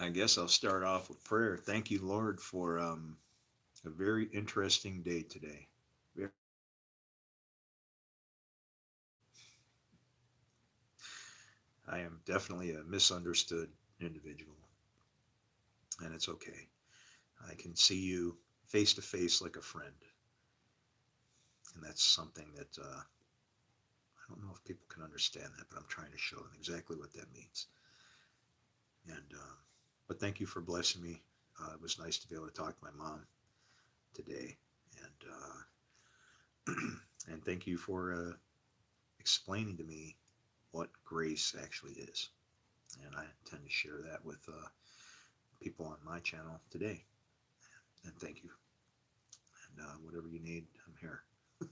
I guess I'll start off with prayer. Thank you, Lord, for a very interesting day today. Very I am definitely a misunderstood individual, and it's okay. I can see you face to face like a friend, and that's something that I don't know if people can understand that, but I'm trying to show them exactly what that means. And but thank you for blessing me. It was nice to be able to talk to my mom today, and and thank you for explaining to me what grace actually is. And I intend to share that with people on my channel today. And thank you. And whatever you need, I'm here. And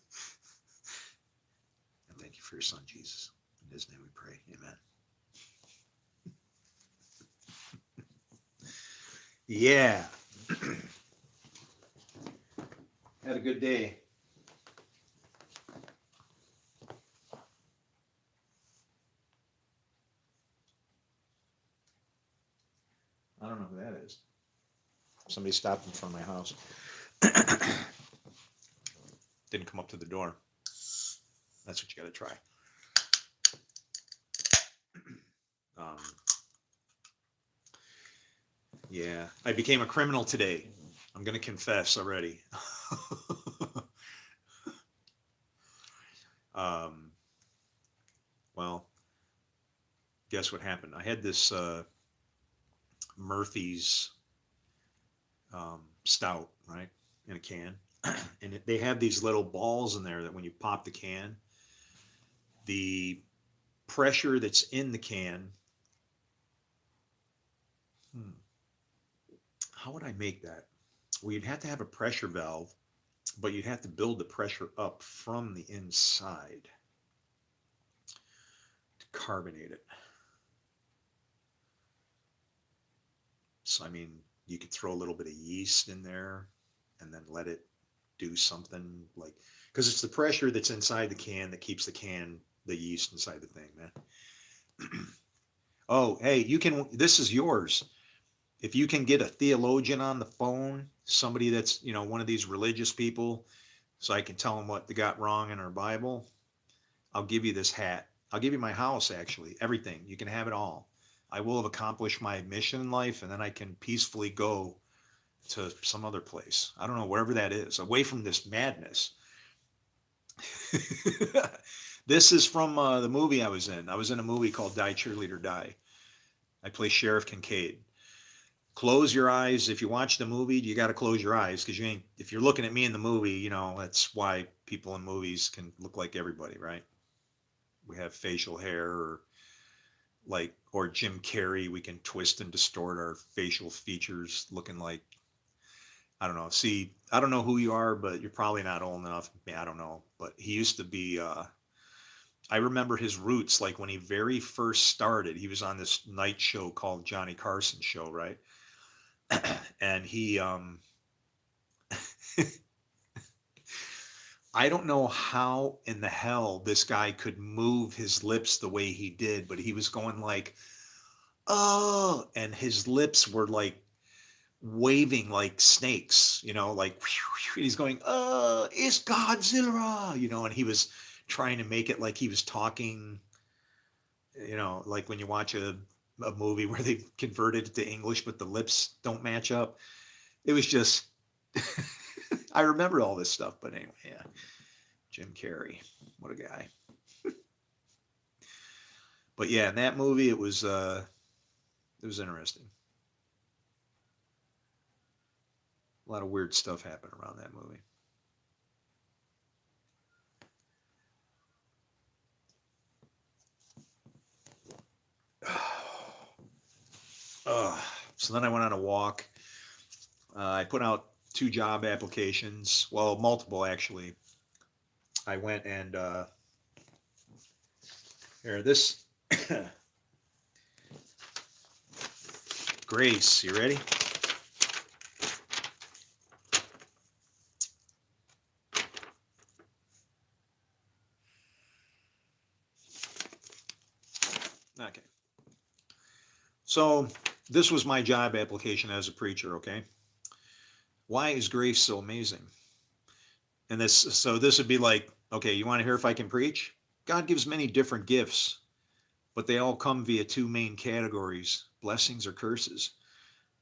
thank you for your son, Jesus. In his name we pray. Amen. Yeah. Had a good day. I don't know who that is. Somebody stopped in front of my house. Didn't come up to the door. That's what you got to try. Um, yeah, I became a criminal today. I'm going to confess already. um, well, guess what happened? I had this Murphy's stout, right, in a can. And they have these little balls in there that when you pop the can, the pressure that's in the can, hmm, how would I make that? Well, you'd have to have a pressure valve, but you'd have to build the pressure up from the inside to carbonate it. So, I mean, you could throw a little bit of yeast in there and then let it do something like, because it's the pressure that's inside the can that keeps the yeast inside the thing, man. Oh, hey, this is yours. If you can get a theologian on the phone, somebody that's, one of these religious people, so I can tell them what they got wrong in our Bible, I'll give you this hat. I'll give you my house, actually, everything. You can have it all. I will have accomplished my mission in life, and then I can peacefully go to some other place. I don't know, wherever that is, away from this madness. This is from the movie I was in. I was in a movie called Die Cheerleader Die. I play Sheriff Kincaid. Close your eyes. If you watch the movie, you got to close your eyes because you ain't, if you're looking at me in the movie, that's why people in movies can look like everybody, right? We have facial hair or Jim Carrey, we can twist and distort our facial features looking like, I don't know. See, I don't know who you are, but you're probably not old enough. I don't know. But he used to be, I remember his roots, like when he very first started, he was on this night show called Johnny Carson Show, right? And I don't know how in the hell this guy could move his lips the way he did, but he was going like, oh, and his lips were like waving like snakes, like he's going, it's Godzilla, and he was trying to make it like he was talking, like when you watch a movie where they've converted it to English, but the lips don't match up. It was just, I remember all this stuff, but anyway, yeah. Jim Carrey, what a guy. But yeah, in that movie, it was interesting. A lot of weird stuff happened around that movie. So then I went on a walk. I put out 2 job applications. Well, multiple actually. I went and here this Grace. You ready? Okay. So This was my job application as a preacher, okay? Why is grace so amazing? And this would be like, okay, you want to hear if I can preach? God gives many different gifts, but they all come via two main categories, blessings or curses.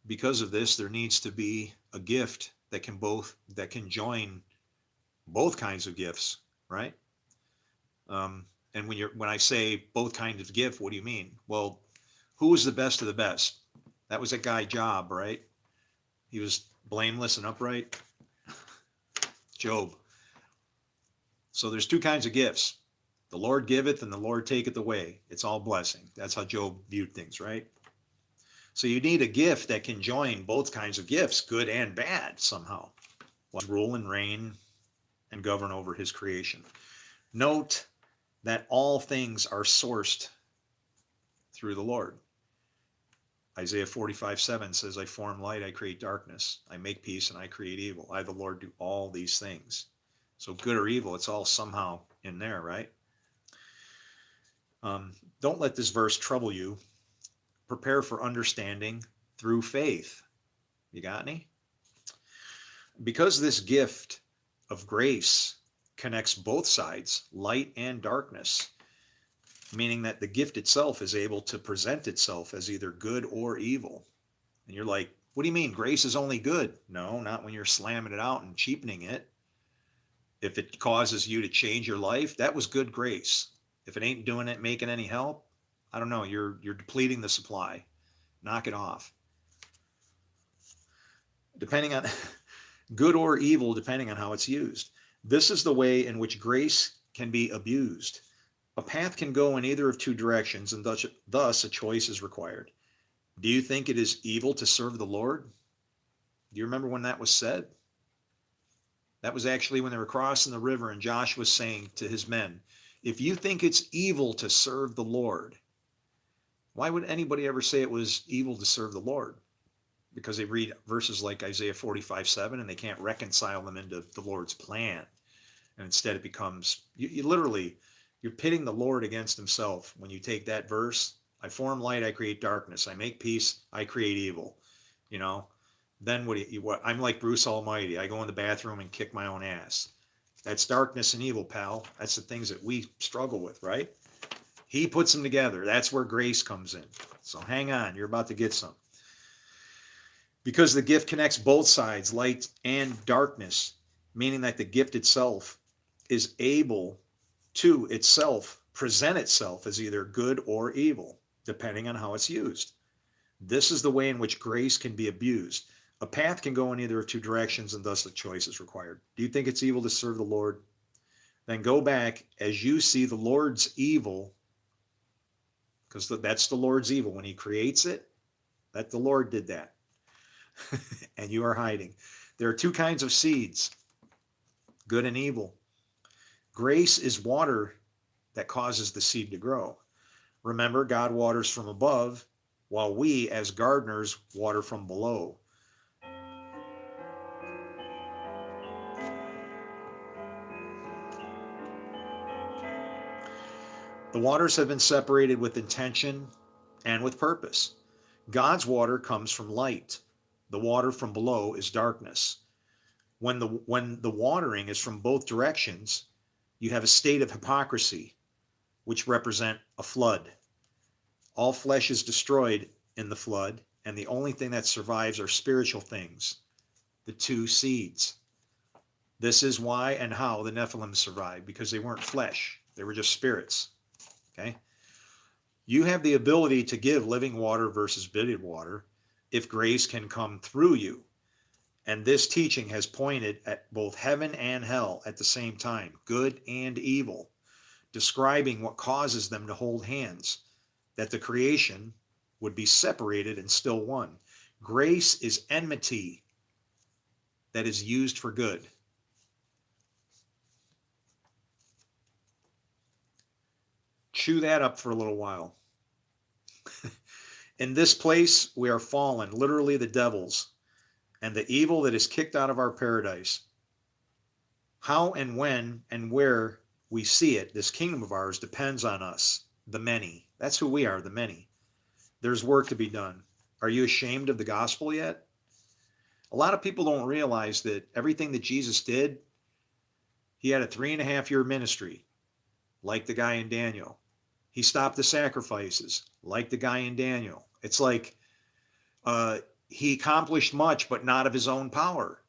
Because of this, there needs to be a gift that can join both kinds of gifts, right? And when I say both kinds of gift, what do you mean? Well, who was the best of the best? That was that guy Job, right? He was blameless and upright. Job. So there's two kinds of gifts. The Lord giveth and the Lord taketh away. It's all blessing. That's how Job viewed things, right? So you need a gift that can join both kinds of gifts, good and bad, somehow. Rule and reign and govern over his creation. Note that all things are sourced through the Lord. Isaiah 45:7 says, I form light, I create darkness. I make peace and I create evil. I, the Lord, do all these things. So good or evil, it's all somehow in there, right? Don't let this verse trouble you. Prepare for understanding through faith. You got any? Because this gift of grace connects both sides, light and darkness, meaning that the gift itself is able to present itself as either good or evil. And you're like, what do you mean? Grace is only good? No, not when you're slamming it out and cheapening it. If it causes you to change your life, that was good grace. If it ain't doing it, making any help, I don't know, you're depleting the supply. Knock it off. Depending on good or evil, depending on how it's used. This is the way in which grace can be abused. A path can go in either of two directions, and thus a choice is required. Do you think it is evil to serve the Lord? Do you remember when that was said? That was actually when they were crossing the river, and Joshua was saying to his men, if you think it's evil to serve the Lord, why would anybody ever say it was evil to serve the Lord? Because they read verses like Isaiah 45:7 and they can't reconcile them into the Lord's plan. And instead it becomes, you literally, you're pitting the Lord against himself when you take that verse. I form light, I create darkness. I make peace, I create evil. You know, then what? I'm like Bruce Almighty. I go in the bathroom and kick my own ass. That's darkness and evil, pal. That's the things that we struggle with, right? He puts them together. That's where grace comes in. So hang on, you're about to get some. Because the gift connects both sides, light and darkness, meaning that the gift itself is able to itself present itself as either good or evil, depending on how it's used. This is the way in which grace can be abused. A path can go in either of two directions, and thus a choice is required. Do you think it's evil to serve the Lord? Then go back as you see the Lord's evil, because that's the Lord's evil. When he creates it, that the Lord did that. And you are hiding. There are two kinds of seeds, good and evil. Grace is water that causes the seed to grow. Remember, God waters from above, while we as gardeners water from below. The waters have been separated with intention and with purpose. God's water comes from light. The water from below is darkness. When the watering is from both directions, you have a state of hypocrisy, which represent a flood. All flesh is destroyed in the flood, and the only thing that survives are spiritual things, the two seeds. This is why and how the Nephilim survived, because they weren't flesh. They were just spirits. Okay? You have the ability to give living water versus bitter water if grace can come through you. And this teaching has pointed at both heaven and hell at the same time, good and evil, describing what causes them to hold hands, that the creation would be separated and still one. Grace is enmity that is used for good. Chew that up for a little while. In this place, we are fallen, literally the devils, and the evil that is kicked out of our paradise. How and when and where we see it, this kingdom of ours, depends on us, the many. That's who we are, the many. There's work to be done. Are you ashamed of the gospel yet? A lot of people don't realize that everything that Jesus did, he had a 3.5 year ministry, like the guy in Daniel. He stopped the sacrifices, like the guy in Daniel. It's like uh, he accomplished much, but not of his own power.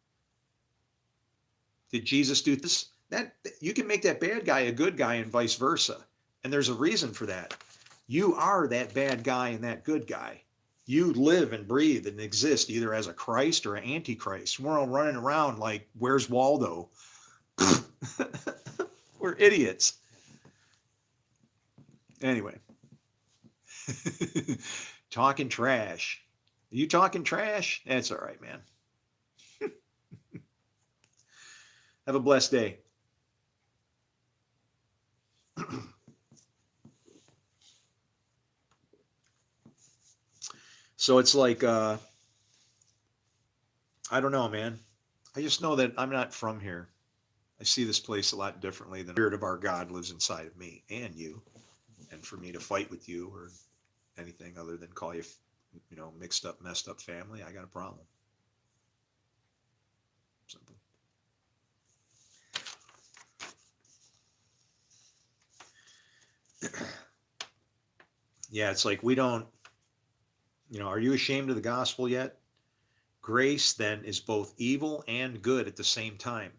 Did Jesus do this? That you can make that bad guy a good guy and vice versa. And there's a reason for that. You are that bad guy and that good guy. You live and breathe and exist either as a Christ or an antichrist. We're all running around like, where's Waldo? We're idiots. Anyway, talking trash. Are you talking trash? That's all right, man. Have a blessed day. So it's like, I don't know, man. I just know that I'm not from here. I see this place a lot differently than the spirit of our God lives inside of me and you. And for me to fight with you or anything other than call you, mixed up, messed up family, I got a problem. Simple. Yeah, it's like we don't, are you ashamed of the gospel yet? Grace then is both evil and good at the same time,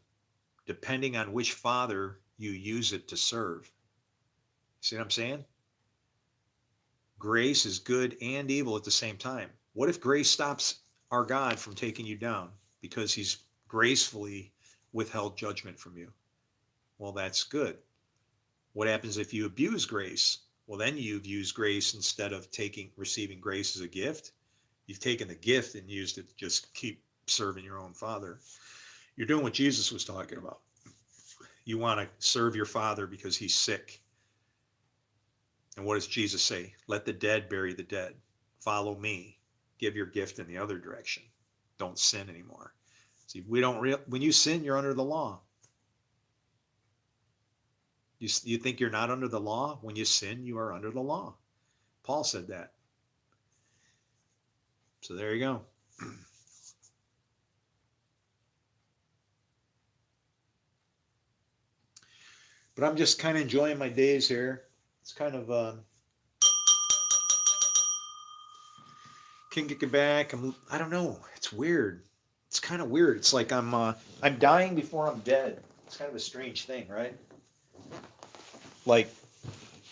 depending on which father you use it to serve. See what I'm saying? Grace is good and evil at the same time. What if grace stops our God from taking you down because he's gracefully withheld judgment from you? Well, that's good. What happens if you abuse grace? Well, then you've used grace instead of receiving grace as a gift. You've taken the gift and used it to just keep serving your own father. You're doing what Jesus was talking about. You want to serve your father because he's sick. And what does Jesus say? Let the dead bury the dead. Follow me. Give your gift in the other direction. Don't sin anymore. See, when you sin, you're under the law. You think you're not under the law? When you sin, you are under the law. Paul said that. So there you go. But I'm just kind of enjoying my days here. It's kind of can get back. I don't know. It's weird. It's kind of weird. It's like I'm dying before I'm dead. It's kind of a strange thing, right? Like,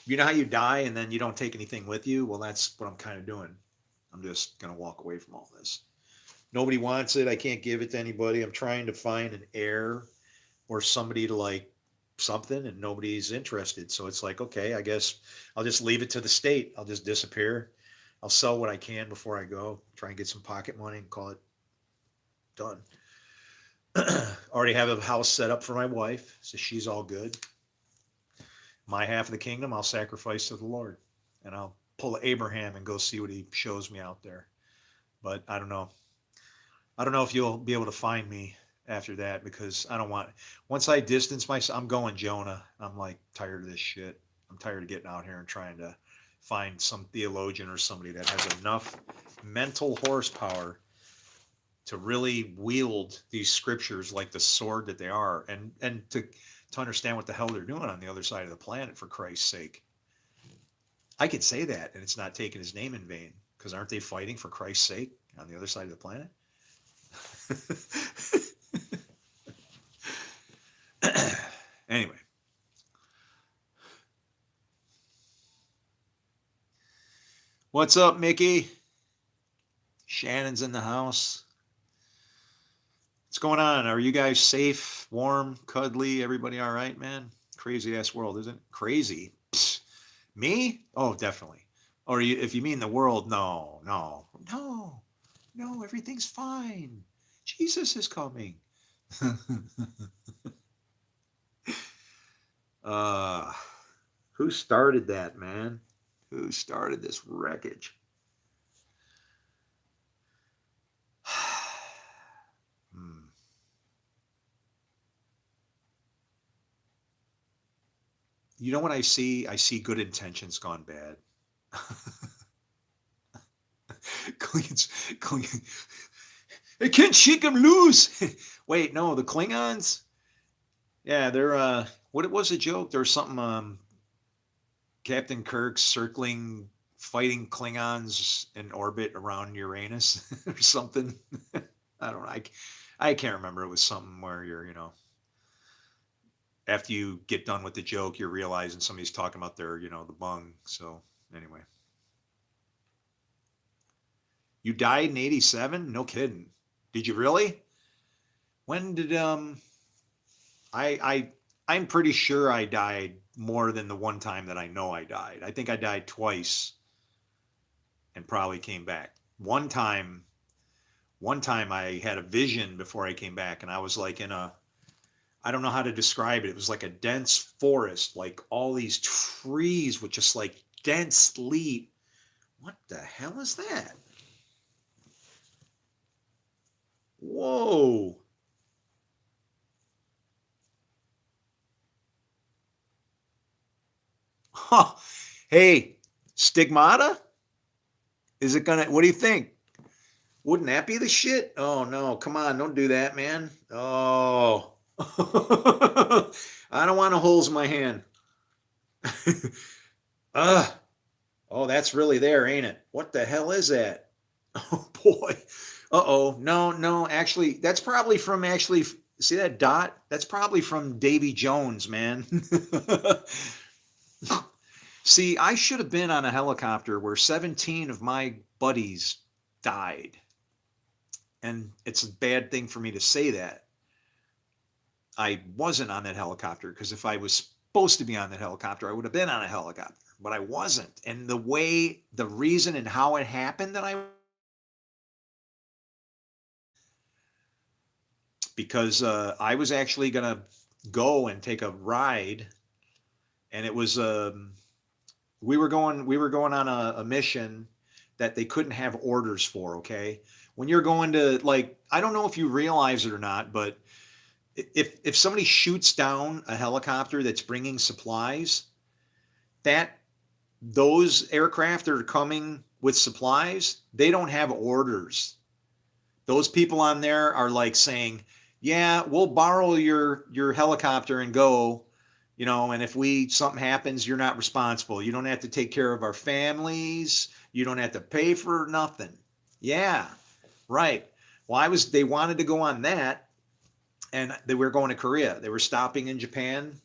you know how you die and then you don't take anything with you? Well, that's what I'm kind of doing. I'm just going to walk away from all this. Nobody wants it. I can't give it to anybody. I'm trying to find an heir or somebody to like something, and nobody's interested. So it's like, okay, I guess I'll just leave it to the state. I'll just disappear. I'll sell what I can before I go, try and get some pocket money and call it done. Already have a house set up for my wife, so she's all good. My half of the kingdom I'll sacrifice to the Lord, and I'll pull Abraham and go see what he shows me out there. But I don't know. I don't know if you'll be able to find me after that, because I don't want, once I distance myself, I'm going Jonah. I'm like tired of this shit. I'm tired of getting out here and trying to find some theologian or somebody that has enough mental horsepower to really wield these scriptures like the sword that they are, and to understand what the hell they're doing on the other side of the planet, for Christ's sake. I could say that and it's not taking his name in vain, because aren't they fighting for Christ's sake on the other side of the planet? Anyway. What's up, Mickey? Shannon's in the house. What's going on? Are you guys safe, warm, cuddly? Everybody all right, man? Crazy ass world, isn't it? Crazy. Psst. Me? Oh, definitely. Or if you mean the world, no. Everything's fine. Jesus is coming. Who started that, man? Who started this wreckage? You know what I see? I see good intentions gone bad. I can't shake him loose. Wait, no, the Klingons? Yeah, they're what it was a joke. There was something Captain Kirk circling fighting Klingons in orbit around Uranus or something. I don't know. I can't remember. It was something where you're, after you get done with the joke, you're realizing somebody's talking about their, the bung. So anyway, you died in '87? No kidding. Did you really? When did I I'm pretty sure I died more than the one time that I know I died. I think I died twice and probably came back. One time I had a vision before I came back, and I was like in a, I don't know how to describe it. It was like a dense forest, like all these trees with just like dense leaf. What the hell is that? Whoa. Huh. Hey, stigmata? Is it gonna, what do you think? Wouldn't that be the shit? Oh no, come on, don't do that, man. Oh. I don't want no holes in my hand. Ugh. Oh, that's really there, ain't it? What the hell is that? Oh boy. Uh-oh. No, no, actually, that's probably from actually, see that dot? That's probably from Davy Jones, man. See, I should have been on a helicopter where 17 of my buddies died. And it's a bad thing for me to say that. I wasn't on that helicopter because if I was supposed to be on that helicopter, I would have been on a helicopter, but I wasn't. And the reason and how it happened that because I was actually going to go and take a ride, and it was we were going on a mission that they couldn't have orders for. Okay, when you're going to, like, I don't know if you realize it or not, but if somebody shoots down a helicopter that's bringing supplies, that those aircraft that are coming with supplies, they don't have orders. Those people on there are like saying, "Yeah, we'll borrow your helicopter and go, and if we something happens, you're not responsible. You don't have to take care of our families. You don't have to pay for nothing." Yeah, right. Well, they wanted to go on that, and they were going to Korea. They were stopping in Japan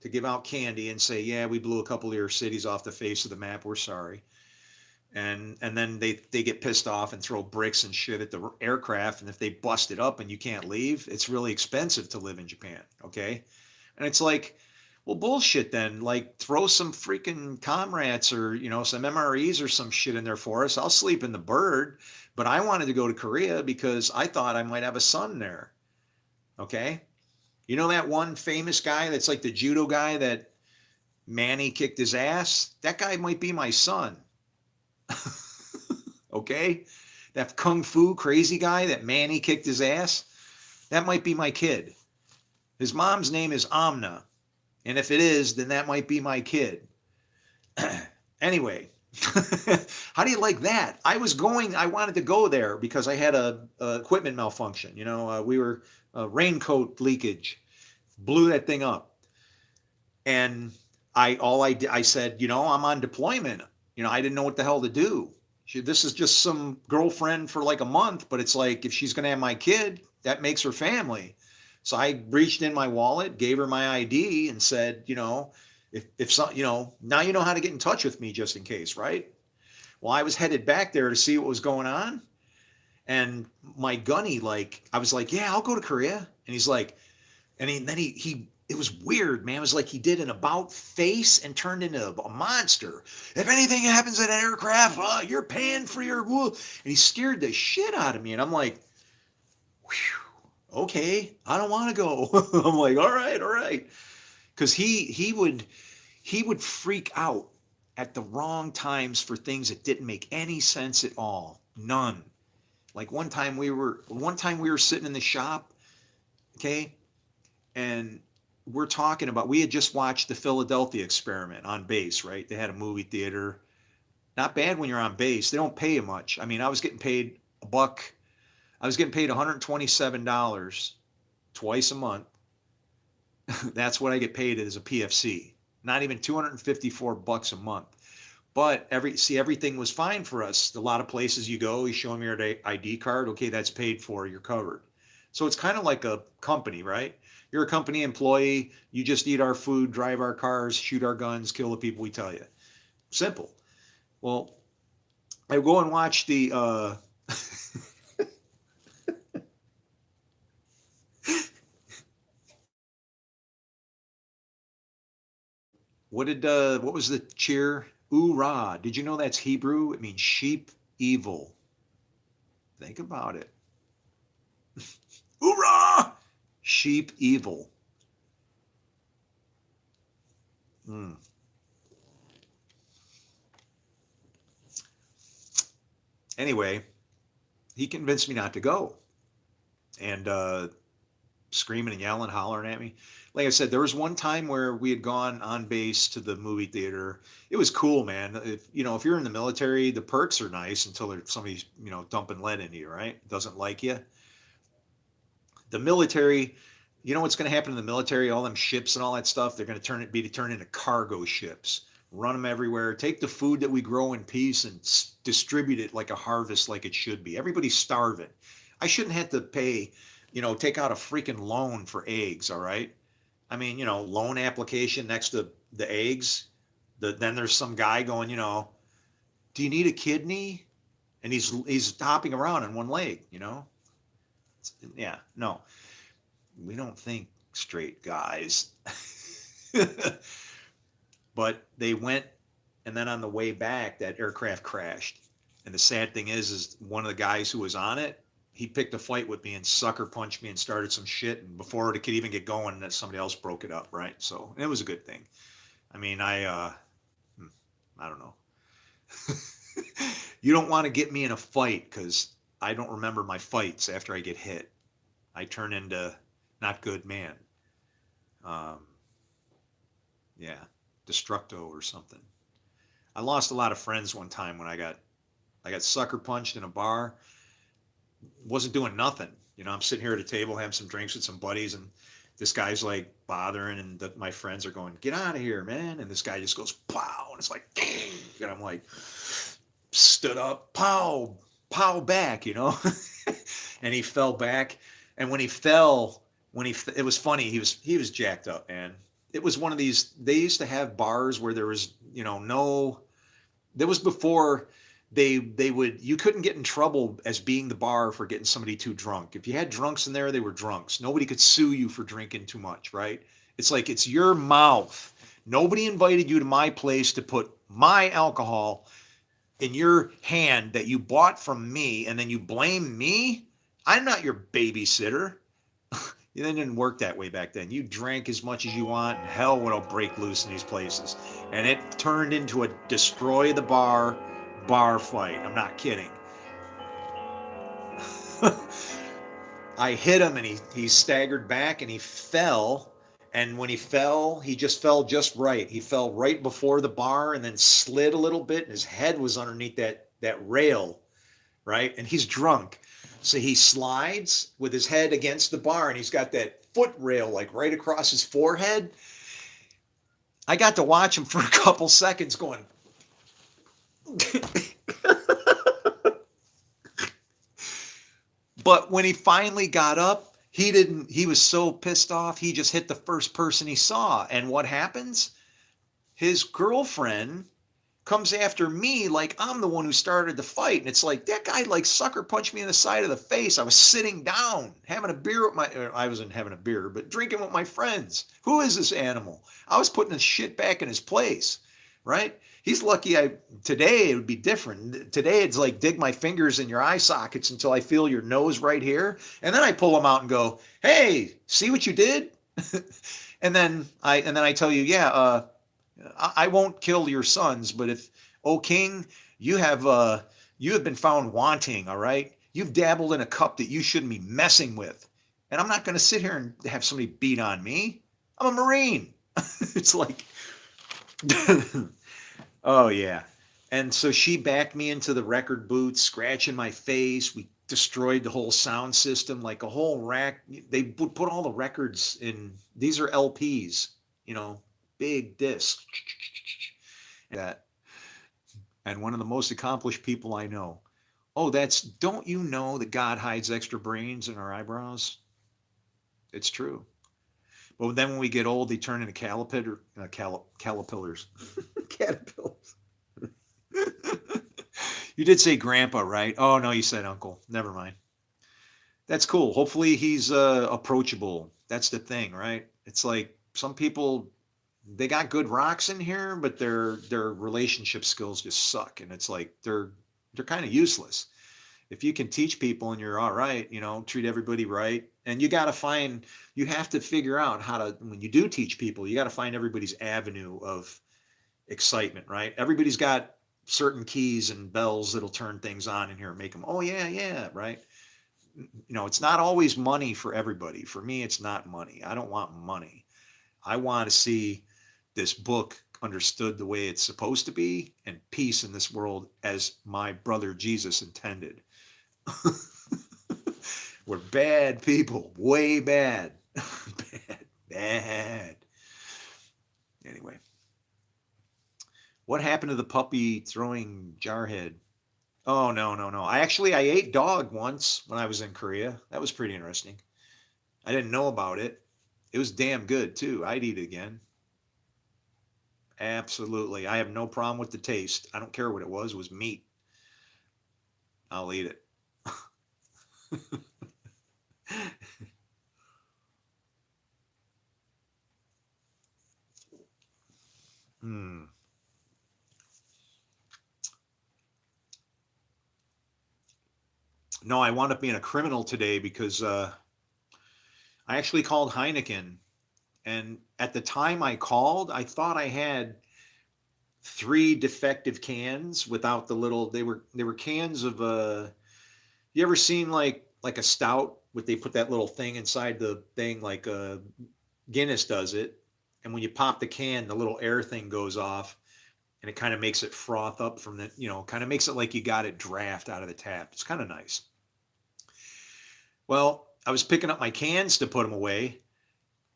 to give out candy and say, "Yeah, we blew a couple of your cities off the face of the map. We're sorry." And then they get pissed off and throw bricks and shit at the aircraft, and if they bust it up and you can't leave, it's really expensive to live in Japan. Okay, and it's like, well, bullshit then. Like, throw some freaking comrades or some MREs or some shit in there for us. I'll sleep in the bird. But I wanted to go to Korea because I thought I might have a son there. Okay, you know that one famous guy that's like the judo guy that Manny kicked his ass? That guy might be my son. Okay, that kung fu crazy guy that Manny kicked his ass, that might be my kid. His mom's name is Amna, and if it is, then that might be my kid. Anyway, how do you like that? I wanted to go there because I had a equipment malfunction. We were raincoat leakage, blew that thing up, and I said, I'm on deployment. I didn't know what the hell to do. This is just some girlfriend for like a month, but it's like, if she's going to have my kid, that makes her family. So I reached in my wallet, gave her my ID, and said, if so, now you know how to get in touch with me just in case, right? Well, I was headed back there to see what was going on, and my gunny, like, I was like, yeah, I'll go to Korea, and he's like, then he it was weird, man. It was like he did an about face and turned into a monster. If anything happens at an aircraft, you're paying for your wool. And he scared the shit out of me. And I'm like, okay, I don't want to go. I'm like, all right, all right. Because he would freak out at the wrong times for things that didn't make any sense at all. None. Like one time we were sitting in the shop, okay, and we had just watched the Philadelphia Experiment on base, right? They had a movie theater, Not bad when you're on base. They don't pay you much. I mean, I was getting paid a buck. I was getting paid $127 twice a month. That's what I get paid as a PFC. Not even 254 bucks a month. But everything was fine for us. A lot of places you go, you show them your ID card. Okay, that's paid for. You're covered. So it's kind of like a company, right? You're a company employee. You just eat our food, drive our cars, shoot our guns, kill the people we tell you. Simple. Well, I go and watch the what was the cheer? Oorah. Did you know that's Hebrew? It means sheep evil. Think about it. Oorah! Sheep evil. Hmm. Anyway, he convinced me not to go. And screaming and yelling, hollering at me. Like I said, there was one time where we had gone on base to the movie theater. It was cool, man. If you're in the military, the perks are nice until there's somebody's dumping lead into you, right? Doesn't like you. The military, you know what's going to happen in the military? All them ships and all that stuff, they're going to turn into cargo ships. Run them everywhere. Take the food that we grow in peace and distribute it like a harvest, like it should be. Everybody's starving. I shouldn't have to pay, take out a freaking loan for eggs. All right. I mean, loan application next to the eggs. Then there's some guy going, do you need a kidney? And he's hopping around on one leg. Yeah, no, we don't think straight, guys. But they went, and then on the way back, that aircraft crashed. And the sad thing is one of the guys who was on it, he picked a fight with me and sucker punched me and started some shit. And before it could even get going, that somebody else broke it up, right? So it was a good thing. I mean, I don't know. You don't want to get me in a fight because I don't remember my fights after I get hit. I turn into not good man. Um, yeah, destructo or something. I lost a lot of friends one time when I got sucker punched in a bar. Wasn't doing nothing. I'm sitting here at a table having some drinks with some buddies, and this guy's like bothering, and my friends are going, "Get out of here, man!" And this guy just goes, "Pow!" And it's like, dang! And I'm like, stood up, pow, pow back. And he fell back. And when he fell, it was funny. He was jacked up, man. It was one of these. They used to have bars where there was, no. That was before they would. You couldn't get in trouble as being the bar for getting somebody too drunk. If you had drunks in there, they were drunks. Nobody could sue you for drinking too much, right? It's like it's your mouth. Nobody invited you to my place to put my alcohol in your hand that you bought from me, and then you blame me. I'm not your babysitter. It didn't work that way back then. You drank as much as you want, and hell will break loose in these places. And it turned into a destroy the bar fight. I'm not kidding. I hit him, and he staggered back, and he fell. And when he fell, he just fell just right. He fell right before the bar and then slid a little bit, and his head was underneath that rail, right? And he's drunk. So he slides with his head against the bar, and he's got that foot rail like right across his forehead. I got to watch him for a couple seconds going. But when he finally got up, he was so pissed off, he just hit the first person he saw. And what happens? His girlfriend comes after me like I'm the one who started the fight. And it's like, that guy like sucker punched me in the side of the face. I was sitting down, having a beer with I wasn't having a beer, but drinking with my friends. Who is this animal? I was putting the shit back in his place, right? He's lucky today it would be different. Today it's like dig my fingers in your eye sockets until I feel your nose right here. And then I pull them out and go, hey, see what you did? and then I tell you, yeah, I won't kill your sons, but if, O king, you have been found wanting, all right? You've dabbled in a cup that you shouldn't be messing with. And I'm not going to sit here and have somebody beat on me. I'm a Marine. It's like, oh yeah. And so she backed me into the record booth, scratching my face. We destroyed the whole sound system, like a whole rack. They would put all the records in. These are LPs, you know, big discs. That. And one of the most accomplished people I know. Oh, don't you know that God hides extra brains in our eyebrows? It's true. But then when we get old, they turn into caterpillars. Caterpillars. You did say grandpa, right? Oh, no, you said uncle. Never mind. That's cool. Hopefully he's approachable. That's the thing, right? It's like some people, they got good rocks in here, but their relationship skills just suck, and it's like they're kind of useless. If you can teach people and you're all right, you know, treat everybody right, and you have to figure out how to, when you do teach people, you got to find everybody's avenue of excitement, right? Everybody's got certain keys and bells that'll turn things on in here and make them, oh yeah, yeah, right? You know, it's not always money for everybody. For me, it's not money. I don't want money. I want to see this book understood the way it's supposed to be, and peace in this world as my brother Jesus intended. We're bad people, way bad. Bad, bad. Anyway, what happened to the puppy throwing Jarhead? Oh, no, no, no. I ate dog once when I was in Korea. That was pretty interesting. I didn't know about it. It was damn good too. I'd eat it again. Absolutely. I have no problem with the taste. I don't care what it was. It was meat. I'll eat it. Hmm. No, I wound up being a criminal today because I actually called Heineken, and at the time I called, I thought I had three defective cans without the little. They were cans of you ever seen like a stout? What they put that little thing inside the thing like Guinness does it, and when you pop the can, the little air thing goes off, and it kind of makes it froth up from the, kind of makes it like you got it draft out of the tap. It's kind of nice. Well, I was picking up my cans to put them away,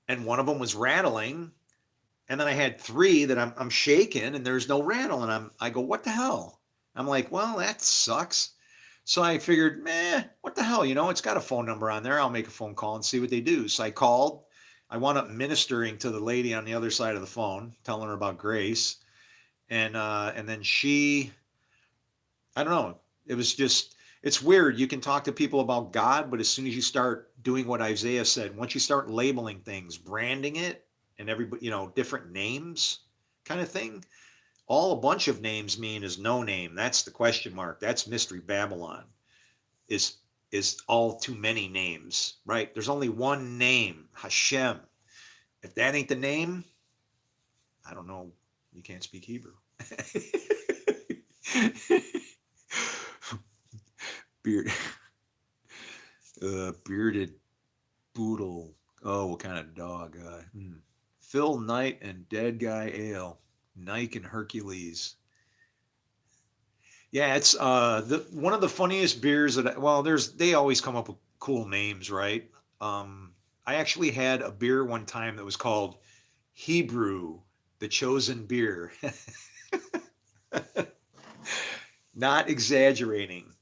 and one of them was rattling, and then I had three that I'm shaking, and there's no rattle, and I go, what the hell? I'm like, well, that sucks. So I figured, what the hell? It's got a phone number on there. I'll make a phone call and see what they do. So I called. I wound up ministering to the lady on the other side of the phone, telling her about grace, and then I don't know. It was just, it's weird. You can talk to people about God, but as soon as you start doing what Isaiah said, once you start labeling things, branding it, and everybody, different names kind of thing, all a bunch of names mean is no name. That's the question mark. That's Mystery Babylon. Is is all too many names, right? There's only one name, Hashem. If that ain't the name, I don't know. You can't speak Hebrew. Beard, bearded poodle. Oh, what kind of dog? Phil Knight and Dead Guy Ale. Nike and Hercules. Yeah, it's one of the funniest beers well, they always come up with cool names, right? I actually had a beer one time that was called Hebrew, the chosen beer. Not exaggerating.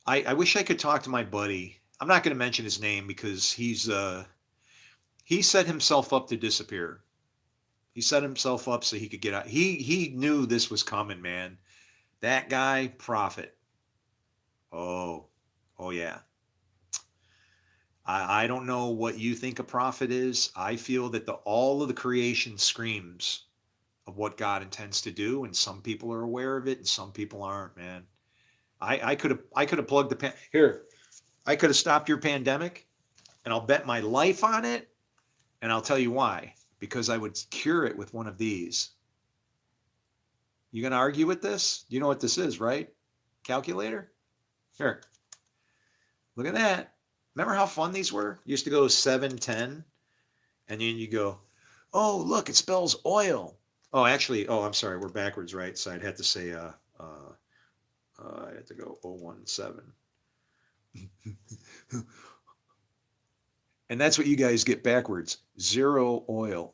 I wish I could talk to my buddy. I'm not going to mention his name because he set himself up to disappear. He set himself up so he could get out. He knew this was coming, man. That guy, prophet. Oh, oh yeah. I don't know what you think a prophet is. I feel that all of the creation screams of what God intends to do, and some people are aware of it, and some people aren't. Man, I could have plugged here. I could have stopped your pandemic, and I'll bet my life on it, and I'll tell you why. Because I would cure it with one of these. You gonna argue with this? You know what this is, right? Calculator? Here. Look at that. Remember how fun these were? You used to go 7, 10, and then you go, oh, look, it spells oil. Oh, actually, I'm sorry, we're backwards, right? So I'd have to say Uh, I have to go 017. And that's what you guys get backwards. Zero oil.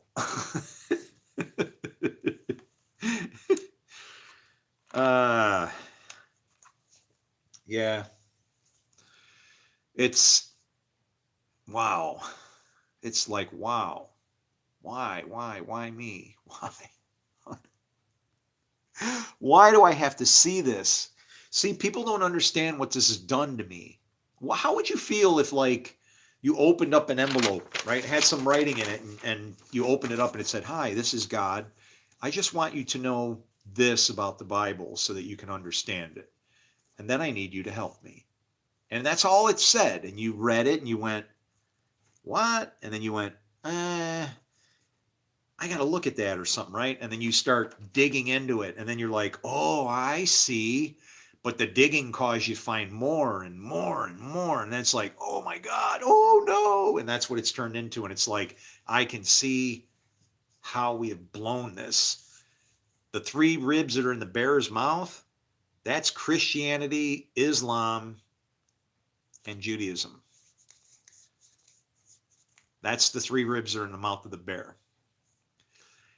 uh, yeah, it's wow. It's like, wow. Why me? Why? Why do I have to see this? See, people don't understand what this has done to me. Well, how would you feel if, like, you opened up an envelope, right? It had some writing in it, and you opened it up and it said, "Hi, this is God. I just want you to know this about the Bible so that you can understand it. And then I need you to help me." And that's all it said. And you read it and you went, "What?" And then you went, I got to look at that or something, right? And then you start digging into it. And then you're like, oh, I see. But the digging caused you to find more and more and more. And then it's like, oh my God, oh no. And that's what it's turned into. And it's like, I can see how we have blown this. The three ribs that are in the bear's mouth, that's Christianity, Islam, and Judaism. That's the three ribs that are in the mouth of the bear.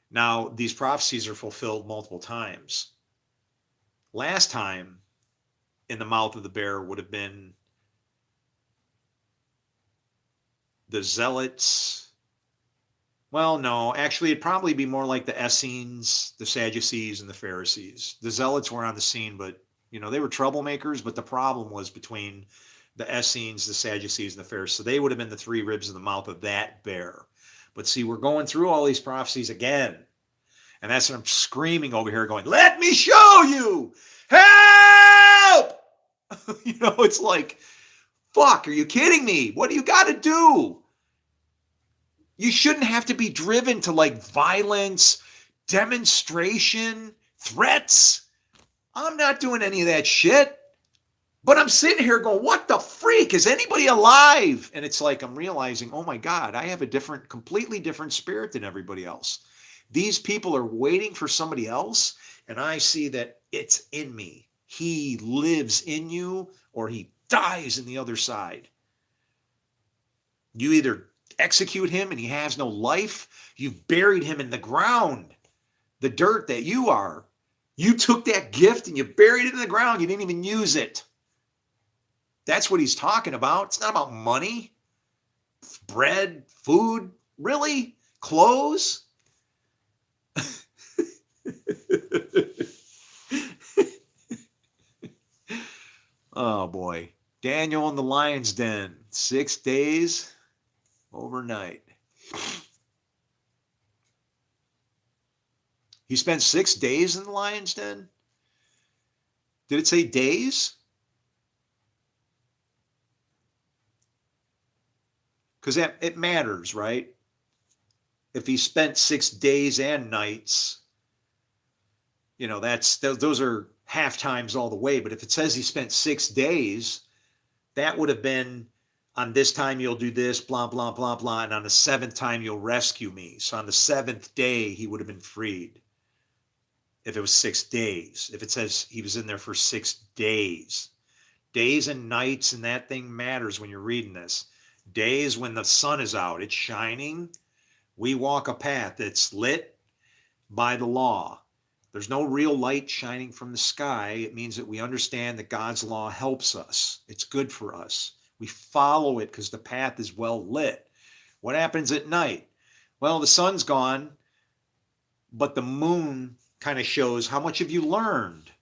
Now, these prophecies are fulfilled multiple times. Last time, in the mouth of the bear would have been the Zealots. Well, no, actually, it'd probably be more like the Essenes, the Sadducees, and the Pharisees. The Zealots were on the scene, but, they were troublemakers, but the problem was between the Essenes, the Sadducees, and the Pharisees. So they would have been the three ribs in the mouth of that bear. But see, we're going through all these prophecies again. And that's what I'm screaming over here going, let me show you! Help! It's like, fuck, are you kidding me? What do you got to do? You shouldn't have to be driven to like violence, demonstration, threats. I'm not doing any of that shit. But I'm sitting here going, what the freak? Is anybody alive? And it's like, I'm realizing, oh my God, I have a completely different spirit than everybody else. These people are waiting for somebody else. And I see that it's in me. He lives in you or he dies in the other side. You either execute him and he has no life. You've buried him in the ground, the dirt that you are. You took that gift and you buried it in the ground. You didn't even use it. That's what he's talking about. It's not about money, bread, food, really? Clothes? Oh boy. Daniel in the lion's den, 6 days overnight. He spent 6 days in the lion's den? Did it say days? Because it matters, right? If he spent 6 days and nights, those are half times all the way. But if it says he spent 6 days, that would have been on this time you'll do this, blah, blah, blah, blah. And on the 7th time you'll rescue me. So on the 7th day, he would have been freed. If it was 6 days, if it says he was in there for 6 days, days and nights and that thing matters when you're reading this. Days when the sun is out, it's shining. We walk a path that's lit by the law. There's no real light shining from the sky. It means that we understand that God's law helps us. It's good for us. We follow it because the path is well lit. What happens at night? Well, the sun's gone, but the moon kind of shows how much have you learned?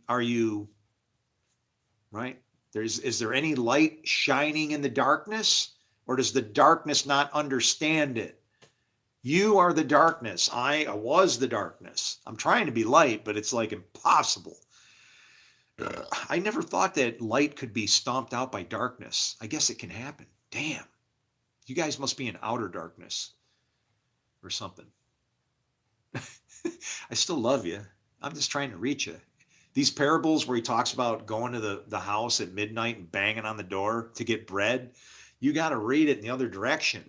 Are you, right? Is there any light shining in the darkness? Or does the darkness not understand it? You are the darkness. I was the darkness. I'm trying to be light, but it's like impossible. I never thought that light could be stomped out by darkness. I guess it can happen. Damn. You guys must be in outer darkness or something. I still love you. I'm just trying to reach you. These parables where he talks about going to the house at midnight and banging on the door to get bread, you got to read it in the other direction.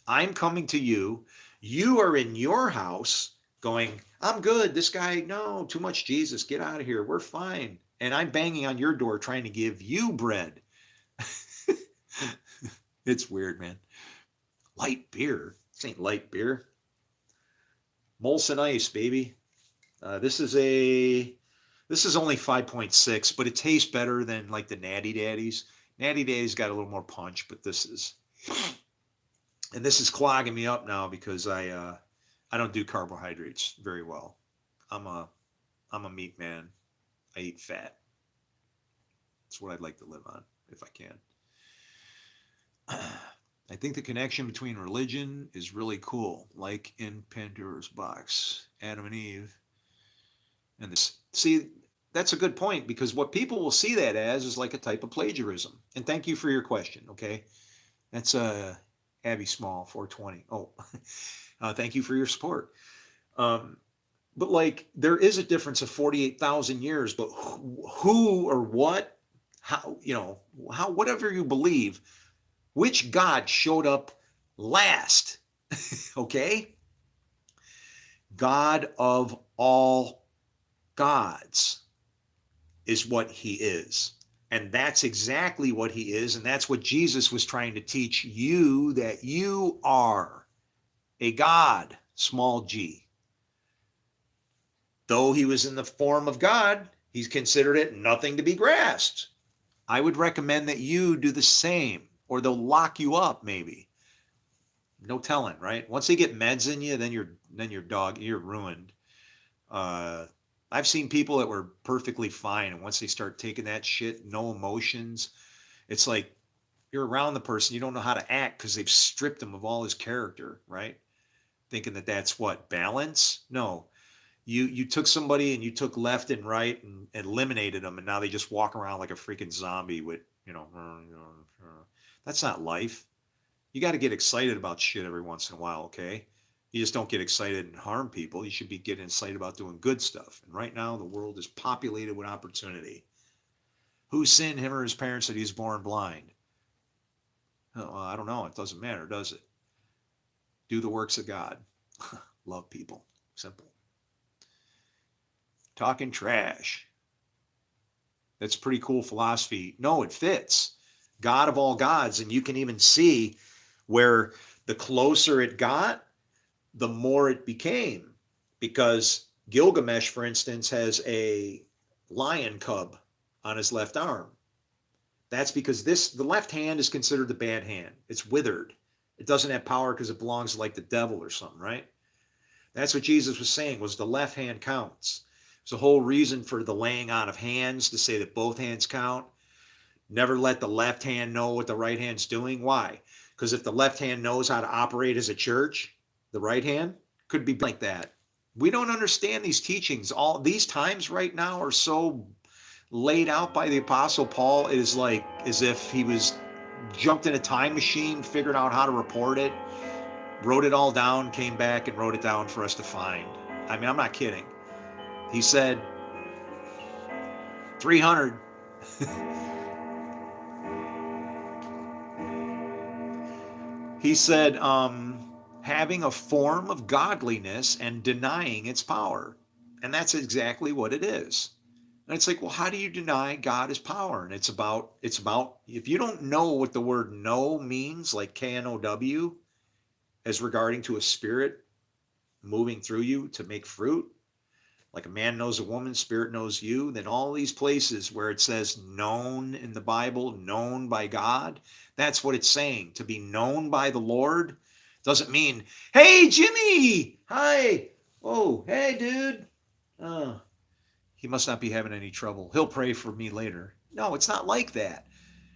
I'm coming to you. You are in your house going, I'm good. This guy, no, too much Jesus. Get out of here. We're fine. And I'm banging on your door trying to give you bread. It's weird, man. Light beer. This ain't light beer. Molson Ice, baby. This is only 5.6, but it tastes better than like the Natty Daddies. Natty Daddies got a little more punch, but this is clogging me up now because I don't do carbohydrates very well. I'm a meat man. I eat fat. That's what I'd like to live on if I can. I think the connection between religion is really cool, like in Pandora's box, Adam and Eve. And this, see, that's a good point because what people will see that as is like a type of plagiarism. And thank you for your question. Okay, that's Abby Small 420. Oh, thank you for your support. But like there is a difference of 48,000 years, but who or what, how, how, whatever you believe, which God showed up last? Okay, God of all gods is what he is. And that's exactly what he is. And that's what Jesus was trying to teach you, that you are a God, small g. Though he was in the form of God, he's considered it nothing to be grasped. I would recommend that you do the same, or they'll lock you up maybe. No telling, right? Once they get meds in you, then you're ruined. I've seen people that were perfectly fine, and once they start taking that shit, no emotions, it's like you're around the person, you don't know how to act because they've stripped him of all his character, right? Thinking that that's what, balance? No, you took somebody and you took left and right and eliminated them, and now they just walk around like a freaking zombie with that's not life. You got to get excited about shit every once in a while, okay? You just don't get excited and harm people. You should be getting excited about doing good stuff. And right now, the world is populated with opportunity. Who sinned, him or his parents, that he's born blind? Oh, I don't know. It doesn't matter, does it? Do the works of God. Love people. Simple. Talking trash. That's pretty cool philosophy. No, it fits. God of all gods. And you can even see where the closer it got, the more it became. Because Gilgamesh, for instance, has a lion cub on his left arm. That's because the left hand is considered the bad hand. It's withered. It doesn't have power because it belongs to like the devil or something, right? That's what Jesus was saying, was the left hand counts. It's the whole reason for the laying on of hands, to say that both hands count. Never let the left hand know what the right hand's doing. Why? Because if the left hand knows how to operate as a church, the right hand could be like that. We don't understand these teachings. All these times right now are so laid out by the Apostle Paul. It is like as if he was jumped in a time machine, figured out how to report it, wrote it all down, came back and wrote it down for us to find. I mean, I'm not kidding. He said 300. He said, having a form of godliness and denying its power. And that's exactly what it is. And it's like, well, how do you deny God is power? And it's about, if you don't know what the word know means, like KNOW, as regarding to a spirit moving through you to make fruit, like a man knows a woman, spirit knows you, then all these places where it says known in the Bible, known by God, that's what it's saying. To be known by the Lord doesn't mean, hey, Jimmy, hi. Oh, hey, dude. He must not be having any trouble. He'll pray for me later. No, it's not like that.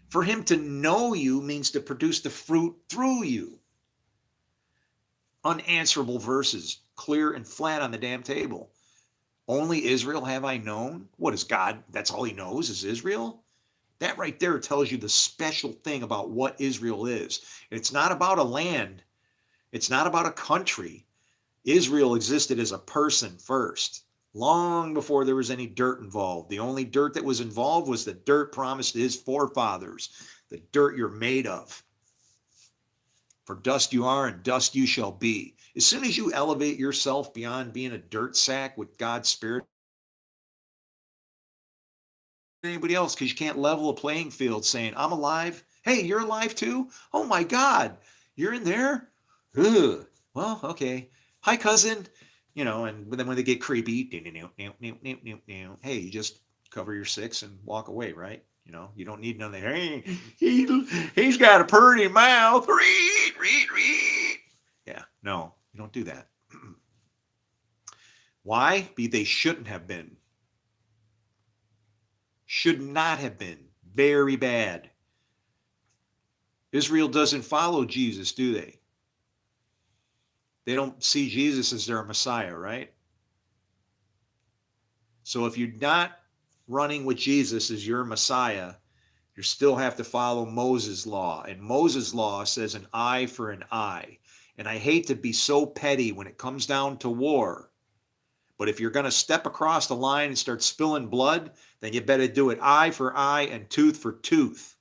For him to know you means to produce the fruit through you. Unanswerable verses, clear and flat on the damn table. Only Israel have I known. What is God? That's all he knows is Israel? That right there tells you the special thing about what Israel is. It's not about a land. It's not about a country. Israel existed as a person first, long before there was any dirt involved. The only dirt that was involved was the dirt promised to his forefathers, the dirt you're made of. For dust you are and dust you shall be. As soon as you elevate yourself beyond being a dirt sack with God's Spirit, anybody else, because you can't level a playing field saying, I'm alive. Hey, you're alive too? Oh my God, you're in there? Ugh. Well, okay. Hi, cousin. And then when they get creepy, hey, you just cover your six and walk away, right? You don't need none of that. Hey, he's got a purty mouth. Read, read, read. Yeah, no, you don't do that. Why? They shouldn't have been. Should not have been. Very bad. Israel doesn't follow Jesus, do they? They don't see Jesus as their Messiah, right? So if you're not running with Jesus as your Messiah, you still have to follow Moses' law. And Moses' law says an eye for an eye. And I hate to be so petty when it comes down to war. But if you're going to step across the line and start spilling blood, then you better do it eye for eye and tooth for tooth.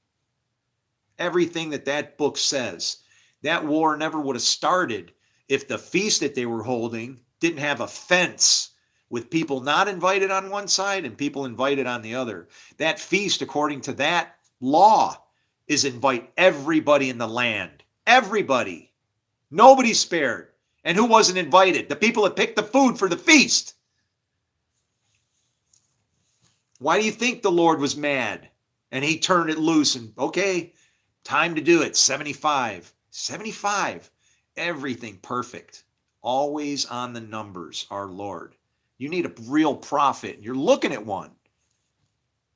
Everything that book says. That war never would have started if the feast that they were holding didn't have a fence with people not invited on one side and people invited on the other. That feast, according to that law, is invite everybody in the land. Everybody. Nobody spared. And who wasn't invited? The people that picked the food for the feast. Why do you think the Lord was mad? And he turned it loose and, okay, time to do it. 75. 75. Everything perfect. Always on the numbers, our Lord. You need a real prophet. You're looking at one.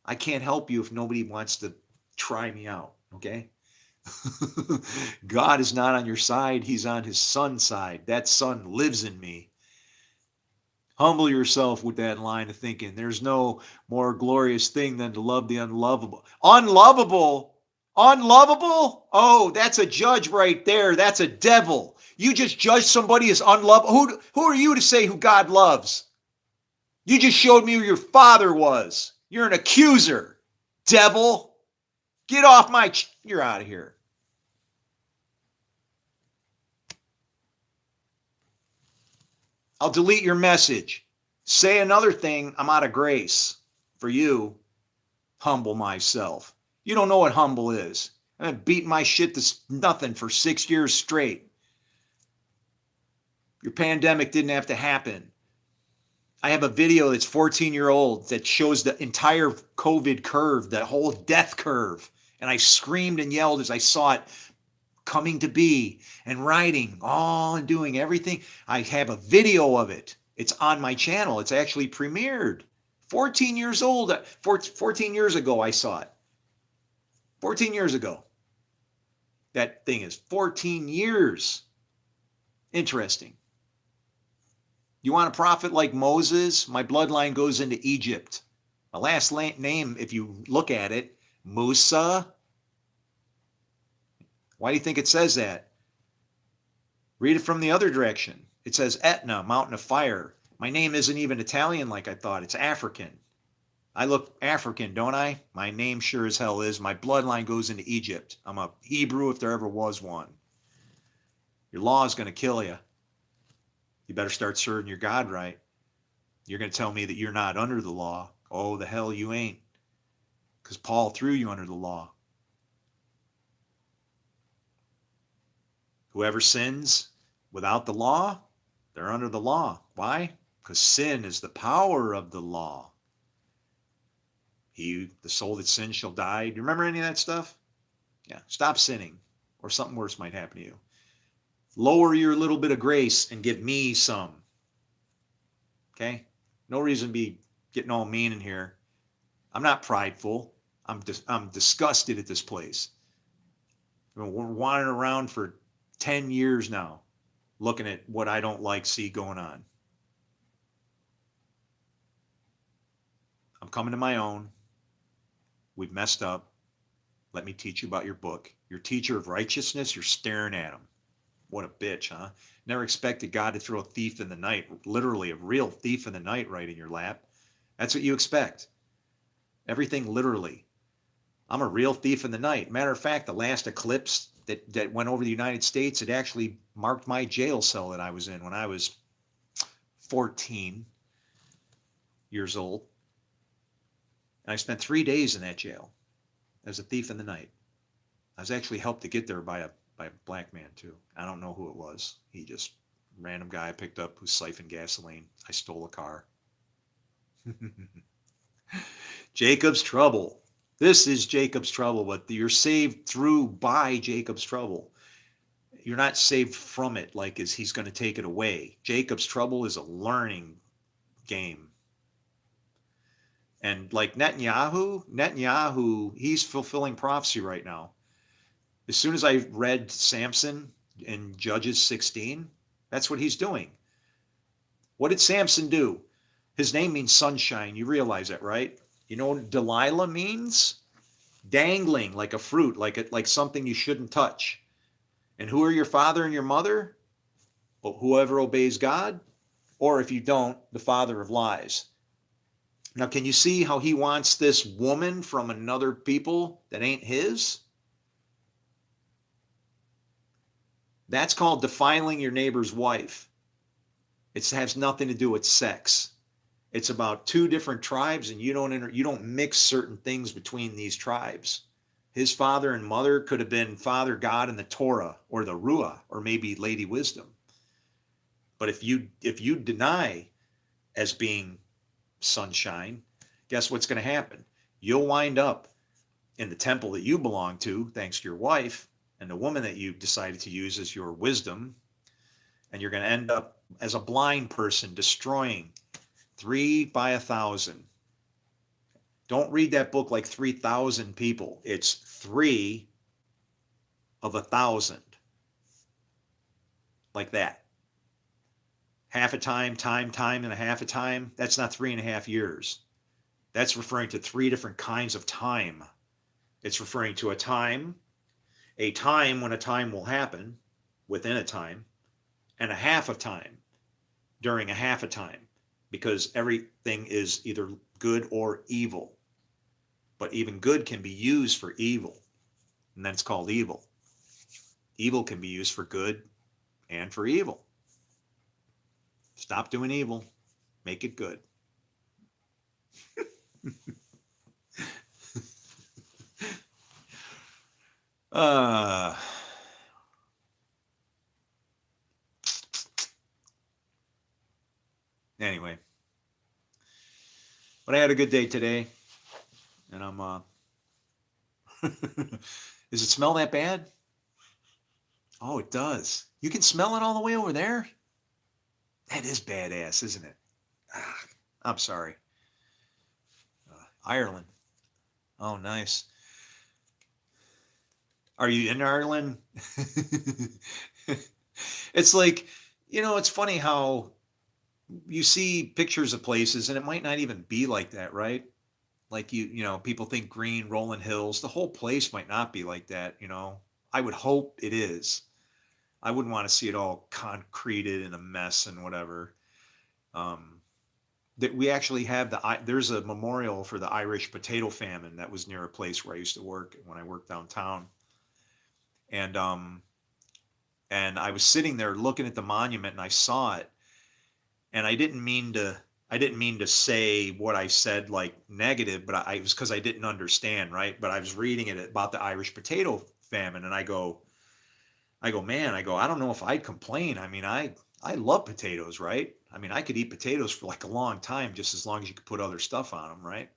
I can't help you if nobody wants to try me out, okay? God is not on your side. He's on his son's side. That son lives in me. Humble yourself with that line of thinking. There's no more glorious thing than to love the unlovable. Unlovable? Unlovable? Oh, that's a judge right there. That's a devil. You just judge somebody as unlovable. Who are you to say who God loves? You just showed me who your father was. You're an accuser. Devil. Get off my... You're out of here. I'll delete your message. Say another thing, I'm out of grace. For you, humble myself. You don't know what humble is. I've been beating my shit to nothing for 6 years straight. Your pandemic didn't have to happen. I have a video that's 14-year-old that shows the entire COVID curve, the whole death curve. And I screamed and yelled as I saw it coming to be and writing all and doing everything. I have a video of it. It's on my channel. It's actually premiered. 14 years old. 14 years ago, I saw it. 14 years ago. That thing is 14 years. Interesting. You want a prophet like Moses? My bloodline goes into Egypt. My last name, if you look at it, Musa. Why do you think it says that? Read it from the other direction. It says Etna, mountain of fire. My name isn't even Italian like I thought. It's African. I look African, don't I? My name sure as hell is. My bloodline goes into Egypt. I'm a Hebrew if there ever was one. Your law is going to kill you. You better start serving your God right. You're going to tell me that you're not under the law. Oh, the hell you ain't. Because Paul threw you under the law. Whoever sins without the law, they're under the law. Why? Because sin is the power of the law. The soul that sins shall die. Do you remember any of that stuff? Yeah. Stop sinning or something worse might happen to you. Lower your little bit of grace and give me some. Okay? No reason to be getting all mean in here. I'm not prideful. I'm disgusted at this place. We're wandering around for 10 years now, looking at what I don't see going on. I'm coming to my own. We've messed up. Let me teach you about your book. Your teacher of righteousness, you're staring at him. What a bitch, huh? Never expected God to throw a thief in the night, literally a real thief in the night right in your lap. That's what you expect. Everything literally. I'm a real thief in the night. Matter of fact, the last eclipse that went over the United States. It actually marked my jail cell that I was in when I was 14 years old. And I spent 3 days in that jail as a thief in the night. I was actually helped to get there by a black man too. I don't know who it was. He just random guy I picked up who siphoned gasoline. I stole a car. Jacob's trouble. This is Jacob's trouble, but you're saved through by Jacob's trouble. You're not saved from it like as he's going to take it away. Jacob's trouble is a learning game. And like Netanyahu, he's fulfilling prophecy right now. As soon as I read Samson in Judges 16, that's what he's doing. What did Samson do? His name means sunshine. You realize that, right? You know what Delilah means? Dangling like a fruit, like something you shouldn't touch. And who are your father and your mother? Well, whoever obeys God, or if you don't, the father of lies. Now, can you see how he wants this woman from another people that ain't his? That's called defiling your neighbor's wife. It has nothing to do with sex. It's about two different tribes, and you don't mix certain things between these tribes. His father and mother could have been Father God and the Torah, or the Ruah, or maybe Lady Wisdom. But if you deny as being sunshine, guess what's going to happen? You'll wind up in the temple that you belong to, thanks to your wife, and the woman that you decided to use as your wisdom, and you're going to end up as a blind person destroying 3 by 1,000. Don't read that book like 3,000 people. It's 3 of 1,000. Like that. Half a time, time, and a half a time. That's not 3.5 years. That's referring to 3 different kinds of time. It's referring to a time when a time will happen, within a time, and a half of time, during a half a time, because everything is either good or evil. But even good can be used for evil, and that's called evil. Evil can be used for good and for evil. Stop doing evil. Make it good. Anyway, but I had a good day today, and I'm does it smell that bad? Oh, it does. You can smell it all the way over there? That is badass, isn't it? I'm sorry. Ireland. Oh, nice. Are you in Ireland? It's like, it's funny how you see pictures of places and it might not even be like that, right? Like people think green rolling hills. The whole place might not be like that, I would hope it is. I wouldn't want to see it all concreted in a mess and whatever. That we actually have there's a memorial for the Irish potato famine that was near a place where I used to work when I worked downtown. And I was sitting there looking at the monument and I saw it, and I didn't mean to say what I said like negative, but it was because I didn't understand, right? But I was reading it about the Irish potato famine, and I go, man, I don't know if I'd complain. I mean, I love potatoes, right? I mean, I could eat potatoes for like a long time, just as long as you could put other stuff on them, right?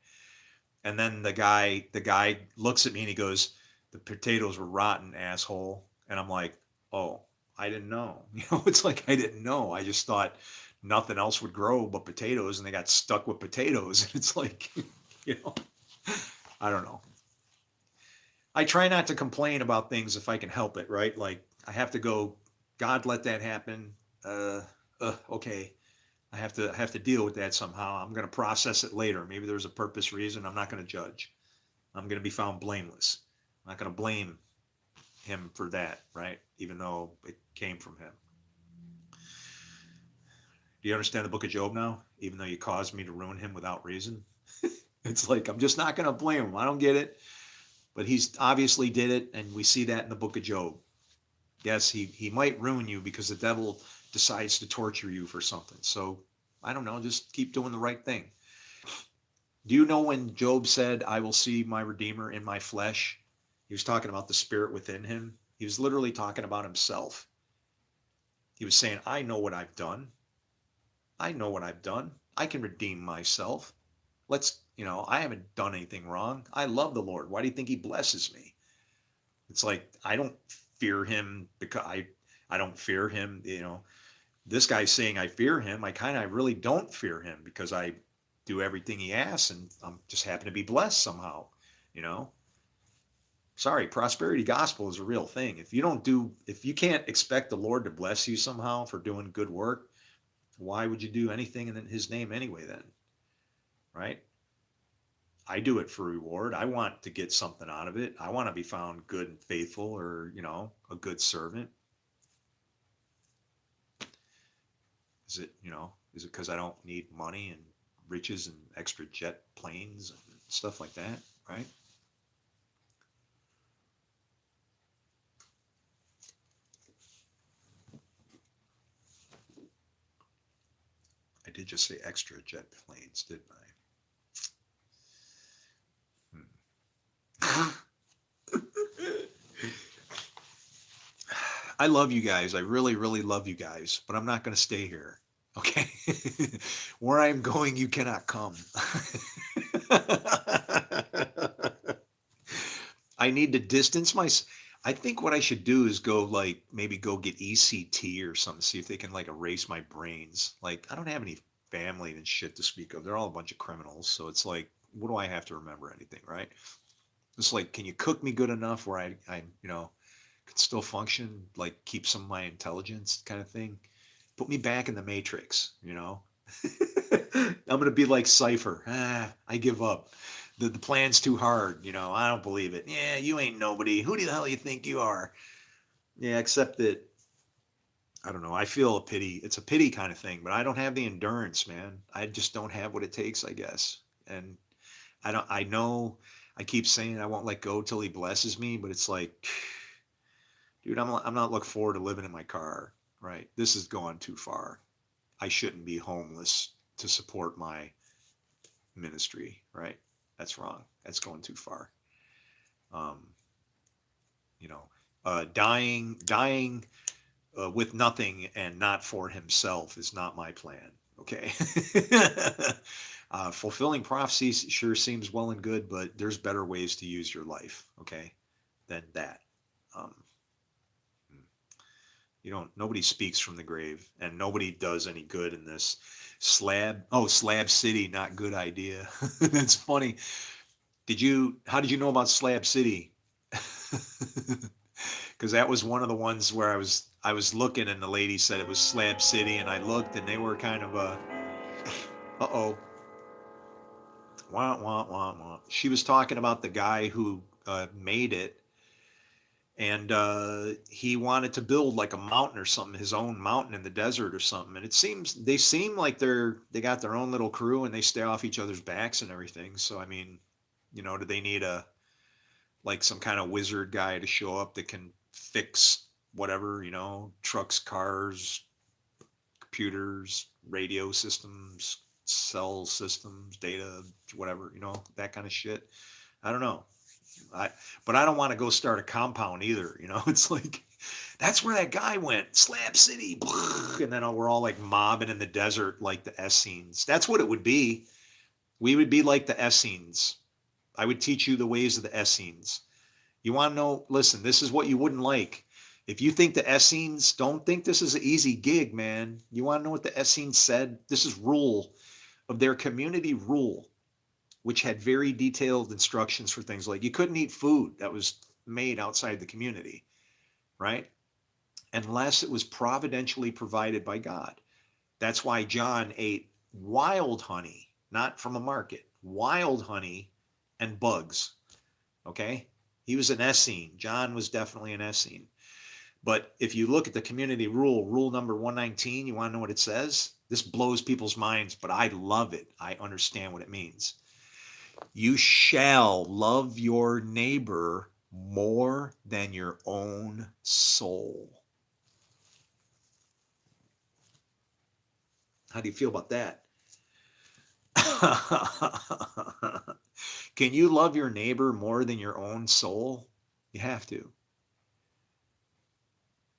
And then the guy looks at me and he goes, "The potatoes were rotten, asshole." And I'm like, "Oh, I didn't know." It's like I didn't know. I just thought nothing else would grow but potatoes, and they got stuck with potatoes. And it's like, I don't know. I try not to complain about things if I can help it, right? Like I have to go, God, let that happen. Okay. I have to deal with that somehow. I'm going to process it later. Maybe there's a purpose reason. I'm not going to judge. I'm going to be found blameless. I'm not going to blame him for that, right? Even though it came from him. Do you understand the book of Job now? Even though you caused me to ruin him without reason? It's like, I'm just not going to blame him. I don't get it. But he's obviously did it, and we see that in the book of Job. Yes, he might ruin you because the devil decides to torture you for something. So I don't know, just keep doing the right thing. Do you know when Job said, I will see my Redeemer in my flesh? He was talking about the spirit within him. He was literally talking about himself. He was saying, I know what I've done. I know what I've done. I can redeem myself. I haven't done anything wrong. I love the Lord. Why do you think he blesses me? It's like, I don't fear him because I don't fear him. This guy's saying I fear him. I really don't fear him because I do everything he asks and I'm just happen to be blessed somehow, you know? Sorry, prosperity gospel is a real thing. If you can't expect the Lord to bless you somehow for doing good work, why would you do anything in his name anyway then? Right? I do it for reward. I want to get something out of it. I want to be found good and faithful, or, a good servant. Is it because I don't need money and riches and extra jet planes and stuff like that, right? I did just say extra jet planes, didn't I? I love you guys. I really, really love you guys, but I'm not going to stay here. Okay. Where I'm going, you cannot come. I need to distance myself. I think what I should do is maybe go get ECT or something, see if they can erase my brains. I don't have any family and shit to speak of. They're all a bunch of criminals. So it's like, what do I have to remember anything, right? It's like, can you cook me good enough where I can still function, keep some of my intelligence kind of thing? Put me back in the Matrix, I'm going to be like Cypher. I give up. The plan's too hard. I don't believe it. Yeah, you ain't nobody. Who the hell you think you are? Yeah, except that, I don't know. I feel a pity. It's a pity kind of thing, but I don't have the endurance, man. I just don't have what it takes, I guess. And I know I keep saying I won't let go till he blesses me, but it's like, dude, I'm not looking forward to living in my car, right? This is going too far. I shouldn't be homeless to support my ministry, right? That's wrong. That's going too far. Um, dying with nothing and not for himself is not my plan. Okay. Fulfilling prophecies sure seems well and good, but there's better ways to use your life. Okay, than that. Um, nobody speaks from the grave, and nobody does any good in this. Slab City, not good idea. That's funny. How did you know about Slab City? Because that was one of the ones where I was looking and the lady said it was Slab City, and I looked and they were kind of uh-oh. Wah, wah, wah, wah. She was talking about the guy who made it, and he wanted to build like a mountain or something, his own mountain in the desert or something. And they seem like they got their own little crew and they stay off each other's backs and everything. So I mean, do they need some kind of wizard guy to show up that can fix whatever, trucks, cars, computers, radio systems, cell systems, data, whatever, that kind of shit. I don't know. But I don't want to go start a compound either. It's like, that's where that guy went, Slab City. And then we're all mobbing in the desert like the Essenes. That's what it would be. We would be like the Essenes. I would teach you the ways of the Essenes. You want to know, listen, this is what you wouldn't like. If you think the Essenes, don't think this is an easy gig, man. You want to know what the Essenes said? This is rule of their community rule, which had very detailed instructions for things like you couldn't eat food that was made outside the community, right? Unless it was providentially provided by God. That's why John ate wild honey, not from a market, wild honey and bugs, okay? He was an Essene. John was definitely an Essene. But if you look at the community rule number 119, you want to know what it says? This blows people's minds, but I love it. I understand what it means. You shall love your neighbor more than your own soul. How do you feel about that? Can you love your neighbor more than your own soul? You have to.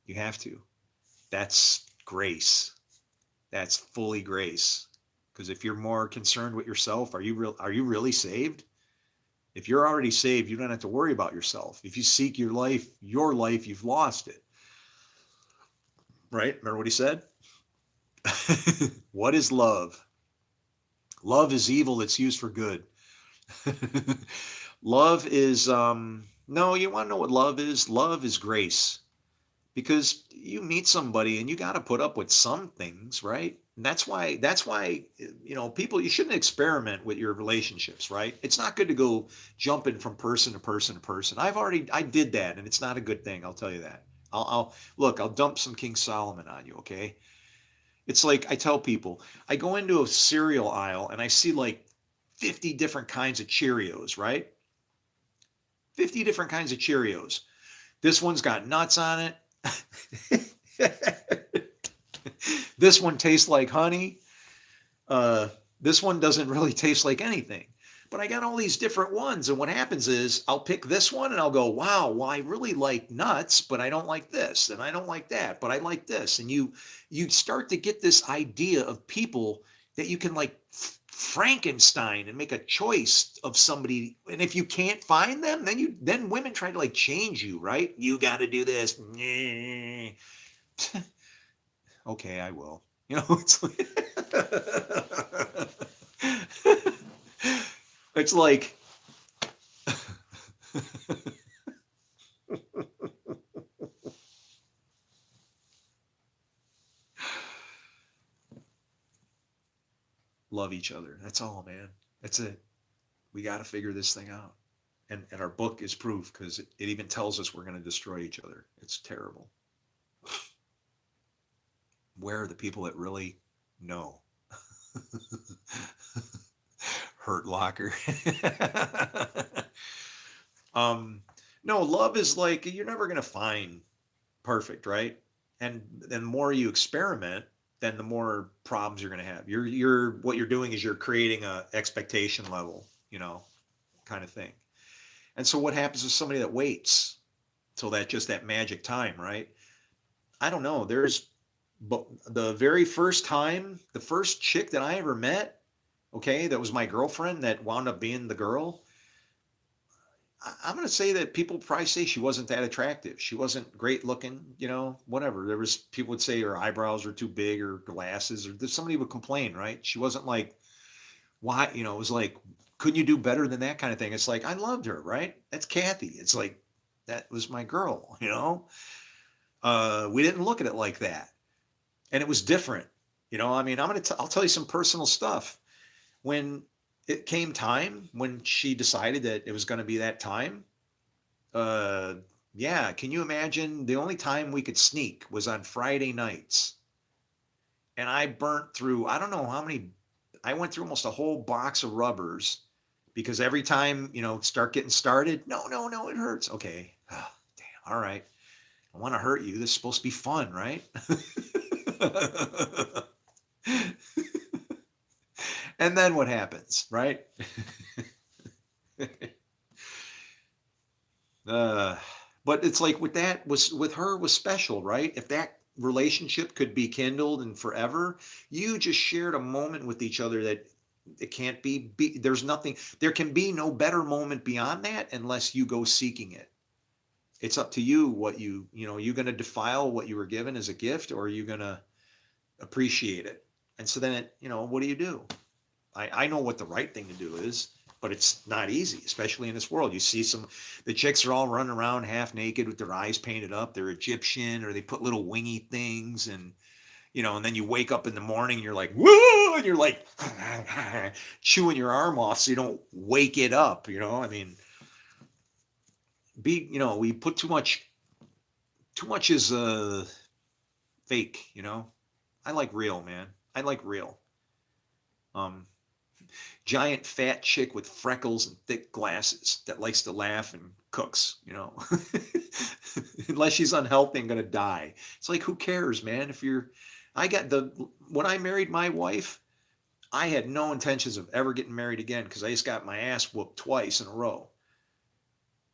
You have to. That's grace. That's fully grace. Because if you're more concerned with yourself, are you really saved? If you're already saved, you don't have to worry about yourself. If you seek your life, you've lost it. Right? Remember what he said? What is love? Love is evil that's used for good. Love is no, you want to know what love is? Love is grace. Because you meet somebody and you got to put up with some things, right? And that's why people, you shouldn't experiment with your relationships, right? It's not good to go jumping from person to person to person. I did that, and it's not a good thing, I'll tell you that. I'll look, I'll dump some King Solomon on you, okay? It's like I tell people, I go into a cereal aisle and I see like 50 different kinds of Cheerios, right? 50 different kinds of Cheerios. This one's got nuts on it. This one tastes like honey. This one doesn't really taste like anything. But I got all these different ones. And what happens is I'll pick this one and I'll go, wow, well, I really like nuts, but I don't like this. And I don't like that, but I like this. And you start to get this idea of people that you can like Frankenstein and make a choice of somebody. And if you can't find them, then women try to like change you, right? You got to do this. Okay, I will. It's like, it's like love each other. That's all, man. That's it. We got to figure this thing out. And our book is proof because it even tells us we're going to destroy each other. It's terrible. Where are the people that really know? Hurt Locker. um, no, love is like you're never going to find perfect, right? And the more you experiment, then the more problems you're going to have. You're what you're doing is you're creating a expectation level, kind of thing. And so what happens is somebody that waits till that magic time, right? I don't know. But the very first time, the first chick that I ever met, okay, that was my girlfriend that wound up being the girl. I'm going to say that people probably say she wasn't that attractive. She wasn't great looking, whatever. There was people would say her eyebrows were too big or glasses or somebody would complain, right? She wasn't like, why, it was like, couldn't you do better than that kind of thing? It's like, I loved her, right? That's Kathy. It's like, that was my girl, we didn't look at it like that. And it was different. I mean, I'll tell you some personal stuff. When it came time, when she decided that it was going to be that time, uh, yeah, can you imagine the only time we could sneak was on Friday nights. And I burnt through, I don't know how many, I went through almost a whole box of rubbers because every time, start getting started, no, no, no, it hurts. Okay. Oh, damn. All right. I want to hurt you. This is supposed to be fun, right? And then what happens, right? uh, but it's like with her was special, right? If that relationship could be kindled and forever, you just shared a moment with each other that it can't there's nothing, there can be no better moment beyond that unless you go seeking it. It's up to you what you going to defile what you were given as a gift, or are you going to appreciate it? And so then what do you do? I know what the right thing to do is, but it's not easy, especially in this world. You see the chicks are all running around half naked with their eyes painted up. They're Egyptian, or they put little wingy things, and and then you wake up in the morning and you're like, whoa, and you're like chewing your arm off so you don't wake it up. I mean, we put too much is fake. I like real, man. I like real. Um, giant fat chick with freckles and thick glasses that likes to laugh and cooks, you know. Unless she's unhealthy and gonna die. It's like, who cares, man? If you're I got the when I married my wife, I had no intentions of ever getting married again because I just got my ass whooped twice in a row.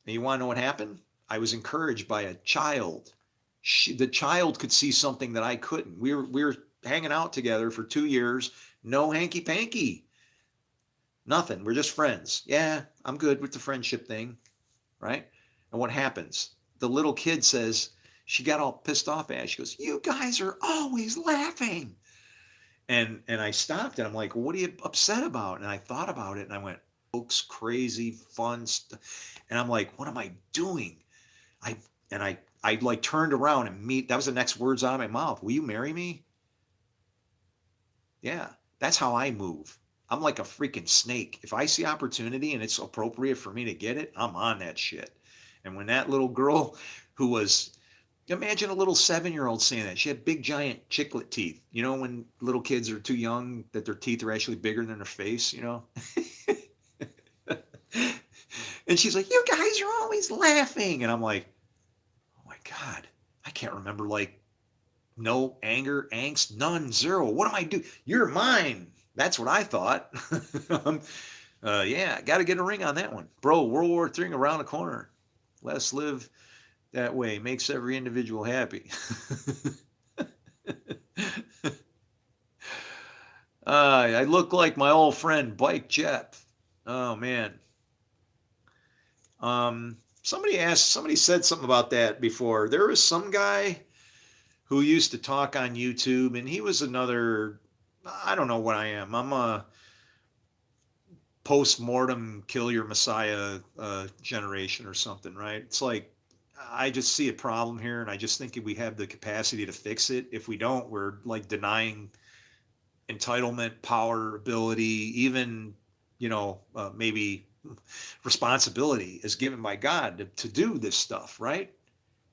And you want to know what happened? I was encouraged by a child. The child could see something that I couldn't. We were hanging out together for 2 years, no hanky panky, nothing. We're just friends. Yeah, I'm good with the friendship thing, right? And what happens? The little kid says, she got all pissed off at it. She goes, "You guys are always laughing." And I stopped and I'm like, "What are you upset about?" And I thought about it and I went, "Folks, crazy, fun stuff." And I'm like, "What am I doing?" I and I like turned around and that was the next words out of my mouth. "Will you marry me?" Yeah, that's how I move. I'm like a freaking snake. If I see opportunity and it's appropriate for me to get it, I'm on that shit. And when that little girl who was, imagine a little 7-year-old saying that. She had big, giant chiclet teeth. You know, when little kids are too young, that their teeth are actually bigger than their face, you know? And she's like, "You guys are always laughing." And I'm like, "Oh my God, I can't remember like no anger, angst, none, zero. What am I doing? You're mine." That's what I thought. Yeah, got to get a ring on that one. Bro, World War III around the corner. Let's live that way. Makes every individual happy. I look like my old friend Bike Jet. Oh man. Somebody said something about that before. There was some guy who used to talk on YouTube, and he was another. I don't know what I am. I'm a post-mortem kill your messiah generation or something, right? It's like I just see a problem here, and I just think we have the capacity to fix it. If we don't, we're like denying entitlement, power, ability, even maybe responsibility is given by God to do this stuff, right?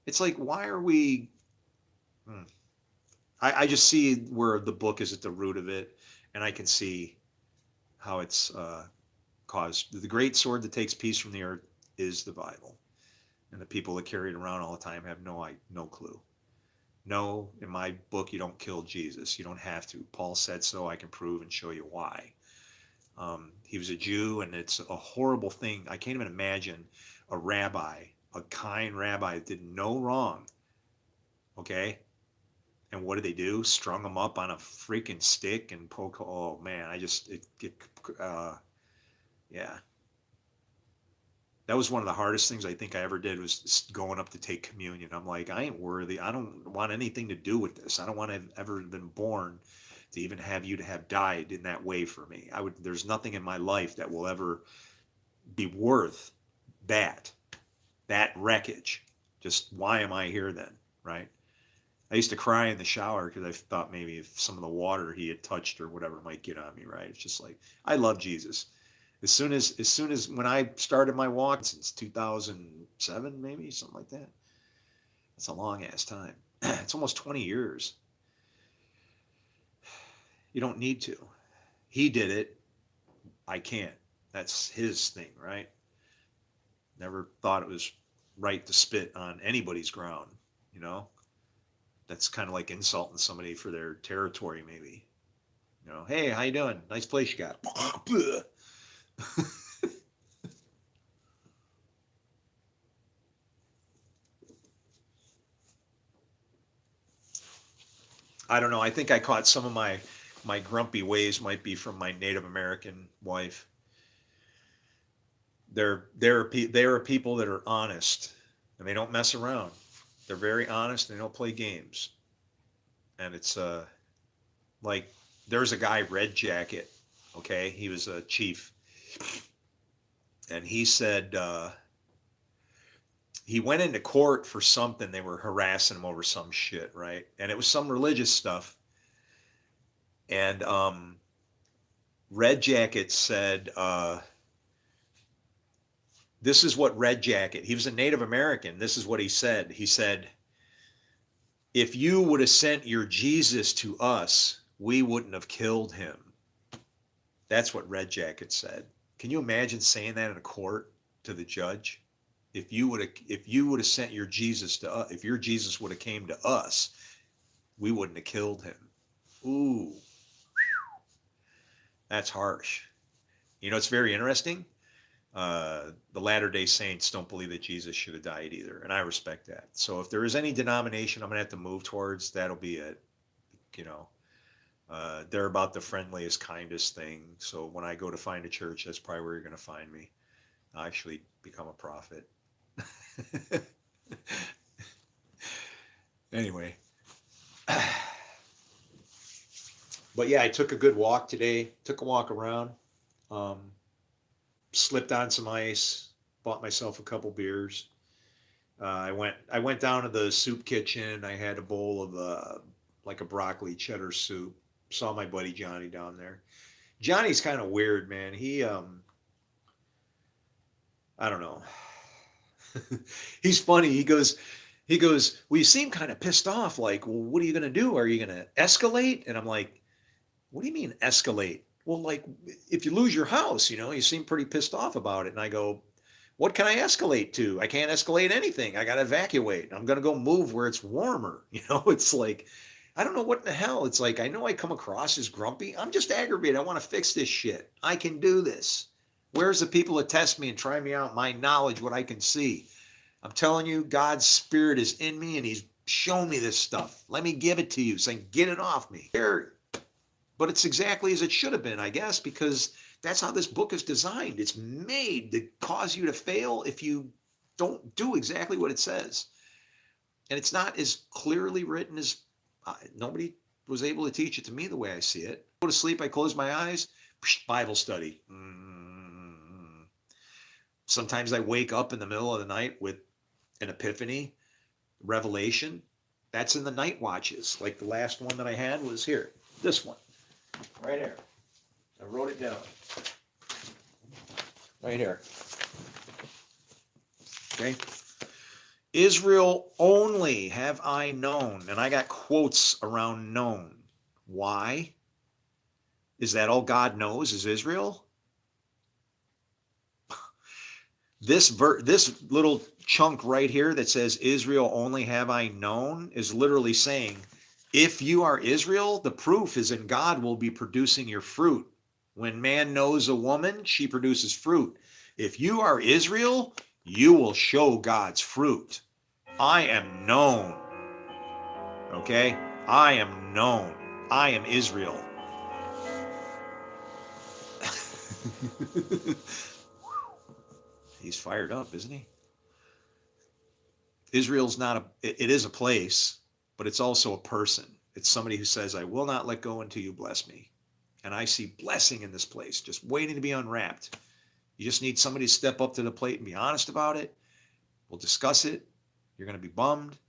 It's like, why are we? Hmm. I just see where the book is at the root of it, and I can see how it's caused. The great sword that takes peace from the earth is the Bible, and the people that carry it around all the time have no clue. No, in my book, you don't kill Jesus. You don't have to. Paul said so. I can prove and show you why. He was a Jew, and it's a horrible thing. I can't even imagine a rabbi, a kind rabbi that did no wrong. Okay, and what did they do? Strung him up on a freaking stick and poke. Oh man, yeah. That was one of the hardest things I think I ever did was going up to take communion. I'm like, I ain't worthy. I don't want anything to do with this. I don't want to have ever been born to even have you to have died in that way for me. There's nothing in my life that will ever be worth that, that wreckage. Just why am I here then? Right. I used to cry in the shower because I thought maybe if some of the water he had touched or whatever might get on me, right? It's just like, I love Jesus. As soon as when I started my walk since 2007, maybe something like that. That's a long ass time. It's almost 20 years. You don't need to. He did it. I can't. That's his thing, right? Never thought it was right to spit on anybody's ground, you know? That's kind of like insulting somebody for their territory, maybe. Hey, how you doing? Nice place you got. I don't know. I think I caught some of my grumpy ways might be from my Native American wife. They're people that are honest and they don't mess around. They're very honest and they don't play games. And it's like there's a guy Red Jacket, okay? He was a chief, and he said he went into court for something. They were harassing him over some shit, right? And it was some religious stuff. And Red Jacket said, this is what Red Jacket, he was a Native American. This is what he said. He said, if you would have sent your Jesus to us, we wouldn't have killed him. That's what Red Jacket said. Can you imagine saying that in a court to the judge? If you would have sent your Jesus to us, if your Jesus would have came to us, we wouldn't have killed him. Ooh, that's harsh. You know, it's very interesting. The Latter-day Saints don't believe that Jesus should have died either, and I respect that. So if there is any denomination I'm going to have to move towards, that'll be it. You know, they're about the friendliest, kindest thing. So when I go to find a church, that's probably where you're going to find me. I'll actually become a prophet. Anyway, but yeah, I took a good walk today. Took a walk around. Um, Slipped on some ice. Bought myself a couple beers. I went down to the soup kitchen. I had a bowl of like a broccoli cheddar soup. Saw my buddy Johnny down there. Johnny's kind of weird, man. I don't know. He's funny. He goes, well, you seem kind of pissed off. Like, well, what are you going to do? Are you going to escalate? And I'm like, what do you mean escalate? Well, like, if you lose your house, you seem pretty pissed off about it. And I go, what can I escalate to? I can't escalate anything. I got to evacuate. I'm going to go move where it's warmer. It's like, I don't know what in the hell. It's like, I know I come across as grumpy. I'm just aggravated. I want to fix this shit. I can do this. Where's the people that test me and try me out? My knowledge, what I can see. I'm telling you, God's spirit is in me and he's shown me this stuff. Let me give it to you, saying, get it off me. But it's exactly as it should have been, I guess, because that's how this book is designed. It's made to cause you to fail if you don't do exactly what it says. And it's not as clearly written as nobody was able to teach it to me the way I see it. Go to sleep, I close my eyes, Bible study. Sometimes I wake up in the middle of the night with an epiphany, revelation. That's in the night watches. Like the last one that I had was here, this one, right here. I wrote it down. Right here. Okay. Israel only have I known. And I got quotes around known. Why? Is that all God knows is Israel? This little chunk right here that says Israel only have I known is literally saying, if you are Israel, the proof is in God will be producing your fruit. When man knows a woman, she produces fruit. If you are Israel, you will show God's fruit. I am known. Okay? I am known. I am Israel. He's fired up, isn't he? Israel's not it is a place, but it's also a person. It's somebody who says, I will not let go until you bless me. And I see blessing in this place, just waiting to be unwrapped. You just need somebody to step up to the plate and be honest about it. We'll discuss it. You're going to be bummed.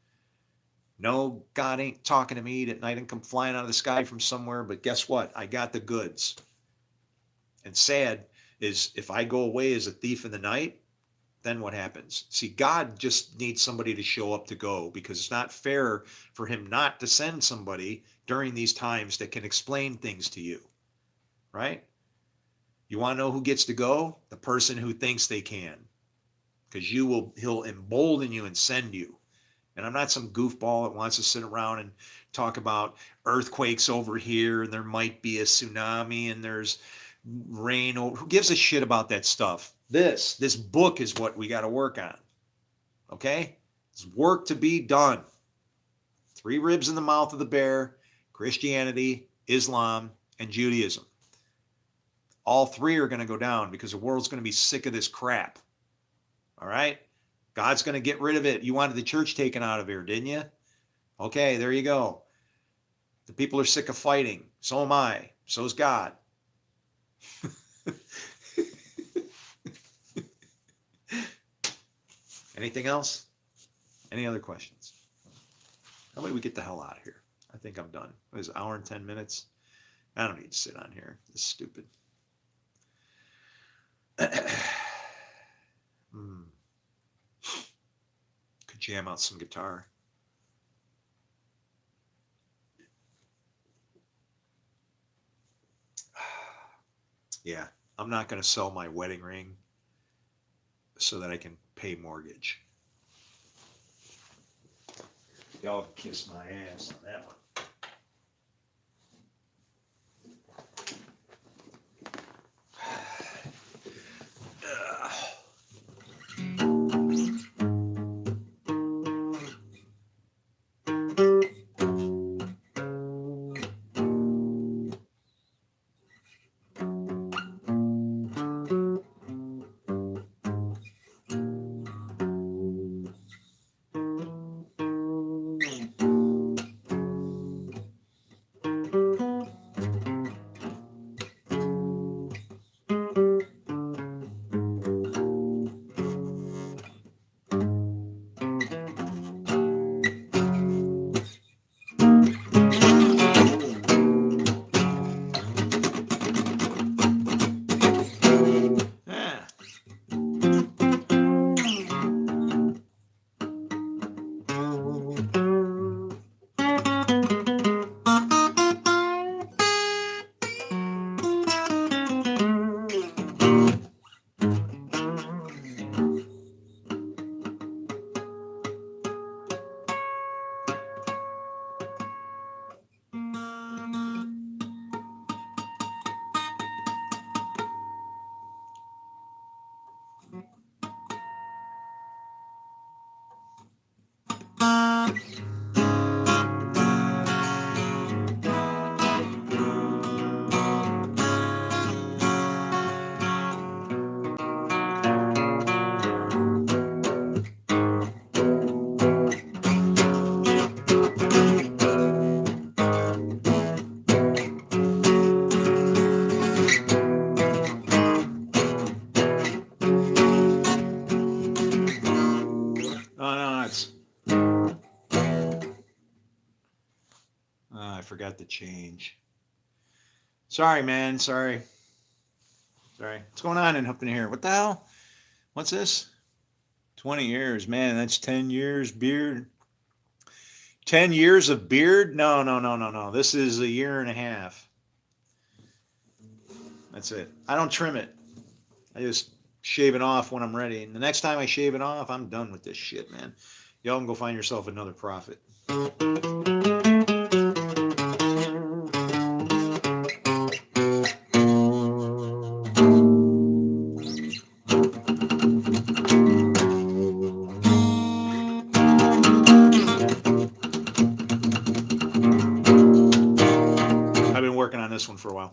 No, God ain't talking to me that night and come flying out of the sky from somewhere, but guess what? I got the goods. And sad is if I go away as a thief in the night, then what happens? See, God just needs somebody to show up to go, because it's not fair for him not to send somebody during these times that can explain things to you, right? You want to know who gets to go? The person who thinks they can, because he'll embolden you and send you. And I'm not some goofball that wants to sit around and talk about earthquakes over here and there might be a tsunami and there's rain over. Who gives a shit about that stuff? This book is what we got to work on. Okay? There's work to be done. 3 ribs in the mouth of the bear: Christianity, Islam, and Judaism. All 3 are going to go down because the world's going to be sick of this crap. All right? God's going to get rid of it. You wanted the church taken out of here, didn't you? Okay, there you go. The people are sick of fighting. So am I. So is God. Anything else? Any other questions? How about we get the hell out of here? I think I'm done. It was an hour and 10 minutes. I don't need to sit on here. This is stupid. Could jam out some guitar. Yeah, I'm not going to sell my wedding ring so that I can pay mortgage. Y'all kiss my ass on that one. Yeah. Oh no, it's. I forgot to change. Sorry, man. Sorry. What's going on up in here? What the hell? What's this? 20 years, man. That's 10 years beard. 10 years of beard? No, no, no, no, no. This is a year and a half. That's it. I don't trim it. I just shave it off when I'm ready. And the next time I shave it off, I'm done with this shit, man. Y'all can go find yourself another prophet. I've been working on this one for a while.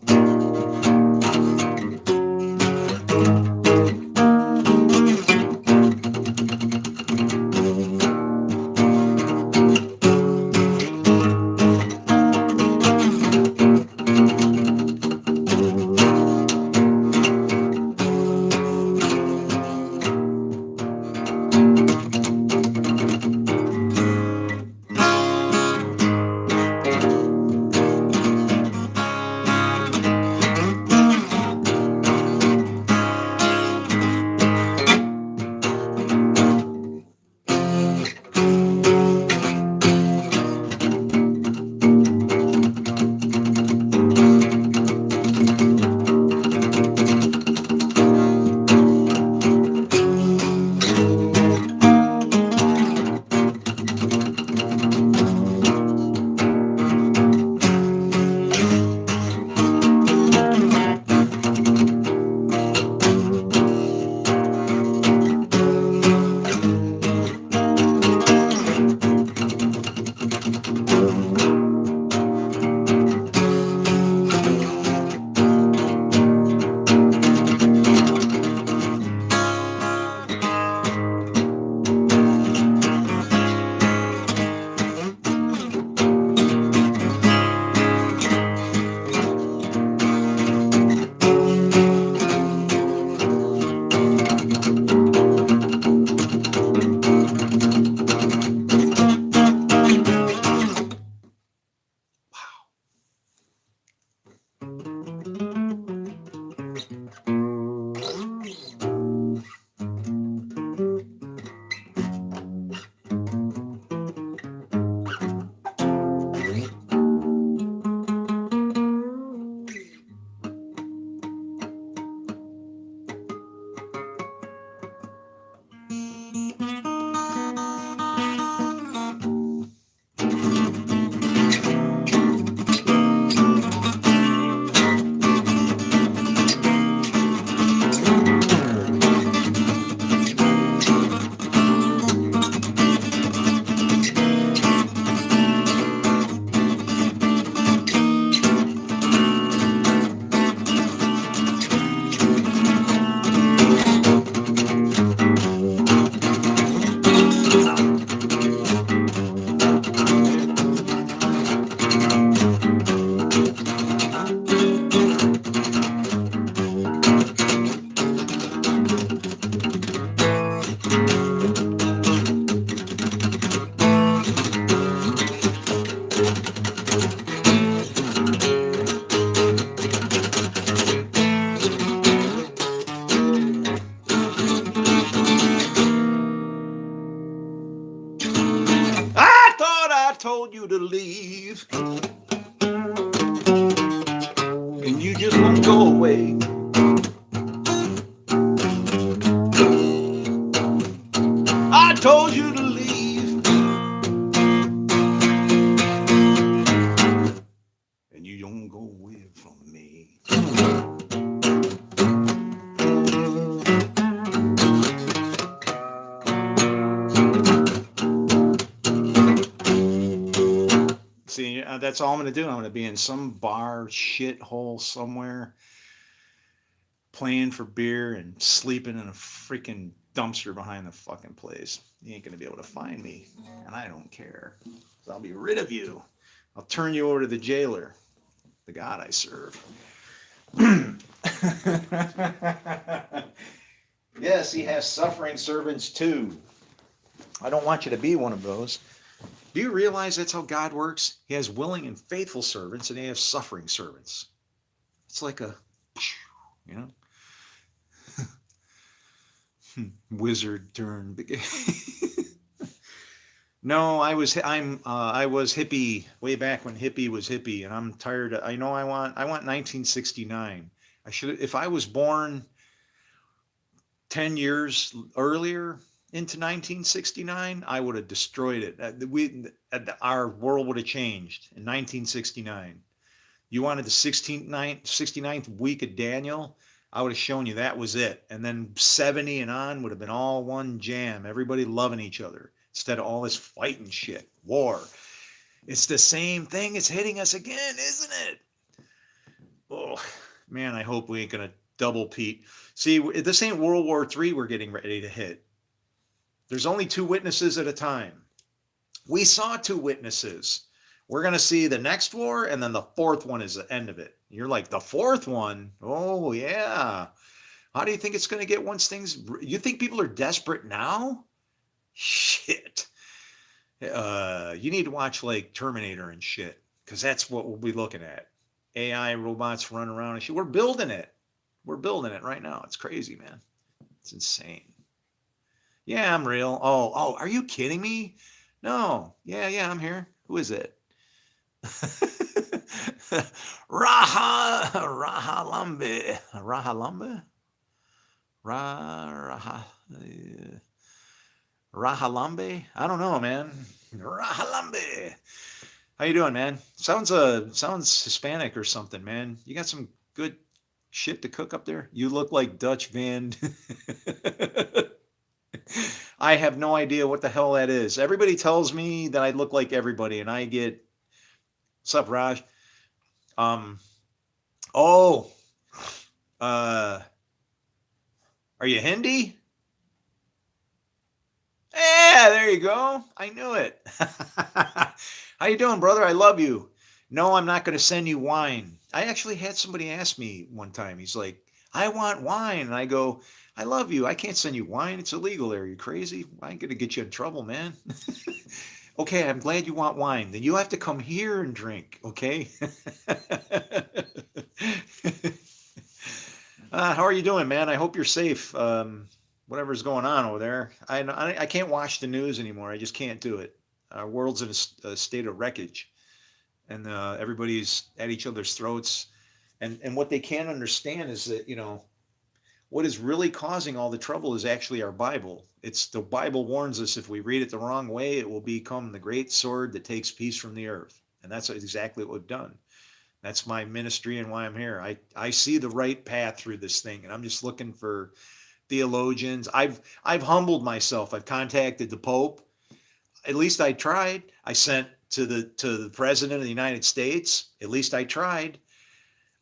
told you to leave, and you just won't go away. I told you to leave, and you don't go away from me. See, that's all I'm going to do. I'm going to be in some bar shithole somewhere, playing for beer and sleeping in a freaking dumpster behind the fucking place. You ain't going to be able to find me, and I don't care. So I'll be rid of you. I'll turn you over to the jailer, the God I serve. Yes, he has suffering servants too. I don't want you to be one of those. Do you realize that's how God works? He has willing and faithful servants, and he has suffering servants. It's like a, you know, wizard turn. No, I was hippie way back when hippie was hippie, and I'm tired. I want 1969. I should, if I was born 10 years earlier into 1969, I would have destroyed it. Our world would have changed in 1969. You wanted the 69th week of Daniel, I would have shown you that was it. And then 70 and on would have been all one jam, everybody loving each other instead of all this fighting shit, war. It's the same thing. It's hitting us again, isn't it? Oh, man, I hope we ain't going to double Pete. See, this ain't World War III we're getting ready to hit. There's only 2 witnesses at a time. We saw 2 witnesses. We're going to see the next war, and then the 4th one is the end of it. You're like, the 4th one? Oh, yeah. How do you think it's going to get once things... You think people are desperate now? Shit. You need to watch, like, Terminator and shit, because that's what we'll be looking at. AI robots run around and shit. We're building it. We're building it right now. It's crazy, man. It's insane. Yeah, I'm real. Oh, are you kidding me? No. Yeah, I'm here. Who is it? Rahalambe. Rahalambe? I don't know, man. Rahalambe. How you doing, man? Sounds Hispanic or something, man. You got some good shit to cook up there? You look like Dutch Van. I have no idea what the hell that is. Everybody tells me that I look like everybody, and I get, what's up, Raj? Are you Hindi? Yeah, there you go. I knew it. How you doing, brother? I love you. No, I'm not going to send you wine. I actually had somebody ask me one time. He's like, I want wine. And I go, I love you. I can't send you wine. It's illegal there. Are you crazy? I ain't going to get you in trouble, man. Okay, I'm glad you want wine. Then you have to come here and drink, okay? How are you doing, man? I hope you're safe. Whatever's going on over there. I can't watch the news anymore. I just can't do it. Our world's in a state of wreckage. And everybody's at each other's throats. And what they can't understand is that, what is really causing all the trouble is actually our Bible. The Bible warns us if we read it the wrong way, it will become the great sword that takes peace from the earth. And that's exactly what we've done. That's my ministry and why I'm here. I see the right path through this thing, and I'm just looking for theologians. I've humbled myself. I've contacted the Pope. At least I tried. I sent to the President of the United States. At least I tried.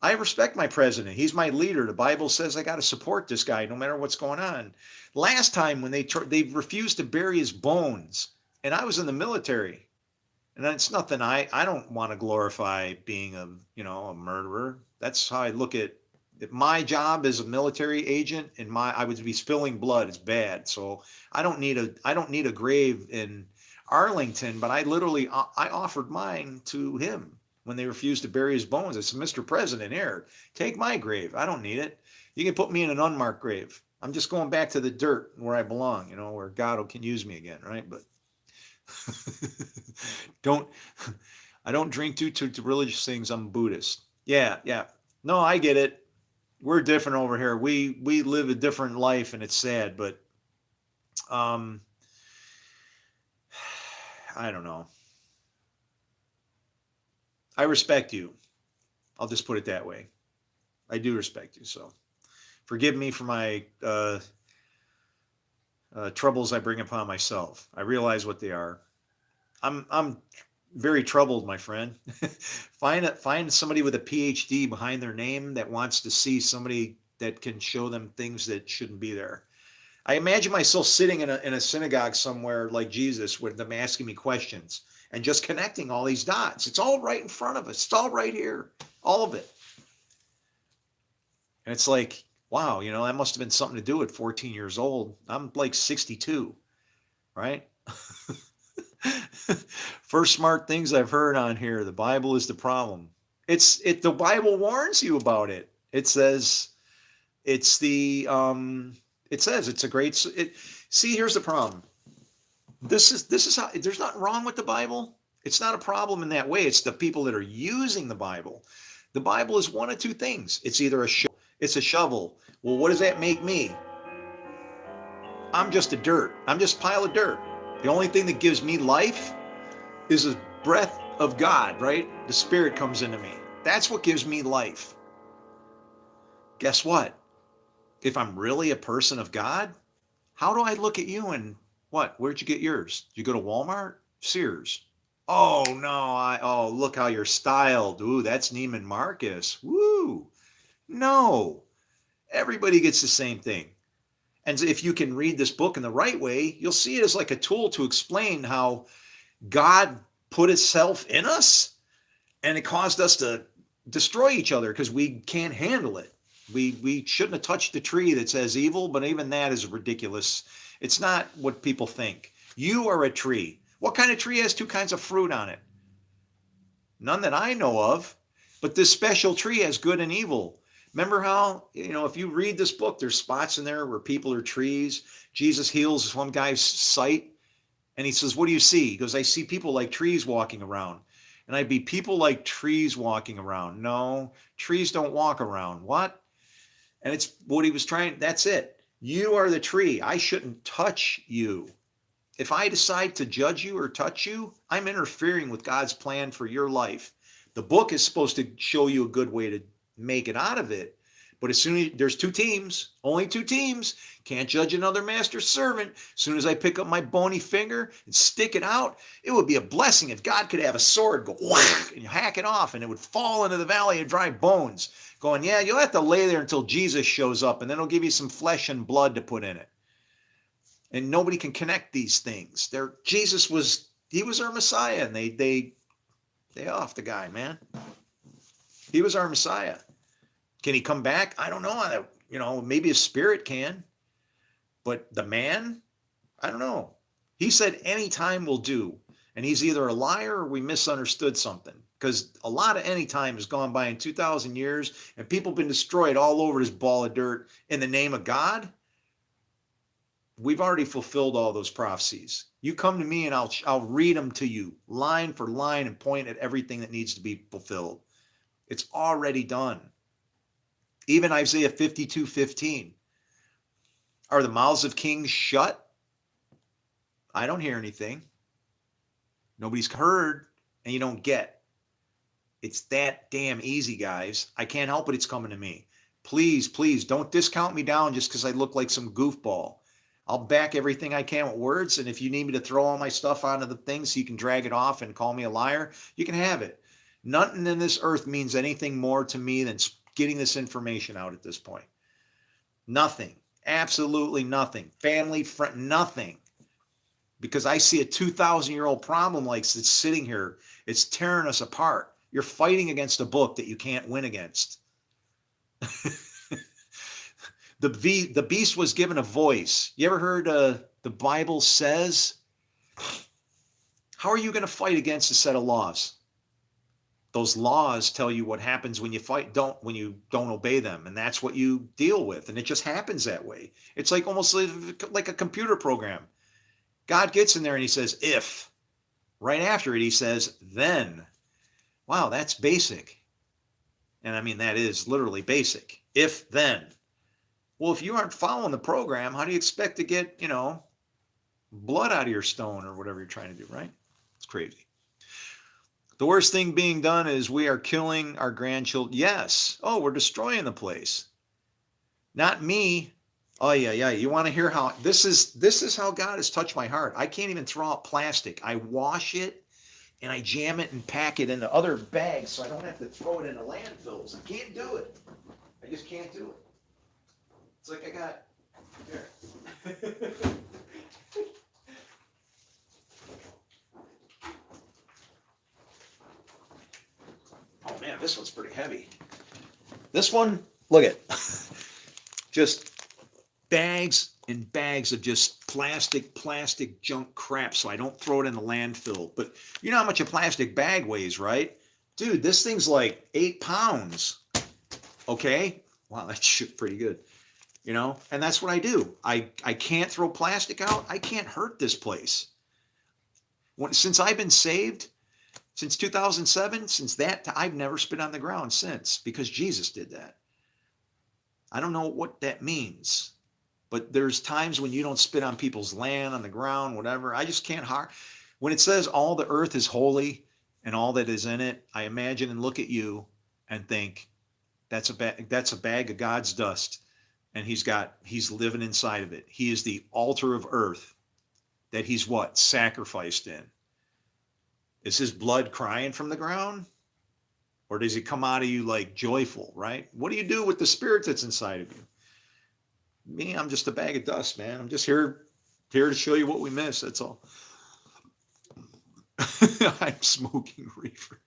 I respect my president. He's my leader. The Bible says I got to support this guy no matter what's going on. Last time when they refused to bury his bones, and I was in the military, and it's nothing. I don't want to glorify being a murderer. That's how I look at it. My job as a military agent, and I would be spilling blood. It's bad. So I don't need a grave in Arlington, but I offered mine to him. When they refused to bury his bones, I said, Mr. President, here, take my grave. I don't need it. You can put me in an unmarked grave. I'm just going back to the dirt where I belong, where God can use me again, right? But Don't I don't drink due to religious things. I'm Buddhist. Yeah, yeah. No, I get it. We're different over here. We live a different life, and it's sad, but um, I don't know. I respect you. I'll just put it that way. I do respect you. So forgive me for my troubles I bring upon myself. I realize what they are. I'm very troubled, my friend. Find somebody with a PhD behind their name that wants to see somebody that can show them things that shouldn't be there. I imagine myself sitting in a synagogue somewhere like Jesus with them asking me questions and just connecting all these dots. It's all right in front of us. It's all right here. All of it. And it's like, wow, that must have been something to do at 14 years old. I'm like 62, right? First smart things I've heard on here, the Bible is the problem. The Bible warns you about it. It says it's the it says it's a great see, here's the problem. This is how there's nothing wrong with the Bible. It's not a problem in that way. It's the people that are using the Bible. The Bible is one of two things. It's either it's a shovel. Well, what does that make me? I'm just a dirt. I'm just a pile of dirt. The only thing that gives me life is the breath of God, right? The Spirit comes into me. That's what gives me life. Guess what? If I'm really a person of God, how do I look at you and what? Where'd you get yours? Did you go to Walmart? Sears? Oh no, oh, look how you're styled. Ooh, that's Neiman Marcus. Woo. No. Everybody gets the same thing. And if you can read this book in the right way, you'll see it as like a tool to explain how God put itself in us and it caused us to destroy each other because we can't handle it. We shouldn't have touched the tree that says evil, but even that is ridiculous. It's not what people think. You are a tree. What kind of tree has two kinds of fruit on it? None that I know of. But this special tree has good and evil. Remember how, if you read this book, there's spots in there where people are trees. Jesus heals one guy's sight. And he says, what do you see? He goes, I see people like trees walking around. And I'd be people like trees walking around. No, trees don't walk around. What? And it's what he was trying. That's it. You are the tree. I shouldn't touch you. If I decide to judge you or touch you, I'm interfering with God's plan for your life. The book is supposed to show you a good way to make it out of it. But as soon as there's two teams, only two teams, can't judge another master's servant. As soon as I pick up my bony finger and stick it out, it would be a blessing if God could have a sword go whack and hack it off and it would fall into the valley of dry bones. Going, yeah, you'll have to lay there until Jesus shows up and then he'll give you some flesh and blood to put in it. And nobody can connect these things. Jesus was our Messiah, and they off the guy, man. He was our Messiah. Can he come back? I don't know. Maybe his spirit can. But the man, I don't know. He said any time will do. And he's either a liar or we misunderstood something. Because a lot of any time has gone by in 2,000 years, and people have been destroyed all over this ball of dirt in the name of God. We've already fulfilled all those prophecies. You come to me and I'll read them to you line for line and point at everything that needs to be fulfilled. It's already done. Even Isaiah 52:15. Are the mouths of kings shut? I don't hear anything. Nobody's heard and you don't get. It's that damn easy, guys. I can't help it. It's coming to me. Please, please don't discount me down just because I look like some goofball. I'll back everything I can with words. And if you need me to throw all my stuff onto the thing so you can drag it off and call me a liar, you can have it. Nothing in this earth means anything more to me than getting this information out at this point. Nothing. Absolutely nothing. Family, friend, nothing. Because I see a 2,000-year-old problem like it's sitting here. It's tearing us apart. You're fighting against a book that you can't win against. The beast was given a voice. You ever heard the Bible says? How are you going to fight against a set of laws? Those laws tell you what happens when you when you don't obey them, and that's what you deal with. And it just happens that way. It's like almost like a computer program. God gets in there and he says, if. right after it, he says, then. Wow, that's basic. And I mean, that is literally basic. If then. Well, if you aren't following the program, how do you expect to get, blood out of your stone or whatever you're trying to do, right? It's crazy. The worst thing being done is we are killing our grandchildren. Yes. Oh, we're destroying the place. Not me. Oh yeah. You want to hear how this is how God has touched my heart. I can't even throw out plastic. I wash it and I jam it and pack it into other bags so I don't have to throw it into landfills. I can't do it. I just can't do it. It's like I got here. Oh man, this one's pretty heavy. This one, look at just bags and bags of just plastic junk crap so I don't throw it in the landfill. But you know how much a plastic bag weighs, right? Dude, this thing's like 8 pounds. Okay? Wow, that's shit pretty good. And that's what I do. I can't throw plastic out. I can't hurt this place. Since I've been saved, since 2007, since that, I've never spit on the ground since because Jesus did that. I don't know what that means, but there's times when you don't spit on people's land, on the ground, whatever. I just can't when it says all the earth is holy and all that is in it, I imagine and look at you and think that's a bag of God's dust, and he's living inside of it. He is the altar of earth that he's sacrificed in. Is his blood crying from the ground? Or does he come out of you like joyful, right? What do you do with the spirit that's inside of you? Me, I'm just a bag of dust, man. I'm just here to show you what we miss. That's all. I'm smoking reefer.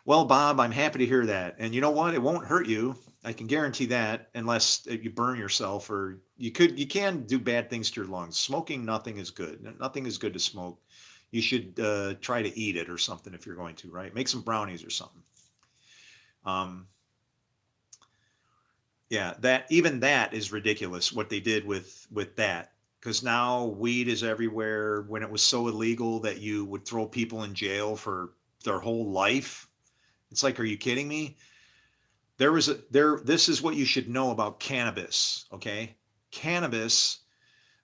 Well, Bob, I'm happy to hear that. And you know what? It won't hurt you. I can guarantee that, unless you burn yourself, or you can do bad things to your lungs. Smoking, nothing is good. Nothing is good to smoke. You should try to eat it or something if you're going to, right? Make some brownies or something. Yeah, that is ridiculous what they did with that, because now weed is everywhere when it was so illegal that you would throw people in jail for their whole life. It's like, are you kidding me? This is what you should know about cannabis, okay? Cannabis,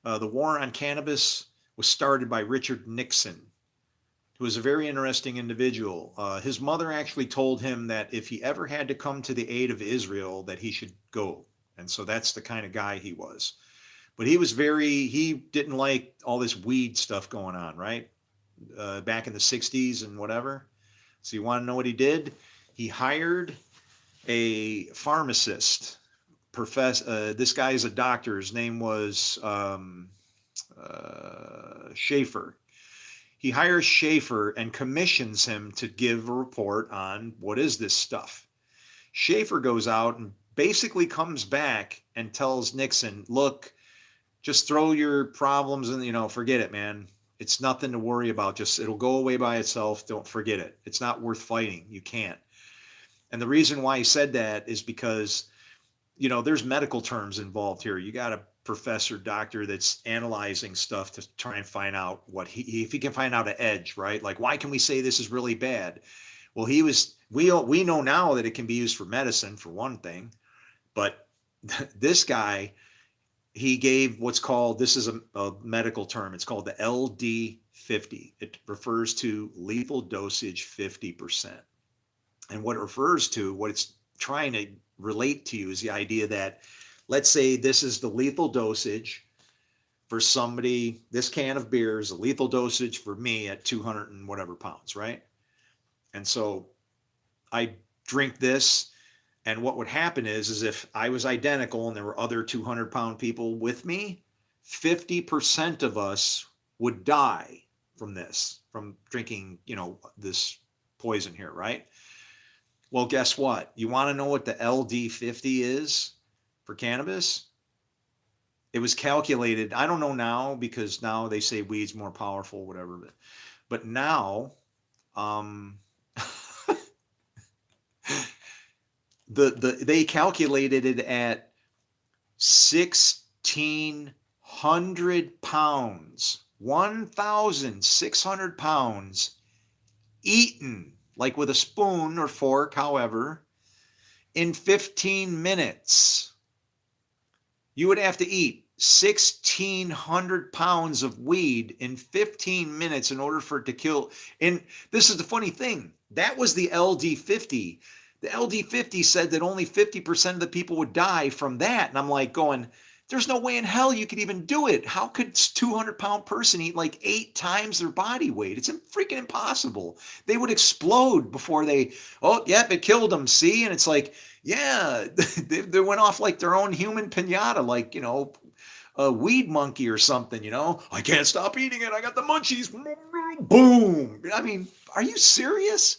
the war on cannabis was started by Richard Nixon, who was a very interesting individual. His mother actually told him that if he ever had to come to the aid of Israel, that he should go. And so that's the kind of guy he was. But he didn't like all this weed stuff going on, right? Back in the 60s and whatever. So you want to know what he did? He hired a pharmacist. This guy is a doctor. His name was Schaefer. He hires Schaefer and commissions him to give a report on what is this stuff. Schaefer goes out and basically comes back and tells Nixon, look, just throw your problems and, forget it, man. It's nothing to worry about. It'll go away by itself. Don't forget it. It's not worth fighting. You can't. And the reason why he said that is because, there's medical terms involved here. You got a professor, doctor that's analyzing stuff to try and find out if he can find out an edge, right? Like, why can we say this is really bad? Well, we know now that it can be used for medicine, for one thing, but this guy, he gave this is a medical term. It's called the LD50. It refers to lethal dosage 50%. And what it's trying to relate to you is the idea that, let's say this is the lethal dosage for somebody. This can of beer is a lethal dosage for me at 200 and whatever pounds, right? And so I drink this, and what would happen is if I was identical and there were other 200-pound people with me, 50% of us would die from drinking, this poison here, right? Well, guess what? You want to know what the LD50 is for cannabis? It was calculated. I don't know now, because now they say weed's more powerful, whatever. But now, they calculated it at 1,600 pounds 1,600 pounds eaten, like with a spoon or fork, however, in 15 minutes. You would have to eat 1,600 pounds of weed in 15 minutes in order for it to kill. And this is the funny thing. That was the LD50. The LD50 said that only 50% of the people would die from that. And I'm like going, there's no way in hell you could even do it. How could a 200-pound person eat like 8 times their body weight? It's freaking impossible. They would explode before oh, yep, it killed them. See? And it's like, yeah, they went off like their own human pinata, like, a weed monkey or something, I can't stop eating it. I got the munchies. Boom. I mean, are you serious?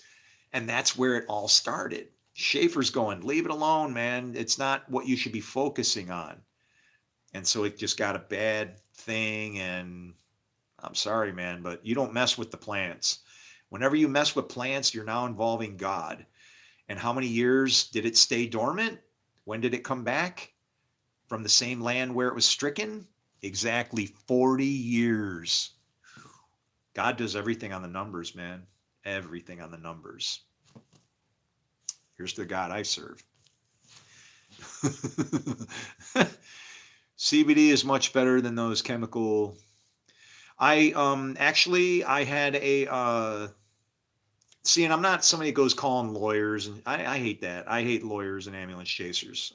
And that's where it all started. Schaefer's going, leave it alone, man. It's not what you should be focusing on. And so it just got a bad thing. And I'm sorry, man, but you don't mess with the plants. Whenever you mess with plants, you're now involving God. And how many years did it stay dormant? When did it come back? From the same land where it was stricken? Exactly 40 years. God does everything on the numbers, man. Everything on the numbers. Here's the God I serve. CBD is much better than those chemical. I had a see, and I'm not somebody that goes calling lawyers, and I hate that. I hate lawyers and ambulance chasers.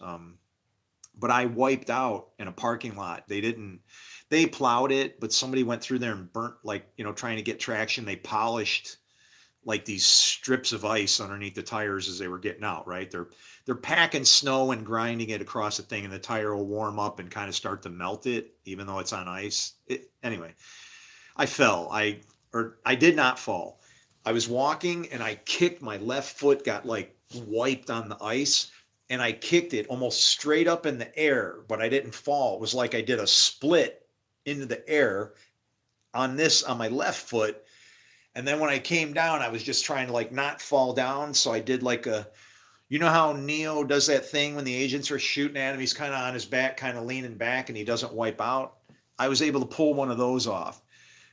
But I wiped out in a parking lot. They plowed it, but somebody went through there and burnt, like, trying to get traction. They polished like these strips of ice underneath the tires as they were getting out, right? They're packing snow and grinding it across the thing, and the tire will warm up and kind of start to melt it, even though it's on ice. Anyway, I fell. I did not fall. I was walking and I kicked, my left foot got like wiped on the ice, and I kicked it almost straight up in the air, but I didn't fall. It was like I did a split into the air on my left foot. And then when I came down, I was just trying to like not fall down. So I did like how Neo does that thing when the agents are shooting at him, he's kind of on his back, kind of leaning back, and he doesn't wipe out. I was able to pull one of those off.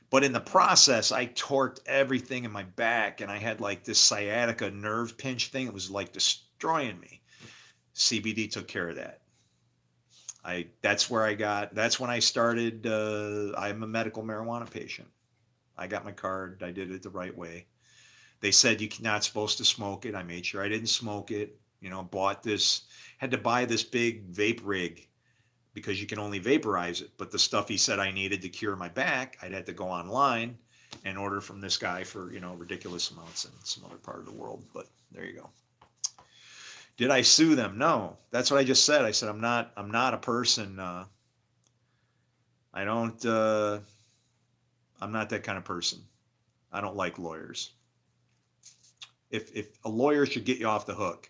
But in the process, I torqued everything in my back, and I had like this sciatica nerve pinch thing. It was like destroying me. CBD took care of that. That's when I started. I'm a medical marijuana patient. I got my card. I did it the right way. They said you're not supposed to smoke it. I made sure I didn't smoke it. Had to buy this big vape rig because you can only vaporize it. But the stuff he said I needed to cure my back, I'd had to go online and order from this guy for, ridiculous amounts in some other part of the world. But there you go. Did I sue them? No. That's what I just said. I said, I'm not a person. I'm not that kind of person. I don't like lawyers. If a lawyer should get you off the hook,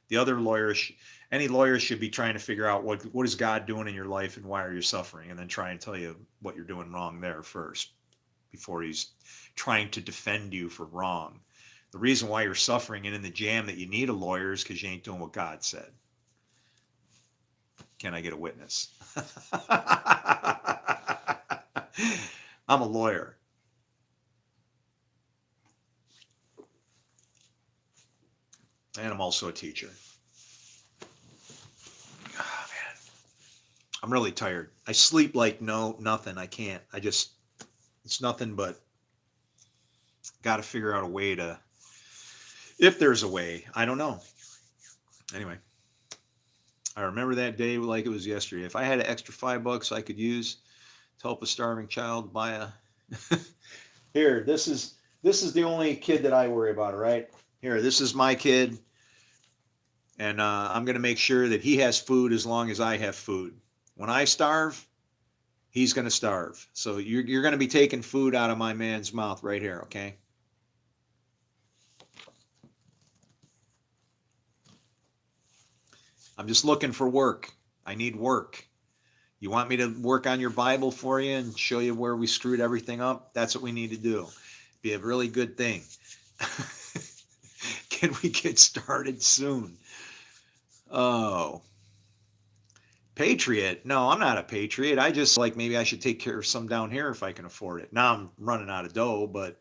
the other lawyers, any lawyer should be trying to figure out what is God doing in your life and why are you suffering, and then try and tell you what you're doing wrong there first before he's trying to defend you for wrong. The reason why you're suffering and in the jam that you need a lawyer is because you ain't doing what God said. Can I get a witness? I'm a lawyer. And I'm also a teacher. Oh, man. I'm really tired. I sleep like nothing. I can't. It's nothing but got to figure out a way to, if there's a way, I don't know. Anyway, I remember that day like it was yesterday. If I had an extra $5 I could use to help a starving child buy a, here, this is the only kid that I worry about, all right? Here, this is my kid, and I'm going to make sure that he has food as long as I have food. When I starve, he's going to starve. So you're going to be taking food out of my man's mouth right here, okay? I'm just looking for work. I need work. You want me to work on your Bible for you and show you where we screwed everything up? That's what we need to do. Be a really good thing. Can we get started soon? Oh. Patriot? No, I'm not a patriot. I just like maybe I should take care of some down here if I can afford it. Now I'm running out of dough, but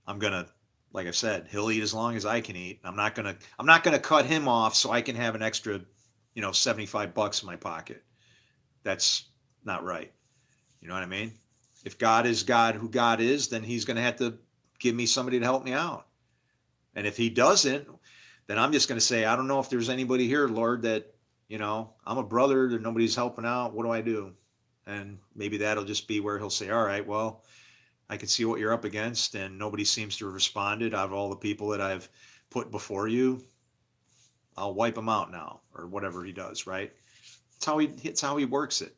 I'm gonna, like I said, he'll eat as long as I can eat. I'm not gonna cut him off so I can have an extra, 75 bucks in my pocket. That's not right. You know what I mean? If God is God, who God is, then he's gonna have to give me somebody to help me out. And if he doesn't, then I'm just gonna say, I don't know if there's anybody here, Lord, that, I'm a brother, that nobody's helping out. What do I do? And maybe that'll just be where he'll say, all right, well, I can see what you're up against, and nobody seems to have responded out of all the people that I've put before you. I'll wipe them out now, or whatever he does, right? It's how he works it.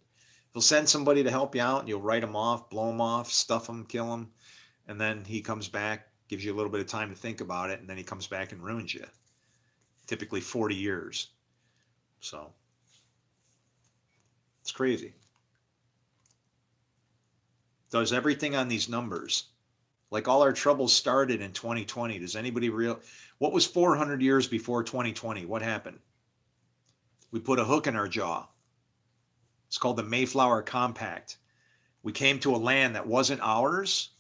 He'll send somebody to help you out, and you'll write them off, blow them off, stuff them, kill them, and then he comes back, gives you a little bit of time to think about it, and then he comes back and ruins you. Typically 40 years. So it's crazy. Does everything on these numbers. Like all our troubles started in 2020. Does anybody what was 400 years before 2020? What happened? We put a hook in our jaw. It's called the Mayflower Compact. We came to a land that wasn't ours.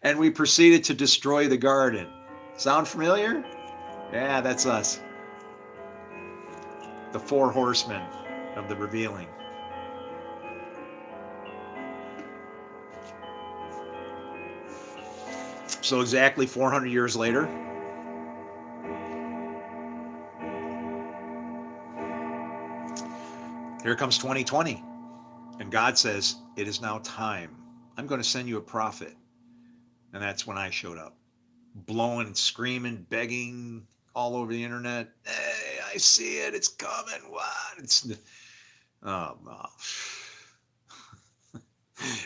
And we proceeded to destroy the garden. Sound familiar? Yeah, that's us. The four horsemen of the revealing. So exactly 400 years later, here comes 2020. And God says, it is now time. I'm going to send you a prophet. And that's when I showed up. Blowing, screaming, begging all over the internet. Hey, I see it. It's coming. What? Oh, wow.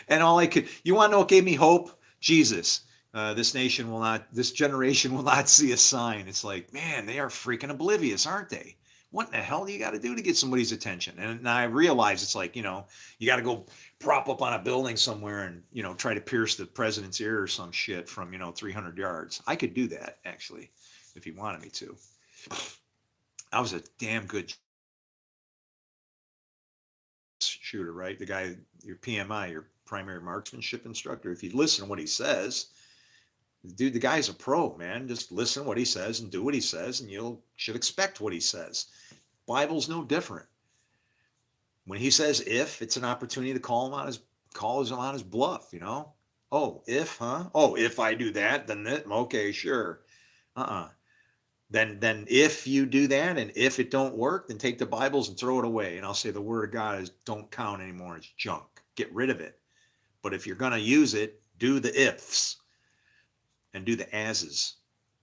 And you want to know what gave me hope? Jesus. This generation will not see a sign. It's like, man, they are freaking oblivious, aren't they? What in the hell do you got to do to get somebody's attention? And I realize it's like, you got to go prop up on a building somewhere and, try to pierce the president's ear or some shit from, 300 yards. I could do that, actually, if he wanted me to. I was a damn good shooter, right? The guy, your PMI, your primary marksmanship instructor, if you listen to what he says, dude, the guy's a pro, man. Just listen to what he says and do what he says, and you should expect what he says. Bible's no different. When he says if, it's an opportunity to call him on his bluff, Oh, if, huh? Oh, if I do that, then okay, sure. Then if you do that, and if it don't work, then take the Bibles and throw it away. And I'll say the word of God don't count anymore. It's junk. Get rid of it. But if you're going to use it, do the ifs and do the ases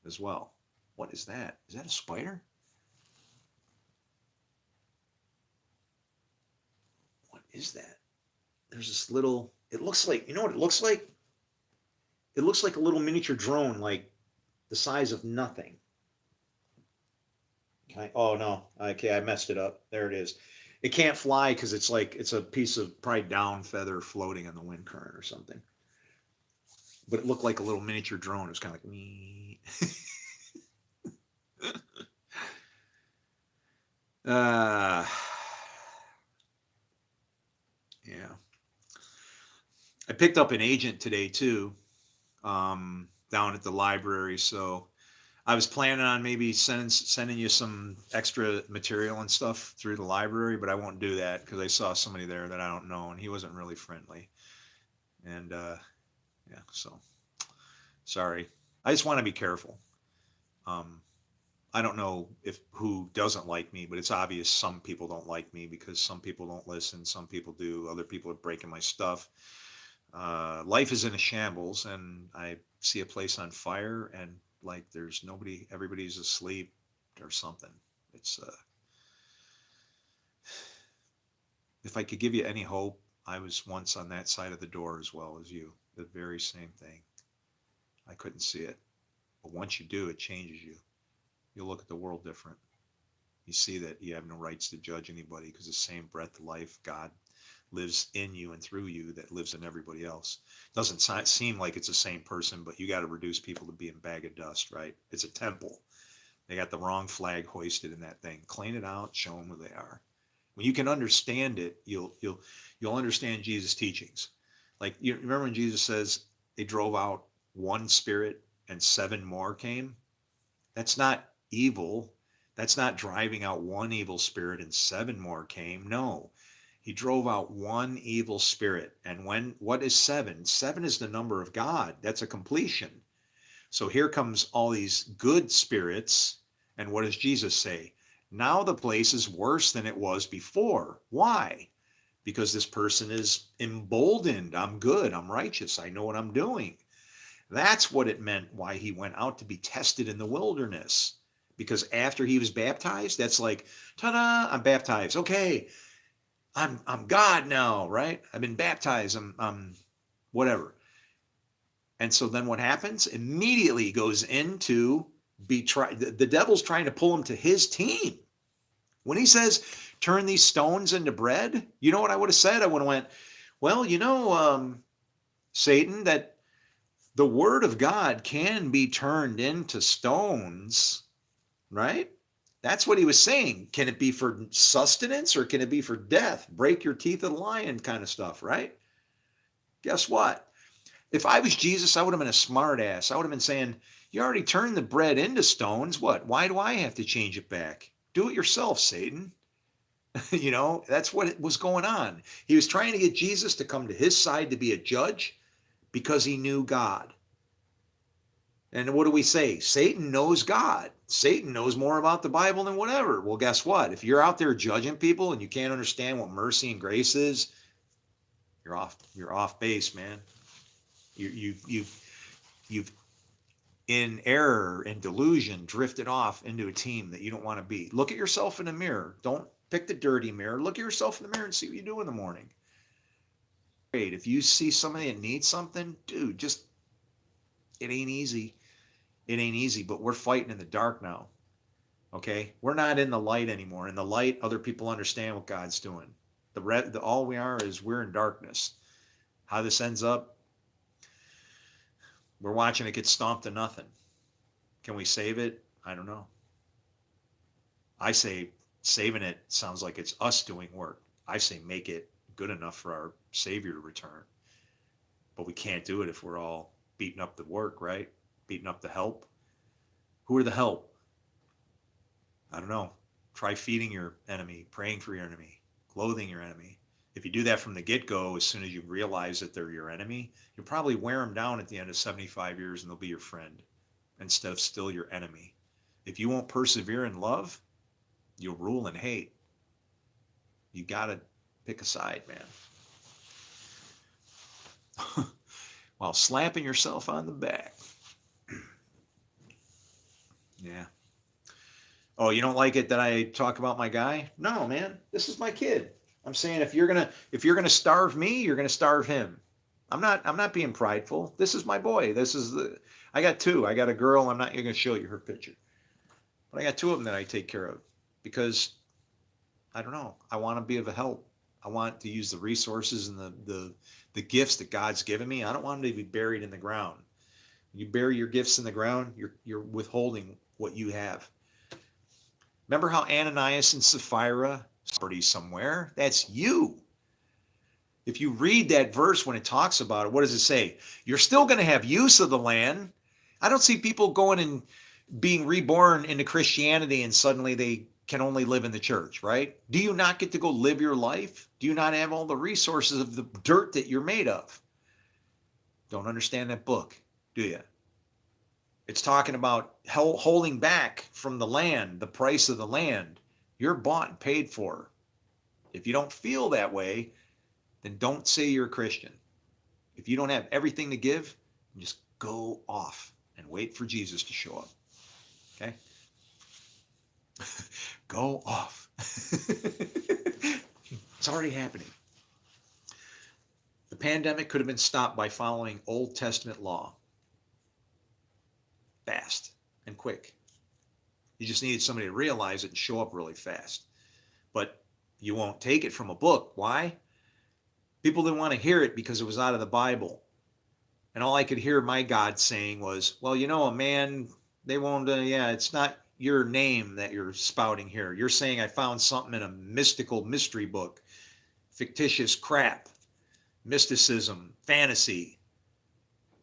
as well. What is that? Is that a spider? What is that? There's this little, it looks like, you know what it looks like? It looks like a little miniature drone, like the size of nothing. Oh no, okay, I messed it up. There it is. It can't fly because it's a piece of probably down feather floating in the wind current or something. But it looked like a little miniature drone. It was kind of like me. Yeah. I picked up an agent today too, down at the library. So I was planning on maybe sending you some extra material and stuff through the library, but I won't do that because I saw somebody there that I don't know, and he wasn't really friendly. And yeah, so sorry. I just want to be careful. I don't know who doesn't like me, but it's obvious some people don't like me because some people don't listen, some people do, other people are breaking my stuff. Life is in a shambles, and I see a place on fire, and like there's nobody, everybody's asleep or something. It's if I could give you any hope, I was once on that side of the door as well as you. The very same thing. I couldn't see it, but once you do, it changes you. You'll look at the world different. You see that you have no rights to judge anybody because the same breath of life, God, lives in you and through you that lives in everybody else. Doesn't seem like it's the same person, but you got to reduce people to being a bag of dust, right? It's a temple. They got the wrong flag hoisted in that thing. Clean it out, show them who they are. When you can understand it, you'll understand Jesus' teachings. Like, you remember when Jesus says they drove out one spirit and 7 more came? That's not evil. That's not driving out one evil spirit and 7 more came. No. He drove out one evil spirit. And what is 7? 7 is the number of God. That's a completion. So here comes all these good spirits. And what does Jesus say? Now the place is worse than it was before. Why? Because this person is emboldened. I'm good. I'm righteous. I know what I'm doing. That's what it meant why he went out to be tested in the wilderness. Because after he was baptized, that's like, ta-da, I'm baptized. Okay, I'm God now, right? I've been baptized. I'm whatever. And so then what happens? Immediately he goes into the devil's trying to pull him to his team. When he says, turn these stones into bread, you know what I would have said? I would have went, well, Satan, that the word of God can be turned into stones, right? That's what he was saying. Can it be for sustenance or can it be for death? Break your teeth of the lion kind of stuff, right? Guess what? If I was Jesus, I would have been a smart ass. I would have been saying, you already turned the bread into stones. What? Why do I have to change it back? Do it yourself, Satan. That's what was going on. He was trying to get Jesus to come to his side to be a judge because he knew God. And what do we say? Satan knows God. Satan knows more about the Bible than whatever. Well, guess what? If you're out there judging people and you can't understand what mercy and grace is, you're off base, man. You've in error and delusion drifted off into a team that you don't want to be. Look at yourself in the mirror. Don't pick the dirty mirror. Look at yourself in the mirror and see what you do in the morning. Great. If you see somebody that needs something, dude, it ain't easy. It ain't easy, but we're fighting in the dark now. Okay? We're not in the light anymore. In the light, other people understand what God's doing. All we are is we're in darkness. How this ends up, we're watching it get stomped to nothing. Can we save it? I don't know. I say saving it sounds like it's us doing work. I say make it good enough for our Savior to return. But we can't do it if we're all beating up the work, right? Beating up the help. Who are the help? I don't know. Try feeding your enemy, praying for your enemy, clothing your enemy. If you do that from the get-go, as soon as you realize that they're your enemy, you'll probably wear them down at the end of 75 years and they'll be your friend instead of still your enemy. If you won't persevere in love, you'll rule in hate. You got to pick a side, man. While slapping yourself on the back. Yeah. Oh, you don't like it that I talk about my guy? No, man. This is my kid. I'm saying if you're gonna starve me, you're gonna starve him. I'm not being prideful. This is my boy. I got 2. I got a girl. I'm not even gonna show you her picture. But I got 2 of them that I take care of because I don't know. I want to be of a help. I want to use the resources and the gifts that God's given me. I don't want them to be buried in the ground. You bury your gifts in the ground, you're withholding what you have. Remember how Ananias and Sapphira property somewhere? That's you. If you read that verse when it talks about it, what does it say? You're still going to have use of the land. I don't see people going and being reborn into Christianity and suddenly they can only live in the church, right? Do you not get to go live your life? Do you not have all the resources of the dirt that you're made of? Don't understand that book, do you? It's talking about holding back from the land, the price of the land. You're bought and paid for. If you don't feel that way, then don't say you're a Christian. If you don't have everything to give, just go off and wait for Jesus to show up. Okay? Go off. It's already happening. The pandemic could have been stopped by following Old Testament law. Fast and quick. You just needed somebody to realize it and show up really fast. But you won't take it from a book. Why? People didn't want to hear it because it was out of the Bible. And all I could hear my God saying was, well, a man, they won't, it's not, your name that you're spouting here. You're saying I found something in a mystical mystery book, fictitious crap, mysticism, fantasy.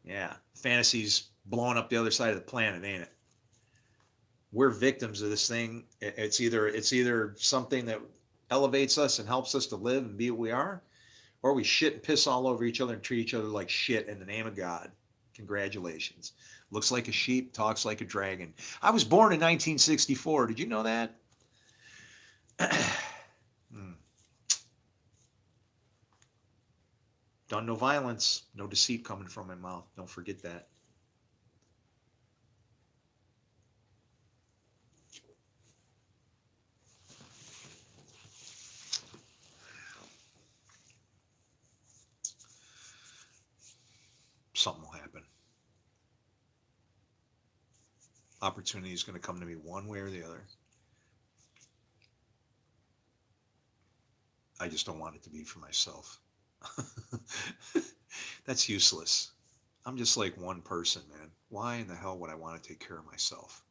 Yeah, fantasy's blowing up the other side of the planet, ain't it? We're victims of this thing. It's either something that elevates us and helps us to live and be what we are, or we shit and piss all over each other and treat each other like shit in the name of God. Congratulations. Looks like a sheep, talks like a dragon. I was born in 1964. Did you know that? Done no violence, no deceit coming from my mouth. Don't forget that. Something will happen. Opportunity is going to come to me one way or the other. I just don't want it to be for myself. That's useless. I'm just like one person, man. Why in the hell would I want to take care of myself?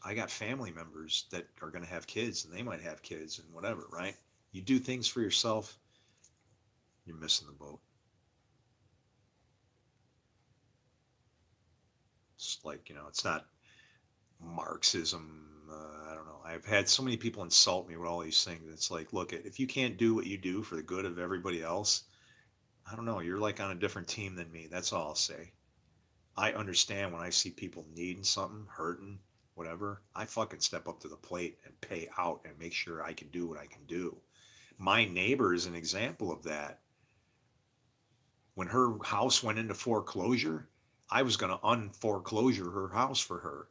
I got family members that are going to have kids, and they might have kids and whatever, right? You do things for yourself, you're missing the boat. It's like, it's not Marxism. I don't know. I've had so many people insult me with all these things. It's like, look, if you can't do what you do for the good of everybody else, I don't know. You're like on a different team than me. That's all I'll say. I understand when I see people needing something, hurting, whatever. I fucking step up to the plate and pay out and make sure I can do what I can do. My neighbor is an example of that. When her house went into foreclosure, I was going to unforeclosure her house for her.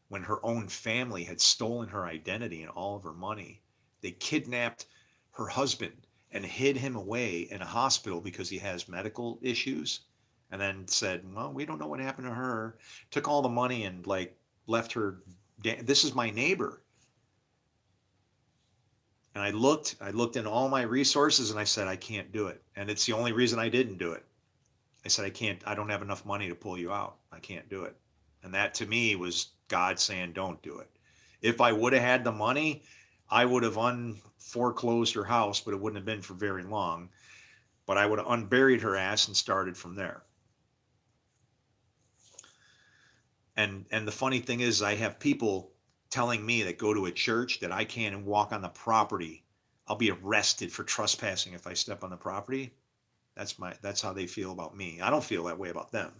When her own family had stolen her identity and all of her money, they kidnapped her husband and hid him away in a hospital because he has medical issues, and then said, well, we don't know what happened to her. Took all the money and like left her. This is my neighbor. And I looked in all my resources and I said, I can't do it. And it's the only reason I didn't do it. I said, I don't have enough money to pull you out. I can't do it. And that to me was God saying, don't do it. If I would have had the money, I would have unforeclosed her house, but it wouldn't have been for very long. But I would have unburied her ass and started from there. And the funny thing is, I have people telling me that go to a church that I can't even walk on the property. I'll be arrested for trespassing if I step on the property. That's how they feel about me. I don't feel that way about them.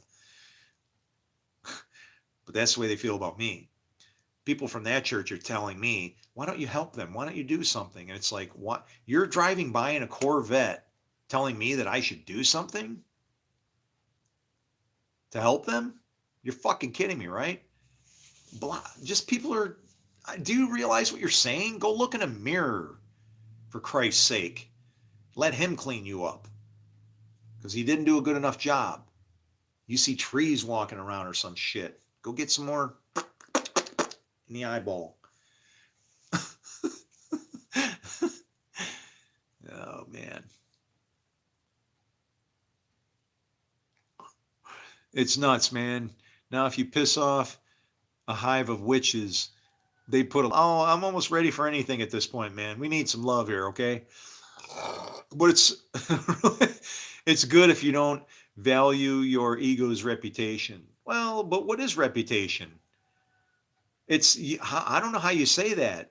But that's the way they feel about me. People from that church are telling me, why don't you help them? Why don't you do something? And it's like, what? You're driving by in a Corvette telling me that I should do something to help them? You're fucking kidding me, right? Just people are, do you realize what you're saying? Go look in a mirror, for Christ's sake. Let him clean you up, because he didn't do a good enough job. You see trees walking around or some shit. Go get some more in the eyeball. Oh, man. It's nuts, man. Now, if you piss off a hive of witches, they oh, I'm almost ready for anything at this point, man. We need some love here, okay? But it's good if you don't value your ego's reputation. Well, but what is reputation? I don't know how you say that.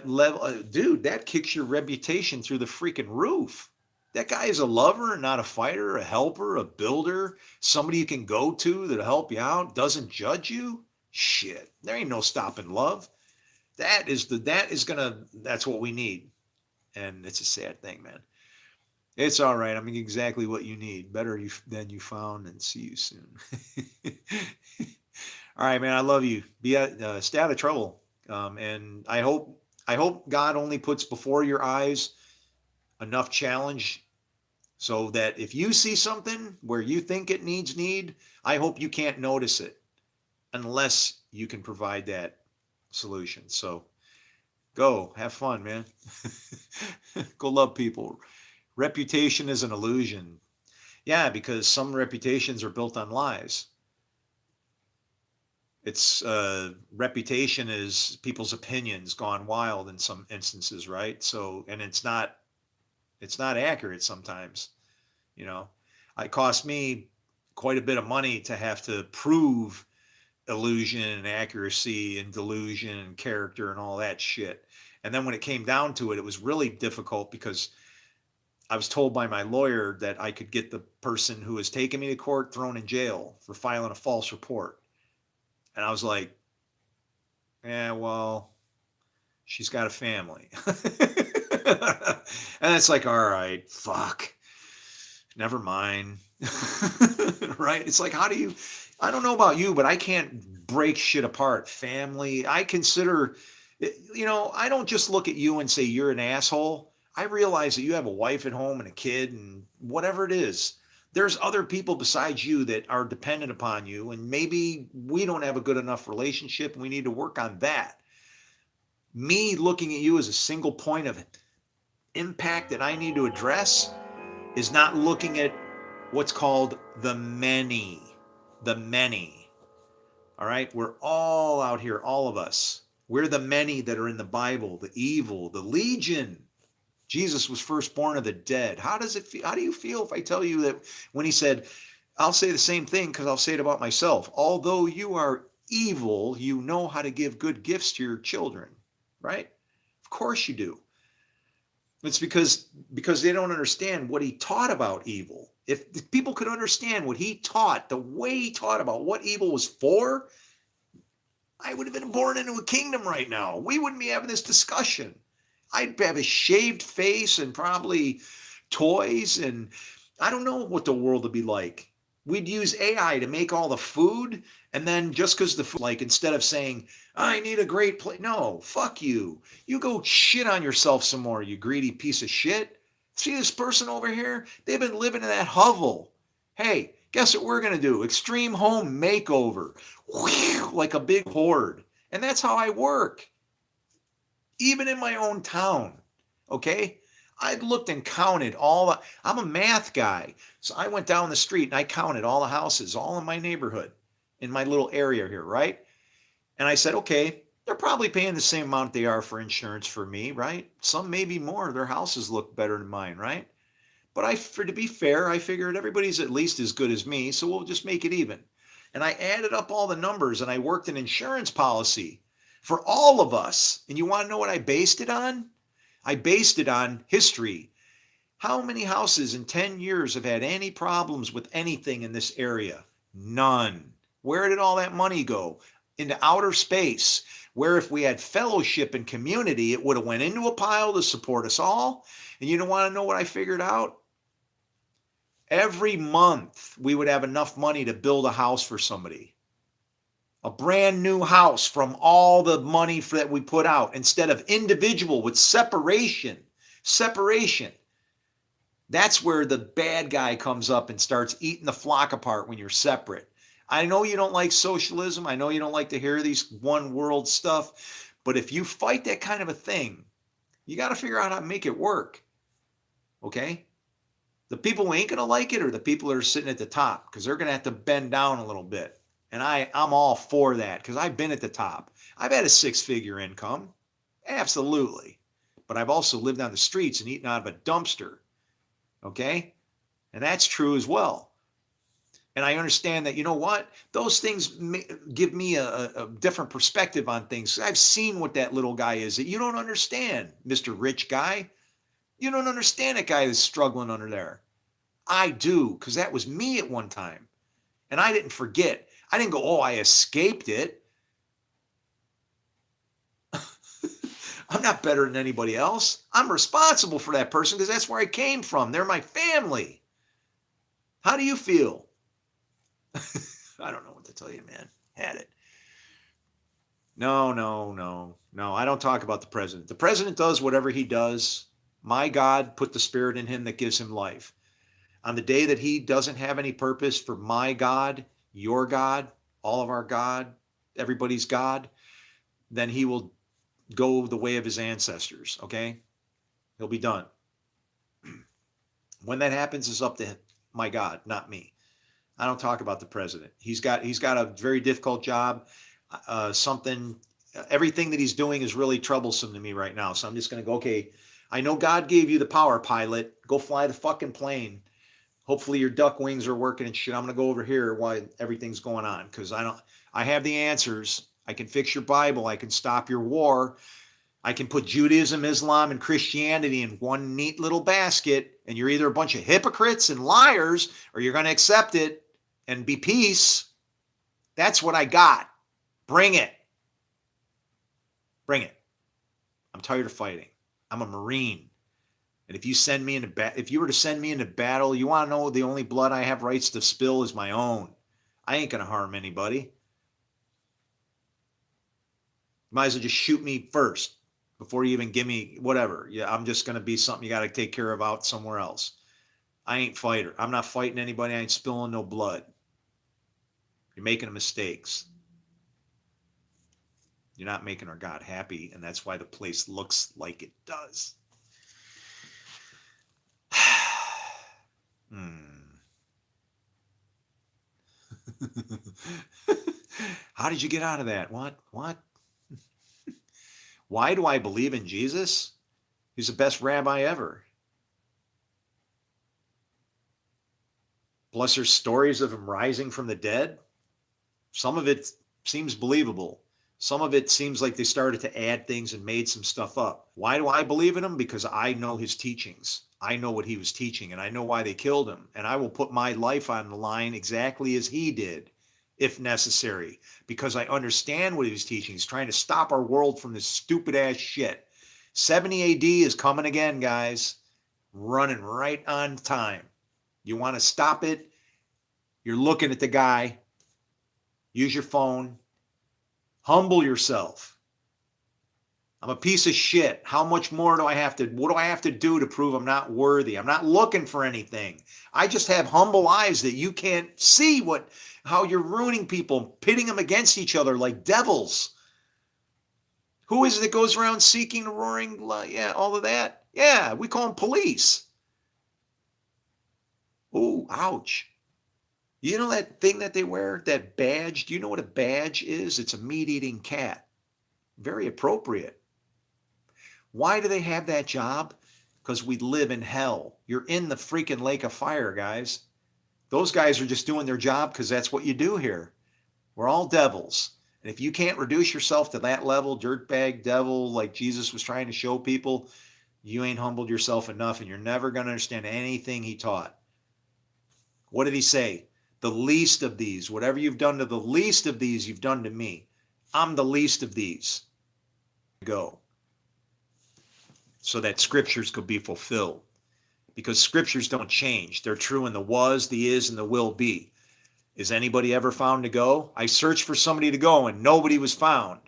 Level, dude, that kicks your reputation through the freaking roof. That guy is a lover, not a fighter, a helper, a builder, somebody you can go to that'll help you out, doesn't judge you. Shit, there ain't no stopping love. That's what we need. And it's a sad thing, man. It's all right. I'm exactly what you need. Better than you found, and see you soon. All right, man. I love you. Stay out of trouble. And I hope God only puts before your eyes enough challenge so that if you see something where you think it needs need, I hope you can't notice it unless you can provide that solution. So go have fun, man. Go love people. Reputation is an illusion. Yeah, because some reputations are built on lies. Its reputation is people's opinions gone wild in some instances, right? So, and it's not accurate sometimes, you know. It cost me quite a bit of money to have to prove illusion and accuracy and delusion and character and all that shit. And then when it came down to it, it was really difficult because I was told by my lawyer that I could get the person who was taking me to court thrown in jail for filing a false report. And I was like, yeah, well, she's got a family. And it's like, all right, fuck, never mind. Right? It's like, how do you, I don't know about you, but I can't break shit apart. Family, I consider, I don't just look at you and say you're an asshole. I realize that you have a wife at home and a kid and whatever it is. There's other people besides you that are dependent upon you, and maybe we don't have a good enough relationship and we need to work on that. Me looking at you as a single point of impact that I need to address is not looking at what's called the many. The many. All right? We're all out here, all of us. We're the many that are in the Bible, the evil, the legion. Jesus was firstborn of the dead. How does it feel? How do you feel if I tell you that when he said, I'll say the same thing because I'll say it about myself. Although you are evil, you know how to give good gifts to your children, right? Of course you do. It's because they don't understand what he taught about evil. If people could understand what he taught, the way he taught about what evil was for, I would have been born into a kingdom right now. We wouldn't be having this discussion. I'd have a shaved face and probably toys, and I don't know what the world would be like. We'd use AI to make all the food, and then just because the food, like instead of saying, I need a great plate, no, fuck you. You go shit on yourself some more, you greedy piece of shit. See this person over here? They've been living in that hovel. Hey, guess what we're going to do? Extreme home makeover. Like a big horde. And that's how I work. Even in my own town, okay? I looked and counted I'm a math guy. So I went down the street and I counted all the houses, all in my neighborhood, in my little area here, right? And I said, okay, they're probably paying the same amount they are for insurance for me, right? Some maybe more. Their houses look better than mine, right? But to be fair, I figured everybody's at least as good as me, so we'll just make it even. And I added up all the numbers and I worked an insurance policy for all of us. And you want to know what I based it on? I based it on history. How many houses in 10 years have had any problems with anything in this area? None. Where did all that money go? Into outer space, where if we had fellowship and community, it would have went into a pile to support us all. And you don't want to know what I figured out? Every month, we would have enough money to build a house for somebody. A brand new house from all the money that we put out, instead of individual with separation. Separation. That's where the bad guy comes up and starts eating the flock apart when you're separate. I know you don't like socialism. I know you don't like to hear these one world stuff. But if you fight that kind of a thing, you got to figure out how to make it work. Okay? The people who ain't going to like it are the people that are sitting at the top, because they're going to have to bend down a little bit. And I'm all for that because I've been at the top. I've had a 6-figure income. Absolutely. But I've also lived on the streets and eaten out of a dumpster. Okay? And that's true as well. And I understand that, you know what? Those things give me a different perspective on things. I've seen what that little guy is that you don't understand, Mr. Rich Guy. You don't understand that guy that's struggling under there. I do, because that was me at one time. And I didn't forget. I didn't go, oh, I escaped it. I'm not better than anybody else. I'm responsible for that person because that's where I came from. They're my family. How do you feel? I don't know what to tell you, man. Had it. No. I don't talk about the president. The president does whatever he does. My God put the spirit in him that gives him life. On the day that he doesn't have any purpose for my God, your God, all of our God, everybody's God, then he will go the way of his ancestors, okay? He'll be done. When that happens is up to my God, not me. I don't talk about the president. He's got a very difficult job. something, everything that he's doing is really troublesome to me right now. So I'm just going to go, okay, I know God gave you the power, pilot. Go fly the fucking plane. Hopefully your duck wings are working and shit. I'm going to go over here while everything's going on because I have the answers. I can fix your Bible. I can stop your war. I can put Judaism, Islam, and Christianity in one neat little basket, and you're either a bunch of hypocrites and liars or you're going to accept it and be peace. That's what I got. Bring it. Bring it. I'm tired of fighting. I'm a Marine. And if you were to send me into battle, you want to know the only blood I have rights to spill is my own. I ain't going to harm anybody. You might as well just shoot me first before you even give me whatever. Yeah, I'm just going to be something you got to take care of out somewhere else. I ain't fighter. I'm not fighting anybody. I ain't spilling no blood. You're making mistakes. You're not making our God happy, and that's why the place looks like it does. How did you get out of that? What? Why do I believe in Jesus? He's the best rabbi ever. Plus, there's stories of him rising from the dead. Some of it seems believable. Some of it seems like they started to add things and made some stuff up. Why do I believe in him? Because I know his teachings. I know what he was teaching, and I know why they killed him. And I will put my life on the line exactly as he did, if necessary, because I understand what he was teaching. He's trying to stop our world from this stupid ass shit. 70 AD is coming again, guys. Running right on time. You want to stop it? You're looking at the guy. Use your phone. Humble yourself. I'm a piece of shit. How much more what do I have to do to prove I'm not worthy? I'm not looking for anything. I just have humble eyes that you can't see how you're ruining people, pitting them against each other like devils. Who is it that goes around seeking the roaring? Yeah, all of that. Yeah, we call them police. Oh, ouch. You know that thing that they wear, that badge? Do you know what a badge is? It's a meat-eating cat. Very appropriate. Why do they have that job? Because we live in hell. You're in the freaking lake of fire, guys. Those guys are just doing their job because that's what you do here. We're all devils. And if you can't reduce yourself to that level, dirtbag devil, like Jesus was trying to show people, you ain't humbled yourself enough, and you're never going to understand anything he taught. What did he say? The least of these, whatever you've done to the least of these, you've done to me. I'm the least of these. Go. So that scriptures could be fulfilled. Because scriptures don't change. They're true in the was, the is, and the will be. Is anybody ever found to go? I searched for somebody to go and nobody was found.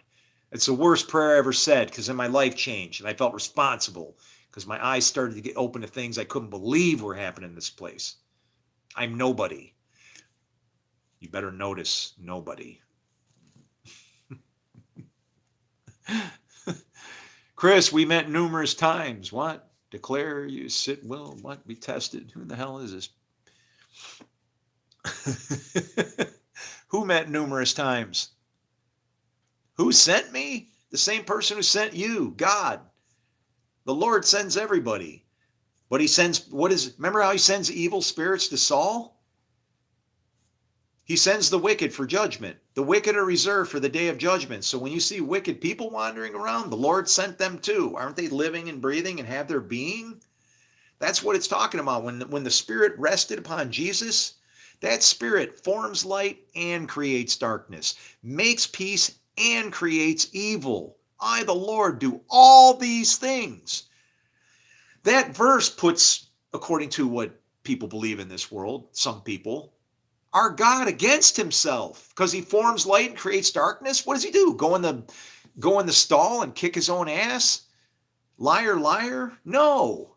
It's the worst prayer I ever said because then my life changed and I felt responsible because my eyes started to get open to things I couldn't believe were happening in this place. I'm nobody. You better notice nobody. Chris, we met numerous times. What? Declare you sit will. What? Be tested. Who the hell is this? Who met numerous times? Who sent me? The same person who sent you, God. The Lord sends everybody. But he sends, remember how he sends evil spirits to Saul? He sends the wicked for judgment. The wicked are reserved for the day of judgment. So when you see wicked people wandering around, the Lord sent them too. Aren't they living and breathing and have their being? That's what it's talking about. When the Spirit rested upon Jesus, that Spirit forms light and creates darkness, makes peace and creates evil. I, the Lord, do all these things. That verse puts, according to what people believe in this world, some people, our God against himself because he forms light and creates darkness. What does he do? Go in the stall and kick his own ass? Liar, liar? No.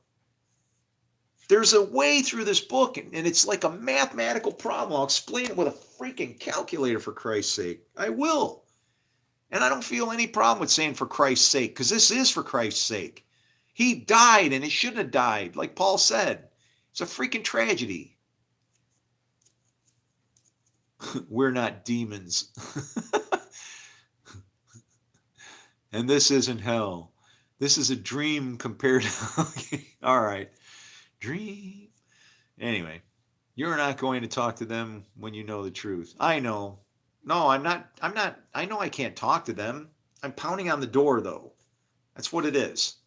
There's a way through this book, and it's like a mathematical problem. I'll explain it with a freaking calculator, for Christ's sake. I will. And I don't feel any problem with saying for Christ's sake, because this is for Christ's sake. He died, and he shouldn't have died, like Paul said. It's a freaking tragedy. We're not demons. And this isn't hell. This is a dream compared to. All right. Dream. Anyway, you're not going to talk to them when you know the truth. I know. No, I'm not. I'm not. I know I can't talk to them. I'm pounding on the door, though. That's what it is.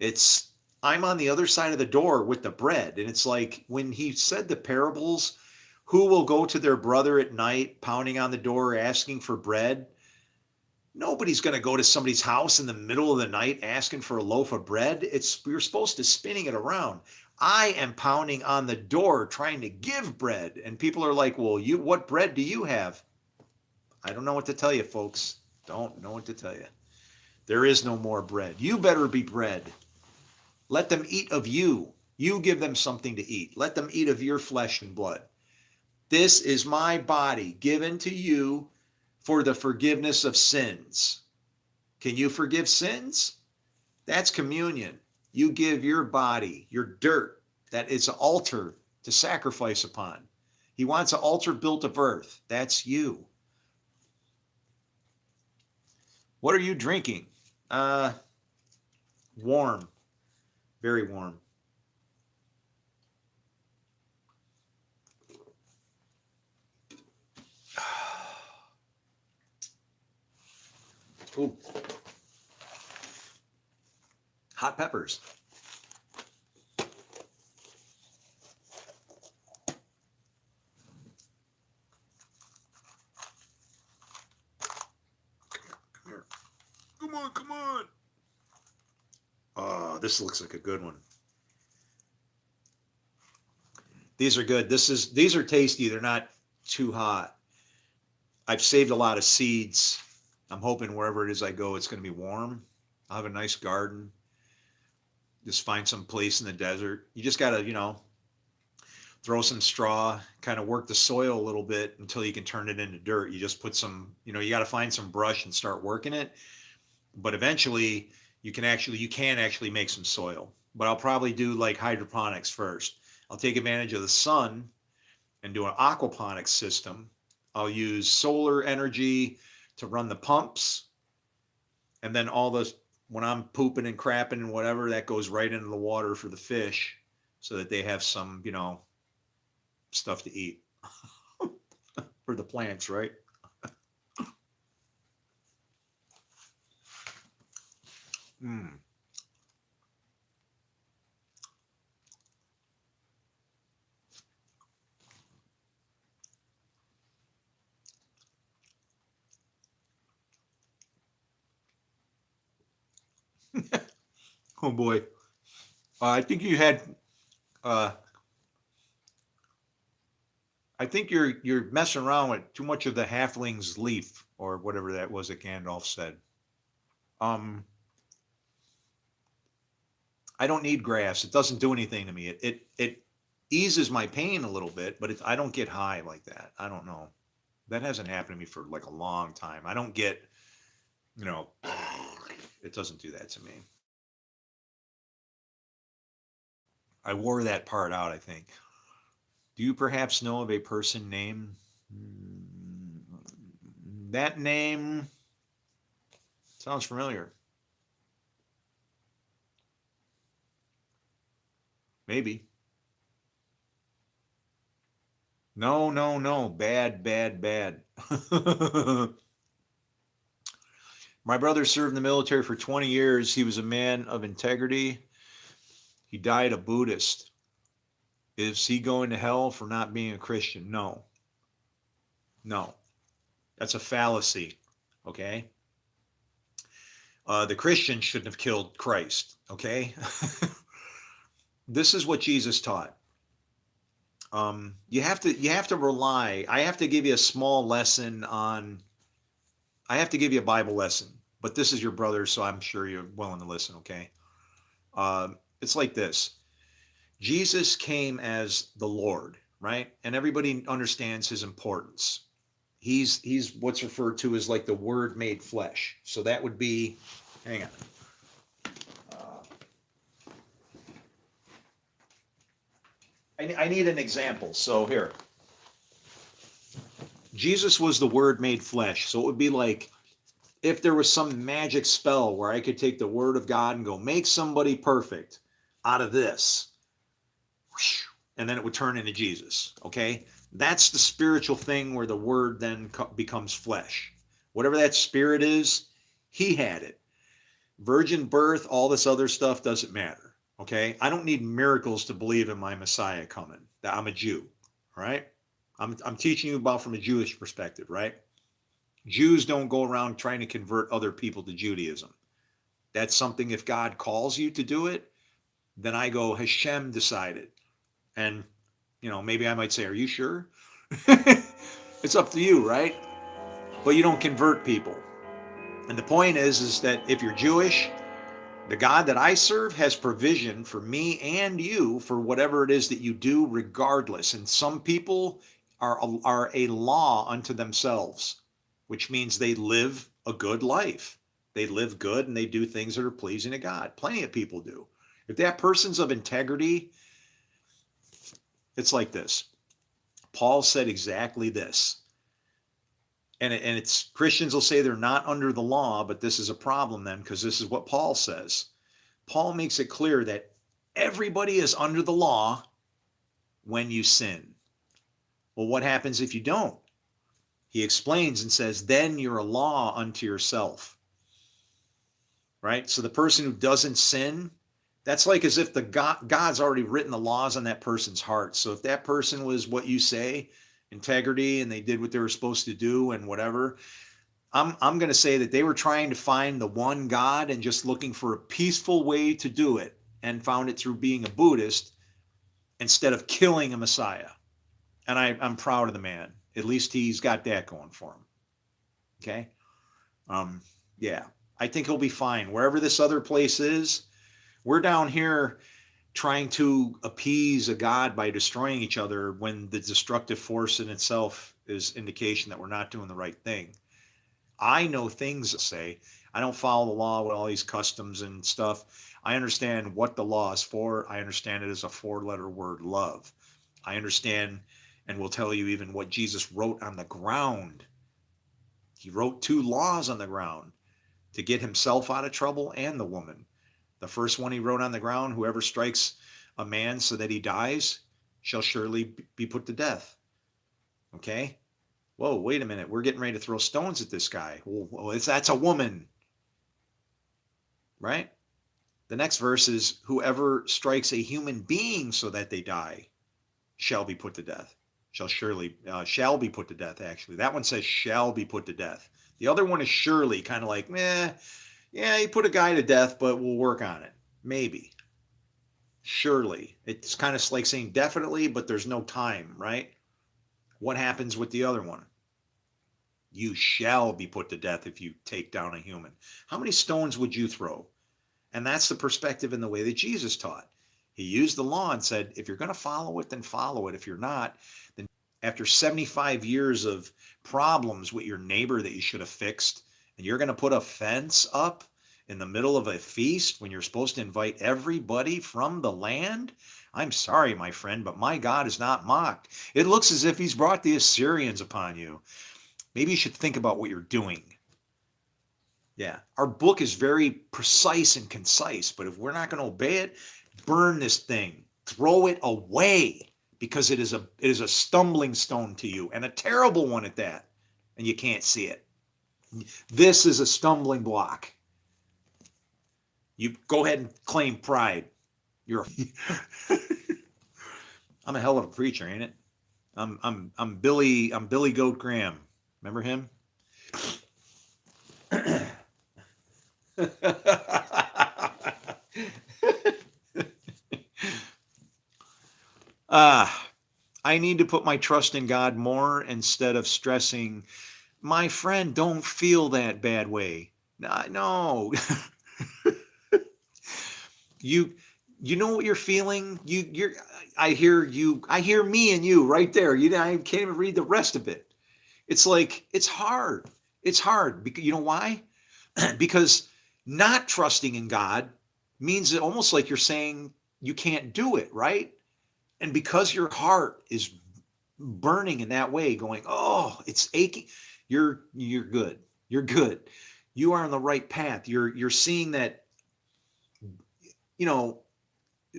It's, I'm on the other side of the door with the bread. And it's like when he said the parables, who will go to their brother at night, pounding on the door, asking for bread? Nobody's going to go to somebody's house in the middle of the night asking for a loaf of bread. It's, we're supposed to spinning it around. I am pounding on the door trying to give bread. And people are like, well, you, what bread do you have? I don't know what to tell you, folks. Don't know what to tell you. There is no more bread. You better be bread. Let them eat of you. You give them something to eat. Let them eat of your flesh and blood. This is my body given to you for the forgiveness of sins. Can you forgive sins? That's communion. You give your body, your dirt, that is an altar to sacrifice upon. He wants an altar built of earth. That's you. What are you drinking? Warm. Very warm. Ooh. Hot peppers. Come here. Come on, come on. Oh, this looks like a good one. These are good. These are tasty. They're not too hot. I've saved a lot of seeds. I'm hoping wherever it is I go, it's going to be warm. I'll have a nice garden. Just find some place in the desert. You just got to, throw some straw, kind of work the soil a little bit until you can turn it into dirt. You just put some, you got to find some brush and start working it. But eventually you can actually make some soil. But I'll probably do like hydroponics first. I'll take advantage of the sun and do an aquaponics system. I'll use solar energy to run the pumps. And then all those, when I'm pooping and crapping and whatever, that goes right into the water for the fish so that they have some, stuff to eat for the plants, right? Mm. Oh boy. I think you had uh, I think you're messing around with too much of the halfling's leaf or whatever that was that Gandalf said. Um, I don't need grass. It doesn't do anything to me. It eases my pain a little bit, but I don't get high like that. I don't know. That hasn't happened to me for like a long time. I don't get, you know, it doesn't do that to me. I wore that part out, I think. Do you perhaps know of a person named that name sounds familiar? Maybe. No, no, no. Bad, bad, bad. My brother served in the military for 20 years. He was a man of integrity. He died a Buddhist. Is he going to hell for not being a Christian? No. No. That's a fallacy. Okay? The Christian shouldn't have killed Christ. Okay? This is what Jesus taught. You have to rely. I have to give you a small lesson on. I have to give you a Bible lesson, but this is your brother, so I'm sure you're willing to listen. Okay? It's like this. Jesus came as the Lord, right? And everybody understands his importance. He's what's referred to as like the Word made flesh. So that would be. Hang on. I need an example. So here, Jesus was the Word made flesh. So it would be like if there was some magic spell where I could take the word of God and go make somebody perfect out of this, and then it would turn into Jesus, okay? That's the spiritual thing where the word then becomes flesh. Whatever that spirit is, he had it. Virgin birth, all this other stuff doesn't matter, okay? I don't need miracles to believe in my Messiah coming. That I'm a Jew, right? I'm teaching you about from a Jewish perspective, right? Jews don't go around trying to convert other people to Judaism. That's something, if God calls you to do it, then I go, Hashem decided. And, maybe I might say, are you sure? It's up to you, right? But you don't convert people. And the point is that if you're Jewish, the God that I serve has provision for me and you for whatever it is that you do regardless. And some people are a law unto themselves, which means they live a good life. They live good and they do things that are pleasing to God. Plenty of people do. If that person's of integrity, it's like this. Paul said exactly this. And it's Christians will say they're not under the law, but this is a problem then, because this is what Paul says. Paul makes it clear that everybody is under the law when you sin. Well, what happens if you don't? He explains and says, then you're a law unto yourself. Right? So the person who doesn't sin, that's like as if God's already written the laws on that person's heart. So if that person was what you say, integrity, and they did what they were supposed to do and whatever, I'm going to say that they were trying to find the one God and just looking for a peaceful way to do it, and found it through being a Buddhist instead of killing a Messiah. And I'm proud of the man. At least he's got that going for him. Okay? Yeah. I think he'll be fine. Wherever this other place is, we're down here trying to appease a God by destroying each other when the destructive force in itself is indication that we're not doing the right thing. I know things to say. I don't follow the law with all these customs and stuff. I understand what the law is for. I understand it as a 4-letter word, love. I understand and will tell you even what Jesus wrote on the ground. He wrote 2 laws on the ground to get himself out of trouble and the woman. The first one he wrote on the ground, whoever strikes a man so that he dies shall surely be put to death. Okay? Whoa, wait a minute. We're getting ready to throw stones at this guy. Well, that's a woman. Right? The next verse is, whoever strikes a human being so that they die shall be put to death. Shall be put to death, actually. That one says shall be put to death. The other one is surely, kind of like, yeah, you put a guy to death, but we'll work on it. Maybe. Surely. It's kind of like saying definitely, but there's no time, right? What happens with the other one? You shall be put to death if you take down a human. How many stones would you throw? And that's the perspective in the way that Jesus taught. He used the law and said, if you're going to follow it, then follow it. If you're not, then after 75 years of problems with your neighbor that you should have fixed, and you're going to put a fence up in the middle of a feast when you're supposed to invite everybody from the land? I'm sorry, my friend, but my God is not mocked. It looks as if he's brought the Assyrians upon you. Maybe you should think about what you're doing. Yeah, our book is very precise and concise, but if we're not going to obey it, burn this thing. Throw it away, because it is a stumbling stone to you, and a terrible one at that, and you can't see it. This is a stumbling block. You go ahead and claim pride. I'm a hell of a preacher, ain't it? I'm Billy Goat Graham. Remember him? I need to put my trust in God more instead of stressing, my friend, don't feel that bad way. No. You know what you're feeling? I hear me and you right there. I can't even read the rest of it. It's like, it's hard. It's hard because, you know why? Because not trusting in God means that almost like you're saying you can't do it, right? And because your heart is burning in that way, going, oh, it's aching, you're good. You're good. You are on the right path. You're seeing that, you know,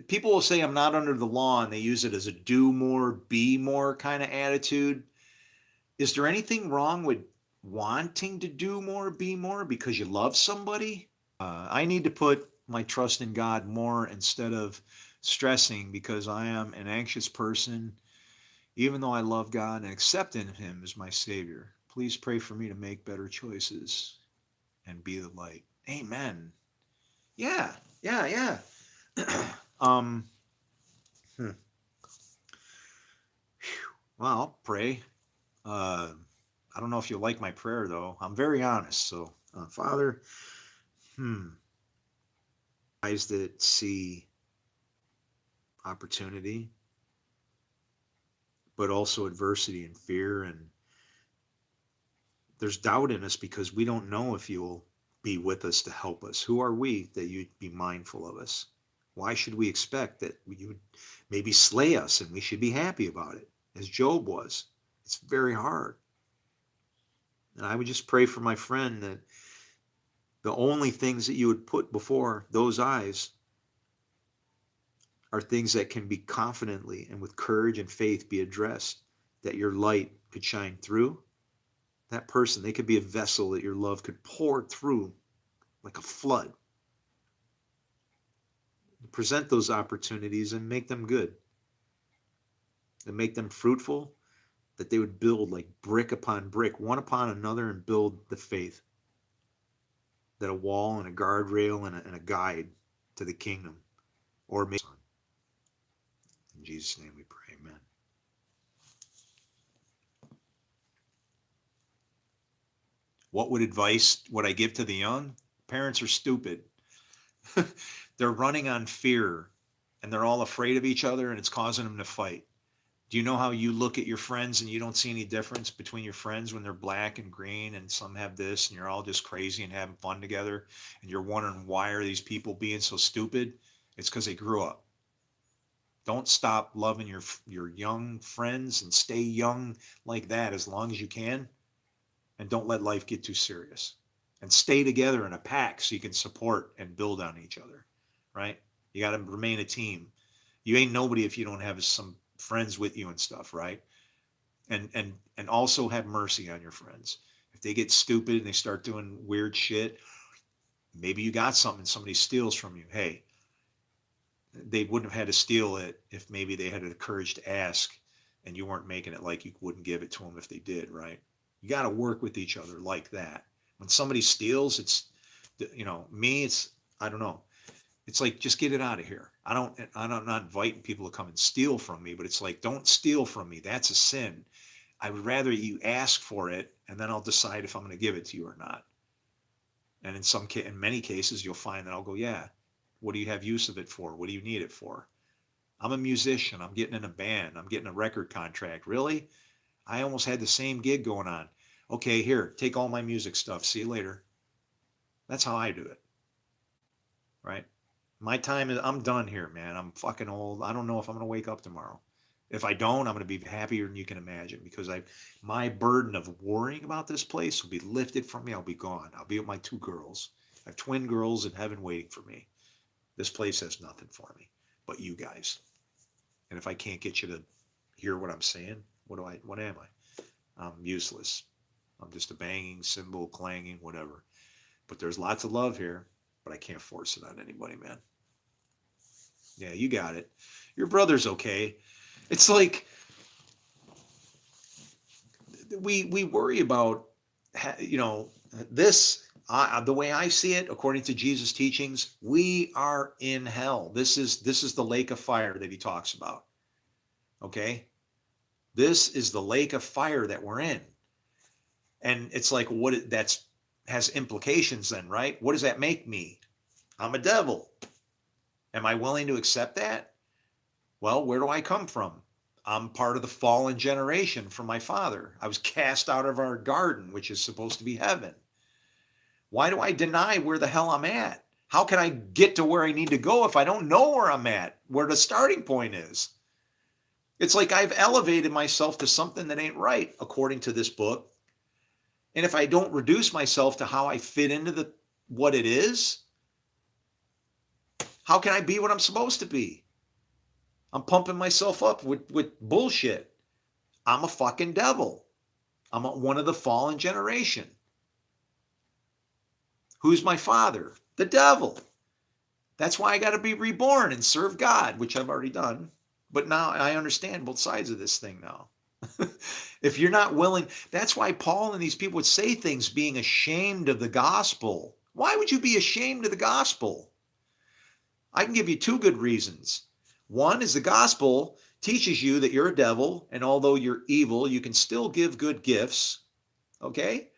people will say I'm not under the law and they use it as a do more, be more kind of attitude. Is there anything wrong with wanting to do more, be more because you love somebody? I need to put my trust in God more instead of stressing because I am an anxious person, even though I love God and accept in Him as my Savior. Please pray for me to make better choices and be the light. Amen. Yeah, yeah. um, hmm. Well, I'll pray. Uh, I don't know if you like my prayer though. I'm very honest. So, Father, hmm, eyes that see opportunity, but also adversity and fear, and there's doubt in us because we don't know if you'll be with us to help us. Who are we that you'd be mindful of us? Why should we expect that you would maybe slay us and we should be happy about it, as Job was? It's very hard. And I would just pray for my friend that the only things that you would put before those eyes are things that can be confidently and with courage and faith be addressed, that your light could shine through. That person, they could be a vessel that your love could pour through like a flood. Present those opportunities and make them good and make them fruitful, that they would build like brick upon brick, one upon another, and build the faith, that a wall and a guardrail and a guide to the kingdom, or maybe in Jesus' name we pray. Amen. What would I give to the young? Parents are stupid. They're running on fear and they're all afraid of each other and it's causing them to fight. Do you know how you look at your friends and you don't see any difference between your friends when they're black and green and some have this and you're all just crazy and having fun together and you're wondering why are these people being so stupid? It's because they grew up. Don't stop loving your young friends and stay young like that as long as you can, and don't let life get too serious. And stay together in a pack so you can support and build on each other, right? You got to remain a team. You ain't nobody if you don't have some friends with you and stuff, right? And also have mercy on your friends. If they get stupid and they start doing weird shit, maybe you got something somebody steals from you. Hey, they wouldn't have had to steal it if maybe they had the courage to ask and you weren't making it like you wouldn't give it to them if they did, right? You got to work with each other like that. When somebody steals, it's, me, it's, I don't know. It's like, just get it out of here. I'm not inviting people to come and steal from me, but it's like, don't steal from me. That's a sin. I would rather you ask for it and then I'll decide if I'm going to give it to you or not. And in many cases, you'll find that I'll go, yeah, what do you have use of it for? What do you need it for? I'm a musician. I'm getting in a band. I'm getting a record contract. Really? I almost had the same gig going on. Okay, here, take all my music stuff. See you later. That's how I do it. Right? My time is, I'm done here, man. I'm fucking old. I don't know if I'm going to wake up tomorrow. If I don't, I'm going to be happier than you can imagine because my burden of worrying about this place will be lifted from me. I'll be gone. I'll be with my two girls. I have twin girls in heaven waiting for me. This place has nothing for me but you guys. And if I can't get you to hear what I'm saying, what am I? I'm useless. I'm just a banging cymbal, clanging, whatever. But there's lots of love here, but I can't force it on anybody, man. Yeah, you got it. Your brother's okay. It's like we worry about, this. The way I see it, according to Jesus' teachings, we are in hell. This is the lake of fire that he talks about. Okay, this is the lake of fire that we're in, and it's like that's has implications then, right? What does that make me? I'm a devil. Am I willing to accept that? Well, where do I come from? I'm part of the fallen generation from my father. I was cast out of our garden, which is supposed to be heaven. Why do I deny where the hell I'm at? How can I get to where I need to go if I don't know where I'm at, where the starting point is? It's like I've elevated myself to something that ain't right, according to this book. And if I don't reduce myself to how I fit into what it is, how can I be what I'm supposed to be? I'm pumping myself up with bullshit. I'm a fucking devil. One of the fallen generation. Who's my father? The devil. That's why I got to be reborn and serve God, which I've already done. But now I understand both sides of this thing now. If you're not willing, that's why Paul and these people would say things being ashamed of the gospel. Why would you be ashamed of the gospel? I can give you two good reasons. One is the gospel teaches you that you're a devil, and although you're evil, you can still give good gifts. Okay?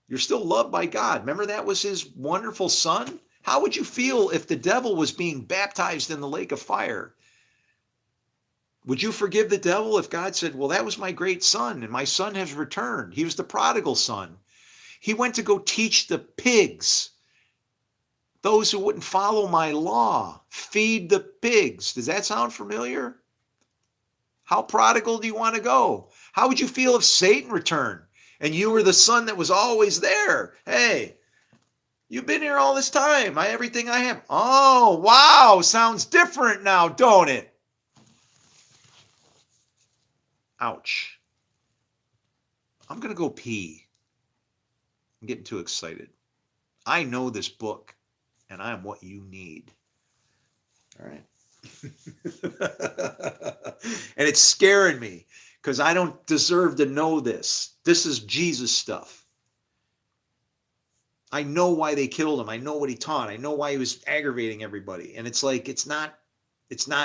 You're still loved by God. Remember that was his wonderful son? How would you feel if the devil was being baptized in the lake of fire? Would you forgive the devil if God said, well, that was my great son, and my son has returned? He was the prodigal son. He went to go teach the pigs, those who wouldn't follow my law, feed the pigs. Does that sound familiar? How prodigal do you want to go? How would you feel if Satan returned and you were the son that was always there? Hey, you've been here all this time. Everything I have. Oh, wow. Sounds different now, don't it? Ouch. I'm going to go pee. I'm getting too excited. I know this book, and I am what you need. All right. And it's scaring me because I don't deserve to know this. This is Jesus stuff. I know why they killed him. I know what he taught. I know why he was aggravating everybody. And it's like it's not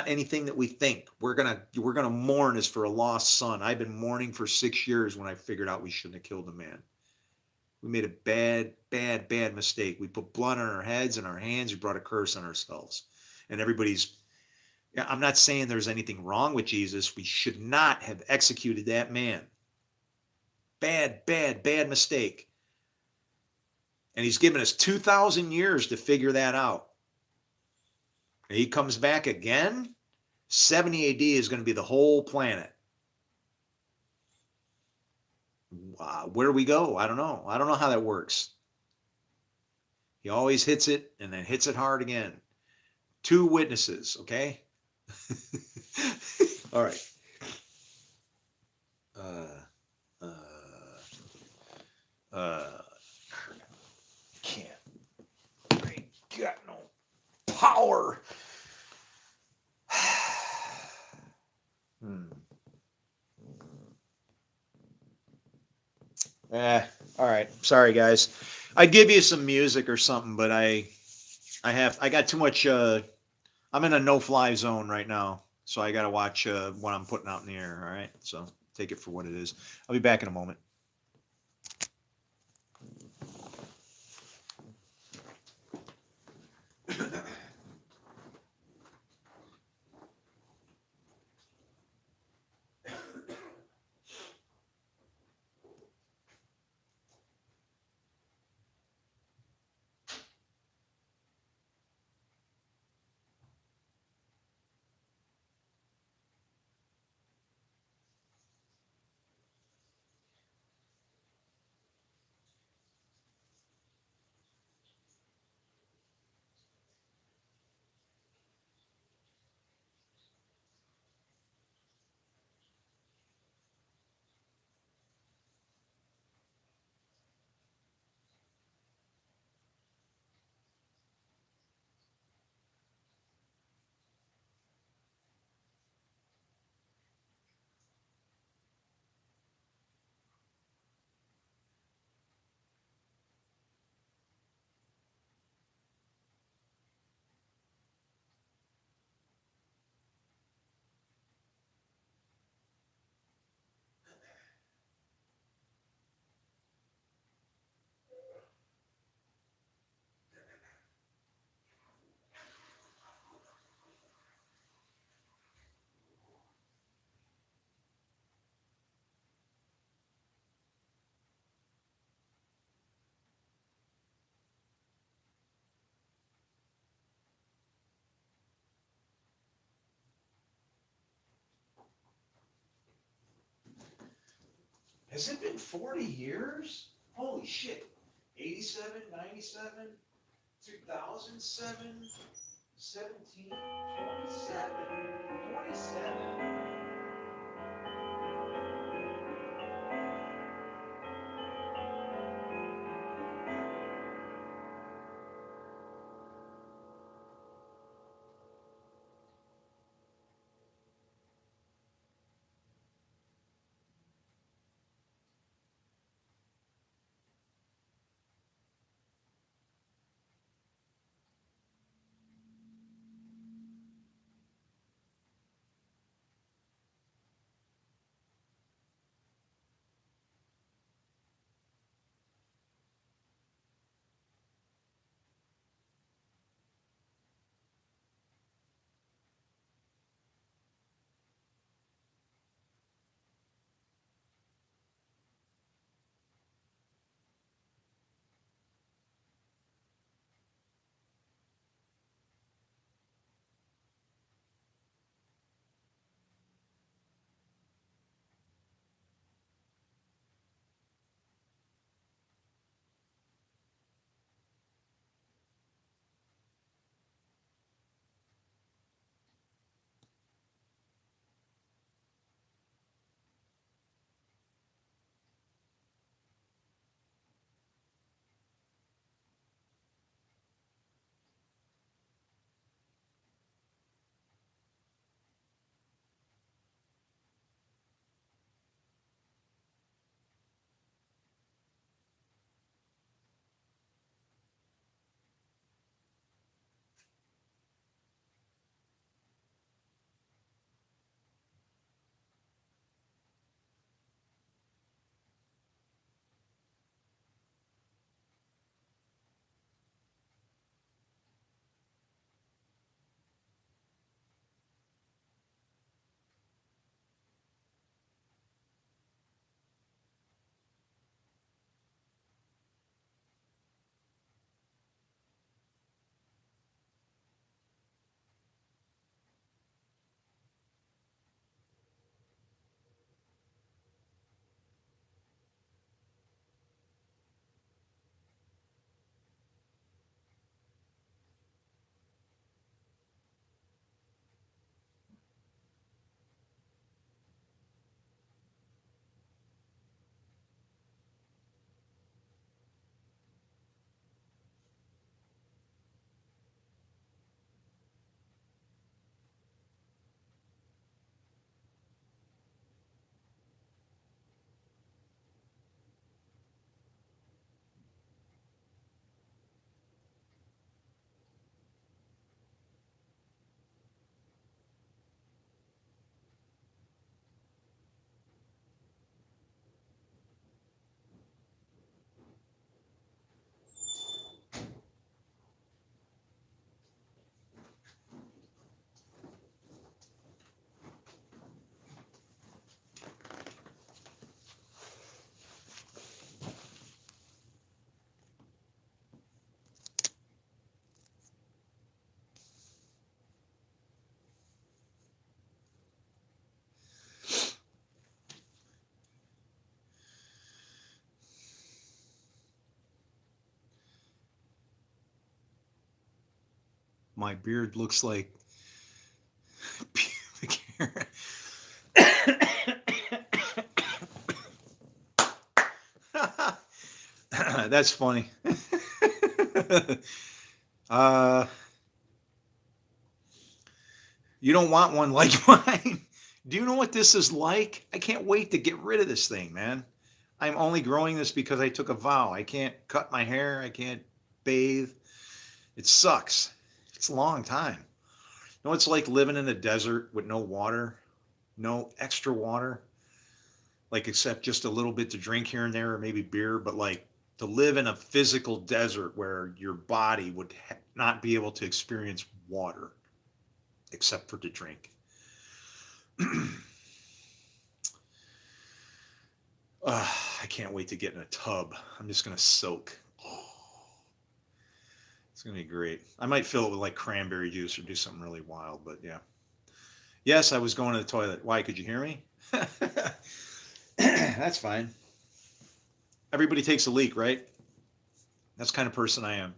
anything that we think. We're gonna mourn as for a lost son. I've been mourning for 6 years when I figured out we shouldn't have killed the man. We made a bad mistake. We put blood on our heads and our hands. We brought a curse on ourselves. And I'm not saying there's anything wrong with Jesus. We should not have executed that man. Bad mistake. And he's given us 2,000 years to figure that out. And he comes back again. 70 AD is going to be the whole planet. Where do we go? I don't know. I don't know how that works. He always hits it and then hits it hard again. 2 witnesses, okay? All right. Can't. I ain't got no power. All right. Sorry, guys. I'd give you some music or something, but I got too much. I'm in a no-fly zone right now, so I got to watch what I'm putting out in the air. All right. So take it for what it is. I'll be back in a moment. Has it been 40 years? Holy shit. 87, 97, 2007, 17, 27, 27. My beard looks like pubic hair. That's funny. uh, you don't want one like mine. Do you know what this is like? I can't wait to get rid of this thing, man. I'm only growing this because I took a vow. I can't cut my hair. I can't bathe. It sucks. It's a long time. You know, it's like living in a desert with no water, no extra water, like except just a little bit to drink here and there, or maybe beer, but like to live in a physical desert where your body would not be able to experience water except for to drink. I can't wait to get in a tub. I'm just going to soak. It's going to be great. I might fill it with like cranberry juice or do something really wild, but yeah. Yes, I was going to the toilet. Why? Could you hear me? That's fine. everybody takes a leak, right? That's the kind of person I am.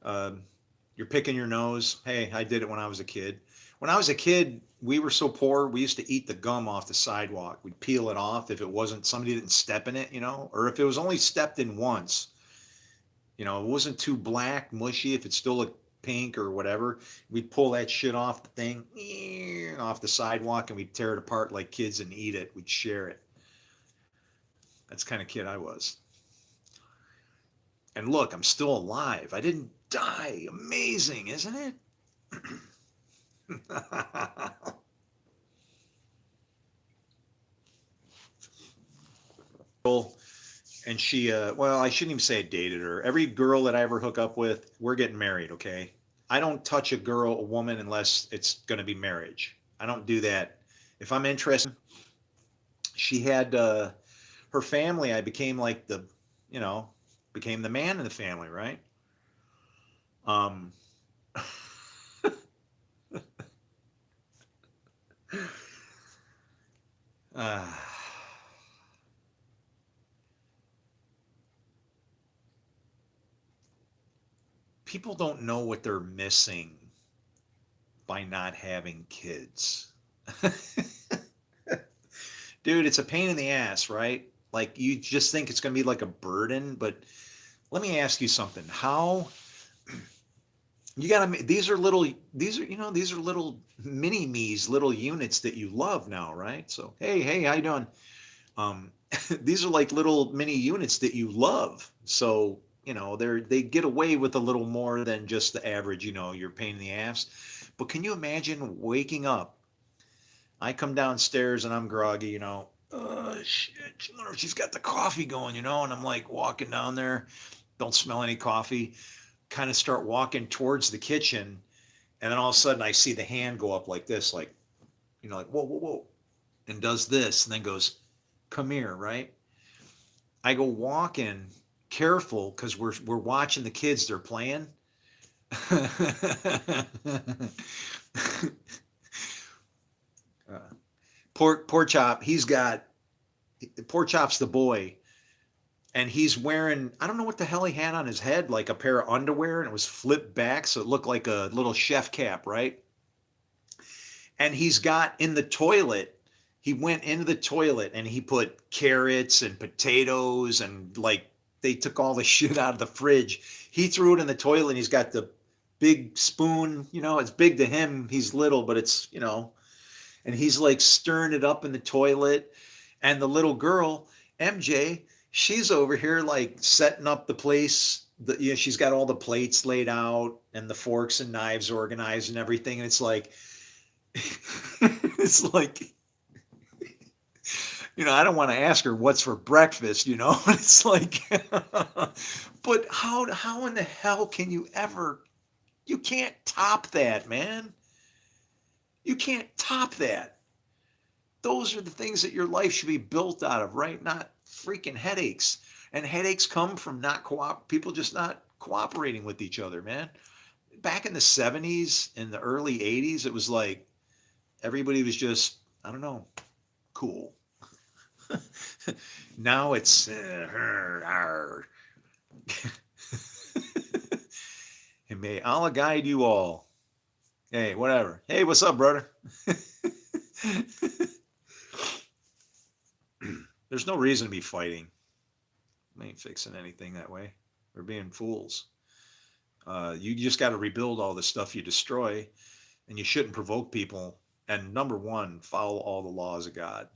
Um, you're picking your nose. Hey, I did it when I was a kid. When I was a kid, we were so poor, we used to eat the gum off the sidewalk. We'd peel it off if it wasn't, somebody didn't step in it, you know, or if it was only stepped in once, you know, it wasn't too black, mushy, if it's still like pink or whatever, we'd pull that shit off the thing, off the sidewalk, and we'd tear it apart like kids and eat it. We'd share it. That's the kind of kid I was. And look, I'm still alive. I didn't die. Amazing, isn't it? And she, well, I shouldn't even say I dated her. Every girl that I ever hook up with, we're getting married, okay? I don't touch a woman, unless it's going to be marriage. I don't do that. If I'm interested, she had her family, I became like the, you know, became the man in the family, right? Um, uh, people don't know what they're missing by not having kids. Dude, it's a pain in the ass, right? Like you just think it's going to be like a burden, but let me ask you something. How you got to these are you know, these are little mini me's, little units that you love now, right? So, hey, how you doing? Um these are like little mini units that you love. So, you know, they get away with a little more than just the average, you know, you're pain in the ass. But can you imagine waking up? I come downstairs and I'm groggy, you know. Shit. I wonder if she's got the coffee going, you know. And I'm like walking down there, don't smell any coffee. Kind of start walking towards the kitchen, and then all of a sudden I see the hand go up like this, like, you know, like whoa, whoa, whoa, and does this, and then goes, "Come here," right? I go walking, careful, because we're watching the kids. They're playing. Poor Chop. Poor Chop's the boy, and he's wearing, I don't know what the hell he had on his head, like a pair of underwear, and it was flipped back so it looked like a little chef cap, right? And he's got in the toilet, he went into the toilet and he put carrots and potatoes, and like they took all the shit out of the fridge. He threw it in the toilet, and he's got the big spoon, you know, it's big to him. He's little, but it's, you know, and he's like stirring it up in the toilet. And the little girl, MJ, she's over here like setting up the place. You know, she's got all the plates laid out and the forks and knives organized and everything. And it's like, it's like, you know, I don't want to ask her what's for breakfast, you know. It's like, but how in the hell can you ever? You can't top that, man. You can't top that. Those are the things that your life should be built out of, right? Not freaking headaches. And headaches come from people just not cooperating with each other, man. Back in the 70s and the early 80s, it was like everybody was just, I don't know, cool. Now it's and may Allah guide you all. Hey, whatever. Hey, what's up, brother? There's no reason to be fighting. We ain't fixing anything that way. We're being fools. You just got to rebuild all the stuff you destroy, and you shouldn't provoke people. And number one, follow all the laws of God,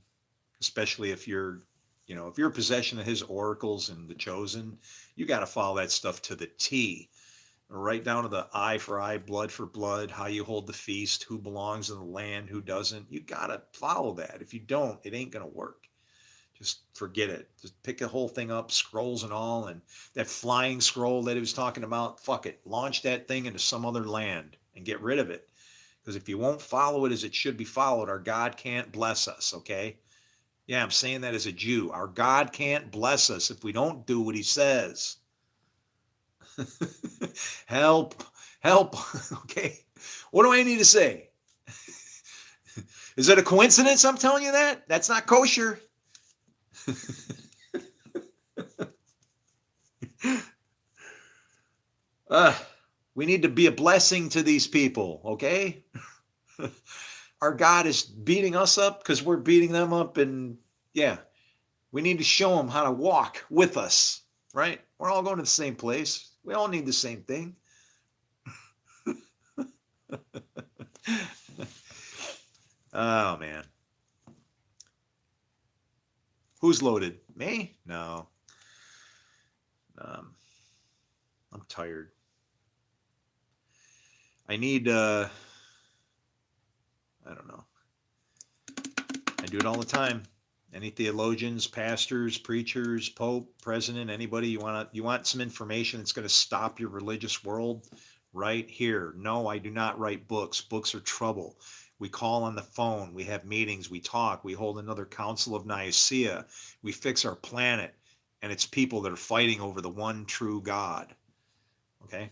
especially if you're, you know, if you're in possession of His oracles and the chosen. You got to follow that stuff to the T, right down to the eye for eye, blood for blood, how you hold the feast, who belongs in the land, who doesn't. You got to follow that. If you don't, it ain't going to work. Just forget it. Just pick the whole thing up, scrolls and all, and that flying scroll that he was talking about, fuck it. Launch that thing into some other land and get rid of it. Because if you won't follow it as it should be followed, our God can't bless us, okay? Yeah, I'm saying that as a Jew. Our God can't bless us if we don't do what He says. Help, help, okay? What do I need to say? Is it a coincidence I'm telling you that? That's not kosher. Uh, we need to be a blessing to these people, okay? Our God is beating us up because we're beating them up, and yeah, we need to show them how to walk with us, right? We're all going to the same place. We all need the same thing. Oh man, who's loaded? Me? No, um, I'm tired. I need. I don't know. I do it all the time. Any theologians, pastors, preachers, pope, president, anybody you want some information that's going to stop your religious world? Right here. No, I do not write books. Books are trouble. We call on the phone. We have meetings. We talk. We hold another council of Nicaea. We fix our planet. And it's people that are fighting over the one true God. Okay?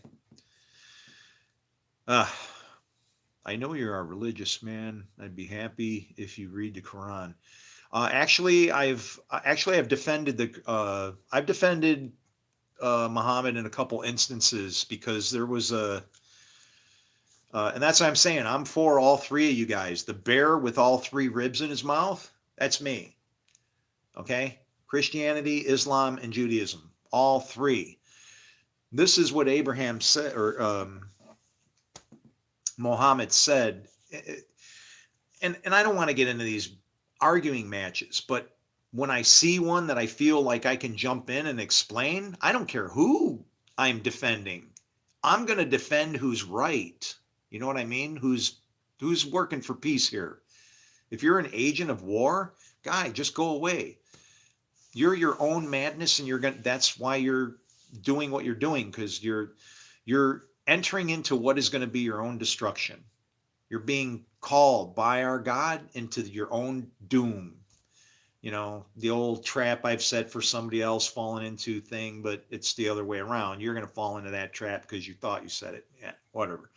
Uh, I know you're a religious man. I'd be happy if you read the Quran. I've defended Muhammad in a couple instances because there was and that's what I'm saying. I'm for all three of you guys. The bear with all three ribs in his mouth, that's me. Okay? Christianity, Islam, and Judaism. All three. This is what Abraham said, or Muhammad said. And I don't want to get into these arguing matches, but when I see one that I feel like I can jump in and explain, I don't care who I'm defending. I'm going to defend who's right. You know what I mean? Who's working for peace here? If you're an agent of war, guy, just go away. You're your own madness, and that's why you're doing what you're doing, because you're entering into what is going to be your own destruction. You're being called by our God into your own doom. You know, the old trap I've set for somebody else falling into thing, but it's the other way around. You're going to fall into that trap because you thought you said it. Yeah, whatever.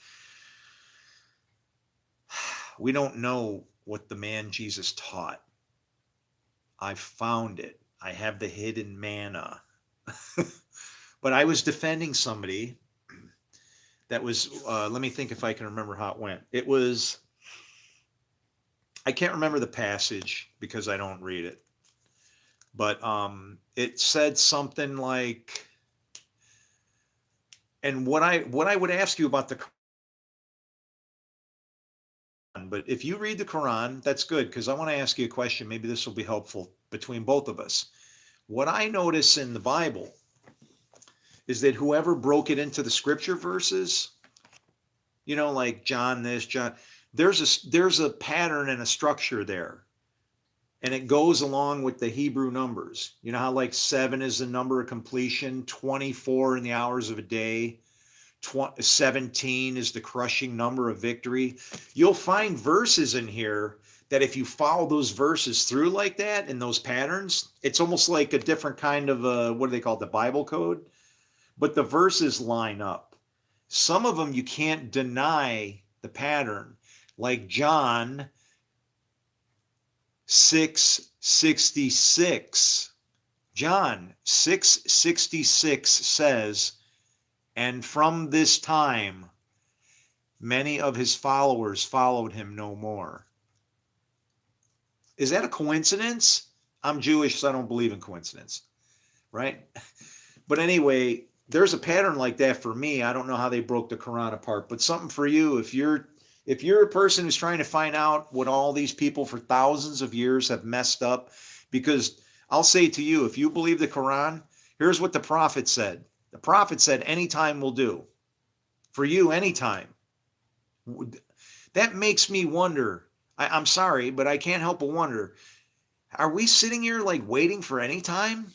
We don't know what the man Jesus taught. I found it. I have the hidden manna. But I was defending somebody that was, let me think if I can remember how it went. It was, I can't remember the passage because I don't read it. But it said something like, and what I would ask you about the Quran, but if you read the Quran, that's good, because I want to ask you a question. Maybe this will be helpful between both of us. What I notice in the Bible is that whoever broke it into the scripture verses, you know, like John this, John, there's a pattern and a structure there. And it goes along with the Hebrew numbers. You know how like 7 is the number of completion, 24 in the hours of a day, 17 is the crushing number of victory. You'll find verses in here that if you follow those verses through like that in those patterns, it's almost like a different kind of what do they call it, the Bible code? But the verses line up. Some of them you can't deny the pattern, like John 6:66. John 6:66 says, and from this time, many of his followers followed him no more. Is that a coincidence? I'm Jewish, so I don't believe in coincidence, right? But anyway, there's a pattern like that for me. I don't know how they broke the Quran apart, but something for you. If you're a person who's trying to find out what all these people for thousands of years have messed up, because I'll say to you, if you believe the Quran, here's what the prophet said. The prophet said, anytime will do. For you, anytime. That makes me wonder. I'm sorry, but I can't help but wonder. Are we sitting here like waiting for any time?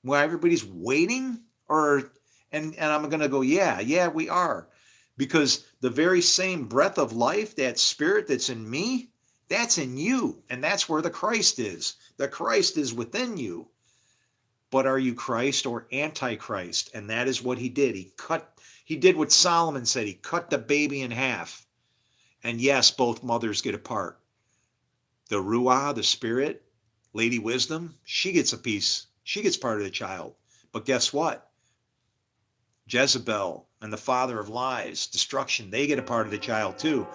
Where everybody's waiting? And I'm going to go, yeah, we are. Because the very same breath of life, that spirit that's in me, that's in you. And that's where the Christ is. The Christ is within you. But are you Christ or Antichrist? And that is what he did. He did what Solomon said. He cut the baby in half. And yes, both mothers get a part. The Ruah, the spirit, Lady Wisdom, she gets a piece. She gets part of the child. But guess what? Jezebel and the father of lies, destruction, they get a part of the child too.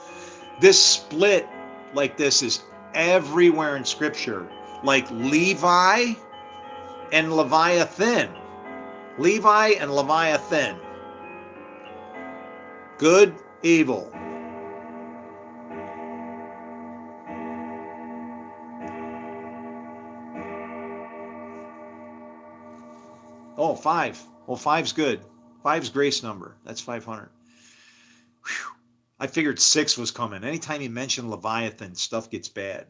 This split like this is everywhere in Scripture, like Levi and Leviathan. Levi and Leviathan. Good, evil. Oh, 5. Well, five's good. Five's grace number. That's 500. Whew. I figured 6 was coming. Anytime you mention Leviathan, stuff gets bad.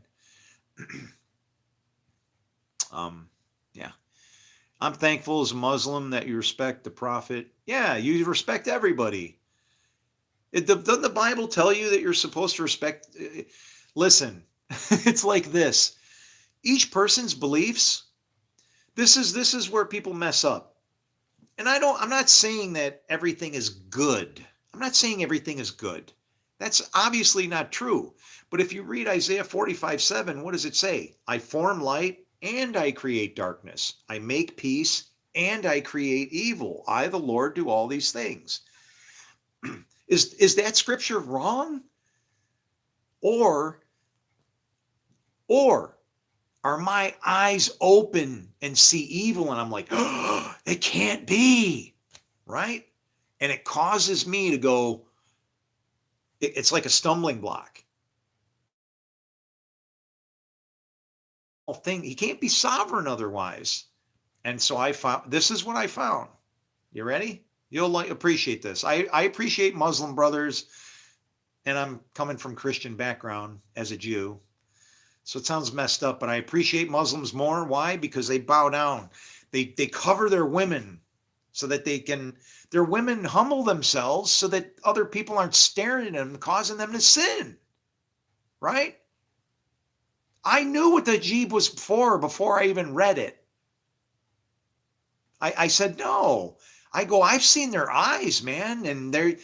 Yeah. I'm thankful as a Muslim that you respect the prophet. Yeah, you respect everybody. Doesn't the Bible tell you that you're supposed to respect? Listen, it's like this. Each person's beliefs, this is where people mess up. And I'm not saying that everything is good. I'm not saying everything is good. That's obviously not true. But if you read Isaiah 45:7, what does it say? I form light and I create darkness. I make peace and I create evil. I, the Lord, do all these things. Is that scripture wrong? Or are my eyes open and see evil and I'm like, oh, it can't be, right? And it causes me to go, it's like a stumbling block. Thing, he can't be sovereign otherwise. And so this is what I found. You ready? You'll appreciate this. I appreciate Muslim brothers, and I'm coming from Christian background as a Jew. So it sounds messed up, but I appreciate Muslims more. Why? Because they bow down. They cover their women so that their women humble themselves so that other people aren't staring at them, causing them to sin. Right? I knew what the hijab was for before I even read it. I said, no. I go, I've seen their eyes, man. And they're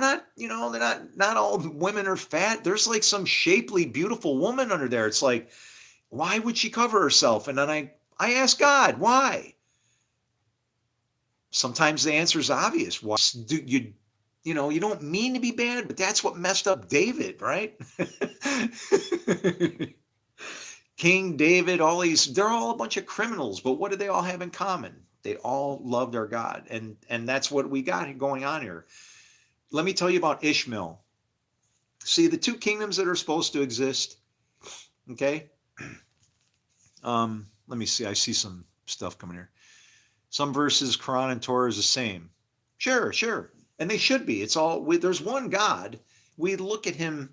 not, they're not all women are fat. There's like some shapely, beautiful woman under there. It's like, why would she cover herself? And then I asked God, why? Sometimes the answer is obvious. Why? You don't mean to be bad, but that's what messed up David, right? King David, they're all a bunch of criminals, but what do they all have in common? They all loved our God. And that's what we got going on here. Let me tell you about Ishmael. See, the two kingdoms that are supposed to exist, okay? Let me see. I see some stuff coming here. Some verses, Quran and Torah is the same. Sure. And they should be. It's all, there's one God. We look at him,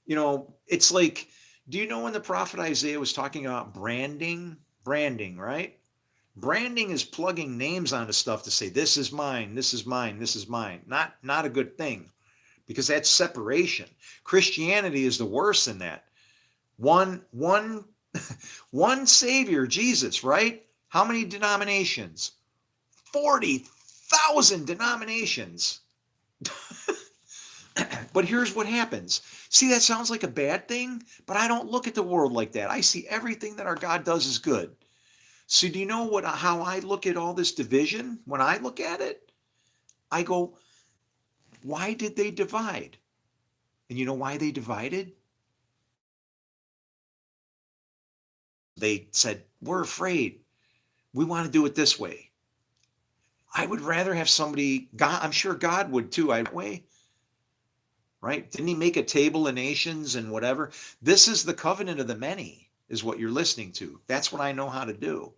it's like, do you know when the prophet Isaiah was talking about branding? Branding, right? Branding is plugging names onto stuff to say, this is mine, this is mine, this is mine. Not a good thing, because that's separation. Christianity is the worst in that. One Savior, Jesus, right? How many denominations? 40,000 denominations. But here's what happens. See, that sounds like a bad thing, but I don't look at the world like that. I see everything that our God does is good. So do you know how I look at all this division? When I look at it, I go, why did they divide? And you know why they divided? They said, we're afraid. We want to do it this way. I would rather have somebody, God, I'm sure God would too, way. Right? Didn't he make a table of nations and whatever? This is the covenant of the many, is what you're listening to. That's what I know how to do.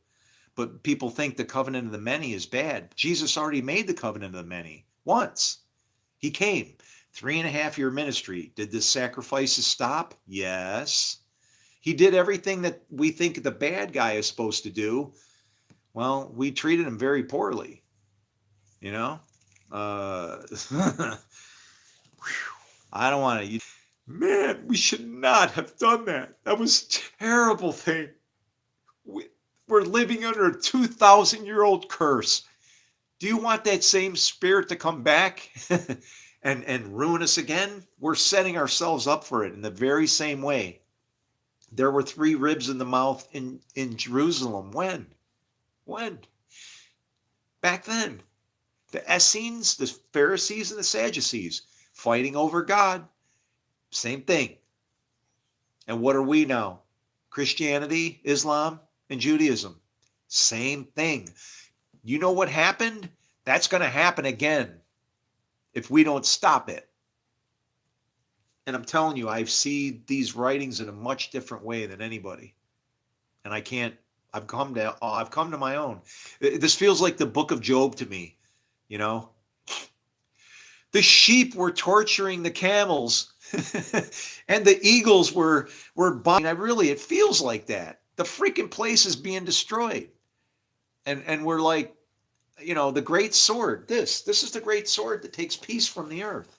But people think the covenant of the many is bad. Jesus already made the covenant of the many once. He came. 3.5-year ministry. Did the sacrifices stop? Yes. He did everything that we think the bad guy is supposed to do. Well, we treated him very poorly. I don't want to. Man, we should not have done that. That was a terrible thing. We're living under a 2,000-year-old curse. Do you want that same spirit to come back and ruin us again? We're setting ourselves up for it in the very same way. There were 3 ribs in the mouth in Jerusalem. When? Back then. The Essenes, the Pharisees, and the Sadducees fighting over God. Same thing. And what are we now? Christianity, Islam, and Judaism. Same thing. You know what happened? That's going to happen again if we don't stop it. And I'm telling you, I see these writings in a much different way than anybody. And I've come to my own. This feels like the book of Job to me, you know? The sheep were torturing the camels and the eagles were biting. It feels like that. The freaking place is being destroyed. And we're like, the great sword. This is the great sword that takes peace from the earth.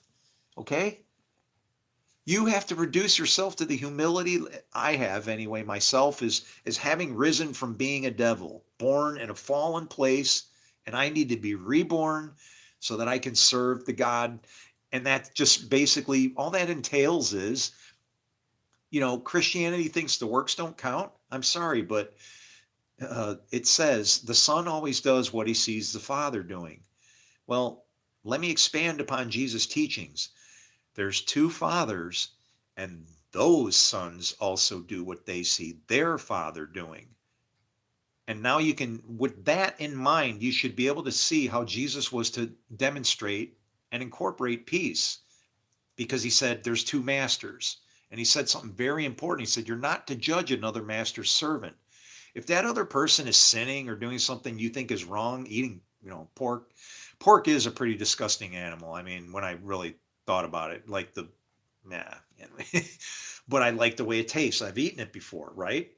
Okay? You have to reduce yourself to the humility I have anyway, myself, is having risen from being a devil, born in a fallen place, and I need to be reborn so that I can serve the God. And that just basically, all that entails is, Christianity thinks the works don't count. I'm sorry, but it says the Son always does what he sees the Father doing. Well, let me expand upon Jesus' teachings. There's two fathers, and those sons also do what they see their father doing. And now with that in mind, you should be able to see how Jesus was to demonstrate and incorporate peace, because he said there's two masters. And he said something very important. He said, you're not to judge another master's servant. If that other person is sinning or doing something you think is wrong, eating, pork is a pretty disgusting animal. I mean, when I really thought about it, but I like the way it tastes. I've eaten it before, right?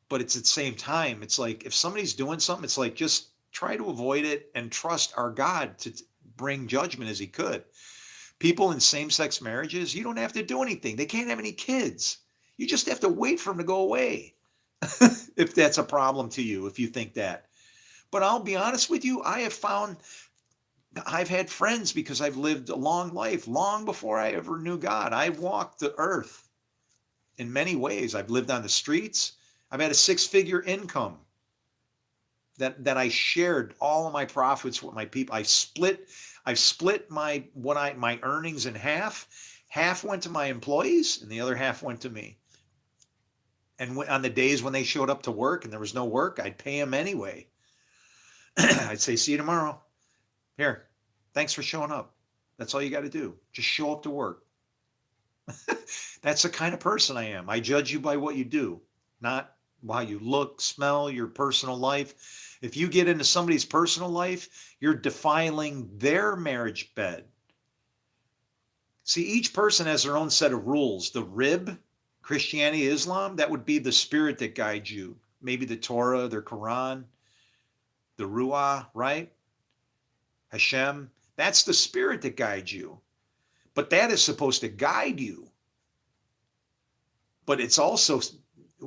But it's at the same time, it's like if somebody's doing something, it's like just try to avoid it and trust our God to bring judgment as he could. People in same-sex marriages, you don't have to do anything. They can't have any kids. You just have to wait for them to go away. If that's a problem to you, if you think that. But I'll be honest with you, I've had friends because I've lived a long life, long before I ever knew God. I walked the earth in many ways. I've lived on the streets. I've had a 6-figure income that I shared all of my profits with my people. I've split my earnings in half. Half went to my employees and the other half went to me. And on the days when they showed up to work and there was no work, I'd pay them anyway. I'd say, see you tomorrow. Here, thanks for showing up. That's all you got to do. Just show up to work. That's the kind of person I am. I judge you by what you do, not how you look, smell, your personal life. If you get into somebody's personal life, you're defiling their marriage bed. See, each person has their own set of rules. The rib, Christianity, Islam, that would be the spirit that guides you. Maybe the Torah, the Quran, the Ruah, right? Hashem, that's the spirit that guides you. But that is supposed to guide you. But it's also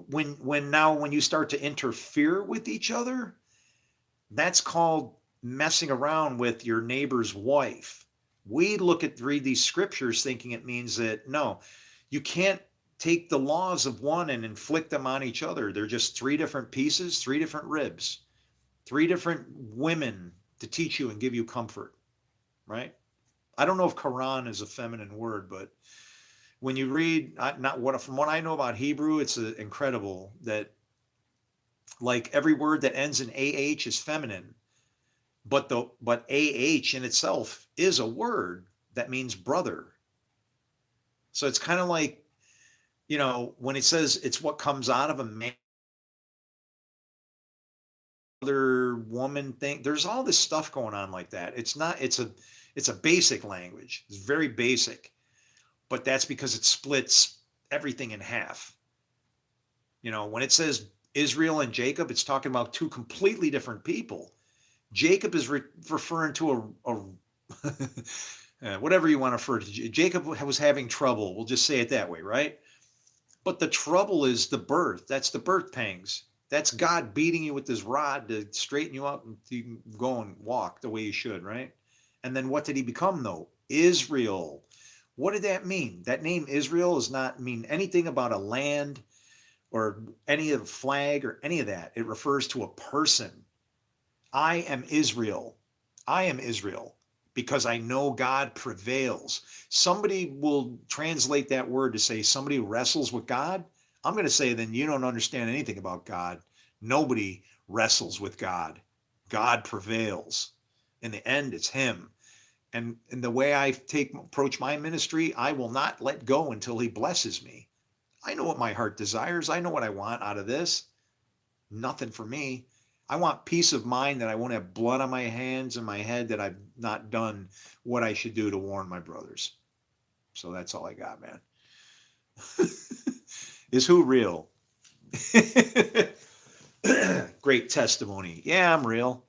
when you start to interfere with each other, that's called messing around with your neighbor's wife. We read these scriptures thinking it means that no, you can't take the laws of one and inflict them on each other. They're just 3 different pieces, 3 different ribs, 3 different women to teach you and give you comfort, right? I don't know if Quran is a feminine word, but when you read, from what I know about Hebrew, it's incredible that like every word that ends in AH is feminine, but AH in itself is a word that means brother. So it's kind of like, when it says it's what comes out of a man, other woman thing, there's all this stuff going on like that. It's a basic language. It's very basic, but that's because it splits everything in half. When it says Israel and Jacob, it's talking about 2 completely different people. Jacob is referring to whatever you want to refer to. Jacob was having trouble. We'll just say it that way, right? But the trouble is the birth. That's the birth pangs. That's God beating you with his rod to straighten you up and you can go and walk the way you should, right? And then what did he become, though? Israel. What did that mean? That name Israel does not mean anything about a land or any of the flag or any of that. It refers to a person. I am Israel. I am Israel. because I know God prevails. Somebody will translate that word to say somebody wrestles with God. I'm going to say, then you don't understand anything about God. Nobody wrestles with God. God prevails. In the end, it's him. And in the way I approach my ministry, I will not let go until he blesses me. I know what my heart desires. I know what I want out of this. Nothing for me. I want peace of mind that I won't have blood on my hands and my head, that I've not done what I should do to warn my brothers. So that's all I got, man. Is who real? Great testimony. Yeah, I'm real.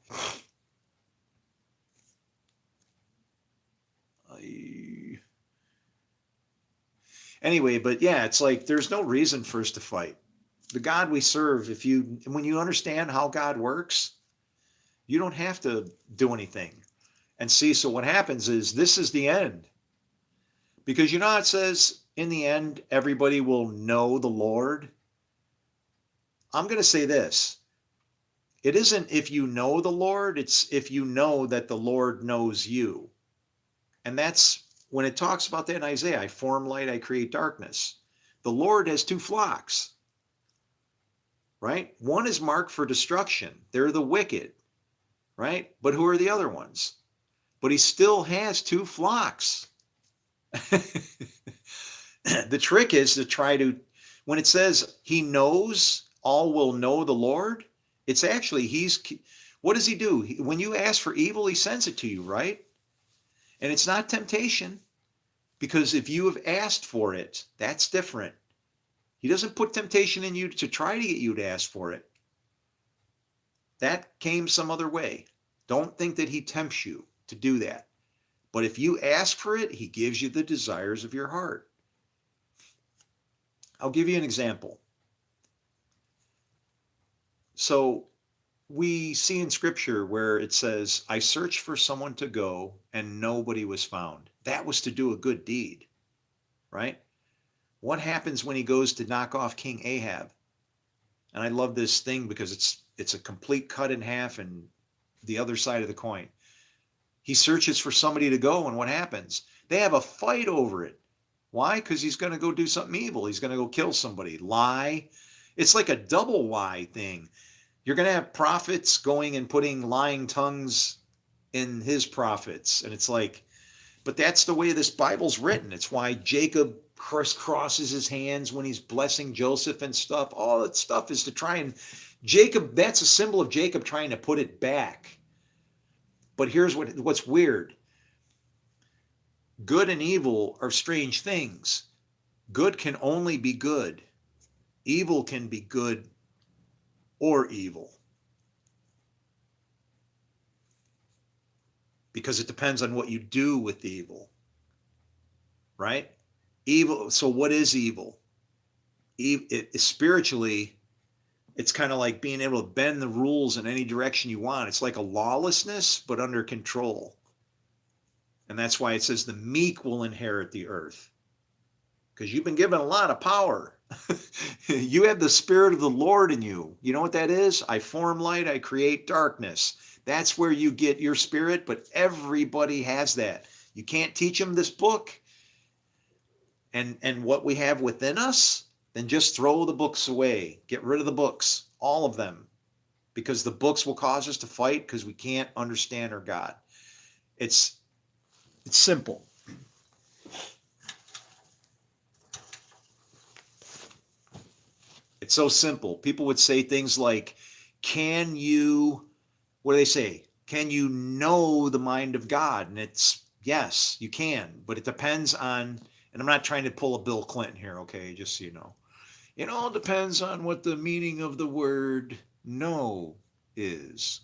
Anyway, but yeah, it's like there's no reason for us to fight. The God we serve, when you understand how God works, you don't have to do anything. And see, so what happens is this is the end. Because you know how it says in the end, everybody will know the Lord? I'm going to say this. It isn't if you know the Lord, it's if you know that the Lord knows you. And that's when it talks about that in Isaiah, I form light, I create darkness. The Lord has two flocks, right? One is marked for destruction. They're the wicked, right? But who are the other ones? But he still has two flocks. The trick is to try to, when it says he knows, all will know the Lord, it's actually, what does he do? When you ask for evil, he sends it to you, right? And it's not temptation, because if you have asked for it, that's different. He doesn't put temptation in you to try to get you to ask for it. That came some other way. Don't think that he tempts you to do that. But if you ask for it, he gives you the desires of your heart. I'll give you an example. So we see in scripture where it says, I searched for someone to go and nobody was found. That was to do a good deed, right? What happens when he goes to knock off King Ahab? And I love this thing because it's a complete cut in half and the other side of the coin. He searches for somebody to go, and what happens? They have a fight over it. Why? Because he's going to go do something evil. He's going to go kill somebody, lie. It's like a double lie thing. You're going to have prophets going and putting lying tongues in his prophets. And it's like, but that's the way this Bible's written. It's why Jacob crosses his hands when he's blessing Joseph and stuff. All that stuff is to try and Jacob, that's a symbol of Jacob trying to put it back. But here's what's weird. Good and evil are strange things. Good can only be good. Evil can be good or evil. Because it depends on what you do with the evil. Right? Evil. So what is evil? Spiritually, it's kind of like being able to bend the rules in any direction you want. It's like a lawlessness, but under control. And that's why it says the meek will inherit the earth. Because you've been given a lot of power. You have the Spirit of the Lord in you. You know what that is? I form light, I create darkness. That's where you get your spirit, but everybody has that. You can't teach them this book and what we have within us, then just throw the books away. Get rid of the books, all of them, because the books will cause us to fight because we can't understand our God. It's simple. It's so simple. People would say things like, can you, what do they say? Can you know the mind of God? And it's, yes, you can, but it depends on, and I'm not trying to pull a Bill Clinton here, okay, just so you know. It all depends on what the meaning of the word know is.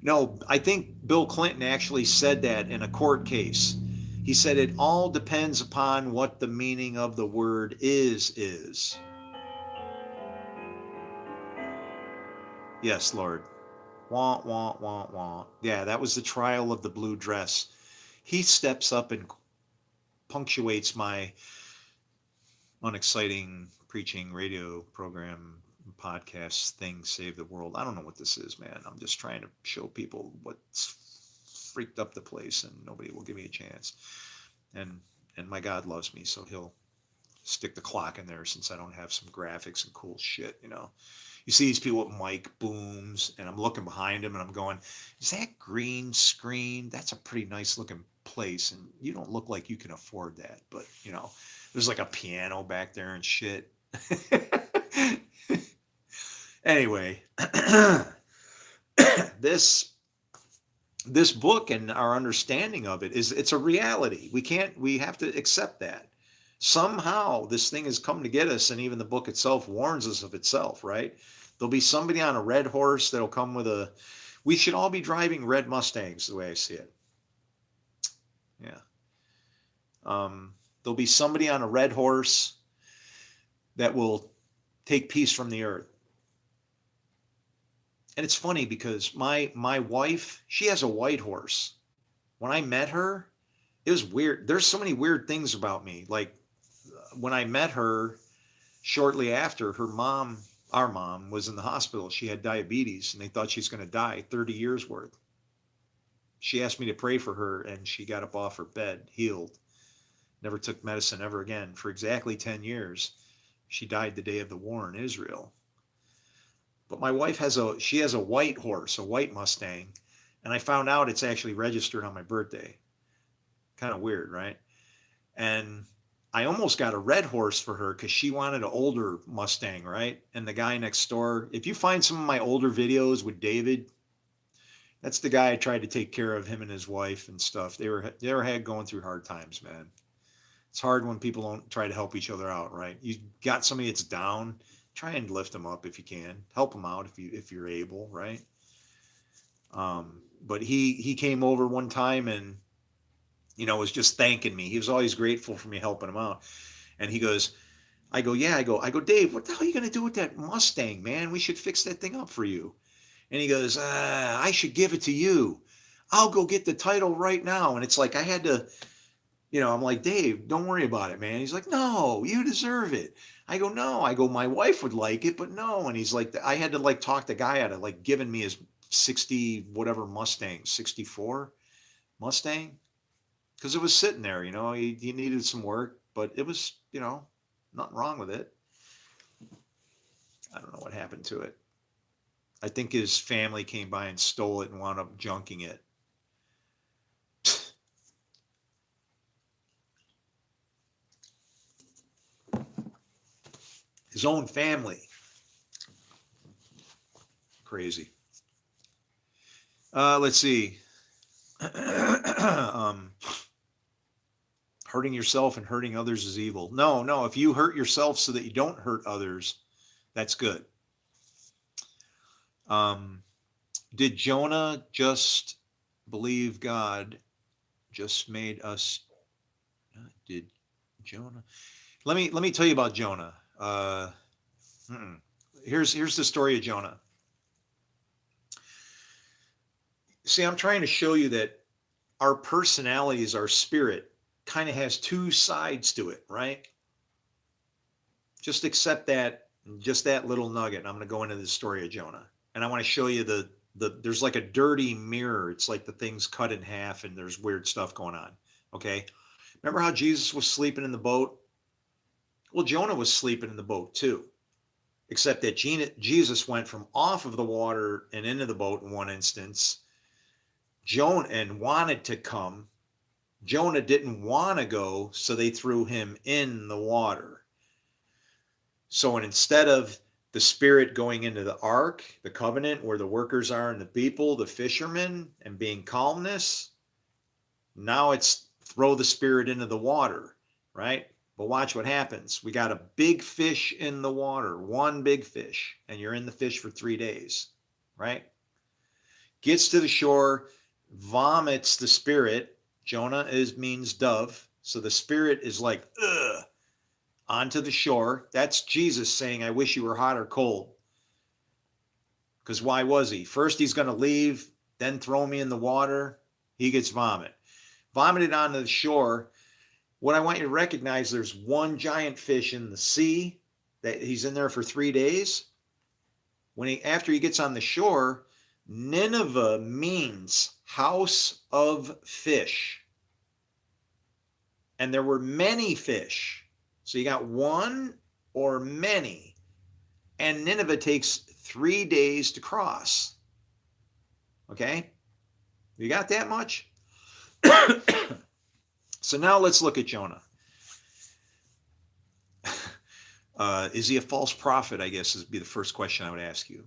No, I think Bill Clinton actually said that in a court case. He said it all depends upon what the meaning of the word is. Yes, Lord. Wah, wah, wah, wah. Yeah, that was the trial of the blue dress. He steps up and punctuates my unexciting preaching radio program podcast thing, Save the World. I don't know what this is, man. I'm just trying to show people what's freaked up the place and nobody will give me a chance. And my God loves me, so he'll stick the clock in there since I don't have some graphics and cool shit, you know. You see these people with mic booms, and I'm looking behind them and I'm going, is that green screen? That's a pretty nice looking place, and you don't look like you can afford that. But, you know, there's like a piano back there and shit. Anyway, this book and our understanding of it it's a reality. We have to accept that. Somehow this thing has come to get us, and even the book itself warns us of itself, right? There'll be somebody on a red horse that'll come with we should all be driving red Mustangs, the way I see it. Yeah. There'll be somebody on a red horse that will take peace from the earth. And it's funny because my wife, she has a white horse. When I met her, it was weird. There's so many weird things about me. Like when I met her, shortly after, our mom was in the hospital. She had diabetes and they thought she's going to die, 30 years worth. She asked me to pray for her and she got up off her bed, healed. Never took medicine ever again for exactly 10 years. She died the day of the war in Israel. But my wife has a white horse, a white Mustang, and I found out it's actually registered on my birthday. Kind of weird, right? And I almost got a red horse for her because she wanted an older Mustang, right? And the guy next door, if you find some of my older videos with David, that's the guy I tried to take care of, him and his wife and stuff. They were going through hard times, man. It's hard when people don't try to help each other out, right? You got somebody that's down, try and lift them up if you can. Help them out if you're able, right? But he came over one time and, you know, was just thanking me. He was always grateful for me helping him out. And he goes, I go, Dave, what the hell are you going to do with that Mustang, man? We should fix that thing up for you. And he goes, I should give it to you. I'll go get the title right now. And it's like, I had to, you know, I'm like, Dave, don't worry about it, man. He's like, no, you deserve it. I go, no. I go, my wife would like it, but no. And he's like, I had to like talk the guy out of like giving me his 60 whatever Mustang, 64 Mustang. Because it was sitting there, you know, he needed some work, but it was, you know, nothing wrong with it. I don't know what happened to it. I think his family came by and stole it and wound up junking it. His own family. Crazy. Let's see. Hurting yourself and hurting others is evil. No. If you hurt yourself so that you don't hurt others, that's good. Did Jonah just believe God just made us? Did Jonah? Let me tell you about Jonah. Here's the story of Jonah. See, I'm trying to show you that our personalities, our spirit, kind of has two sides to it, right? Just accept that, just that little nugget. And I'm going to go into the story of Jonah. And I want to show you there's like a dirty mirror. It's like the thing's cut in half and there's weird stuff going on. Okay. Remember how Jesus was sleeping in the boat? Well, Jonah was sleeping in the boat too, except that Jesus went from off of the water and into the boat in one instance. Jonah and wanted to come. Jonah didn't want to go, so they threw him in the water. So instead of the spirit going into the ark, the covenant where the workers are and the people, the fishermen, and being calmness, now it's throw the spirit into the water, right? But watch what happens. We got a big fish in the water, one big fish, and you're in the fish for 3 days, right? Gets to the shore, vomits the spirit. Jonah means dove. So the spirit is like, ugh, onto the shore. That's Jesus saying, I wish you were hot or cold. Because why was he? First he's going to leave, then throw me in the water. He gets vomited onto the shore. What I want you to recognize, there's one giant fish in the sea that he's in there for 3 days. After he gets on the shore, Nineveh means house of fish. And there were many fish. So you got one or many. And Nineveh takes 3 days to cross. Okay? You got that much? So now let's look at Jonah. Is he a false prophet? I guess would be the first question I would ask you.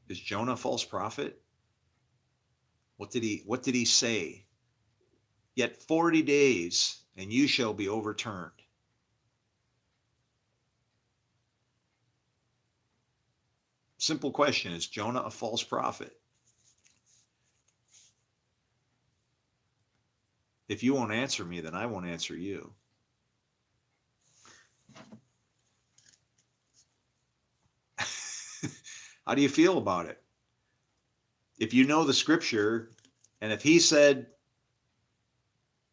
Is Jonah a false prophet? What did he say? Yet 40 days and you shall be overturned. Simple question. Is Jonah a false prophet? If you won't answer me, then I won't answer you. How do you feel about it? If you know the scripture, and if he said,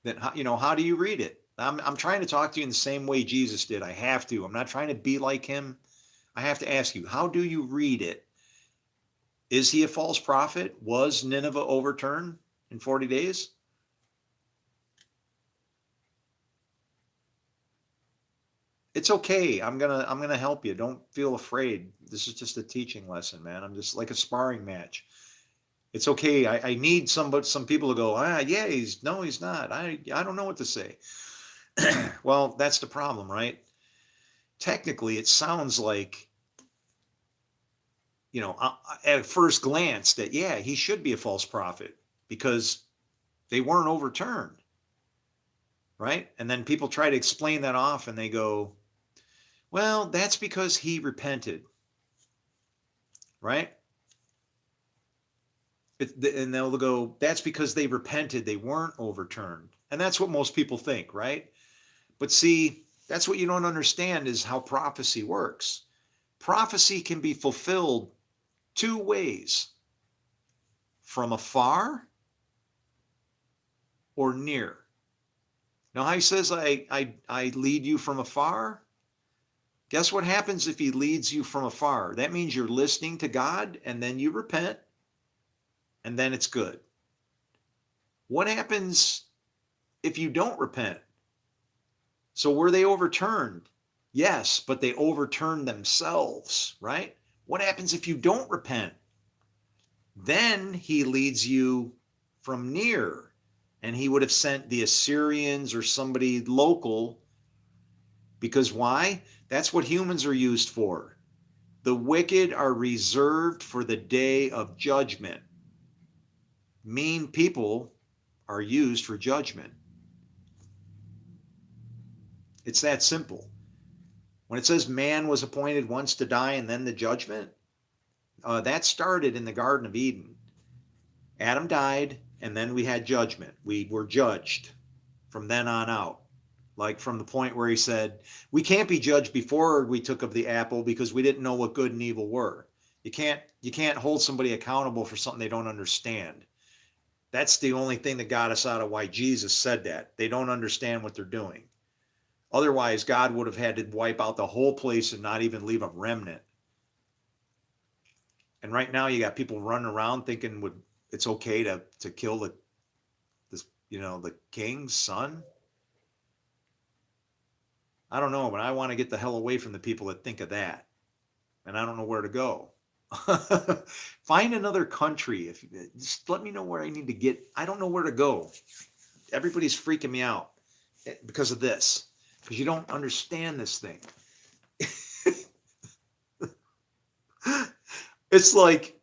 then how do you read it? I'm trying to talk to you in the same way Jesus did. I have to. I'm not trying to be like him. I have to ask you, how do you read it? Is he a false prophet? Was Nineveh overturned in 40 days? It's okay. I'm gonna help you. Don't feel afraid. This is just a teaching lesson, man. I'm just like a sparring match. It's okay. I need some people to go, yeah, he's not. I don't know what to say. Well, that's the problem, right? Technically, it sounds like, at first glance that, yeah, he should be a false prophet because they weren't overturned, right? And then people try to explain that off and they go, well, that's because he repented, right? And they'll go, that's because they repented. They weren't overturned. And that's what most people think, right? But see, that's what you don't understand is how prophecy works. Prophecy can be fulfilled 2 ways: from afar or near. Now, how he says, I lead you from afar. Guess what happens if he leads you from afar? That means you're listening to God and then you repent and then it's good. What happens if you don't repent? So were they overturned? Yes, but they overturned themselves, right? What happens if you don't repent? Then he leads you from near, and he would have sent the Assyrians or somebody local, because why? That's what humans are used for. The wicked are reserved for the day of judgment. Mean people are used for judgment. It's that simple. When it says man was appointed once to die and then the judgment, that started in the Garden of Eden. Adam died and then we had judgment. We were judged from then on out. Like from the point where he said, we can't be judged before we took of the apple because we didn't know what good and evil were. You can't hold somebody accountable for something they don't understand. That's the only thing that got us out of why Jesus said that. They don't understand what they're doing. Otherwise, God would have had to wipe out the whole place and not even leave a remnant. And right now you got people running around thinking it's okay to kill the king's son. I don't know, but I want to get the hell away from the people that think of that. And I don't know where to go. Find another country. Just let me know where I need to get. I don't know where to go. Everybody's freaking me out because of this. Because you don't understand this thing. It's like,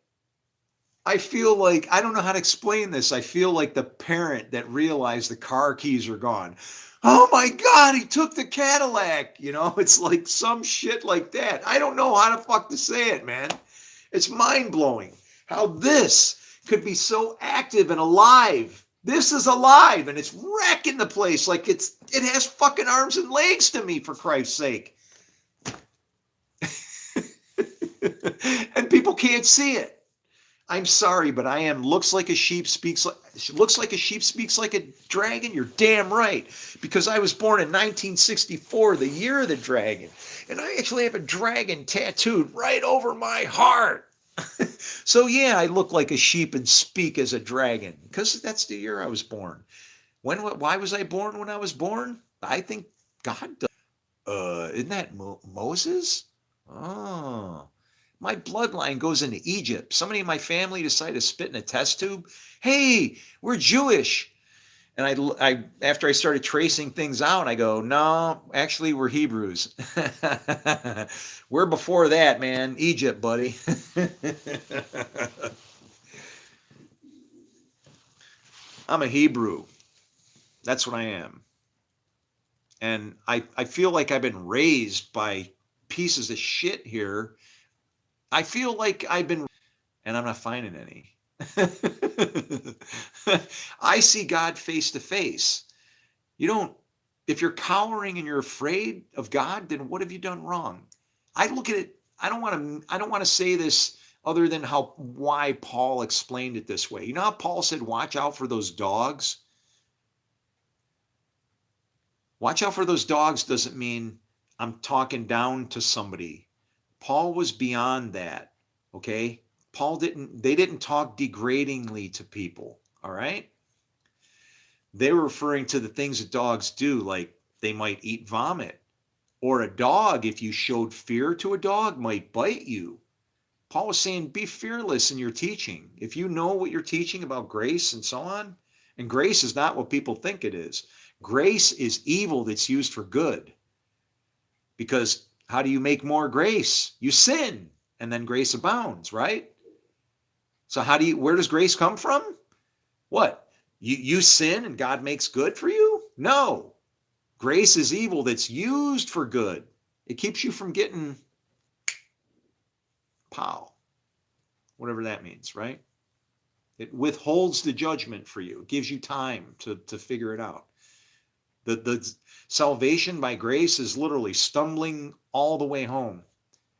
I feel like, I don't know how to explain this. I feel like the parent that realized the car keys are gone. Oh my God, he took the Cadillac. It's like some shit like that. I don't know how the fuck to say it, man. It's mind-blowing how this could be so active and alive. This is alive and it's wrecking the place like it has fucking arms and legs to me, for Christ's sake. And people can't see it. I'm sorry, but looks like a sheep speaks like a dragon. You're damn right. Because I was born in 1964, the year of the dragon. And I actually have a dragon tattooed right over my heart. So yeah, I look like a sheep and speak as a dragon because that's the year I was born. Why was I born when I was born? I think God does. Isn't that Moses? Oh, my bloodline goes into Egypt. Somebody in my family decided to spit in a test tube. Hey, we're Jewish. And after I started tracing things out, I go, no, actually, we're Hebrews. We're before that, man. Egypt, buddy. I'm a Hebrew. That's what I am. And I feel like I've been raised by pieces of shit here. I feel like I've been, and I'm not finding any. I see God face to face. You don't, if you're cowering and you're afraid of God, then what have you done wrong? I look at it, I don't want to say this other than why Paul explained it this way. You know how Paul said, watch out for those dogs? Watch out for those dogs doesn't mean I'm talking down to somebody. Paul was beyond that. Okay? They didn't talk degradingly to people. All right? They were referring to the things that dogs do, like they might eat vomit. Or a dog, if you showed fear to a dog, might bite you. Paul was saying, be fearless in your teaching. If you know what you're teaching about grace and so on, and grace is not what people think it is. Grace is evil that's used for good. Because how do you make more grace? You sin, and then grace abounds, right? So where does grace come from? What? You sin and God makes good for you? No. Grace is evil that's used for good. It keeps you from getting pow, whatever that means, right? It withholds the judgment for you. It gives you time to figure it out. The salvation by grace is literally stumbling all the way home.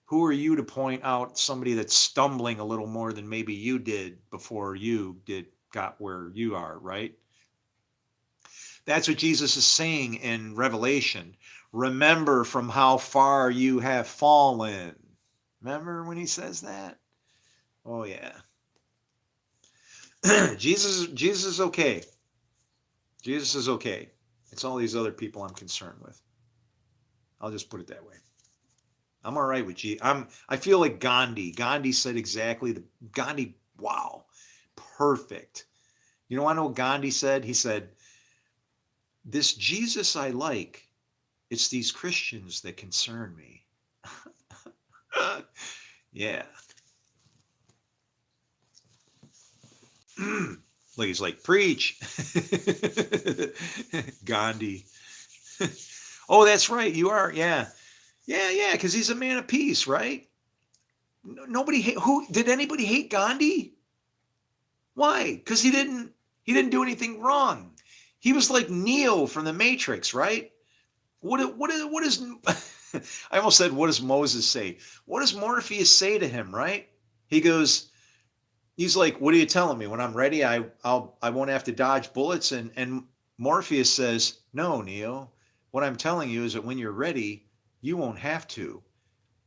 Who are you to point out somebody that's stumbling a little more than maybe you did before you got where you are, right? That's what Jesus is saying in Revelation. Remember from how far you have fallen. Remember when he says that? Oh yeah. Jesus is okay. Jesus is okay. It's all these other people I'm concerned with. I'll just put it that way. I'm all right with Jesus. I feel like Gandhi. Gandhi said exactly Gandhi, wow. Perfect. You know, I know what Gandhi said? He said, this Jesus I like, it's these Christians that concern me. Yeah. Like he's like, preach. Gandhi. Oh, that's right. You are. Yeah. Yeah. Because he's a man of peace, right? Nobody who did anybody hate Gandhi? Why? Because he didn't do anything wrong. He was like Neo from the Matrix, right? What is I almost said, what does Moses say? What does Morpheus say to him, right? He goes, he's like, what are you telling me? When I'm ready, I won't have to dodge bullets. And Morpheus says, no, Neo. What I'm telling you is that when you're ready, you won't have to.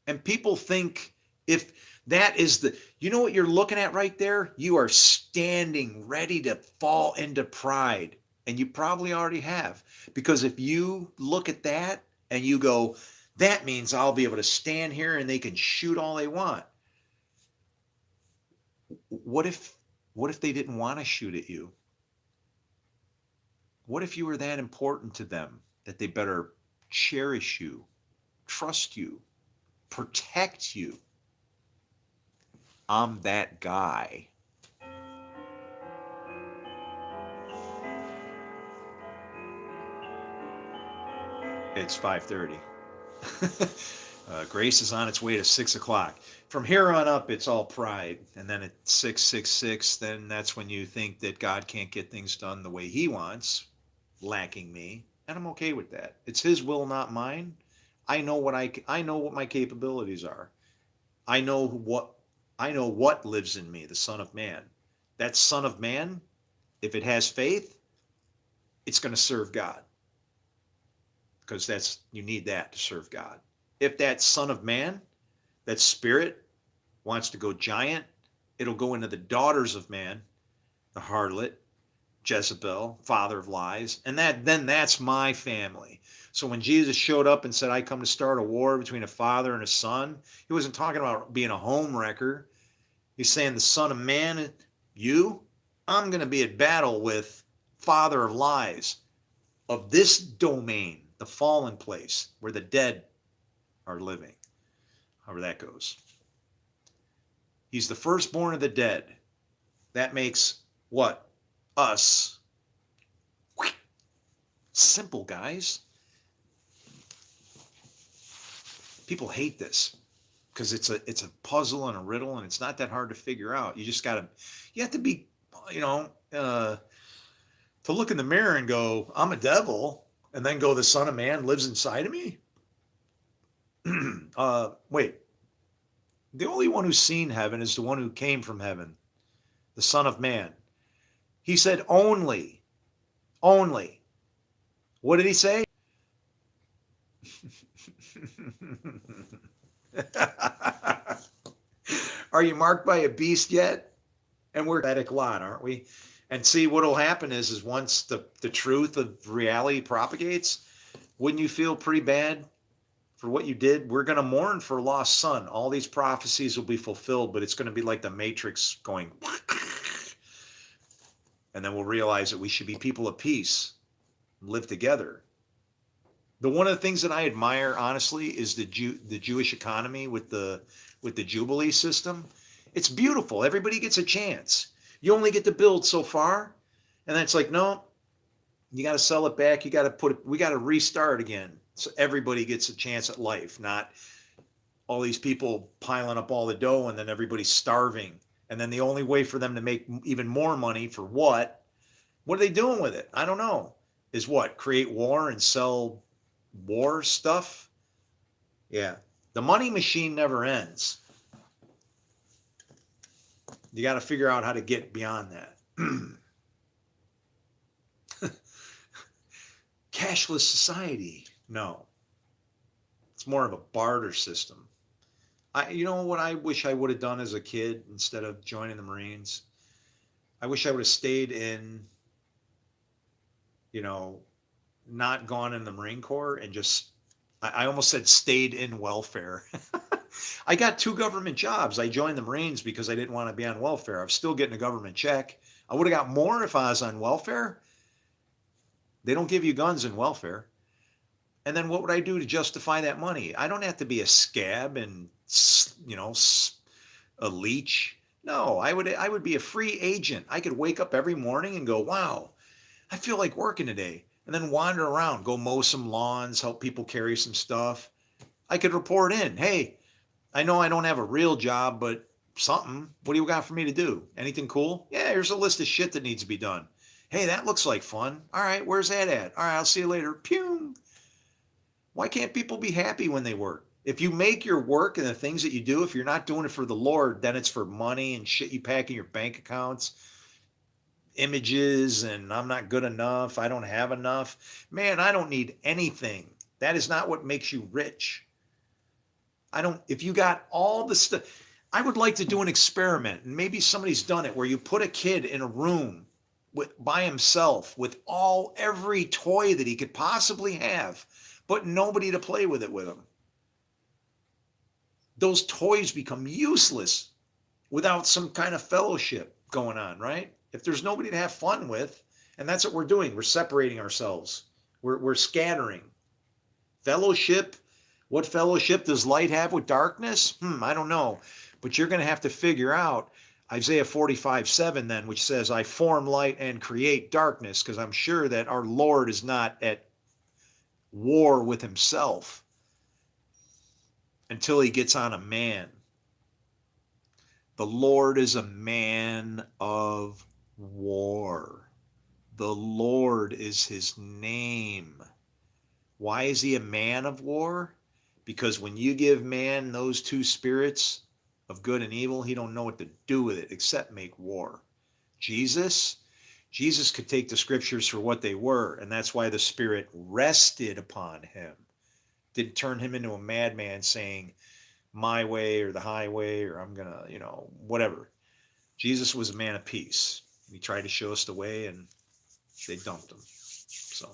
And people think if that is you know what you're looking at right there? You are standing ready to fall into pride. And you probably already have. Because if you look at that and you go, that means I'll be able to stand here and they can shoot all they want. What if they didn't want to shoot at you? What if you were that important to them that they better cherish you, trust you, protect you? I'm that guy. It's 5:30. Grace is on its way to 6 o'clock. From here on up, it's all pride, and then at 6:66, then that's when you think that God can't get things done the way He wants, lacking me, and I'm okay with that. It's His will, not mine. I know what my capabilities are. I know what lives in me, the Son of Man. That Son of Man, if it has faith, it's going to serve God. Because you need that to serve God. If that Son of Man, that spirit, wants to go giant, it'll go into the daughters of man, the harlot, Jezebel, father of lies, and that's my family. So when Jesus showed up and said, I come to start a war between a father and a son, he wasn't talking about being a home wrecker. He's saying the Son of Man, you, I'm going to be at battle with father of lies of this domain, the fallen place where the dead are living, however that goes. He's the firstborn of the dead. That makes what? Us. Simple, guys. People hate this because it's a puzzle and a riddle, and it's not that hard to figure out. You have to be, to look in the mirror and go, I'm a devil, and then go, the Son of Man lives inside of me. Wait, the only one who's seen heaven is the one who came from heaven, the Son of Man. He said only. What did he say? Are you marked by a beast yet? And we're a pathetic lot, aren't we? And see, what'll happen is once the truth of reality propagates, wouldn't you feel pretty bad for what you did? We're going to mourn for a lost son. All these prophecies will be fulfilled, but it's going to be like the Matrix going. And then we'll realize that we should be people of peace, live together. The one of the things that I admire, honestly, is the Jewish economy with the Jubilee system. It's beautiful. Everybody gets a chance. You only get to build so far, and then it's like, no, you got to sell it back. We got to restart again. So everybody gets a chance at life, not all these people piling up all the dough and then everybody's starving. And then the only way for them to make even more money for what? What are they doing with it? I don't know. Is what? Create war and sell war stuff? Yeah. The money machine never ends. You got to figure out how to get beyond that. Cashless society. No. It's more of a barter system. You know what I wish I would have done as a kid instead of joining the Marines? I wish I would have stayed in, not gone in the Marine Corps and just, I almost said stayed in welfare. I got 2 government jobs. I joined the Marines because I didn't want to be on welfare. I was still getting a government check. I would have got more if I was on welfare. They don't give you guns in welfare. And then what would I do to justify that money? I don't have to be a scab and, a leech. No, I would be a free agent. I could wake up every morning and go, wow, I feel like working today. And then wander around, go mow some lawns, help people carry some stuff. I could report in, hey, I know I don't have a real job, but something. What do you got for me to do? Anything cool? Yeah, here's a list of shit that needs to be done. Hey, that looks like fun. All right, where's that at? All right, I'll see you later. Pew. Why can't people be happy when they work? If you make your work and the things that you do, if you're not doing it for the Lord, then it's for money and shit you pack in your bank accounts, images, and I'm not good enough. I don't have enough. Man, I don't need anything. That is not what makes you rich. If you got all the stuff, I would like to do an experiment, and maybe somebody's done it, where you put a kid in a room by himself with every toy that he could possibly have, but nobody to play with it with him. Those toys become useless without some kind of fellowship going on, right? If there's nobody to have fun with, and that's what we're doing, we're separating ourselves. We're scattering. Fellowship. What fellowship does light have with darkness? I don't know. But you're going to have to figure out Isaiah 45:7 then, which says, I form light and create darkness, because I'm sure that our Lord is not at war with himself until he gets on a man. The Lord is a man of war. The Lord is his name. Why is he a man of war? Because when you give man those 2 spirits of good and evil, he don't know what to do with it except make war. Jesus could take the scriptures for what they were, and that's why the Spirit rested upon him. Didn't turn him into a madman saying, my way or the highway, or I'm going to, whatever. Jesus was a man of peace. He tried to show us the way, and they dumped him. So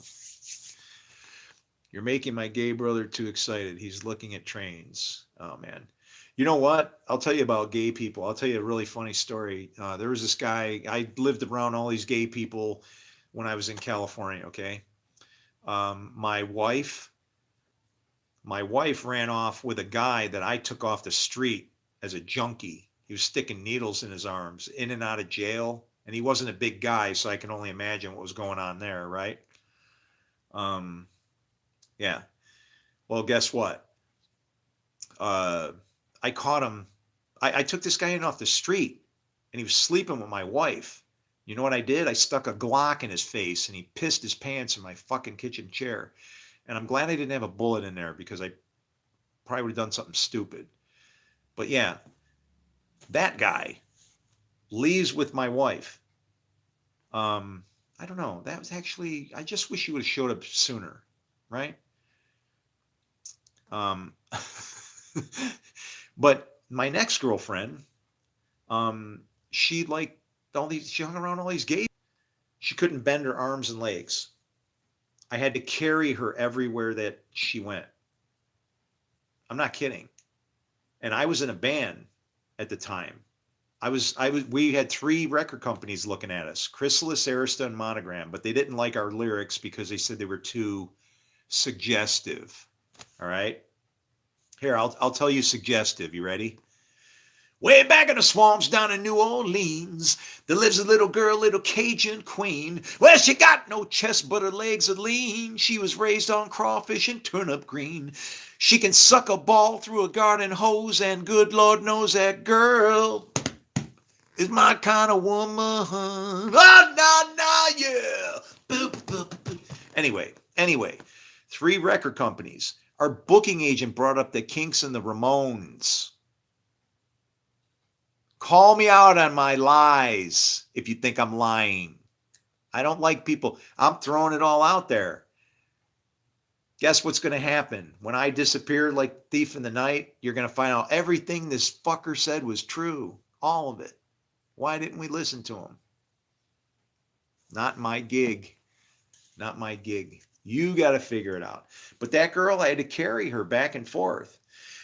you're making my gay brother too excited. He's looking at trains. Oh, man. You know what? I'll tell you about gay people. I'll tell you a really funny story. There was this guy. I lived around all these gay people when I was in California. Okay. My wife ran off with a guy that I took off the street as a junkie. He was sticking needles in his arms, in and out of jail. And he wasn't a big guy, so I can only imagine what was going on there, right? Um, yeah. Well, guess what? Uh, I caught him. I took this guy in off the street, and he was sleeping with my wife. You know what I did? I stuck a Glock in his face, and he pissed his pants in my fucking kitchen chair. And I'm glad I didn't have a bullet in there, because I probably would have done something stupid. But yeah, that guy leaves with my wife. I don't know. That was actually, I just wish he would have showed up sooner, right? Um, but my next girlfriend, she like she hung around all these gays. She couldn't bend her arms and legs. I had to carry her everywhere that she went. I'm not kidding. And I was in a band at the time. We had 3 record companies looking at us, Chrysalis, Arista, and Monogram, but they didn't like our lyrics because they said they were too suggestive. All right. Here, I'll tell you suggestive. You ready? Way back in the swamps down in New Orleans, there lives a little girl, little Cajun queen. Well, she got no chest, but her legs are lean. She was raised on crawfish and turnip green. She can suck a ball through a garden hose, and good Lord knows that girl is my kind of woman. Oh, no, yeah. Boop, boop, boop. Anyway, 3 record companies. Our booking agent brought up the Kinks and the Ramones. Call me out on my lies if you think I'm lying. I don't like people. I'm throwing it all out there. Guess what's going to happen? When I disappear like thief in the night, you're going to find out everything this fucker said was true. All of it. Why didn't we listen to him? Not my gig. Not my gig. You got to figure it out. But that girl, I had to carry her back and forth.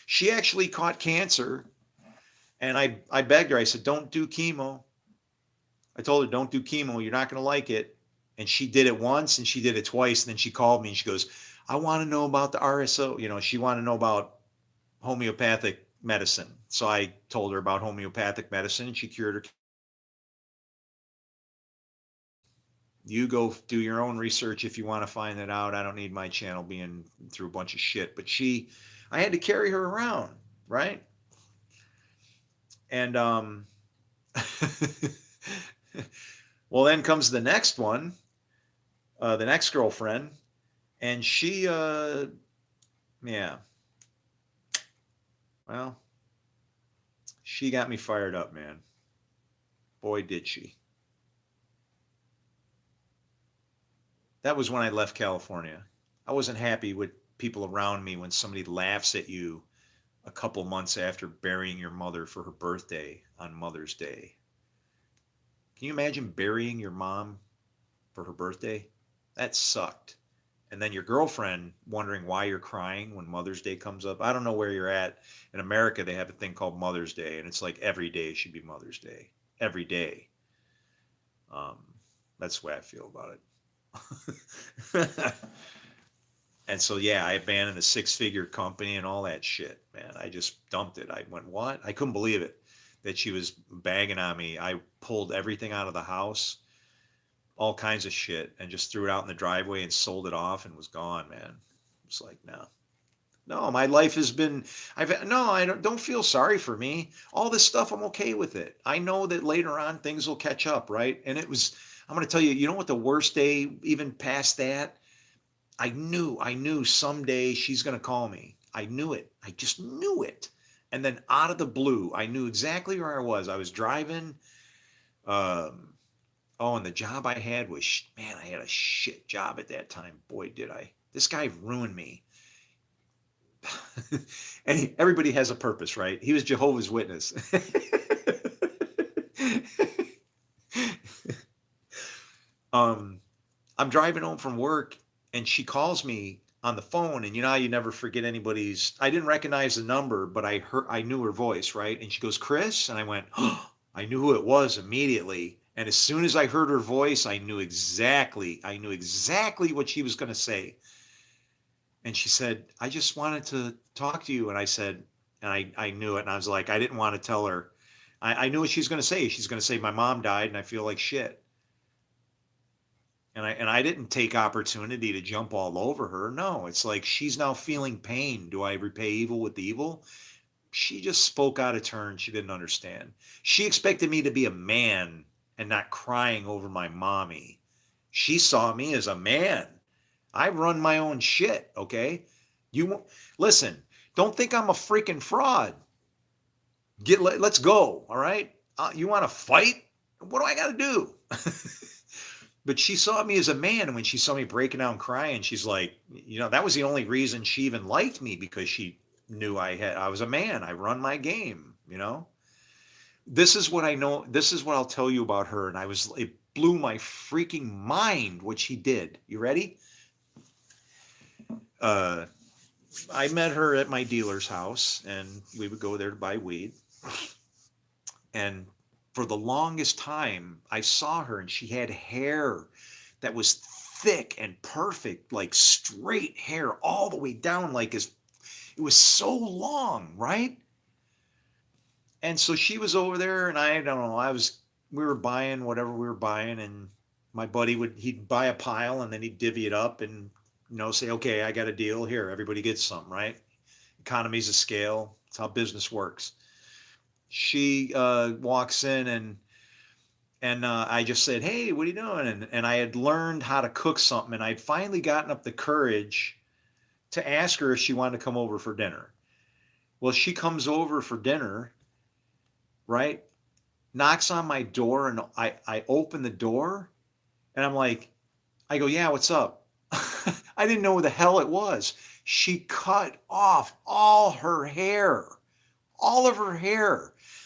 She actually caught cancer. And I begged her. I said, don't do chemo. I told her, don't do chemo. You're not going to like it. And she did it once and she did it twice. And then she called me and she goes, I want to know about the RSO. She wanted to know about homeopathic medicine. So I told her about homeopathic medicine and she cured her. You go do your own research if you want to find that out. I don't need my channel being through a bunch of shit. But I had to carry her around, right? And well, then comes the next one, the next girlfriend, and she, yeah, well, she got me fired up, man. Boy, did she. That was when I left California. I wasn't happy with people around me when somebody laughs at you a couple months after burying your mother for her birthday on Mother's Day. Can you imagine burying your mom for her birthday? That sucked. And then your girlfriend wondering why you're crying when Mother's Day comes up. I don't know where you're at. In America, they have a thing called Mother's Day, and it's like every day should be Mother's Day. Every day. That's the way I feel about it. And so, yeah, I abandoned a 6-figure company and all that shit, man. I just dumped it. I went, what? I couldn't believe it that she was bagging on me. I pulled everything out of the house, all kinds of shit, and just threw it out in the driveway and sold it off and was gone, man. It's like, no, my life has been, I don't feel sorry for me. All this stuff, I'm okay with it. I know that later on things will catch up, right? And I'm going to tell you, you know what the worst day, even past that, I knew someday she's going to call me. I knew it. I just knew it. And then out of the blue, I knew exactly where I was. I was driving. And the job I had was, man, I had a shit job at that time. Boy, did I. This guy ruined me. And everybody has a purpose, right? He was Jehovah's Witness. um, I'm driving home from work and she calls me on the phone, and you know how you never forget anybody's. I didn't recognize the number, but I knew her voice, right? And she goes, "Chris," and I went, oh, I knew who it was immediately. And as soon as I heard her voice, I knew exactly what she was going to say. And she said, "I just wanted to talk to you." And I said, and I knew it, and I was like, I didn't want to tell her. I knew what she's going to say. She's going to say, "My mom died and I feel like shit." And I didn't take opportunity to jump all over her. No, it's like she's now feeling pain. Do I repay evil with evil? She just spoke out of turn. She didn't understand. She expected me to be a man and not crying over my mommy. She saw me as a man. I run my own shit, okay? You listen, don't think I'm a freaking fraud. Let's go, all right? You want to fight? What do I got to do? But she saw me as a man, and when she saw me breaking down crying, she's like, that was the only reason she even liked me, because she knew I was a man. I run my game. This is what I know. This is what I'll tell you about her. And it blew my freaking mind what she did. You ready? Uh, I met her at my dealer's house, and we would go there to buy weed. And for the longest time, I saw her, and she had hair that was thick and perfect, like straight hair all the way down, it was so long, right? And so she was over there, and I don't know, we were buying whatever we were buying, and my buddy he'd buy a pile, and then he'd divvy it up and, say, "Okay, I got a deal here. Everybody gets something," right? Economies of scale. That's how business works. She walks in, and I just said, "Hey, what are you doing?" And I had learned how to cook something, and I'd finally gotten up the courage to ask her if she wanted to come over for dinner. Well, she comes over for dinner, right? Knocks on my door, and I open the door, and I go, "Yeah, what's up?" I didn't know who the hell it was. She cut off all of her hair.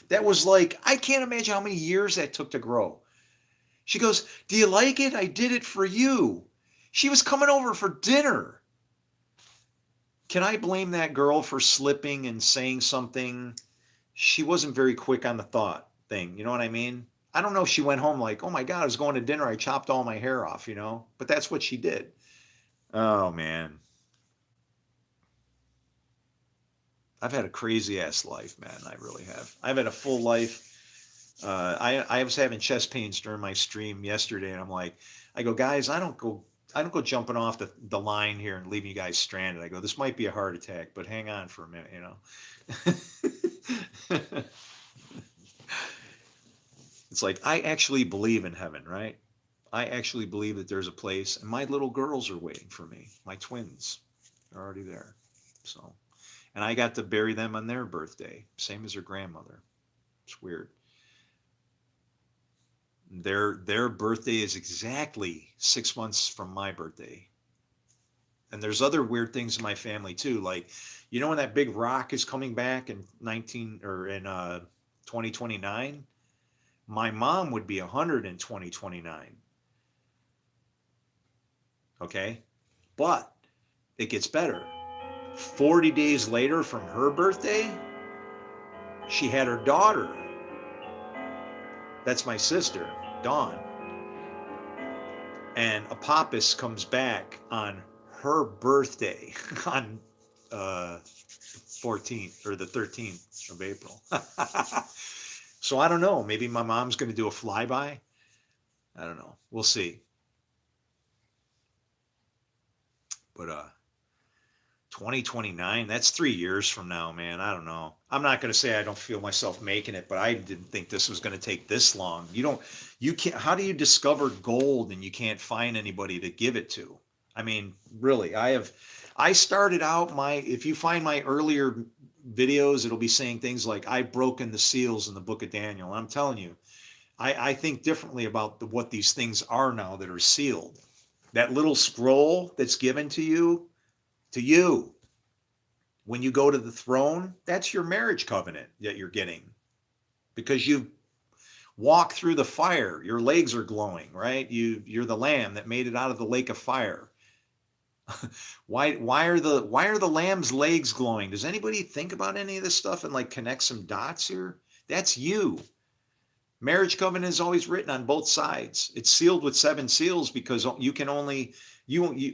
That was I can't imagine how many years that took to grow. She goes, "Do you like it? I did it for you." She was coming over for dinner. Can I blame that girl for slipping and saying something? She wasn't very quick on the thought thing. You know what I mean? I don't know if she went home like, "Oh my God, I was going to dinner. I chopped all my hair off," but that's what she did. Oh man. I've had a crazy ass life, man. I really have. I've had a full life. I was having chest pains during my stream yesterday, and I go, "Guys, I don't go jumping off the line here and leaving you guys stranded." I go, "This might be a heart attack, but hang on for a minute." It's like, I actually believe in heaven, right? I actually believe that there's a place, and my little girls are waiting for me. My twins are already there. So, and I got to bury them on their birthday, same as their grandmother. It's weird. Their birthday is exactly 6 months from my birthday. And there's other weird things in my family too. Like, when that big rock is coming back in 2029, my mom would be 100 in 2029. Okay. But it gets better. 40 days later from her birthday, she had her daughter. That's my sister, Dawn. And Apophis comes back on her birthday on 14th or the 13th of April. So I don't know. Maybe my mom's going to do a flyby. I don't know. We'll see. But 2029, that's 3 years from now, man. I don't know. I'm not going to say I don't feel myself making it, but I didn't think this was going to take this long. You can't, how do you discover gold and you can't find anybody to give it to? I mean, really, I started out if you find my earlier videos, it'll be saying things like, "I've broken the seals in the book of Daniel." And I'm telling you, I think differently about what these things are now that are sealed. That little scroll that's given to you, When you go to the throne, that's your marriage covenant that you're getting, because you walk through the fire. Your legs are glowing, right? You're the lamb that made it out of the lake of fire. Why are the lamb's legs glowing? Does anybody think about any of this stuff and like connect some dots here? That's you. Marriage covenant is always written on both sides. It's sealed with 7 seals because you can only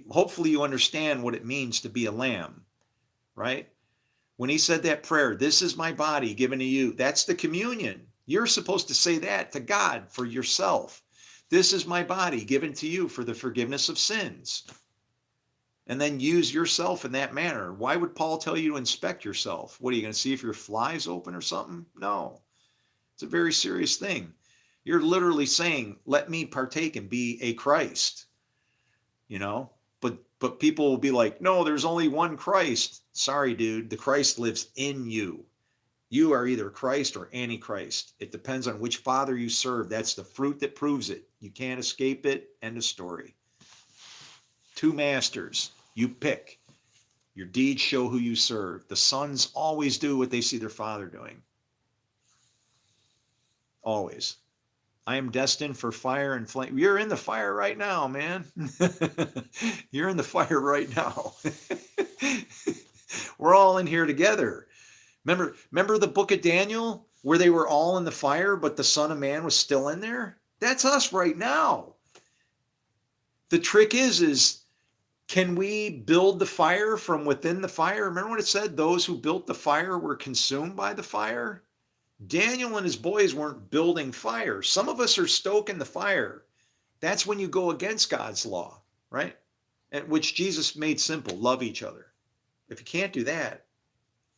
hopefully you understand what it means to be a lamb, right? When he said that prayer, this is my body given to you, that's the communion. You're supposed to say that to God for yourself. This is my body given to you for the forgiveness of sins. And then use yourself in that manner. Why would Paul tell you to inspect yourself? What are you going to see if your fly is open or something? No. It's a very serious thing. You're literally saying, let me partake and be a Christ. You know? But people will be like, no, there's only one Christ. Sorry, dude. The Christ lives in you. You are either Christ or Antichrist. It depends on which father you serve. That's the fruit that proves it. You can't escape it. End of story. 2 masters. You pick. Your deeds show who you serve. The sons always do what they see their father doing. Always. I am destined for fire and flame. You're in the fire right now, man. You're in the fire right now. We're all in here together. Remember the book of Daniel where they were all in the fire, but the Son of Man was still in there? That's us right now. The trick is can we build the fire from within the fire? Remember what it said? Those who built the fire were consumed by the fire. Daniel and his boys weren't building fire. Some of us are stoking the fire. That's when you go against God's law, right? And which Jesus made simple. Love each other. If you can't do that,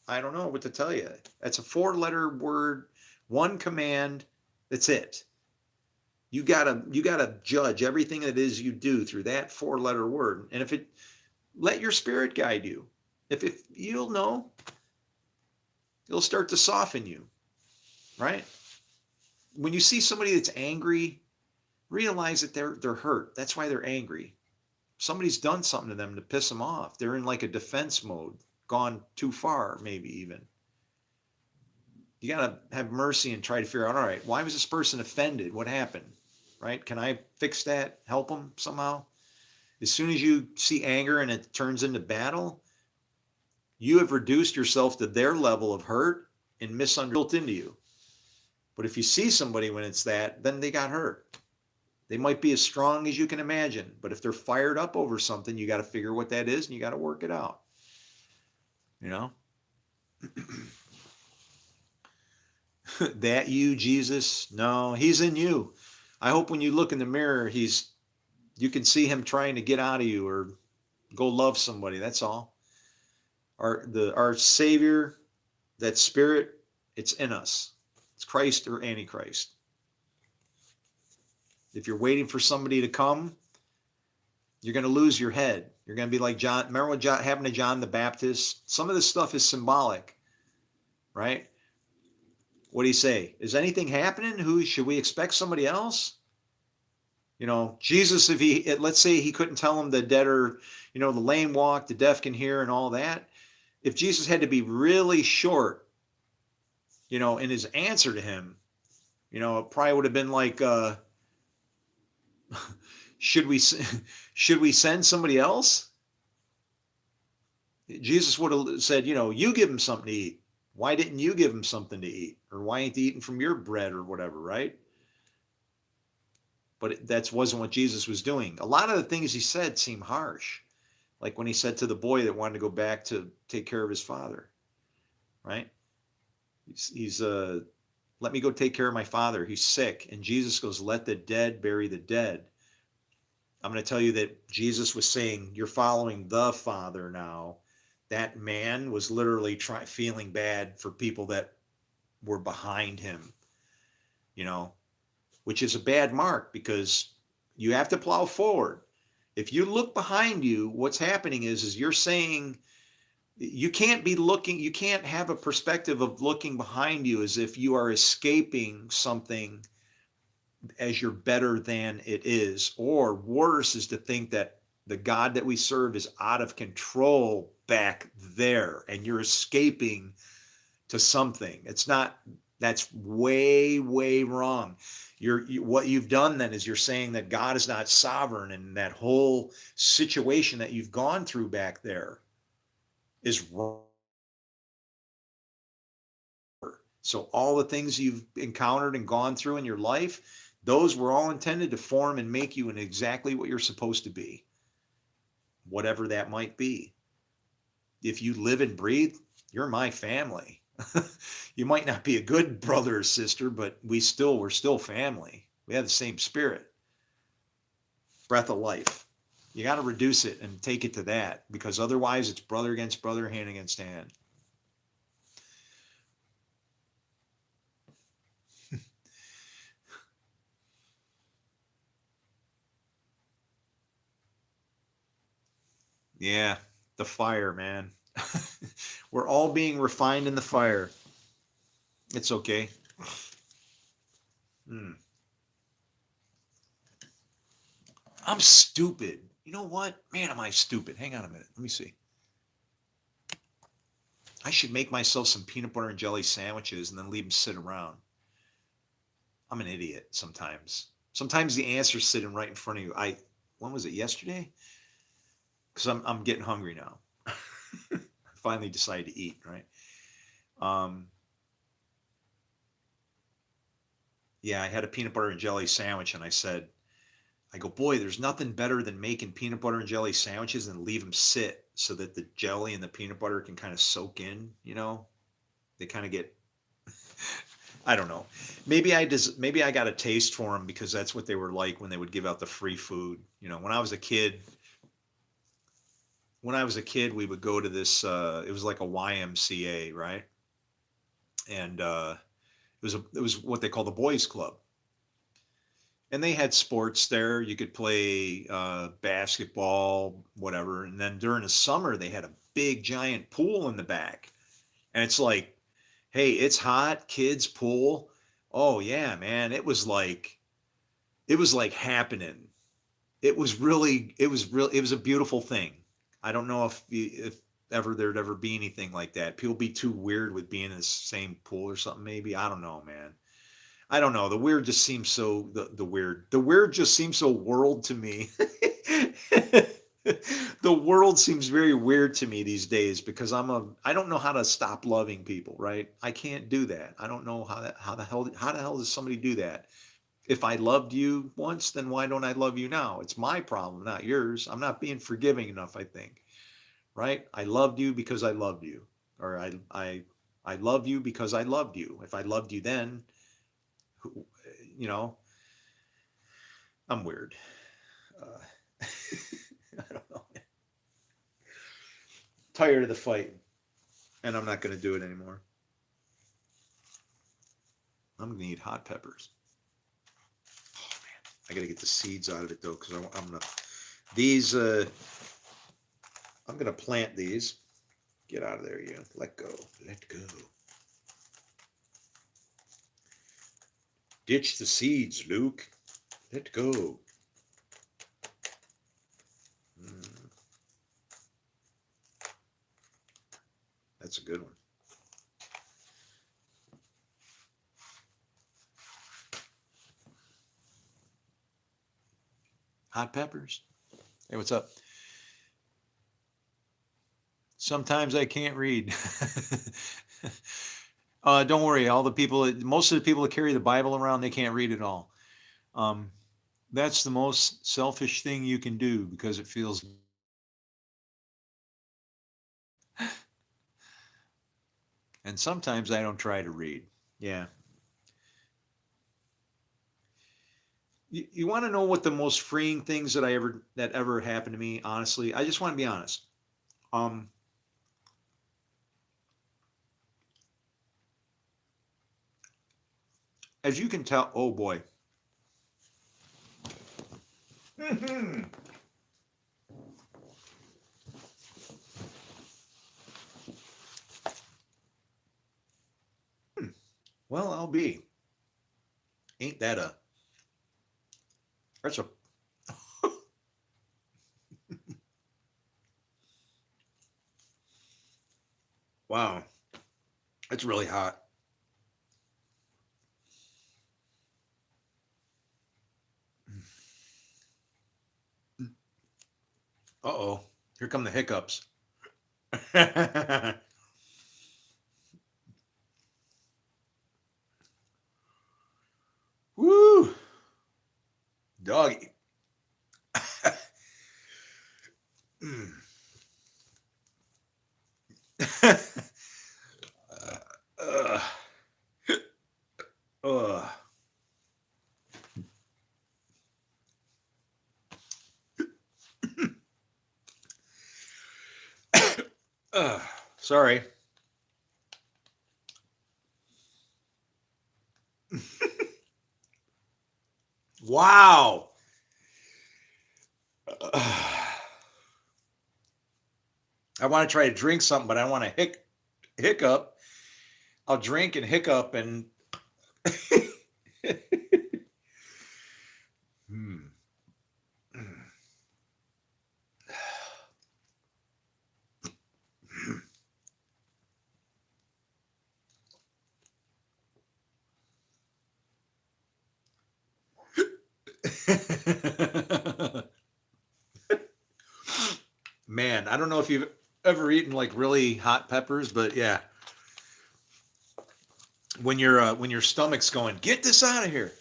I don't know what to tell you. That's a 4-letter word, 1 command. That's it. You gotta judge everything that is you do through that 4-letter word. And let your spirit guide you. If you'll know, it'll start to soften you, right? When you see somebody that's angry, realize that they're hurt. That's why they're angry. Somebody's done something to them to piss them off. They're in like a defense mode, gone too far, maybe even. You got to have mercy and try to figure out, all right, why was this person offended? What happened? Right? Can I fix that? Help them somehow? As soon as you see anger and it turns into battle, you have reduced yourself to their level of hurt and misunderstood built into you. But if you see somebody when it's that, then they got hurt. They might be as strong as you can imagine, but if they're fired up over something, you got to figure what that is and you got to work it out. You know? That you, Jesus? No, he's in you. I hope when you look in the mirror, you can see him trying to get out of you or go love somebody. That's all. Our Savior, that Spirit, it's in us. It's Christ or Antichrist. If you're waiting for somebody to come, you're going to lose your head. You're going to be like John. Remember what happened to John the Baptist? Some of this stuff is symbolic, right? What do you say? Is anything happening? Should we expect somebody else? You know, Jesus, let's say he couldn't tell them the dead are, the lame walk, the deaf can hear and all that. If Jesus had to be really short, in his answer to him, it probably would have been like, should we send somebody else? Jesus would have said, you give him something to eat. Why didn't you give him something to eat? Or why ain't he eating from your bread or whatever, right? But that wasn't what Jesus was doing. A lot of the things he said seem harsh. Like when he said to the boy that wanted to go back to take care of his father, right? He's let me go take care of my father. He's sick. And Jesus goes, let the dead bury the dead. I'm going to tell you that Jesus was saying, you're following the Father now. That man was literally feeling bad for people that were behind him, which is a bad mark because you have to plow forward. If you look behind you, what's happening is you're saying you can't have a perspective of looking behind you as if you are escaping something as you're better than it is, or worse is to think that the God that we serve is out of control back there and you're escaping to something. It's not, that's way, way wrong. What you've done then is you're saying that God is not sovereign, and that whole situation that you've gone through back there is wrong. So all the things you've encountered and gone through in your life, those were all intended to form and make you in exactly what you're supposed to be, whatever that might be. If you live and breathe, you're my family. You might not be a good brother or sister, but we're still family. We have the same spirit, breath of life. You got to reduce it and take it to that, because otherwise it's brother against brother, hand against hand. Yeah, the fire, man. We're all being refined in the fire. It's okay. Hmm. I'm stupid. You know what? Man, am I stupid? Hang on a minute. Let me see. I should make myself some peanut butter and jelly sandwiches and then leave them sit around. I'm an idiot sometimes. Sometimes the answer's sitting right in front of you. When was it? Yesterday? Because I'm getting hungry now. I finally decided to eat, right? Um, yeah, I had a peanut butter and jelly sandwich, and I go, boy, there's nothing better than making peanut butter and jelly sandwiches and leave them sit so that the jelly and the peanut butter can kind of soak in, you know? They kind of get, I don't know. Maybe I got a taste for them because that's what they were like when they would give out the free food. You know, when I was a kid, we would go to this it was like a YMCA, right? And it was what they call the boys club. And they had sports there. You could play basketball, whatever. And then during the summer, they had a big giant pool in the back. And it's like, hey, it's hot, kids pool. Oh yeah, man. It was like happening. It was a beautiful thing. I don't know if ever there'd ever be anything like that. People be too weird with being in the same pool or something, maybe. I don't know, man. I don't know. The weird just seems so world to me. The world seems very weird to me these days because I don't know how to stop loving people, right? I can't do that. I don't know how the hell does somebody do that? If I loved you once, then why don't I love you now? It's my problem, not yours. I'm not being forgiving enough, I think. Right? I loved you because I loved you. Or I love you because I loved you. If I loved you then, you know, I'm weird. Uh, I don't know. Tired of the fight, and I'm not going to do it anymore. I'm going to eat hot peppers. Oh man, I got to get the seeds out of it though, because I'm gonna these. I'm going to plant these. Get out of there, you. Let go. Let go. Ditch the seeds, Luke. Let go. Mm, that's a good one. Hot peppers. Hey, what's up? Sometimes I can't read. Don't worry. Most of the people that carry the Bible around, they can't read at all. Um, that's the most selfish thing you can do because it feels. And sometimes I don't try to read. Yeah. You want to know what the most freeing things that ever happened to me? Honestly, I just want to be honest. Um, as you can tell, oh boy. Well, I'll be. Ain't that a? That's a. Wow, it's really hot. Uh-oh, here come the hiccups. Woo, doggy. Mm. uh, uh, uh, sorry. Wow. I want to try to drink something, but I want to hiccup. I'll drink and hiccup and. Hmm. Man, I don't know if you've ever eaten like really hot peppers, but yeah, when your stomach's going, get this out of here.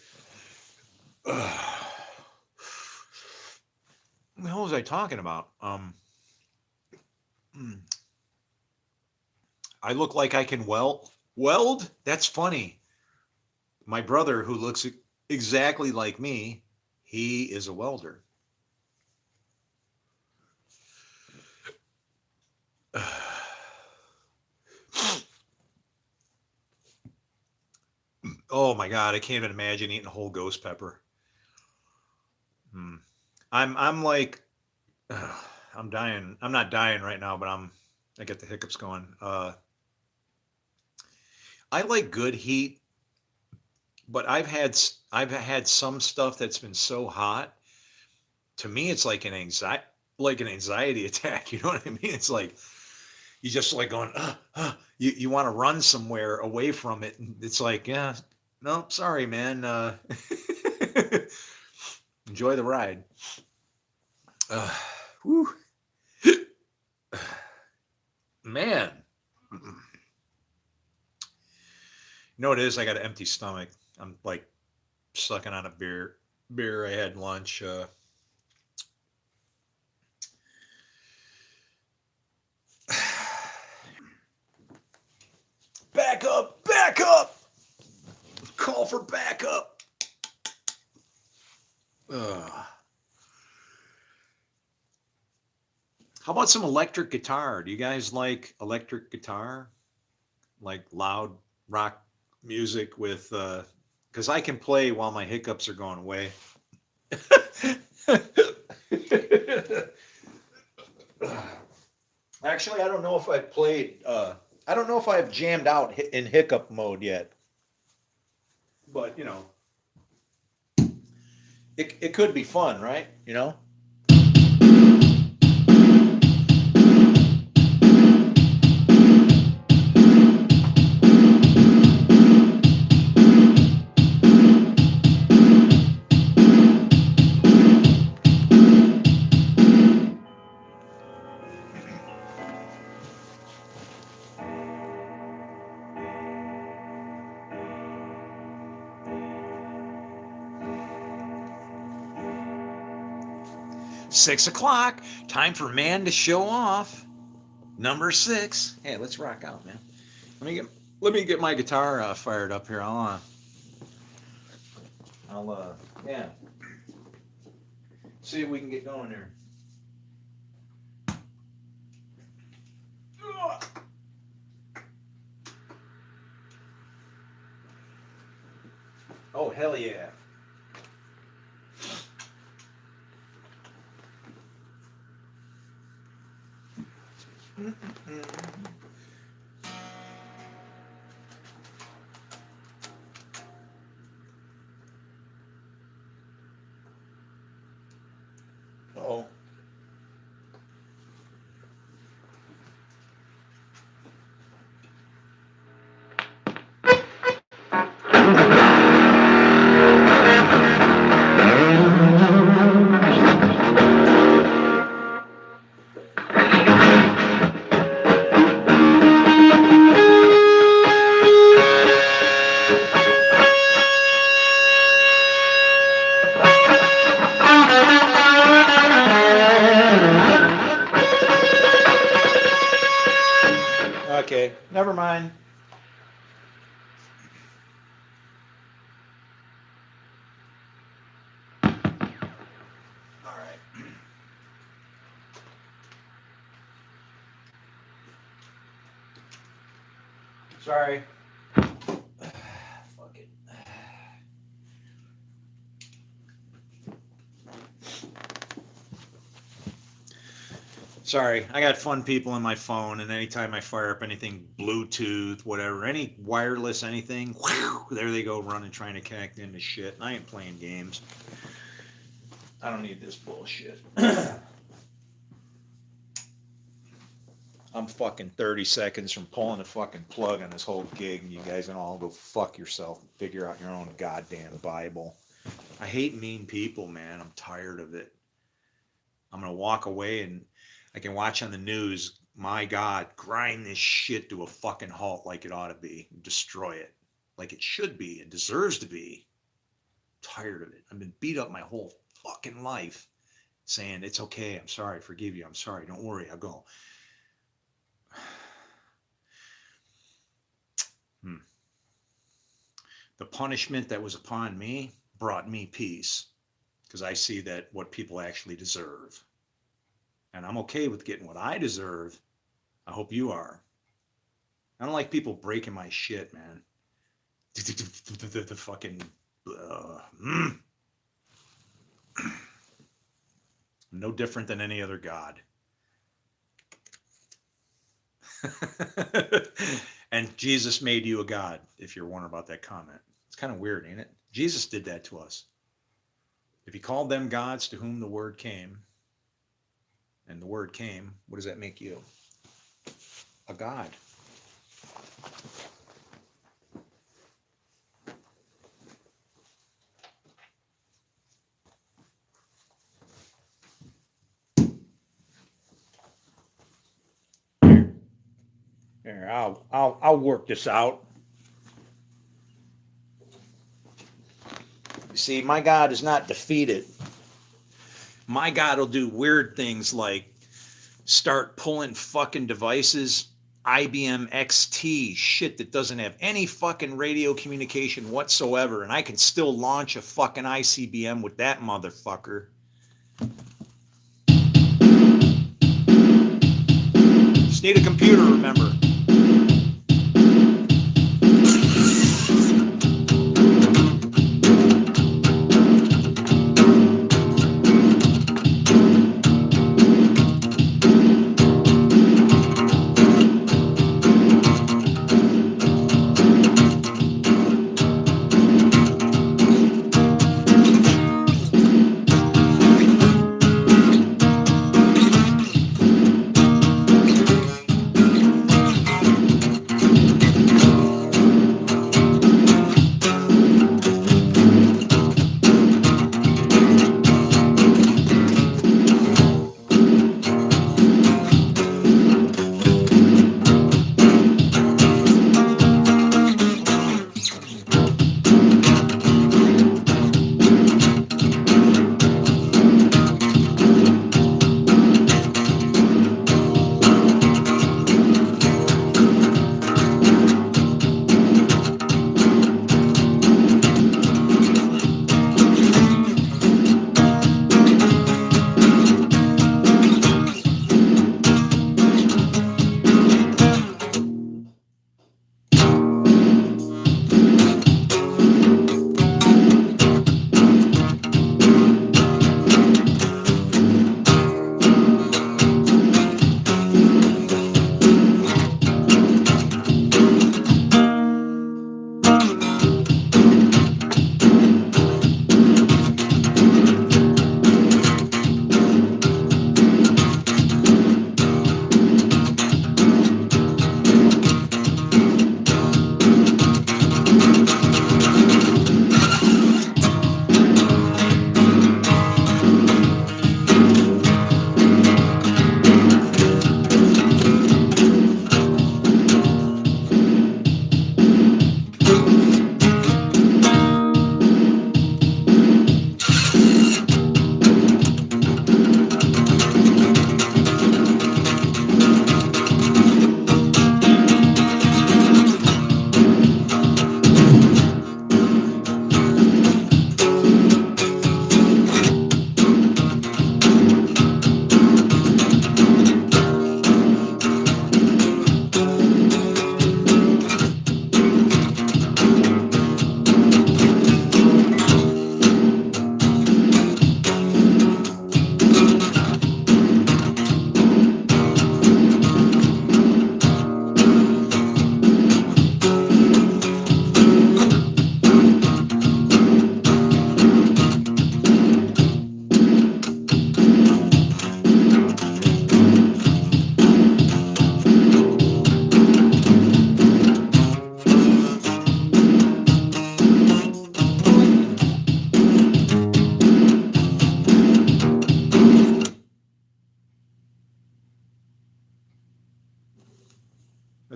What the hell was I talking about? Hmm, I look like I can weld. That's funny. My brother, who looks exactly like me, he is a welder. Oh my god, I can't even imagine eating a whole ghost pepper. Hmm. I'm like I'm dying. I'm not dying right now, but I get the hiccups going. I like good heat, but I've had some stuff that's been so hot. To me, it's like an anxiety attack. You know what I mean? It's like you just like going, you want to run somewhere away from it. And it's like, yeah, no, sorry, man. Enjoy the ride. Whew. Man, you know what it is? I got an empty stomach. I'm like sucking on a beer I had lunch. Back up, back up. Call for backup. Ugh. How about some electric guitar? Do you guys like electric guitar? Like loud rock music with because I can play while my hiccups are going away. Actually, I don't know if I've played. I don't know if I've jammed out in hiccup mode yet. But you know, it could be fun, right? You know. 6 o'clock. Time for man to show off. Number 6. Hey, let's rock out, man. Let me get let me get my guitar fired up here. I'll yeah. See if we can get going here. Oh hell yeah. Oh. Sorry. Fuck it. Sorry, I got fun people on my phone, and anytime I fire up anything Bluetooth, whatever, any wireless, anything, whew, there they go running, trying to connect into shit. And I ain't playing games. I don't need this bullshit. I'm fucking 30 seconds from pulling a fucking plug on this whole gig, and you guys can all go fuck yourself and figure out your own goddamn Bible. I hate mean people, man. I'm tired of it. I'm going to walk away, and I can watch on the news, my God, grind this shit to a fucking halt like it ought to be. Destroy it like it should be and deserves to be. I'm tired of it. I've been beat up my whole fucking life saying, it's okay. I'm sorry. Forgive you. I'm sorry. Don't worry. I'll go. The punishment that was upon me brought me peace, because I see that what people actually deserve. And I'm okay with getting what I deserve. I hope you are. I don't like people breaking my shit, man. The fucking... No different than any other god. And Jesus made you a god, if you're wondering about that comment. It's kind of weird, ain't it? Jesus did that to us. If he called them gods to whom the word came, and the word came, what does that make you? A god. Here, I'll work this out. You see, my God is not defeated. My God will do weird things like start pulling fucking devices, IBM XT, shit that doesn't have any fucking radio communication whatsoever, and I can still launch a fucking ICBM with that motherfucker. Just need a computer, remember.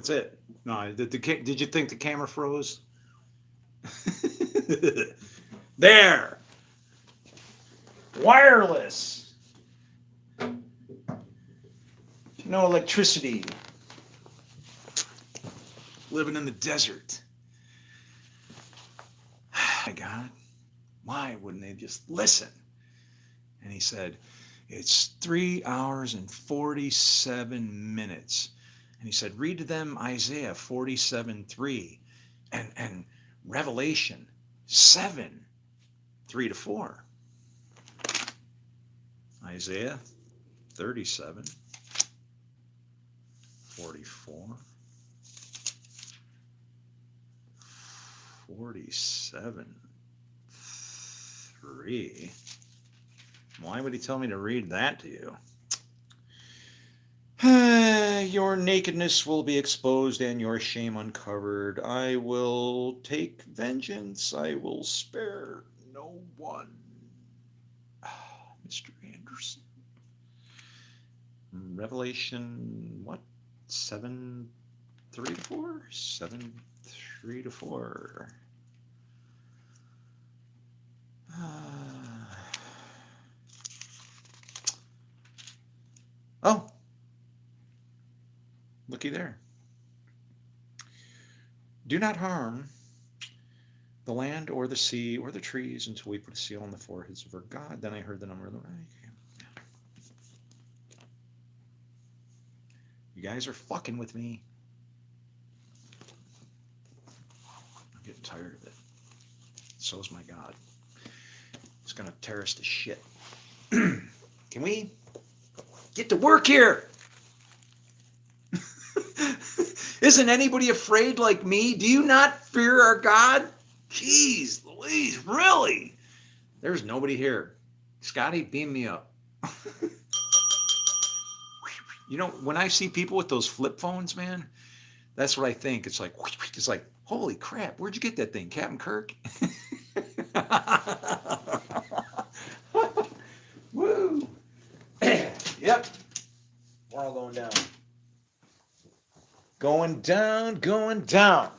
That's it. No, did you think the camera froze? There. Wireless. No electricity. Living in the desert. My God. Why wouldn't they just listen? And he said, it's 3 hours and 47 minutes. And he said, read to them Isaiah 47:3 and Revelation 7:3-4. Isaiah 37:44. 47:3. Why would he tell me to read that to you? Your nakedness will be exposed and your shame uncovered. I will take vengeance. I will spare no one. Mr. Anderson. Revelation, what? 7:3-4? 7:3-4. Oh, looky there. Do not harm the land or the sea or the trees until we put a seal on the foreheads of our God. Then I heard the number of the... You guys are fucking with me. I'm getting tired of it. So is my God. It's going to tear us to shit. Can we get to work here? Isn't anybody afraid like me? Do you not fear our God? Jeez Louise, really? There's nobody here. Scotty, beam me up. You know, when I see people with those flip phones, man, that's what I think. It's like, holy crap, where'd you get that thing, Captain Kirk? Woo! Yep. We're all going down. Going down, going down.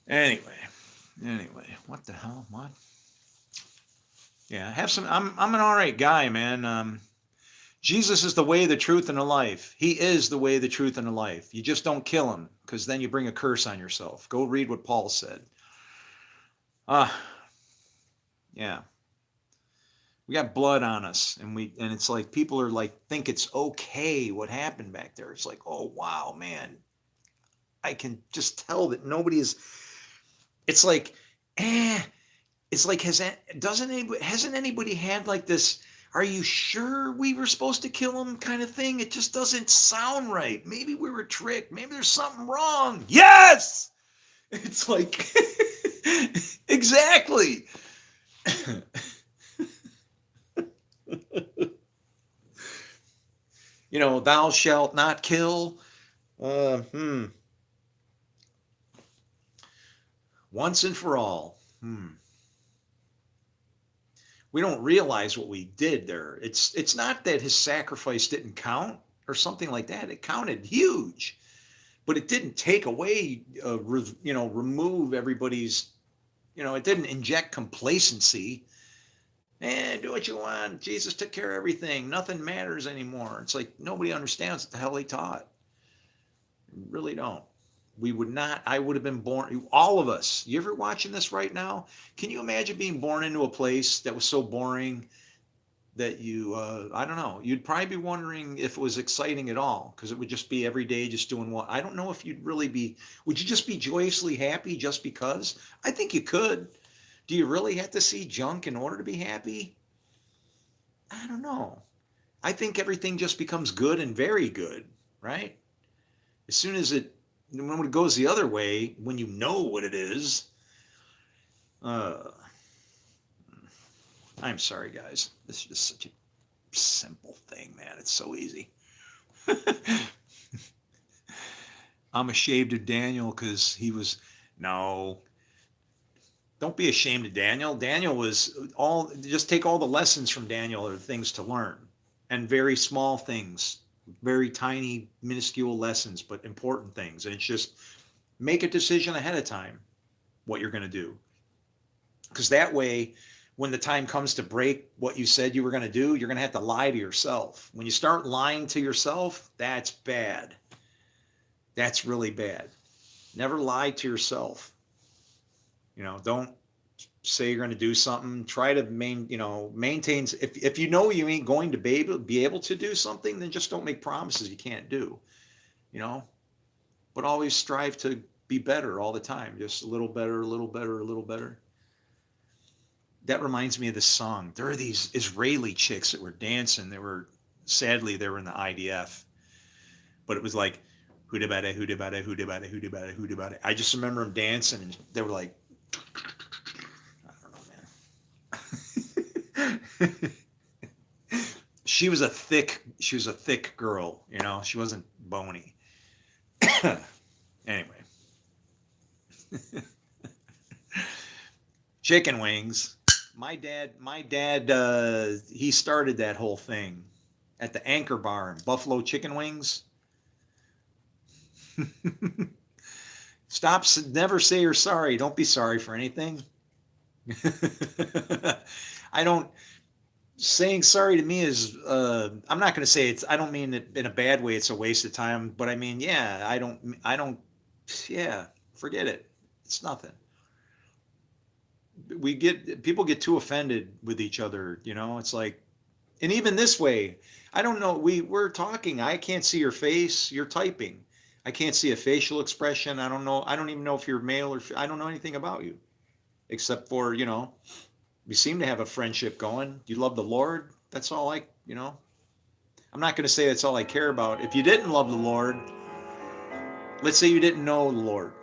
Anyway, what the hell? What? Yeah, have some. I'm an all right guy, man. Jesus is the way, the truth, and the life. He is the way, the truth, and the life. You just don't kill him, because then you bring a curse on yourself. Go read what Paul said. Yeah. We got blood on us, and it's like people are like think it's okay what happened back there. It's like, oh wow, man. I can just tell that nobody is. It's like, it's like hasn't anybody had like this? Are you sure we were supposed to kill him kind of thing? It just doesn't sound right. Maybe we were tricked. Maybe there's something wrong. Yes! It's like, exactly. You know, thou shalt not kill. Once and for all. We don't realize what we did there. It's not that his sacrifice didn't count or something like that. It counted huge, but it didn't take away, remove everybody's, it didn't inject complacency. Do what you want. Jesus took care of everything. Nothing matters anymore. It's like nobody understands what the hell he taught. Really don't. I would have been born, all of us. You ever watching this right now? Can you imagine being born into a place that was so boring that you, I don't know, you'd probably be wondering if it was exciting at all, because it would just be every day just doing what, I don't know if you'd really be, would you just be joyously happy just because? I think you could. Do you really have to see junk in order to be happy? I don't know. I think everything just becomes good and very good, right? As soon as when it goes the other way, when you know what it is, I'm sorry, guys. This is just such a simple thing, man. It's so easy. I'm ashamed of Daniel because don't Don't be ashamed of Daniel. Daniel was all, just take all the lessons from Daniel are things to learn, and very small things, very tiny, minuscule lessons, but important things. And it's just make a decision ahead of time what you're going to do. Because that way, when the time comes to break what you said you were going to do, you're going to have to lie to yourself. When you start lying to yourself, that's bad. That's really bad. Never lie to yourself. Don't say you're going to do something. Try to maintain. If you know you ain't going to be able to do something, then just don't make promises you can't do. But always strive to be better all the time. Just a little better, a little better, a little better. That reminds me of this song. There are these Israeli chicks that were dancing. Sadly, they were in the IDF, but it was like, hoodabada, hoodabada, hoodabada, hoodabada, hoodabada. I just remember them dancing, and they were like, I don't know, man. She was a thick girl, she wasn't bony. Anyway. Chicken wings. My dad, he started that whole thing at the Anchor Bar in Buffalo Chicken Wings. Never say you're sorry. Don't be sorry for anything. Saying sorry to me is, I'm not going to say I don't mean it in a bad way. It's a waste of time, but I mean, yeah, forget it. It's nothing. People get too offended with each other, it's like, and even this way, I don't know, we're talking, I can't see your face, you're typing, I can't see a facial expression, I don't even know if you're male or I don't know anything about you, except for, we seem to have a friendship going. You love the Lord, that's all I'm not going to say that's all I care about. If you didn't love the Lord, let's say you didn't know the Lord,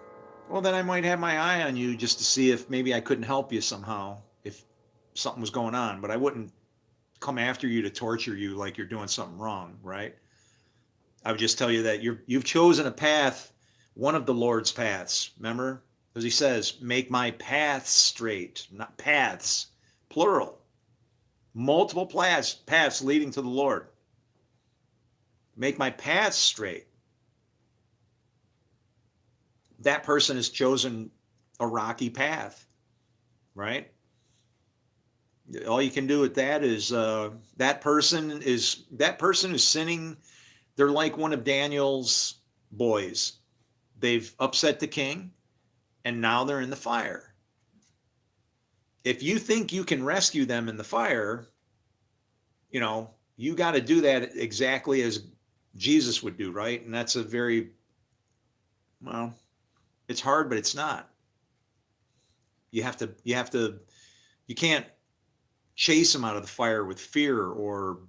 well, then I might have my eye on you just to see if maybe I couldn't help you somehow if something was going on. But I wouldn't come after you to torture you like you're doing something wrong, right? I would just tell you that you've chosen a path, one of the Lord's paths. Remember? Because he says, make my paths straight, not paths, plural. Multiple paths leading to the Lord. Make my paths straight. That person has chosen a rocky path, right? All you can do with that is that person who's sinning. They're like one of Daniel's boys. They've upset the king, and now they're in the fire. If you think you can rescue them in the fire, you got to do that exactly as Jesus would do, right? And that's it's hard, but it's not. You can't chase them out of the fire with fear or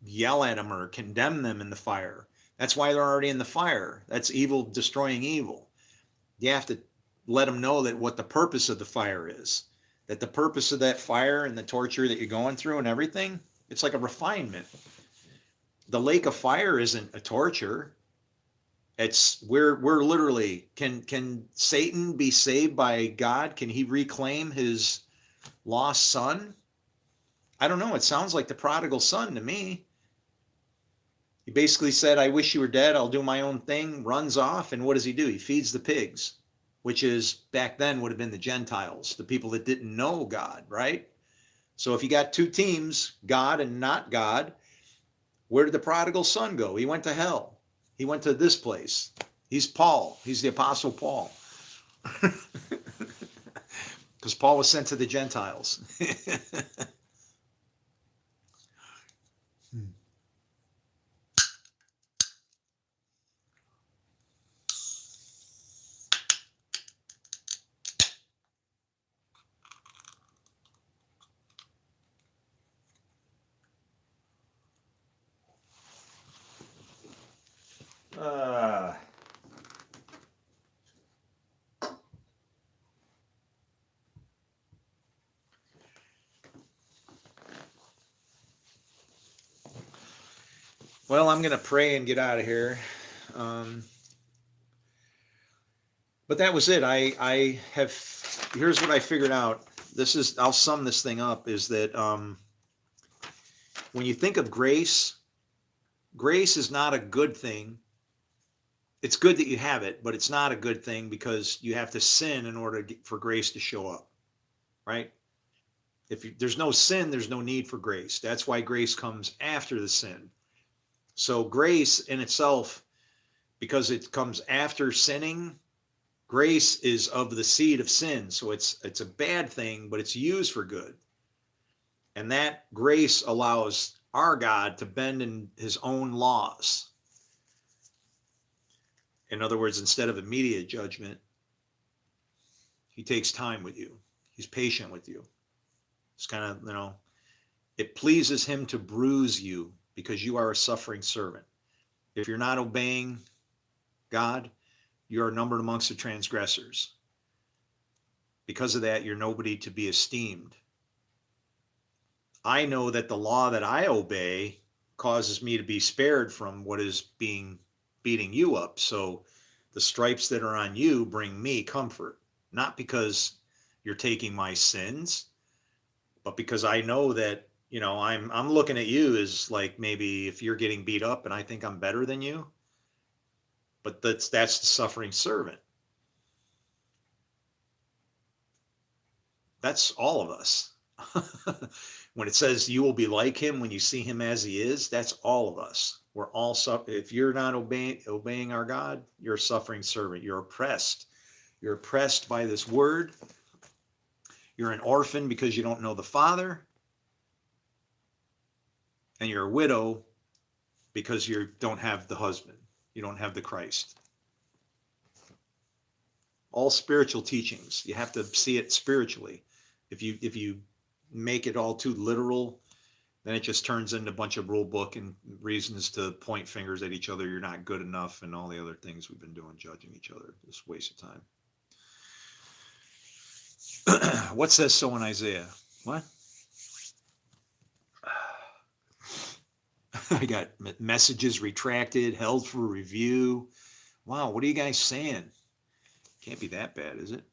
yell at them or condemn them in the fire. That's why they're already in the fire. That's evil destroying evil. You have to let them know that what the purpose of the fire is, that the purpose of that fire and the torture that you're going through and everything, it's like a refinement. The lake of fire isn't a torture. We're literally, can Satan be saved by God? Can he reclaim his lost son? I don't know. It sounds like the prodigal son to me. He basically said, I wish you were dead. I'll do my own thing, runs off. And what does he do? He feeds the pigs, which is back then would have been the Gentiles, the people that didn't know God, right? So if you got two teams, God and not God, where did the prodigal son go? He went to hell. He went to this place. He's Paul. He's the Apostle Paul. Because Paul was sent to the Gentiles. Well, I'm going to pray and get out of here. But that was it. I have here's what I figured out. I'll sum this thing up, is that when you think of grace, grace is not a good thing. It's good that you have it, but it's not a good thing because you have to sin in order for grace to show up, right? There's no sin, there's no need for grace. That's why grace comes after the sin. So grace in itself, because it comes after sinning, grace is of the seed of sin. So it's a bad thing, but it's used for good. And that grace allows our God to bend in his own laws. In other words, instead of immediate judgment, he takes time with you. He's patient with you. It's kind of, it pleases him to bruise you because you are a suffering servant. If you're not obeying God, you are numbered amongst the transgressors. Because of that, you're nobody to be esteemed. I know that the law that I obey causes me to be spared from what is beating you up. So the stripes that are on you bring me comfort, not because you're taking my sins, but because I know that, I'm looking at you as like, maybe if you're getting beat up and I think I'm better than you, but that's the suffering servant. That's all of us. When it says you will be like him when you see him as he is, that's all of us. We're all if you're not obeying our God, you're a suffering servant. You're oppressed. You're oppressed by this word. You're an orphan because you don't know the Father. And you're a widow because you don't have the husband. You don't have the Christ. All spiritual teachings, you have to see it spiritually. If you make it all too literal, then it just turns into a bunch of rule book and reasons to point fingers at each other. You're not good enough and all the other things we've been doing, judging each other. Just waste of time. What says so in Isaiah? What? I got messages retracted, held for review. Wow, what are you guys saying? Can't be that bad, is it?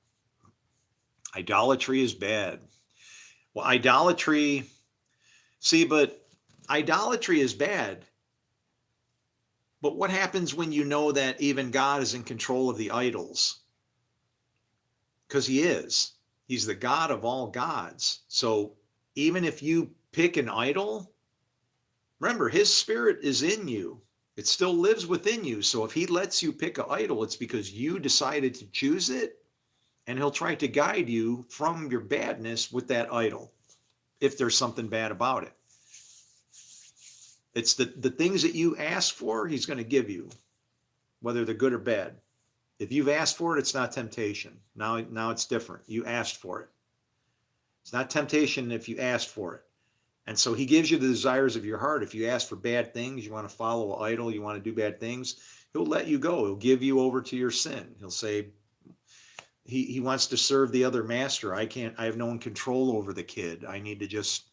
Idolatry is bad. Well, idolatry is bad. But what happens when you know that even God is in control of the idols? Because he is. He's the God of all gods. So even if you pick an idol, remember, his spirit is in you. It still lives within you. So if he lets you pick an idol, it's because you decided to choose it, and he'll try to guide you from your badness with that idol, if there's something bad about it. It's the things that you ask for, he's going to give you, whether they're good or bad. If you've asked for it, it's not temptation. Now it's different. You asked for it. It's not temptation if you asked for it. And so he gives you the desires of your heart. If you ask for bad things, you want to follow an idol, you want to do bad things, he'll let you go. He'll give you over to your sin. He'll say, he wants to serve the other master. I have no control over the kid. I need to just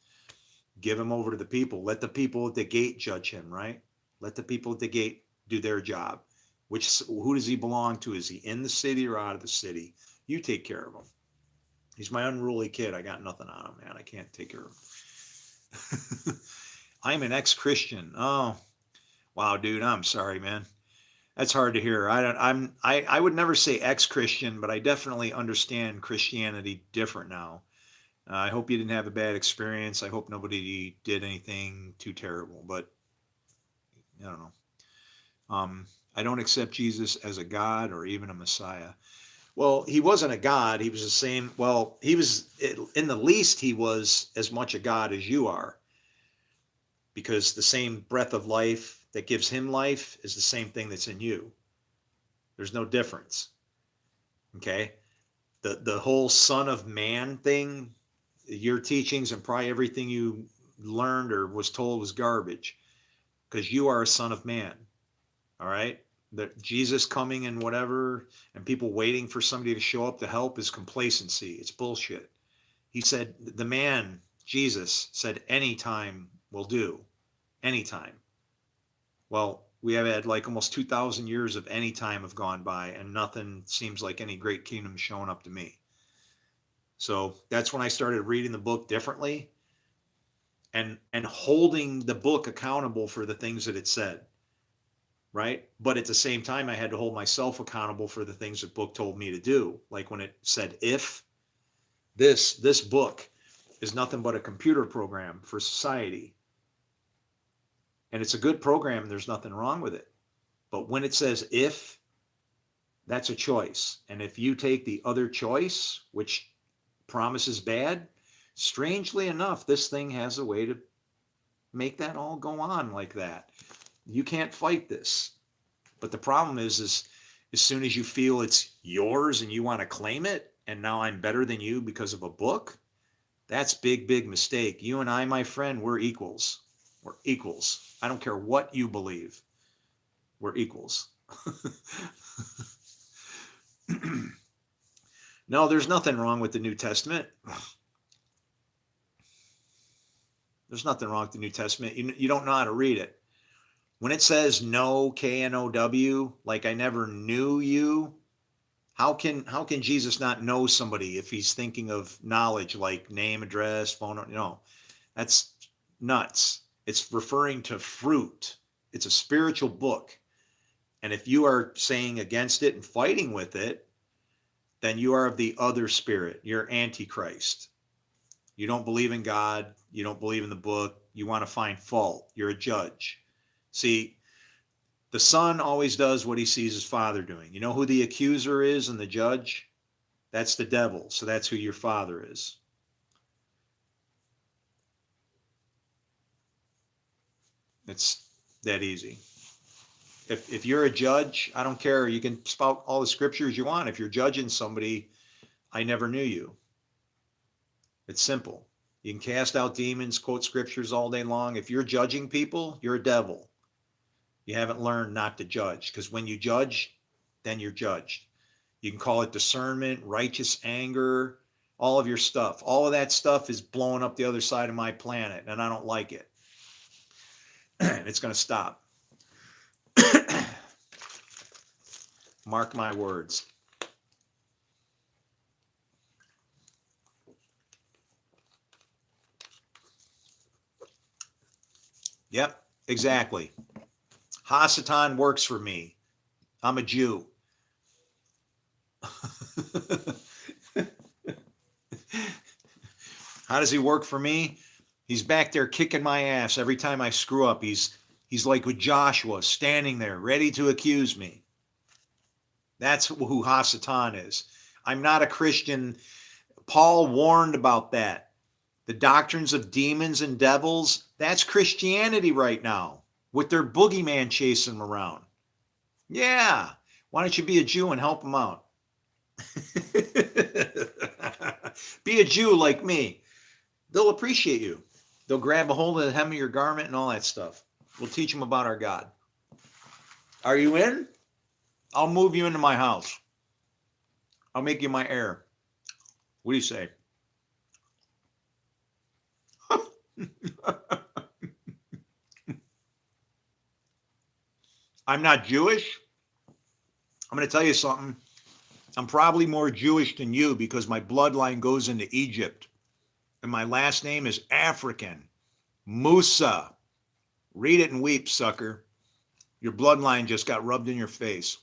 give him over to the people. Let the people at the gate judge him, right? Let the people at the gate do their job. Who does he belong to? Is he in the city or out of the city? You take care of him. He's my unruly kid. I got nothing on him, man. I can't take care of him. I'm an ex-Christian. Oh, wow, dude. I'm sorry, man. That's hard to hear. I would never say ex-Christian, but I definitely understand Christianity different now. I hope you didn't have a bad experience. I hope nobody did anything too terrible, but I don't know. I don't accept Jesus as a God or even a Messiah. Well, he wasn't a God. He was the same. Well, he was, in the least, he was as much a God as you are, because the same breath of life that gives him life is the same thing that's in you. There's no difference. Okay? The whole Son of Man thing, your teachings and probably everything you learned or was told was garbage, because you are a son of man. All right? That Jesus coming and whatever, and people waiting for somebody to show up to help is complacency. It's bullshit. He said, the man, Jesus, said anytime will do. Anytime. Well, we have had like almost 2,000 years of any time have gone by, and nothing seems like any great kingdom showing up to me. So that's when I started reading the book differently and holding the book accountable for the things that it said, right? But at the same time, I had to hold myself accountable for the things the book told me to do. Like when it said, if this book is nothing but a computer program for society, and it's a good program, and there's nothing wrong with it. But when it says if, that's a choice. And if you take the other choice, which promises bad, strangely enough, this thing has a way to make that all go on like that. You can't fight this. But the problem is as soon as you feel it's yours and you want to claim it, and now I'm better than you because of a book, that's big, big mistake. You and I, my friend, we're equals. We're equals. I don't care what you believe. We're equals. No, there's nothing wrong with the New Testament. There's nothing wrong with the New Testament. You don't know how to read it. When it says know, K-N-O-W, like I never knew you, how can Jesus not know somebody if he's thinking of knowledge like name, address, phone? No, that's nuts. It's referring to fruit. It's a spiritual book. And if you are saying against it and fighting with it, then you are of the other spirit. You're Antichrist. You don't believe in God. You don't believe in the book. You want to find fault. You're a judge. See, the son always does what he sees his father doing. You know who the accuser is and the judge? That's the devil. So that's who your father is. It's that easy. If you're a judge, I don't care. You can spout all the scriptures you want. If you're judging somebody, I never knew you. It's simple. You can cast out demons, quote scriptures all day long. If you're judging people, you're a devil. You haven't learned not to judge, because when you judge, then you're judged. You can call it discernment, righteous anger, all of your stuff. All of that stuff is blowing up the other side of my planet, and I don't like it. And it's going to stop. Mark my words. Yep, exactly. Hasatan works for me. I'm a Jew. How does he work for me? He's back there kicking my ass every time I screw up. He's like with Joshua, standing there, ready to accuse me. That's who Hasatan is. I'm not a Christian. Paul warned about that. The doctrines of demons and devils, that's Christianity right now, with their boogeyman chasing them around. Yeah. Why don't you be a Jew and help them out? Be a Jew like me. They'll appreciate you. They'll grab a hold of the hem of your garment and all that stuff. We'll teach them about our God. Are you in? I'll move you into my house. I'll make you my heir. What do you say? I'm not Jewish. I'm going to tell you something. I'm probably more Jewish than you because my bloodline goes into Egypt. And my last name is African. Musa. Read it and weep, sucker. Your bloodline just got rubbed in your face.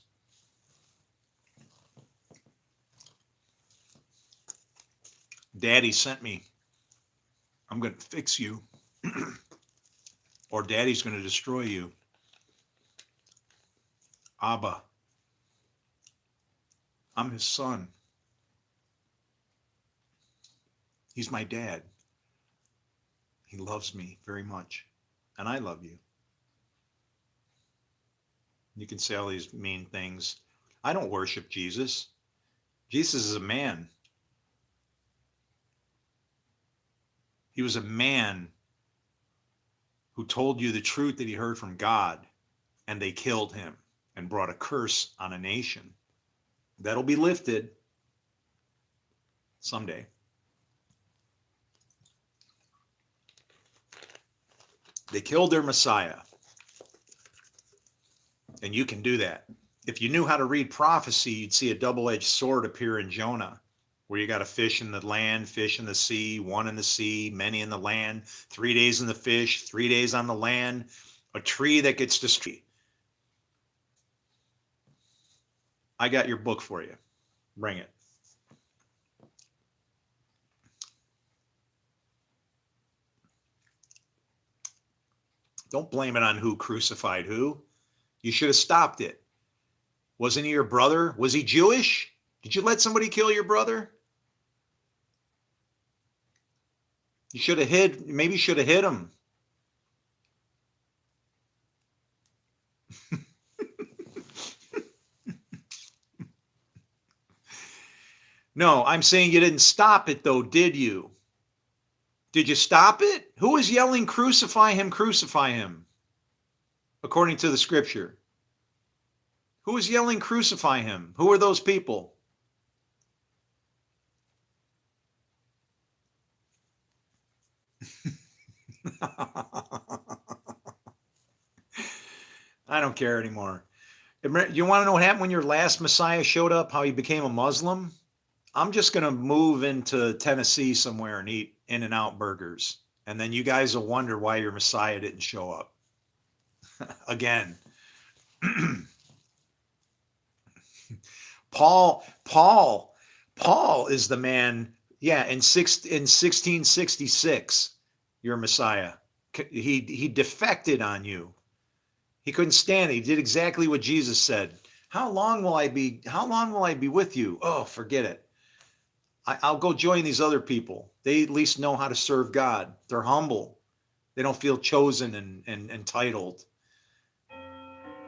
Daddy sent me. I'm going to fix you. Or Daddy's going to destroy you. Abba. I'm his son. He's my dad. He loves me very much. And I love you. You can say all these mean things. I don't worship Jesus. Jesus is a man. He was a man who told you the truth that he heard from God, and they killed him and brought a curse on a nation. That'll be lifted someday. They killed their Messiah. And you can do that. If you knew how to read prophecy, you'd see a double-edged sword appear in Jonah. where you got to fish in the land, fish in the sea, one in the sea, many in the land, 3 days in the fish, 3 days on the land, a tree that gets destroyed. I got your book for you. Bring it. Don't blame it on who crucified who. You should have stopped it. Wasn't he your brother? Was he Jewish? Did you let somebody kill your brother? You should have hid, maybe you should have hit him. No, I'm saying you didn't stop it though, did you? Did you stop it? Who was yelling, crucify him, crucify him, according to the scripture? Who was yelling, crucify him? Who are those people? I don't care anymore. You want to know what happened when your last Messiah showed up, how he became a Muslim? I'm just going to move into Tennessee somewhere and eat In-N-Out burgers. And then you guys will wonder why your Messiah didn't show up. Again. Paul is the man. Yeah, in 1666, your Messiah. He defected on you. He couldn't stand it. He did exactly what Jesus said. How long will I be with you? Oh, forget it. I'll go join these other people. They at least know how to serve God. They're humble. They don't feel chosen and entitled.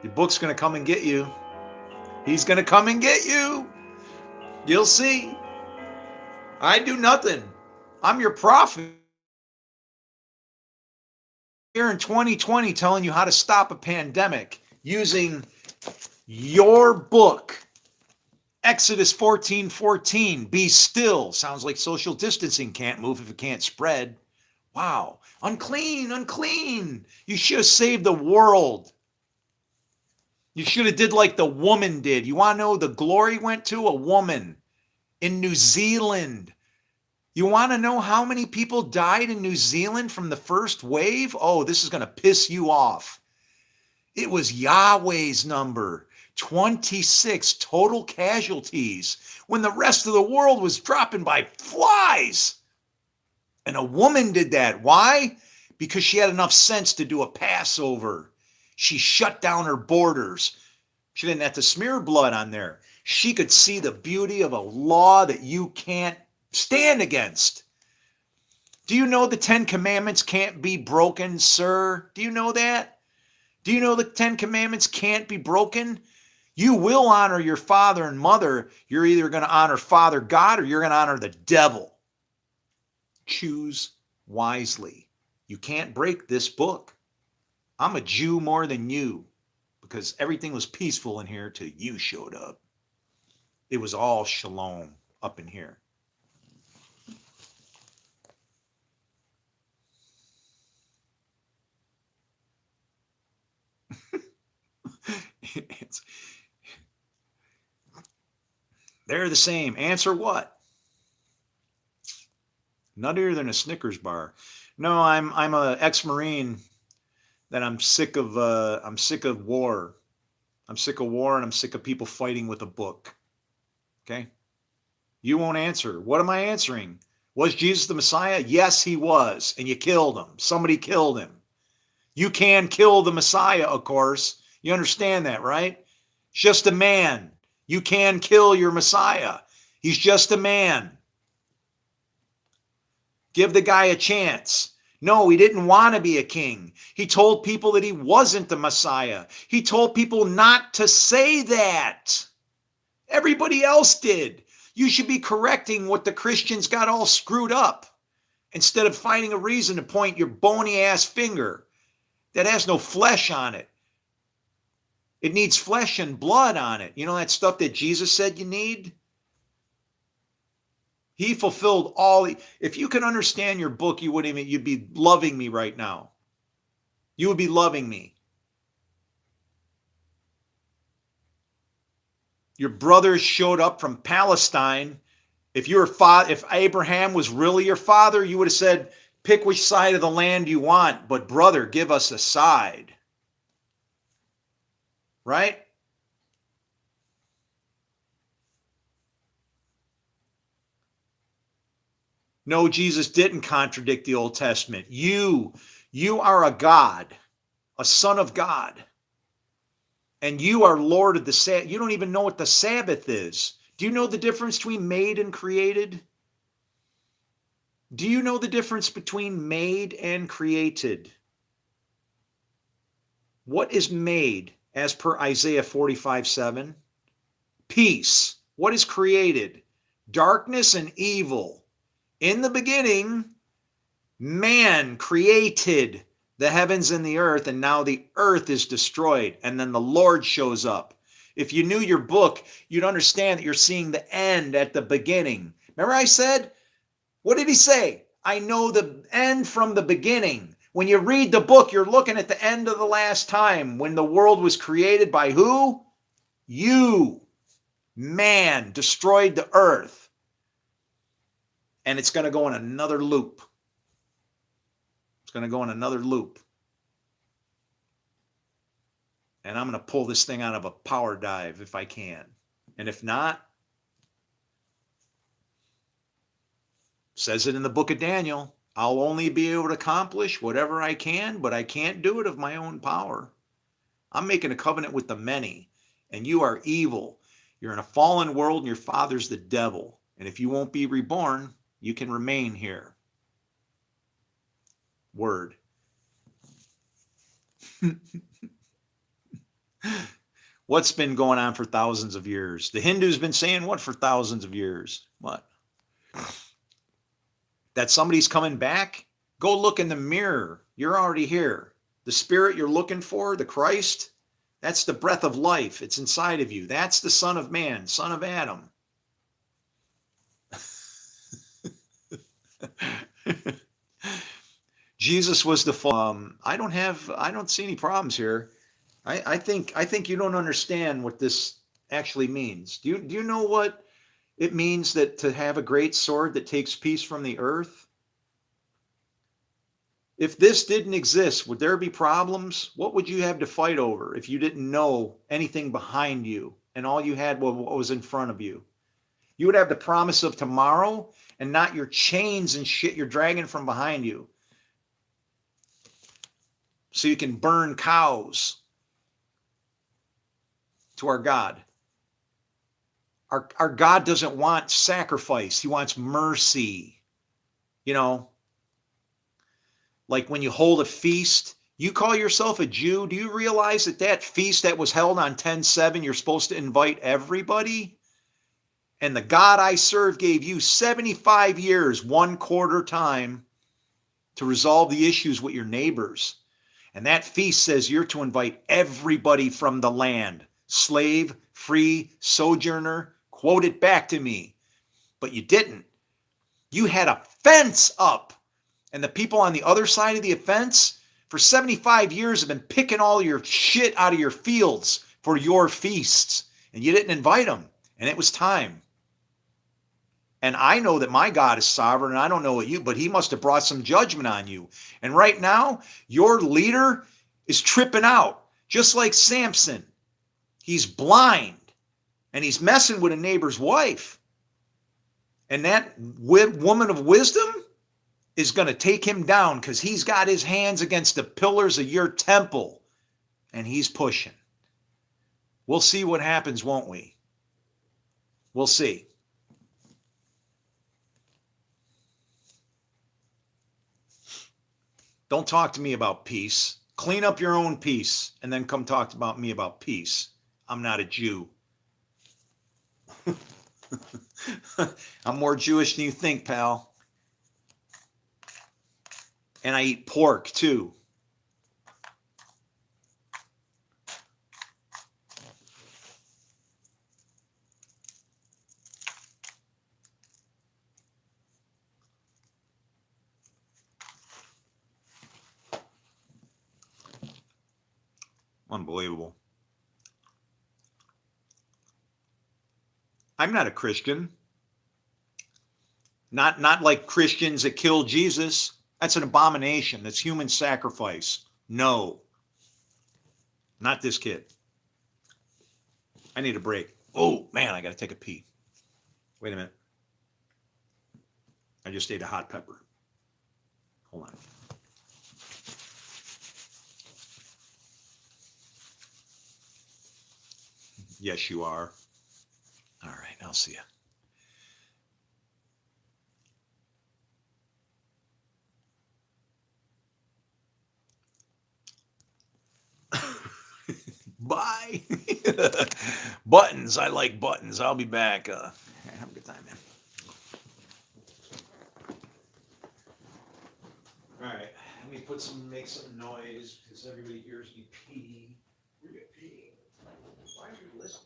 Your book's going to come and get you. He's going to come and get you. You'll see. I do nothing. I'm your prophet here in 2020 telling you how to stop a pandemic using your book. Exodus 14:14, be still. Sounds like social distancing. Can't move if it can't spread. Wow. Unclean, unclean. You should have saved the world. You should have did like the woman did. You want to know the glory went to? A woman in New Zealand. You want to know how many people died in New Zealand from the first wave? Oh, this is going to piss you off. It was Yahweh's number. 26 total casualties when the rest of the world was dropping by flies. And a woman did that. Why? Because she had enough sense to do a Passover. She shut down her borders. She didn't have to smear blood on there. She could see the beauty of a law that you can't stand against. Do you know the 10 Commandments can't be broken, sir? Do you know that? Do you know the 10 Commandments can't be broken? You will honor your father and mother. You're either going to honor Father God or you're going to honor the devil. Choose wisely. You can't break this book. I'm a Jew more than you because everything was peaceful in here till you showed up. It was all shalom up in here. They're the same. Answer what? Nuttier than a Snickers bar. No, I'm a ex-Marine that I'm sick of war. I'm sick of war and I'm sick of people fighting with a book. Okay? You won't answer. What am I answering? Was Jesus the Messiah? Yes, he was. And you killed him. Somebody killed him. You can kill the Messiah, of course. You understand that, right? Just a man. You can kill your Messiah. He's just a man. Give the guy a chance. No, he didn't want to be a king. He told people that he wasn't the Messiah. He told people not to say that. Everybody else did. You should be correcting what the Christians got all screwed up instead of finding a reason to point your bony ass finger that has no flesh on it. It needs flesh and blood on it. You know that stuff that Jesus said you need? He fulfilled all. If you can understand your book, you'd be loving me right now. You would be loving me. Your brothers showed up from Palestine. If Abraham was really your father, you would have said, pick which side of the land you want, but brother, give us a side. Right? No, Jesus didn't contradict the Old Testament. You are a God, a son of God. And you are Lord of the Sabbath. You don't even know what the Sabbath is. Do you know the difference between made and created? Do you know the difference between made and created? What is made as per Isaiah 45:7? Peace. What is created? Darkness and evil. In the beginning, man created the heavens and the earth, and now the earth is destroyed. And then the Lord shows up. If you knew your book, you'd understand that you're seeing the end at the beginning. Remember I said, what did he say? I know the end from the beginning. When you read the book, you're looking at the end of the last time when the world was created by who? You. Man destroyed the earth. And it's going to go in another loop. It's going to go in another loop. And I'm going to pull this thing out of a power dive if I can. And if not, says it in the book of Daniel, I'll only be able to accomplish whatever I can, but I can't do it of my own power. I'm making a covenant with the many, and you are evil. You're in a fallen world, and your father's the devil. And if you won't be reborn, you can remain here. Word. What's been going on for thousands of years? The Hindu's been saying what for thousands of years? What? That somebody's coming back? Go look in the mirror. You're already here. The spirit you're looking for, the Christ, that's the breath of life. It's inside of you. That's the Son of Man, Son of Adam. Jesus was the I don't see any problems here. I think you don't understand what this actually means. Do you know what it means that to have a great sword that takes peace from the earth? If this didn't exist, would there be problems? What would you have to fight over if you didn't know anything behind you and all you had was what was in front of you? You would have the promise of tomorrow and not your chains and shit you're dragging from behind you. So you can burn cows to our God. Our God doesn't want sacrifice. He wants mercy. You know, like when you hold a feast, you call yourself a Jew. Do you realize that feast that was held on 10/7, you're supposed to invite everybody? And the God I serve gave you 75 years, 1/4 time to resolve the issues with your neighbors. And that feast says you're to invite everybody from the land, slave, free, sojourner. Quote it back to me. But you didn't. You had a fence up. And the people on the other side of the fence for 75 years have been picking all your shit out of your fields for your feasts. And you didn't invite them. And it was time. And I know that my God is sovereign, and I don't know what you, but he must have brought some judgment on you. And right now, your leader is tripping out, just like Samson. He's blind, and he's messing with a neighbor's wife. And that woman of wisdom is going to take him down because he's got his hands against the pillars of your temple, and he's pushing. We'll see what happens, won't we? We'll see. Don't talk to me about peace. Clean up your own peace and then come talk about me about peace. I'm not a Jew. I'm more Jewish than you think, pal. And I eat pork too. Unbelievable. I'm not a Christian. Not like Christians that kill Jesus. That's an abomination. That's human sacrifice. No, not this kid. I need a break. Oh man, I got to take a pee. Wait a minute. I just ate a hot pepper. Hold on. Yes, you are. All right, I'll see you. Bye. Buttons. I like buttons. I'll be back. Have a good time, man. All right. Let me make some noise because everybody hears me pee. You're pee. Why are you listening?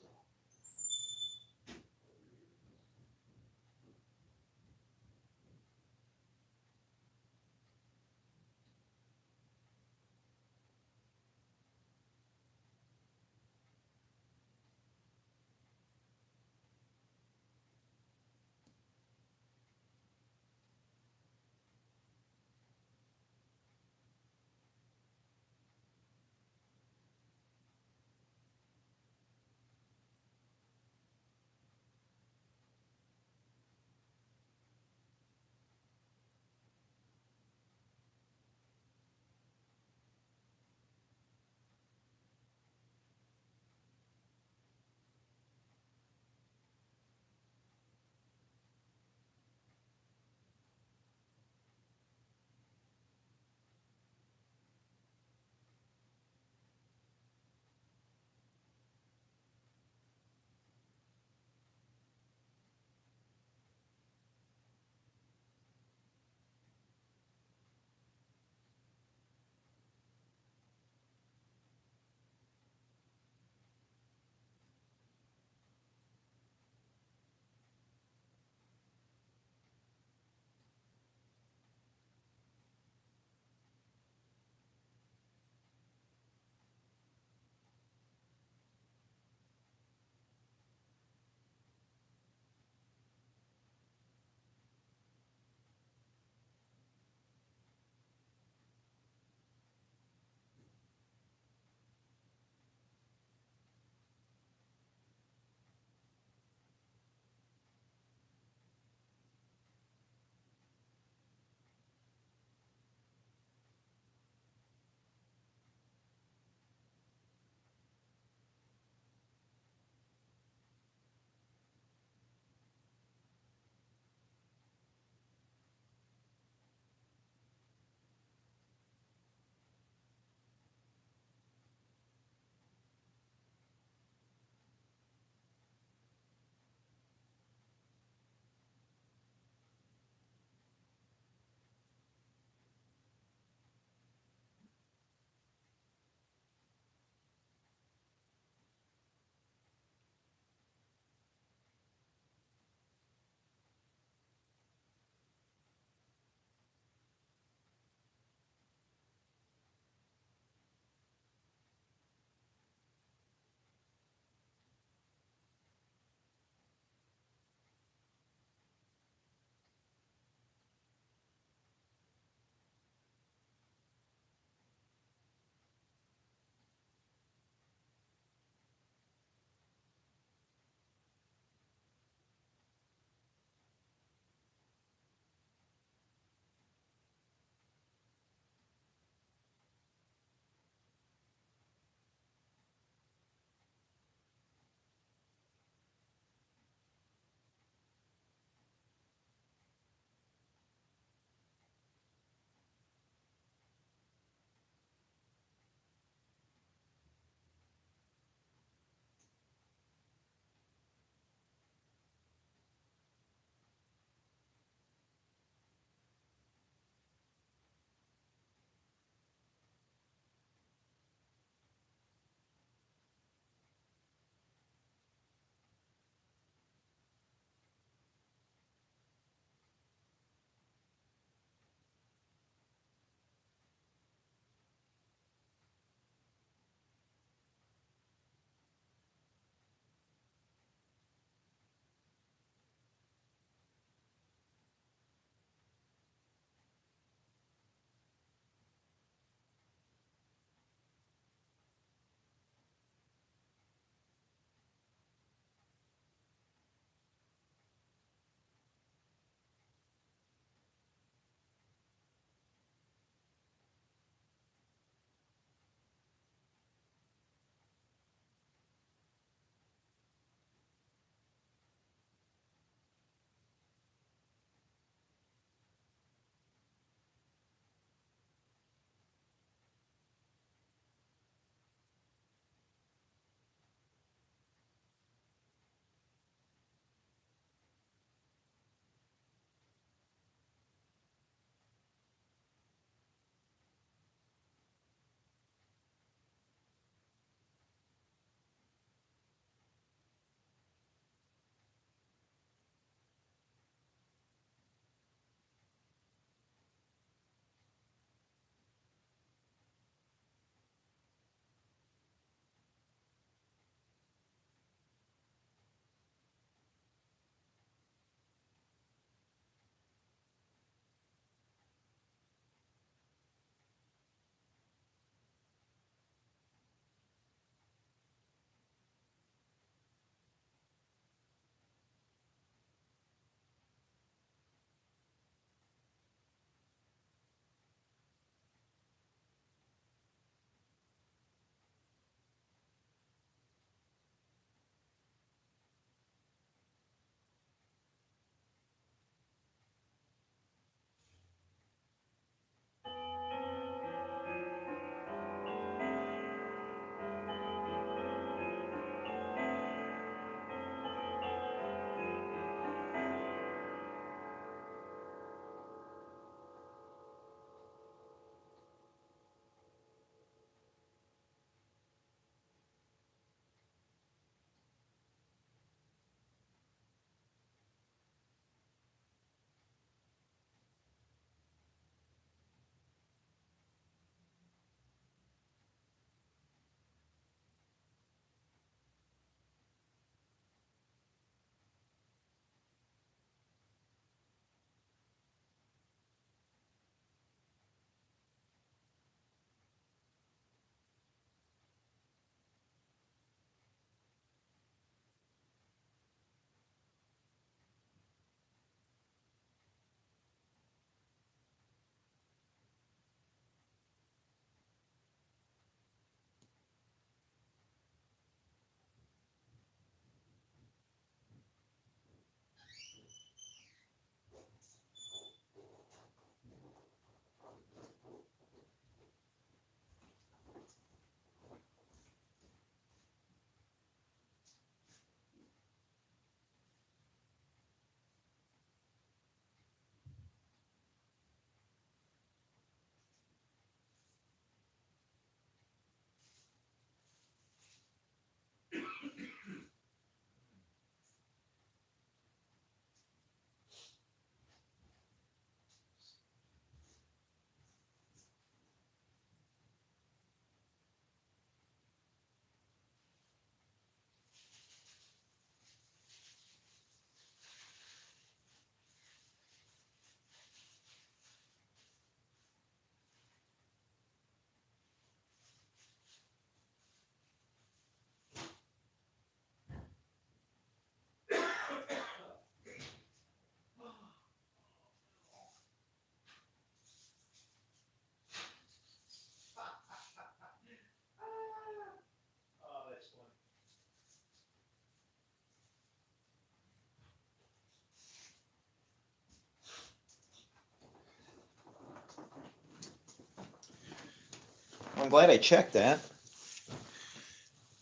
glad I checked that.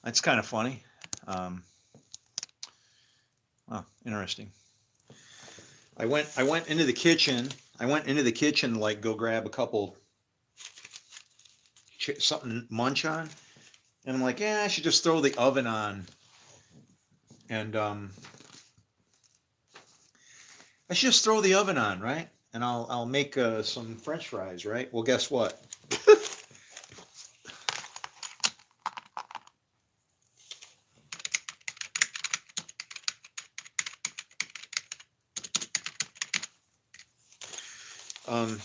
That's kind of funny. Um, oh, interesting. I went into the kitchen. I went into the kitchen to like go grab a couple something to munch on, and I'm like, yeah, I should just throw the oven on, and I should just throw the oven on, right? And I'll make some French fries, right? Well, guess what? Um,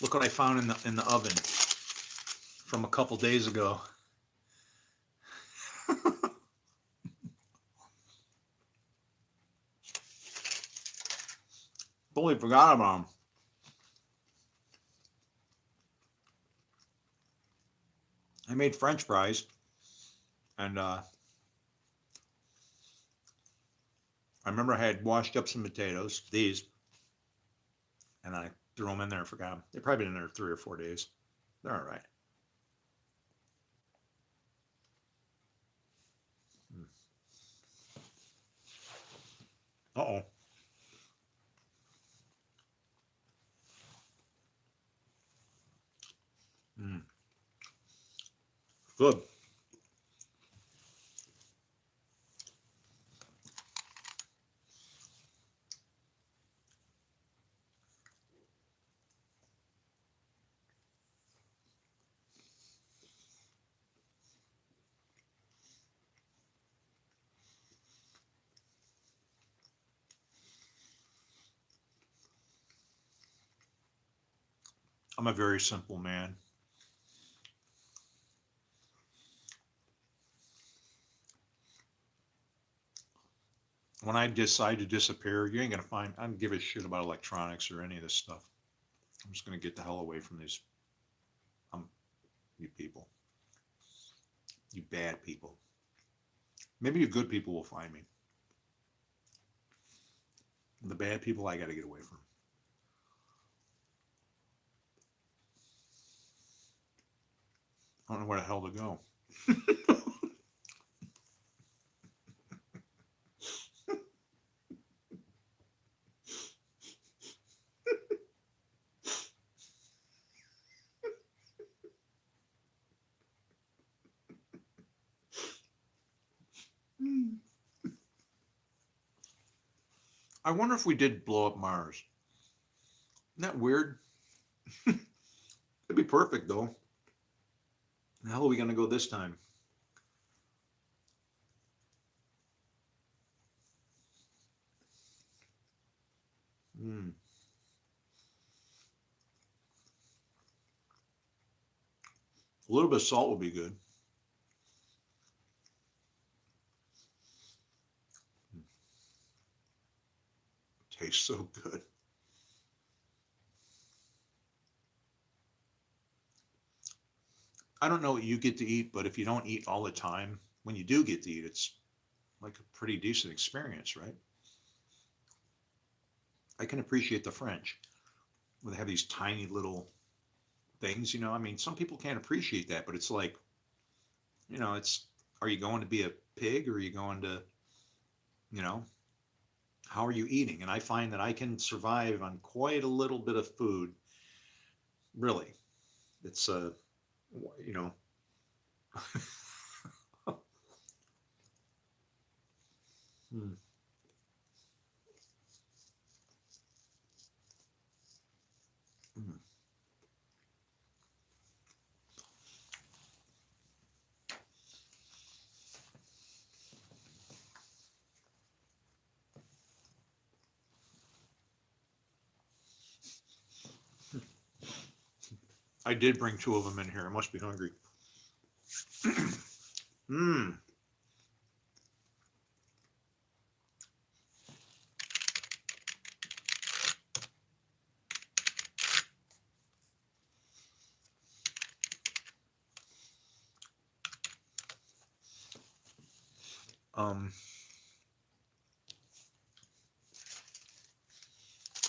look what I found in the oven from a couple days ago. Totally forgot about them. I made French fries, and I remember I had washed up some potatoes, these, and I threw them in there and forgot them. They've probably been in there 3 or 4 days. They're all right. Uh-oh. Mm. Good. I'm a very simple man. When I decide to disappear, you ain't gonna find. I don't give a shit about electronics or any of this stuff. I'm just gonna get the hell away from these, um, you people, you bad people. Maybe you good people will find me. The bad people, I gotta get away from. I don't know where the hell to go. I wonder if we did blow up Mars. Isn't that weird? It'd be perfect though. How are we gonna go this time? Mm. A little bit of salt would be good. Tastes so good. I don't know what you get to eat, but if you don't eat all the time, when you do get to eat, it's like a pretty decent experience, right? I can appreciate the French where they have these tiny little things, you know. I mean, some people can't appreciate that, but it's like, you know, it's are you going to be a pig or are you going to, you know, how are you eating? And I find that I can survive on quite a little bit of food. Really, it's you know, hmm, hmm. I did bring two of them in here. I must be hungry. Mm. Um,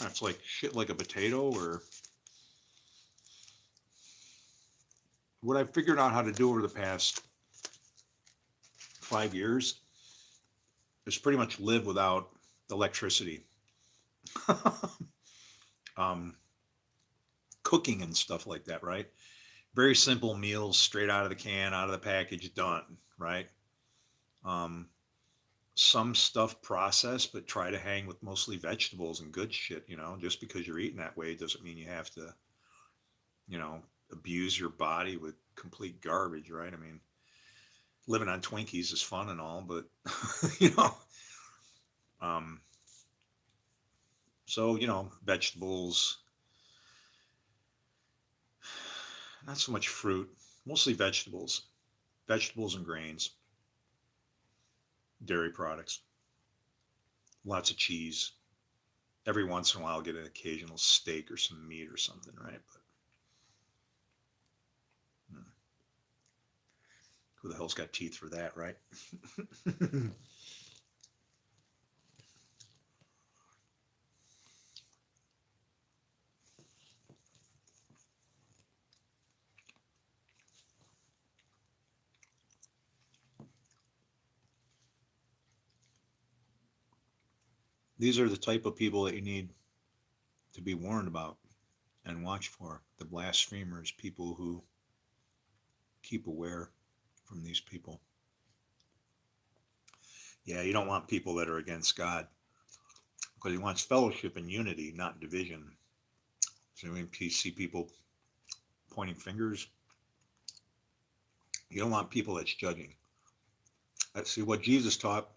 That's like shit like a potato. Or what I figured out how to do over the past 5 years is pretty much live without electricity. um, Cooking and stuff like that, right? Very simple meals, straight out of the can, out of the package, done, right? Um, some stuff processed, but try to hang with mostly vegetables and good shit, you know. Just because you're eating that way doesn't mean you have to, you know, abuse your body with complete garbage, right? I mean, living on Twinkies is fun and all, but you know, um, so you know, vegetables, not so much fruit, mostly vegetables and grains, dairy products, lots of cheese. Every once in a while, I'll get an occasional steak or some meat or something, right? But who the hell's got teeth for that, right? These are the type of people that you need to be warned about and watch for. The blasphemers, people who keep aware from these people. Yeah, you don't want people that are against God because he wants fellowship and unity, not division. So when you see people pointing fingers, you don't want people that's judging. See, what Jesus taught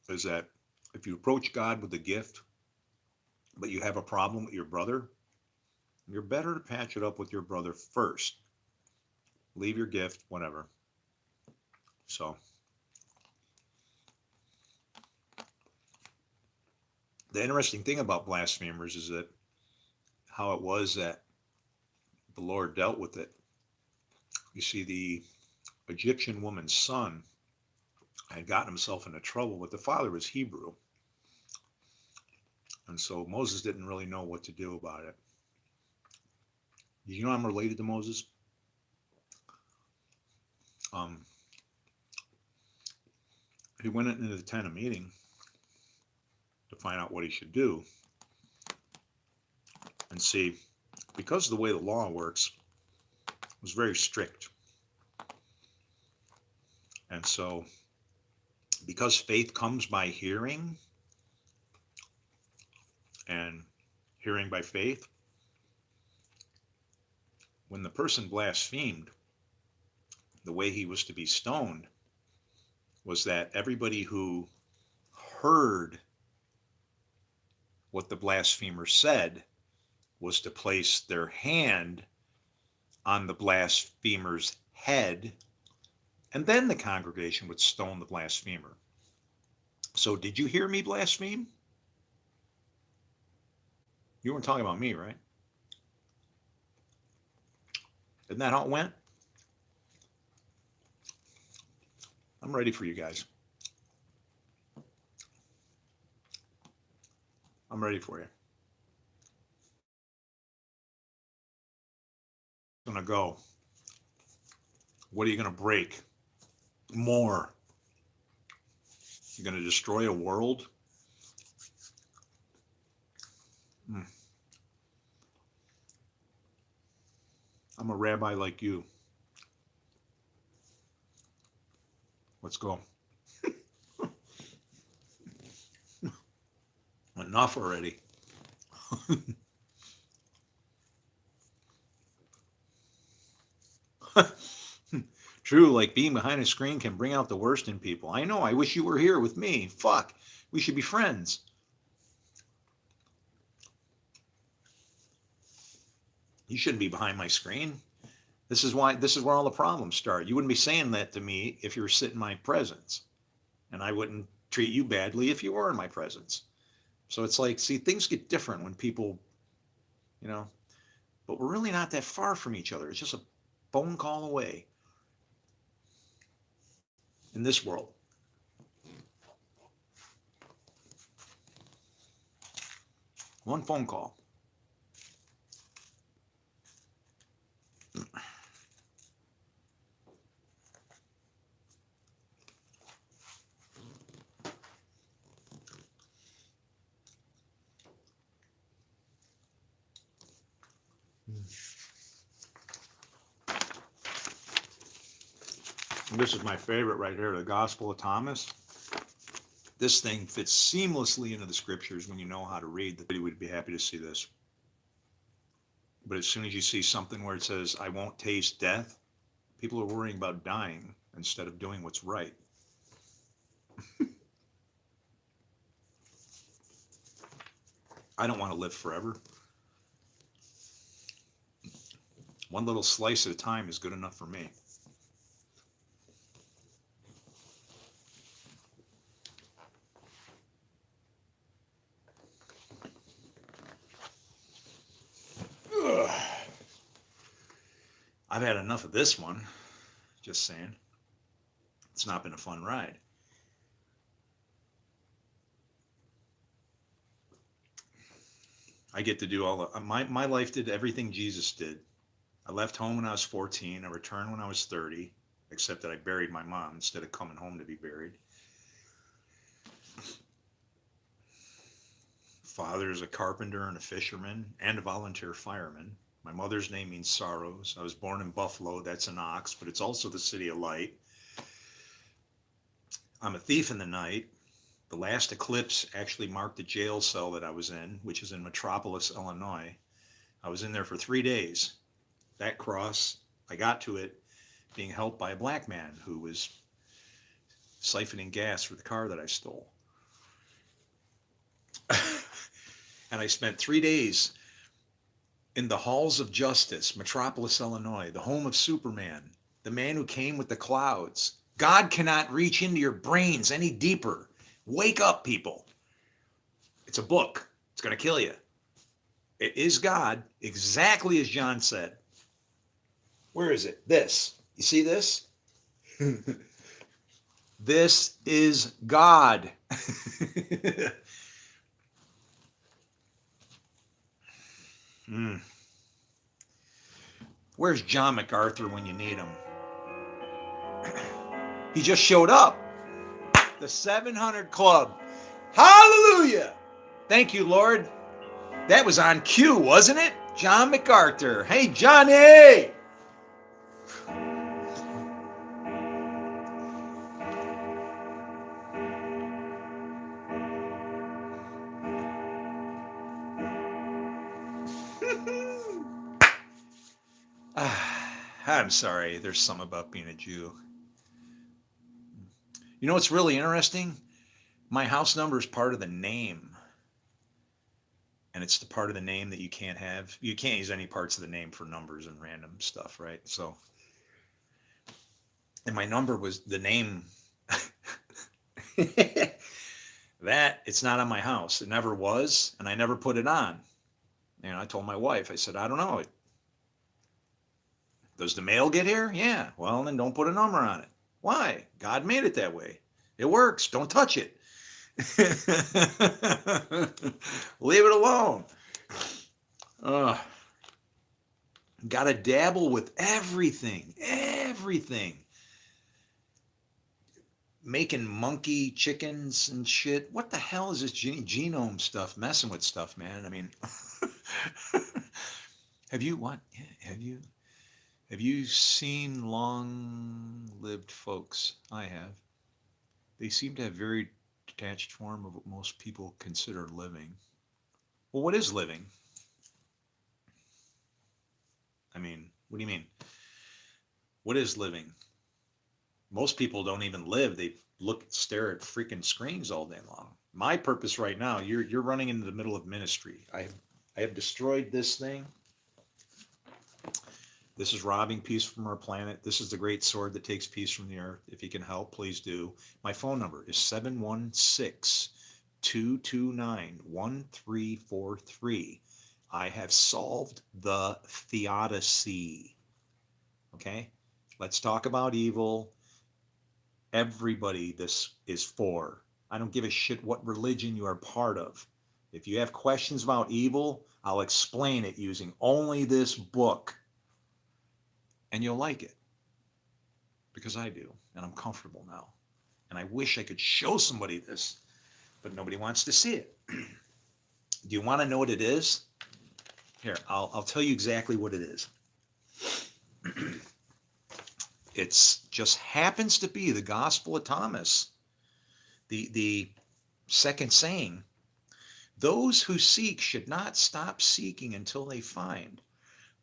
is that if you approach God with a gift, but you have a problem with your brother, you're better to patch it up with your brother first. Leave your gift, whatever. So the interesting thing about blasphemers is that how it was that the Lord dealt with it. You see, the Egyptian woman's son had gotten himself into trouble, but the father was Hebrew. And so Moses didn't really know what to do about it. Did you know I'm related to Moses? Um, he went into the tent of meeting to find out what he should do. And see, because of the way the law works, it was very strict. And so, because faith comes by hearing, and hearing by faith, when the person blasphemed, the way he was to be stoned was that everybody who heard what the blasphemer said was to place their hand on the blasphemer's head, and then the congregation would stone the blasphemer. So, did you hear me blaspheme? You weren't talking about me, right? Isn't that how it went? I'm ready for you guys. I'm ready for you. I'm going to go. What are you going to break? More. You're going to destroy a world? I'm a rabbi like you. Let's go. Enough already. True, like being behind a screen can bring out the worst in people. I know, I wish you were here with me. Fuck, we should be friends. You shouldn't be behind my screen. This is where all the problems start. You wouldn't be saying that to me if you were sitting in my presence. And I wouldn't treat you badly if you were in my presence. So it's like, see, things get different when people, you know, but we're really not that far from each other. It's just a phone call away in this world. One phone call. This is my favorite right here, the Gospel of Thomas. This thing fits seamlessly into the scriptures when you know how to read. That you would be happy to see this. But as soon as you see something where it says, I won't taste death, people are worrying about dying instead of doing what's right. I don't want to live forever. One little slice at a time is good enough for me. Ugh. I've had enough of this one. Just saying. It's not been a fun ride. I get to do all the, my life did everything Jesus did. I left home when I was 14. I returned when I was 30, except that I buried my mom instead of coming home to be buried. Father is a carpenter and a fisherman and a volunteer fireman. My mother's name means sorrows. I was born in Buffalo. That's an ox, but it's also the city of light. I'm a thief in the night. The last eclipse actually marked the jail cell that I was in, which is in Metropolis, Illinois. I was in there for 3 days. That cross, I got to it being helped by a black man who was siphoning gas for the car that I stole. And I spent 3 days in the halls of justice, Metropolis, Illinois, the home of Superman, the man who came with the clouds. God cannot reach into your brains any deeper. Wake up, people. It's a book. It's going to kill you. It is God, exactly as John said. Where is it? This. You see this? This is God. Where's John MacArthur when you need him? He just showed up. The 700 Club. Hallelujah. Thank you, Lord. That was on cue, wasn't it? John MacArthur. Hey, Johnny. I'm sorry. There's some about being a Jew. You know what's really interesting? My house number is part of the name. And it's the part of the name that you can't have. You can't use any parts of the name for numbers and random stuff, right? So, and my number was the name. That, it's not on my house. It never was. And I never put it on. And I told my wife, I said, I don't know. Does the mail get here? Yeah. Well, then don't put a number on it. Why? God made it that way. It works. Don't touch it. Leave it alone. Got to dabble with everything. Everything. Making monkey chickens and shit. What the hell is this genome stuff? Messing with stuff, man. I mean, have you seen long-lived folks? I have. They seem to have very detached form of what most people consider living. Well, what is living? I mean, what do you mean? What is living? Most people don't even live. They stare at freaking screens all day long. My purpose right now, you're running into the middle of ministry. I have destroyed this thing. This is robbing peace from our planet. This is the great sword that takes peace from the earth. If you can help, please do. My phone number is 716-229-1343. I have solved the theodicy. Okay? Let's talk about evil. Everybody this is for. I don't give a shit what religion you are part of. If you have questions about evil, I'll explain it using only this book. And you'll like it. Because I do. And I'm comfortable now. And I wish I could show somebody this. But nobody wants to see it. Do you want to know what it is? Here, I'll tell you exactly what it is. It's just happens to be the Gospel of Thomas. The second saying, those who seek should not stop seeking until they find.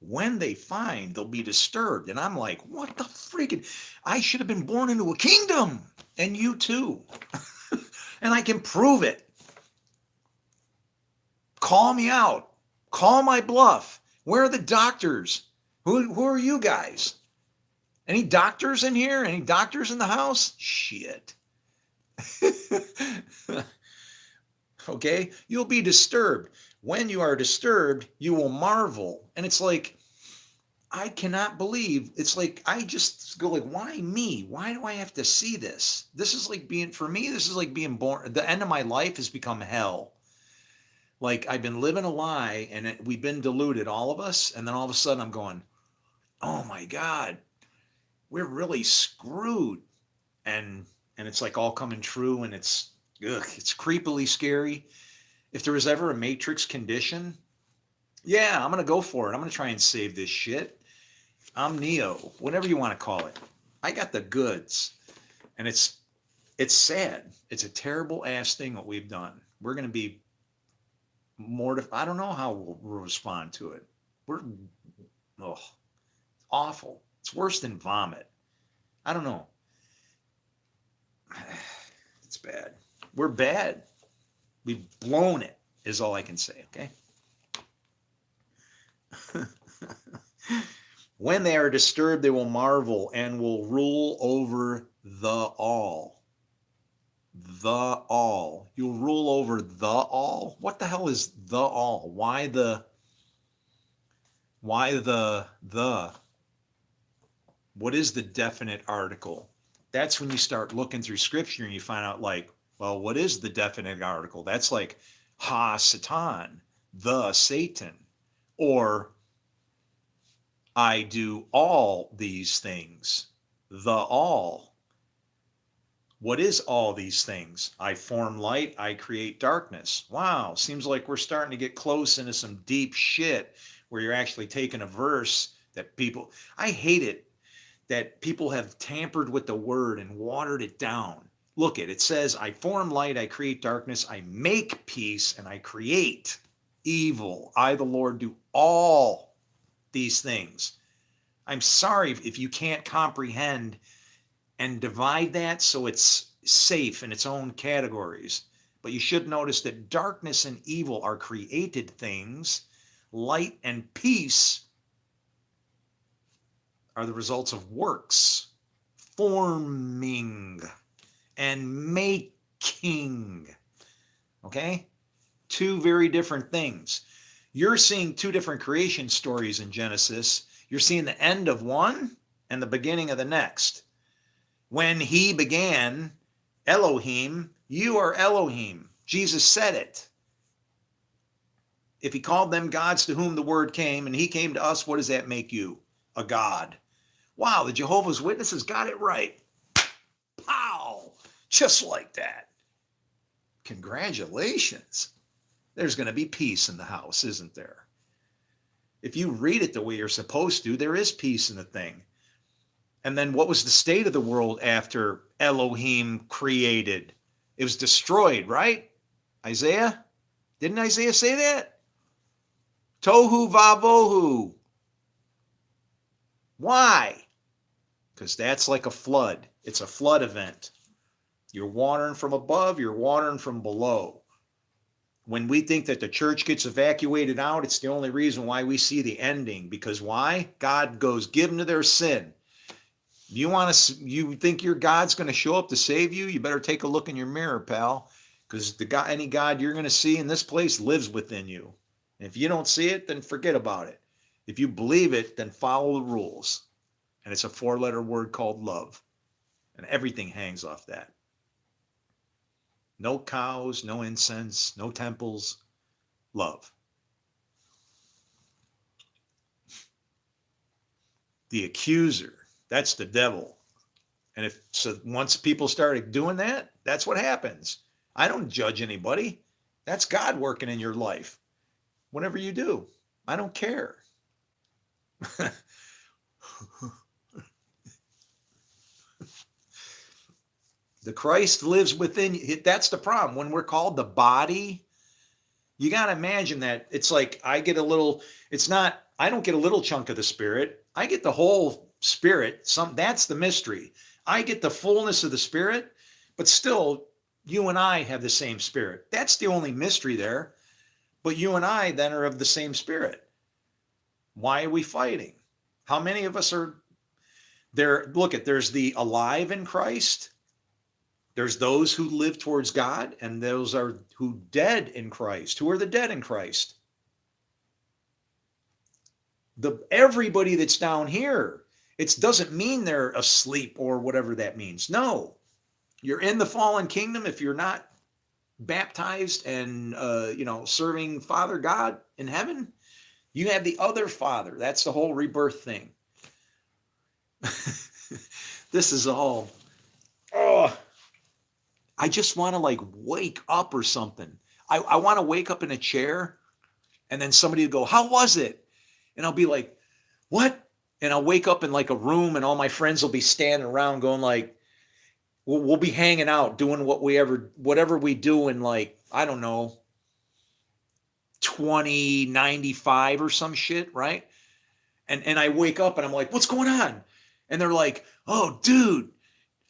When they find, they'll be disturbed. And I'm like, what the freaking, I should have been born into a kingdom. And you too. And I can prove it. Call me out. Call my bluff. Where are the doctors? Who are you guys? Any doctors in here? Any doctors in the house? Shit. Okay? You'll be disturbed. When you are disturbed, you will marvel. And it's like, I cannot believe. It's like, I just go like, why me? Why do I have to see this? This is like being, for me, this is like being born. The end of my life has become hell. Like I've been living a lie and we've been deluded, all of us. And then all of a sudden I'm going, oh my God, we're really screwed. And it's like all coming true, and it's creepily scary. If there was ever a Matrix condition, yeah, I'm going to go for it. I'm going to try and save this shit. I'm Neo, whatever you want to call it. I got the goods. And it's sad. It's a terrible ass thing what we've done. We're going to be mortified. I don't know how we'll respond to it. We're awful. It's worse than vomit. I don't know. It's bad. We're bad. We've blown it, is all I can say, okay? When they are disturbed, they will marvel and will rule over the all. The all. You'll rule over the all? What the hell is the all? Why the? What is the definite article? That's when you start looking through scripture and you find out, like, well, what is the definite article? That's like ha-satan, the Satan, or I do all these things, the all. What is all these things? I form light, I create darkness. Wow, seems like we're starting to get close into some deep shit where you're actually taking a verse that people, I hate it that people have tampered with the word and watered it down. Look, it says, I form light, I create darkness, I make peace, and I create evil. I, the Lord, do all these things. I'm sorry if you can't comprehend and divide that so it's safe in its own categories. But you should notice that darkness and evil are created things. Light and peace are the results of works, forming and making. Okay? Two very different things. You're seeing two different creation stories in Genesis. You're seeing the end of one and the beginning of the next. When he began, Elohim, you are Elohim. Jesus said it. If he called them gods to whom the word came, and he came to us, what does that make you? A god. Wow, the Jehovah's Witnesses got it right. Pow! Just like that. Congratulations. There's going to be peace in the house, isn't there? If you read it the way you're supposed to, there is peace in the thing. And then what was the state of the world after Elohim created? It was destroyed, right? Isaiah? Didn't Isaiah say that? Tohu vavohu. Why? Because that's like a flood. It's a flood event. You're watering from above, you're watering from below. When we think that the church gets evacuated out, it's the only reason why we see the ending. Because why? God goes, give them to their sin. You think your God's going to show up to save you? You better take a look in your mirror, pal. Because any God you're going to see in this place lives within you. And if you don't see it, then forget about it. If you believe it, then follow the rules. And it's a 4-letter word called love. And everything hangs off that. No cows, no incense, no temples. love. The accuser, that's the devil. And if so, once people started doing that, that's what happens. I don't judge anybody. That's God working in your life. Whatever you do, I don't care. The Christ lives within you. That's the problem. When we're called the body, you got to imagine that it's like I get a little, it's not, I don't get a little chunk of the Spirit. I get the whole Spirit. That's the mystery. I get the fullness of the Spirit, but still, you and I have the same Spirit. That's the only mystery there. But you and I then are of the same Spirit. Why are we fighting? How many of us are there? Look at, there's the alive in Christ. There's those who live towards God, and those are who dead in Christ. Who are the dead in Christ? Everybody that's down here. It doesn't mean they're asleep or whatever that means. No, you're in the fallen kingdom if you're not baptized and serving Father God in heaven. You have the other Father. That's the whole rebirth thing. This is all. Oh, I just want to like wake up or something. I want to wake up in a chair, and then somebody will go, "How was it?" And I'll be like, "What?" And I'll wake up in like a room, and all my friends will be standing around going like, we'll be hanging out doing whatever we do in like, I don't know, 2095 or some shit, right? And I wake up and I'm like, "What's going on?" And they're like, "Oh, dude,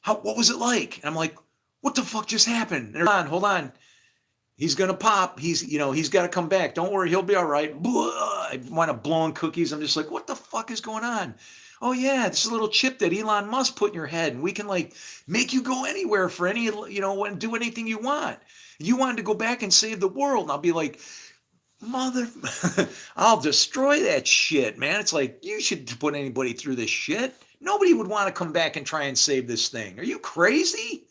what was it like?" And I'm like, "What the fuck just happened?" And hold on. He's going to pop. He's got to come back. Don't worry. He'll be all right. I want to blow on cookies. I'm just like, what the fuck is going on? Oh yeah, this is a little chip that Elon Musk put in your head, and we can like make you go anywhere for any, and do anything you want. You wanted to go back and save the world. And I'll be like, mother, I'll destroy that shit, man. It's like, you should put anybody through this shit. Nobody would want to come back and try and save this thing. Are you crazy?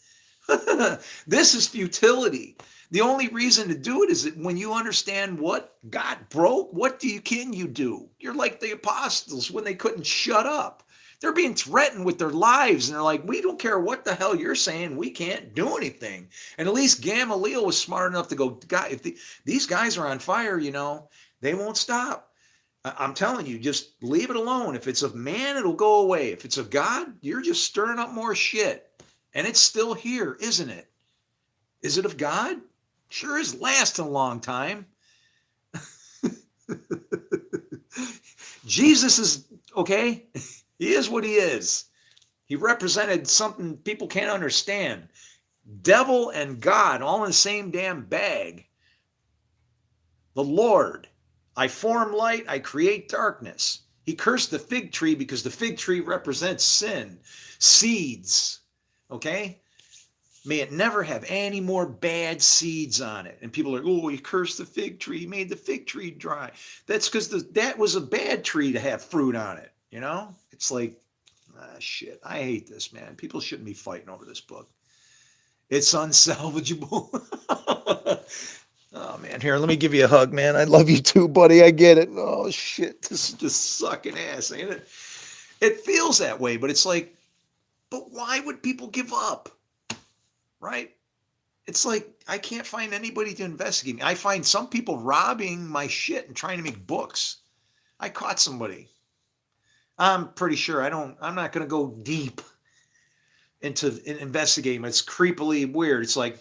This is futility. The only reason to do it is that when you understand what got broke, what can you do? You're like the apostles when they couldn't shut up. They're being threatened with their lives, and they're like, "We don't care what the hell you're saying. We can't do anything." And at least Gamaliel was smart enough to go, "God, if these guys are on fire, they won't stop. I'm telling you, just leave it alone. If it's of man, it'll go away. If it's of God, you're just stirring up more shit. And it's still here, isn't it? Is it of God? Sure is lasting a long time." Jesus is okay. He is what he is. He represented something people can't understand. Devil and God all in the same damn bag. The Lord, I form light, I create darkness. He cursed the fig tree because the fig tree represents sin, seeds. Okay? May it never have any more bad seeds on it. And people are, "Oh, he cursed the fig tree. He made the fig tree dry." That's because that was a bad tree to have fruit on it. It's like, shit. I hate this, man. People shouldn't be fighting over this book. It's unsalvageable. Oh, man. Here, let me give you a hug, man. I love you too, buddy. I get it. Oh, shit. This is just sucking ass, ain't it? It feels that way, but it's like, but why would people give up? Right? It's like, I can't find anybody to investigate me. I find some people robbing my shit and trying to make books. I caught somebody. I'm pretty sure I'm not going to go deep into investigating. It's creepily weird. It's like,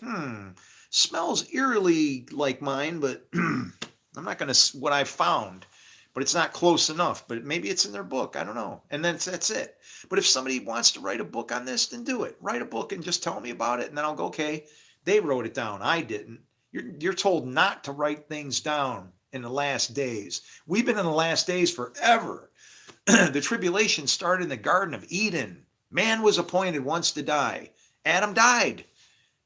smells eerily like mine, but I'm not going to, what I found, but it's not close enough. But maybe it's in their book. I don't know. And then that's it. But if somebody wants to write a book on this, then do it. Write a book and just tell me about it. And then I'll go, okay, they wrote it down. I didn't. You're told not to write things down in the last days. We've been in the last days forever. The tribulation started in the Garden of Eden. Man was appointed once to die. Adam died.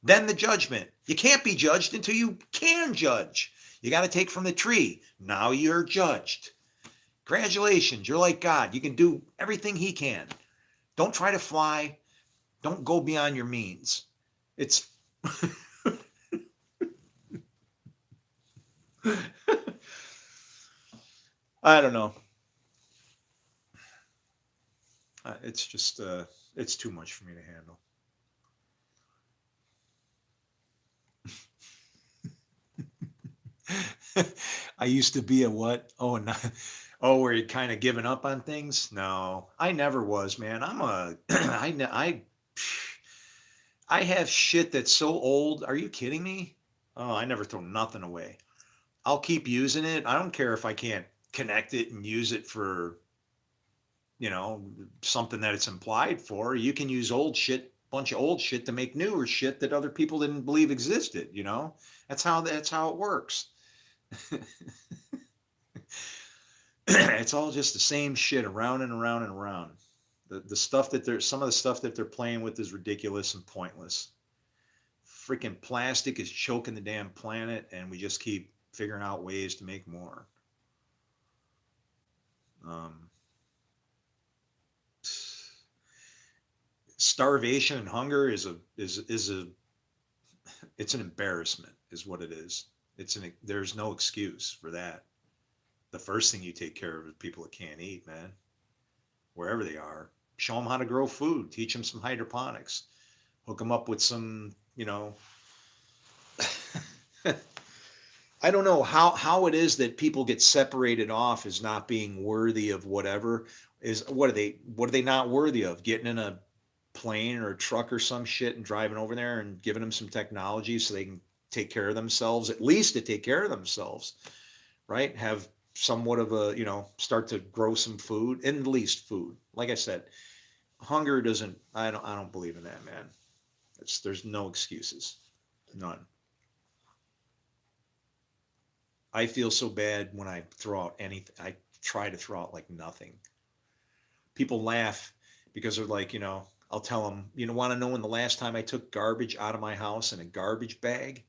Then the judgment. You can't be judged until you can judge. You got to take from the tree. Now you're judged. Congratulations. You're like God. You can do everything he can. Don't try to fly. Don't go beyond your means. It's I don't know. It's just it's too much for me to handle. I used to be a what? Oh, no. Oh, where you kind of giving up on things? No, I never was, man. I'm a I have shit that's so old. Are you kidding me? Oh, I never throw nothing away. I'll keep using it. I don't care if I can't connect it and use it for, you know, something that it's implied for. You can use old shit, bunch of old shit to make newer shit that other people didn't believe existed, you know? That's how it works. It's all just the same shit around and around and around. The stuff that they're some of the stuff that they're playing with is ridiculous and pointless. Freaking plastic is choking the damn planet, and we just keep figuring out ways to make more. Um, Starvation and hunger is a it's an embarrassment, is what it is. There's no excuse for that. The first thing you take care of is people that can't eat, man, wherever they are. Show them how to grow food. Teach them some hydroponics. Hook them up with some, you know. I don't know how it is that people get separated off as not being worthy of whatever is. What are they not worthy of? Getting in a plane or a truck or some shit and driving over there and giving them some technology so they can take care of themselves, at least to take care of themselves, right? Have somewhat of a, start to grow some food, and at least food. Like I said, hunger doesn't, I don't believe in that, man. There's no excuses. None. I feel so bad when I throw out anything. I try to throw out like nothing. People laugh because they're like, I'll tell them, want to know when the last time I took garbage out of my house in a garbage bag?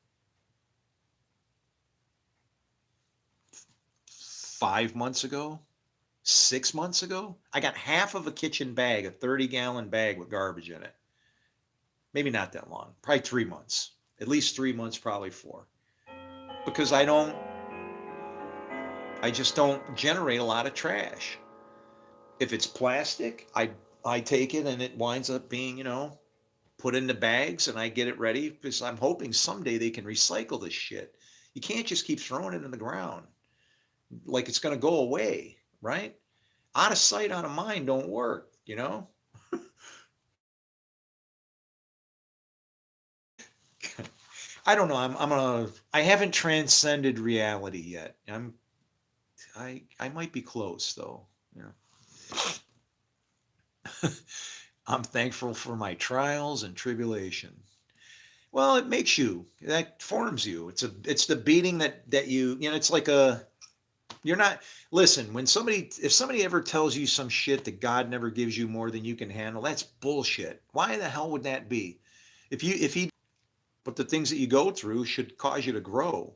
5 months ago, 6 months ago. I got half of a kitchen bag, a 30-gallon bag with garbage in it. Maybe not that long, probably 3 months, at least 3 months, probably four. Because I just don't generate a lot of trash. If it's plastic, I take it and it winds up being, put into bags and I get it ready because I'm hoping someday they can recycle this shit. You can't just keep throwing it in the ground like it's going to go away, right? Out of sight, out of mind don't work. I don't know. I haven't transcended reality yet. I might be close though. I'm thankful for my trials and tribulation. Well, it makes you. That forms you. It's the beating that it's like you're not listen, if somebody ever tells you some shit that God never gives you more than you can handle, that's bullshit. Why the hell would that be? If he But the things that you go through should cause you to grow.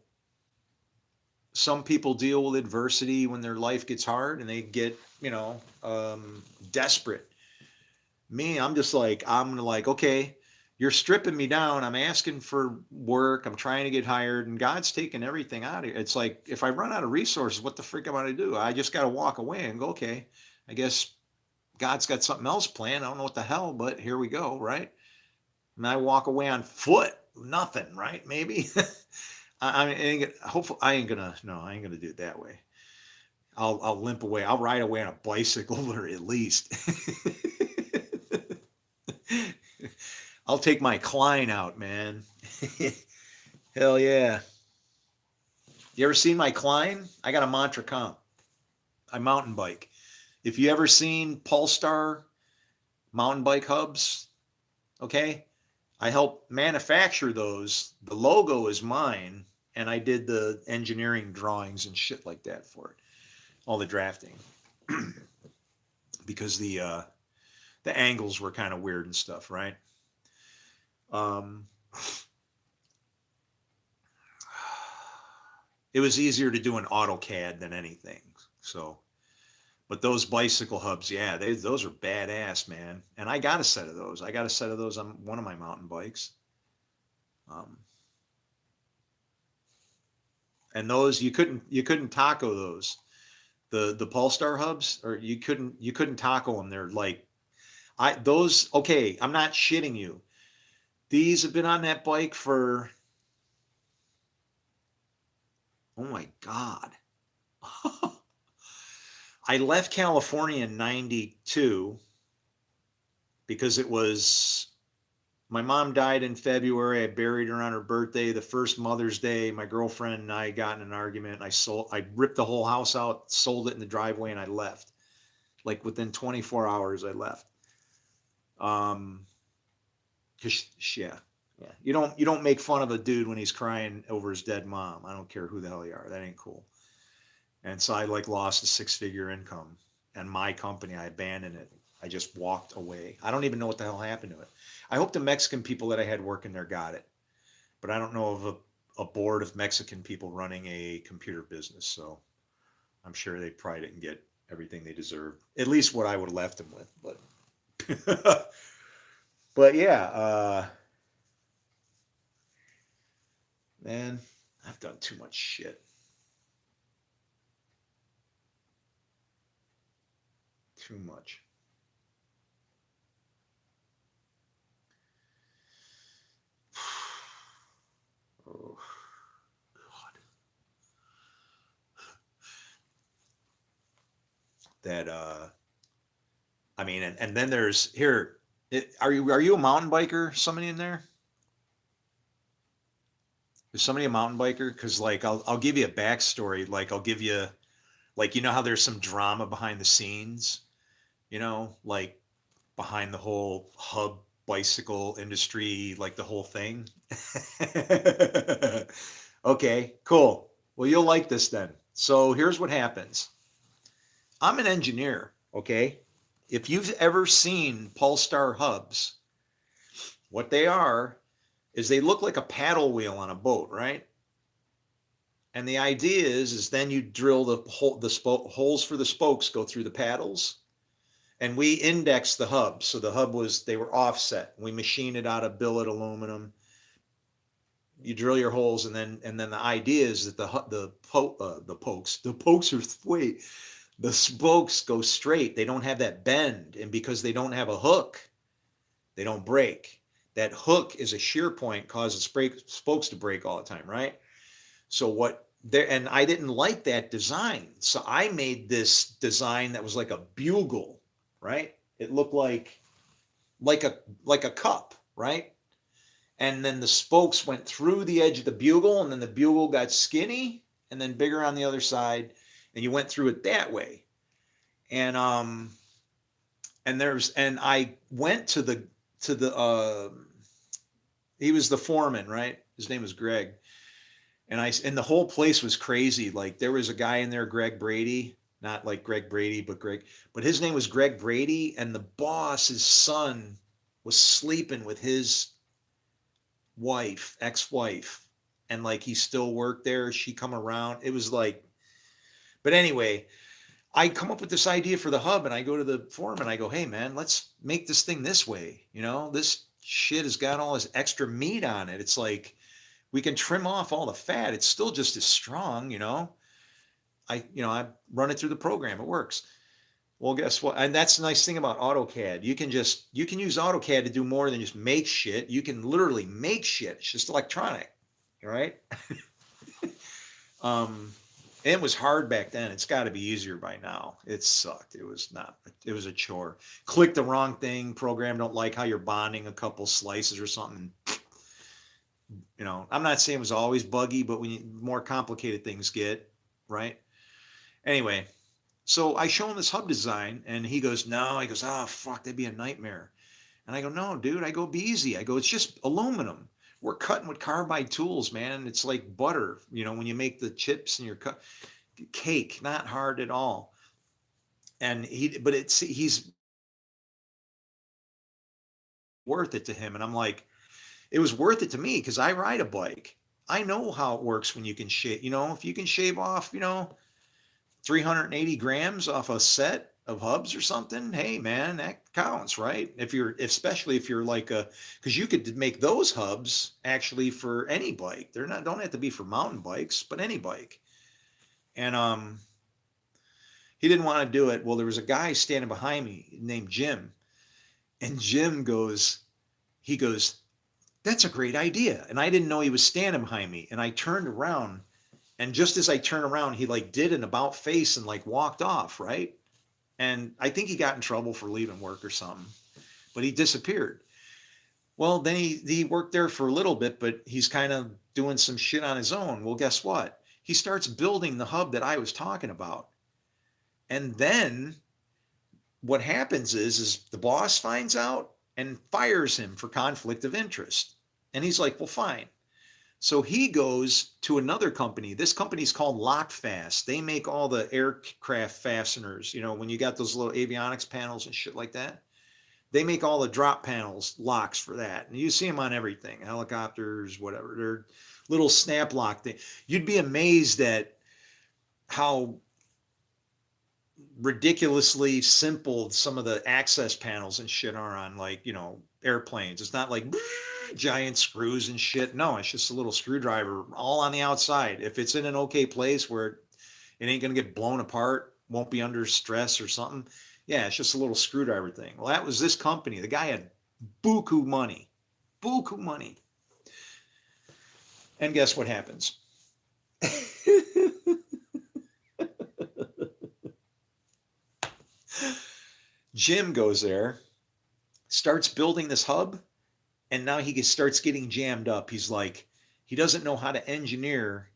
Some people deal with adversity when their life gets hard and they get, desperate. Me, I'm like, okay, you're stripping me down. I'm asking for work. I'm trying to get hired, and God's taking everything out of it. It's like if I run out of resources, what the frick am I going to do? I just got to walk away and go, okay, I guess God's got something else planned. I don't know what the hell, but here we go, right? And I walk away on foot, nothing, right? Maybe. Hopefully, I ain't gonna do it that way. I'll limp away. I'll ride away on a bicycle, or at least. I'll take my Klein out, man. Hell yeah. You ever seen my Klein? I got a Mantra Comp. I mountain bike. If you ever seen Polestar mountain bike hubs, okay, I helped manufacture those. The logo is mine, and I did the engineering drawings and shit like that for it, all the drafting, because the angles were kind of weird and stuff, right? Um, it was easier to do in AutoCAD than anything. So, but those bicycle hubs, yeah, those are badass, man. And I got a set of those. I got a set of those on one of my mountain bikes. Um, and those you couldn't taco those. The Polestar hubs, or you couldn't taco them. They're like those. Okay, I'm not shitting you. These have been on that bike for, oh my god. I left California in 92 because it was my mom died in February. I buried her on her birthday. The first Mother's Day, my girlfriend and I got in an argument. I ripped the whole house out, sold it in the driveway, and I left. Like within 24 hours, I left. Um, 'Cause, yeah, yeah. You don't make fun of a dude when he's crying over his dead mom. I don't care who the hell you are. That ain't cool. And so I like lost a six-figure income, and my company, I abandoned it. I just walked away. I don't even know what the hell happened to it. I hope the Mexican people that I had working there got it, but I don't know of a board of Mexican people running a computer business. So I'm sure they probably didn't get everything they deserved, at least what I would have left them with. But but yeah, man, I've done too much shit. Too much. Oh God. That I mean, and then there's here. Are you a mountain biker? Somebody in there? Is somebody a mountain biker? Because like I'll give you a backstory. Like I'll give you, like, you know how there's some drama behind the scenes. Like behind the whole hub bicycle industry, like the whole thing. Okay, cool. Well, you'll like this then. So here's what happens. I'm an engineer. Okay. If you've ever seen Polestar hubs, what they are is they look like a paddle wheel on a boat, right? And the idea is then you drill holes for the spokes go through the paddles, and we index the hub. So the hub they were offset. We machine it out of billet aluminum. You drill your holes, and then the idea is that the spokes go straight. They don't have that bend, and because they don't have a hook, they don't break. That hook is a shear point, causes spokes to break all the time, right? So what there, and I didn't like that design, so I made this design that was like a bugle, right? It looked like a cup, right? And then the spokes went through the edge of the bugle, and then the bugle got skinny and then bigger on the other side, and you went through it that way. And I went to the he was the foreman, right? His name was Greg. And the whole place was crazy. Like there was a guy in there, Greg Brady, not like Greg Brady, but his name was Greg Brady, and the boss, his son, was sleeping with his ex-wife, and like he still worked there. She come around. It was like, but anyway, I come up with this idea for the hub, and I go to the foreman. I go, hey man, let's make this thing this way. This shit has got all this extra meat on it. It's like we can trim off all the fat. It's still just as strong. I run it through the program. It works. Well, guess what? And that's the nice thing about AutoCAD. You can use AutoCAD to do more than just make shit. You can literally make shit. It's just electronic, right? um, it was hard back then. It's got to be easier by now. It sucked. It was not. It was a chore. Click the wrong thing. Program don't like how you're bonding a couple slices or something. I'm not saying it was always buggy, but more complicated things get, right? Anyway, so I show him this hub design, and he goes, no. He goes, oh, fuck, that'd be a nightmare. And I go, no, dude. I go, be easy. I go, it's just aluminum. We're cutting with carbide tools, man. It's like butter, when you make the chips and cake, not hard at all. And he's worth it to him. And I'm like, it was worth it to me because I ride a bike. I know how it works when you can shave, if you can shave off, 380 grams off a set of hubs or something, hey man, that counts, right? Especially if you're like because you could make those hubs actually for any bike. Don't have to be for mountain bikes, but any bike. And He didn't want to do it. Well, there was a guy standing behind me named Jim. And Jim goes, he goes, that's a great idea. And I didn't know he was standing behind me. And I turned around. And just as I turned around, he like did an about face and like walked off, right? And I think he got in trouble for leaving work or something, but he disappeared. Well, then he worked there for a little bit, but he's kind of doing some shit on his own. Well, guess what? He starts building the hub that I was talking about. And then what happens is the boss finds out and fires him for conflict of interest. And he's like, well, fine. So he goes to another company. This company's called Lockfast. They make all the aircraft fasteners, you know, when you got those little avionics panels and shit like that. They make all the drop panels locks for that. And you see them on everything, helicopters, whatever. They're little snap lock thing. You'd be amazed at how ridiculously simple some of the access panels and shit are on, like, you know, airplanes. It's not like giant screws and shit. No, it's just a little screwdriver all on the outside. If it's in an okay place where it ain't going to get blown apart, won't be under stress or something. Yeah, it's just a little screwdriver thing. Well, that was this company. The guy had buku money. Buku money. And guess what happens? Jim goes there, starts building this hub, and now he starts getting jammed up. He's like, he doesn't know how to engineer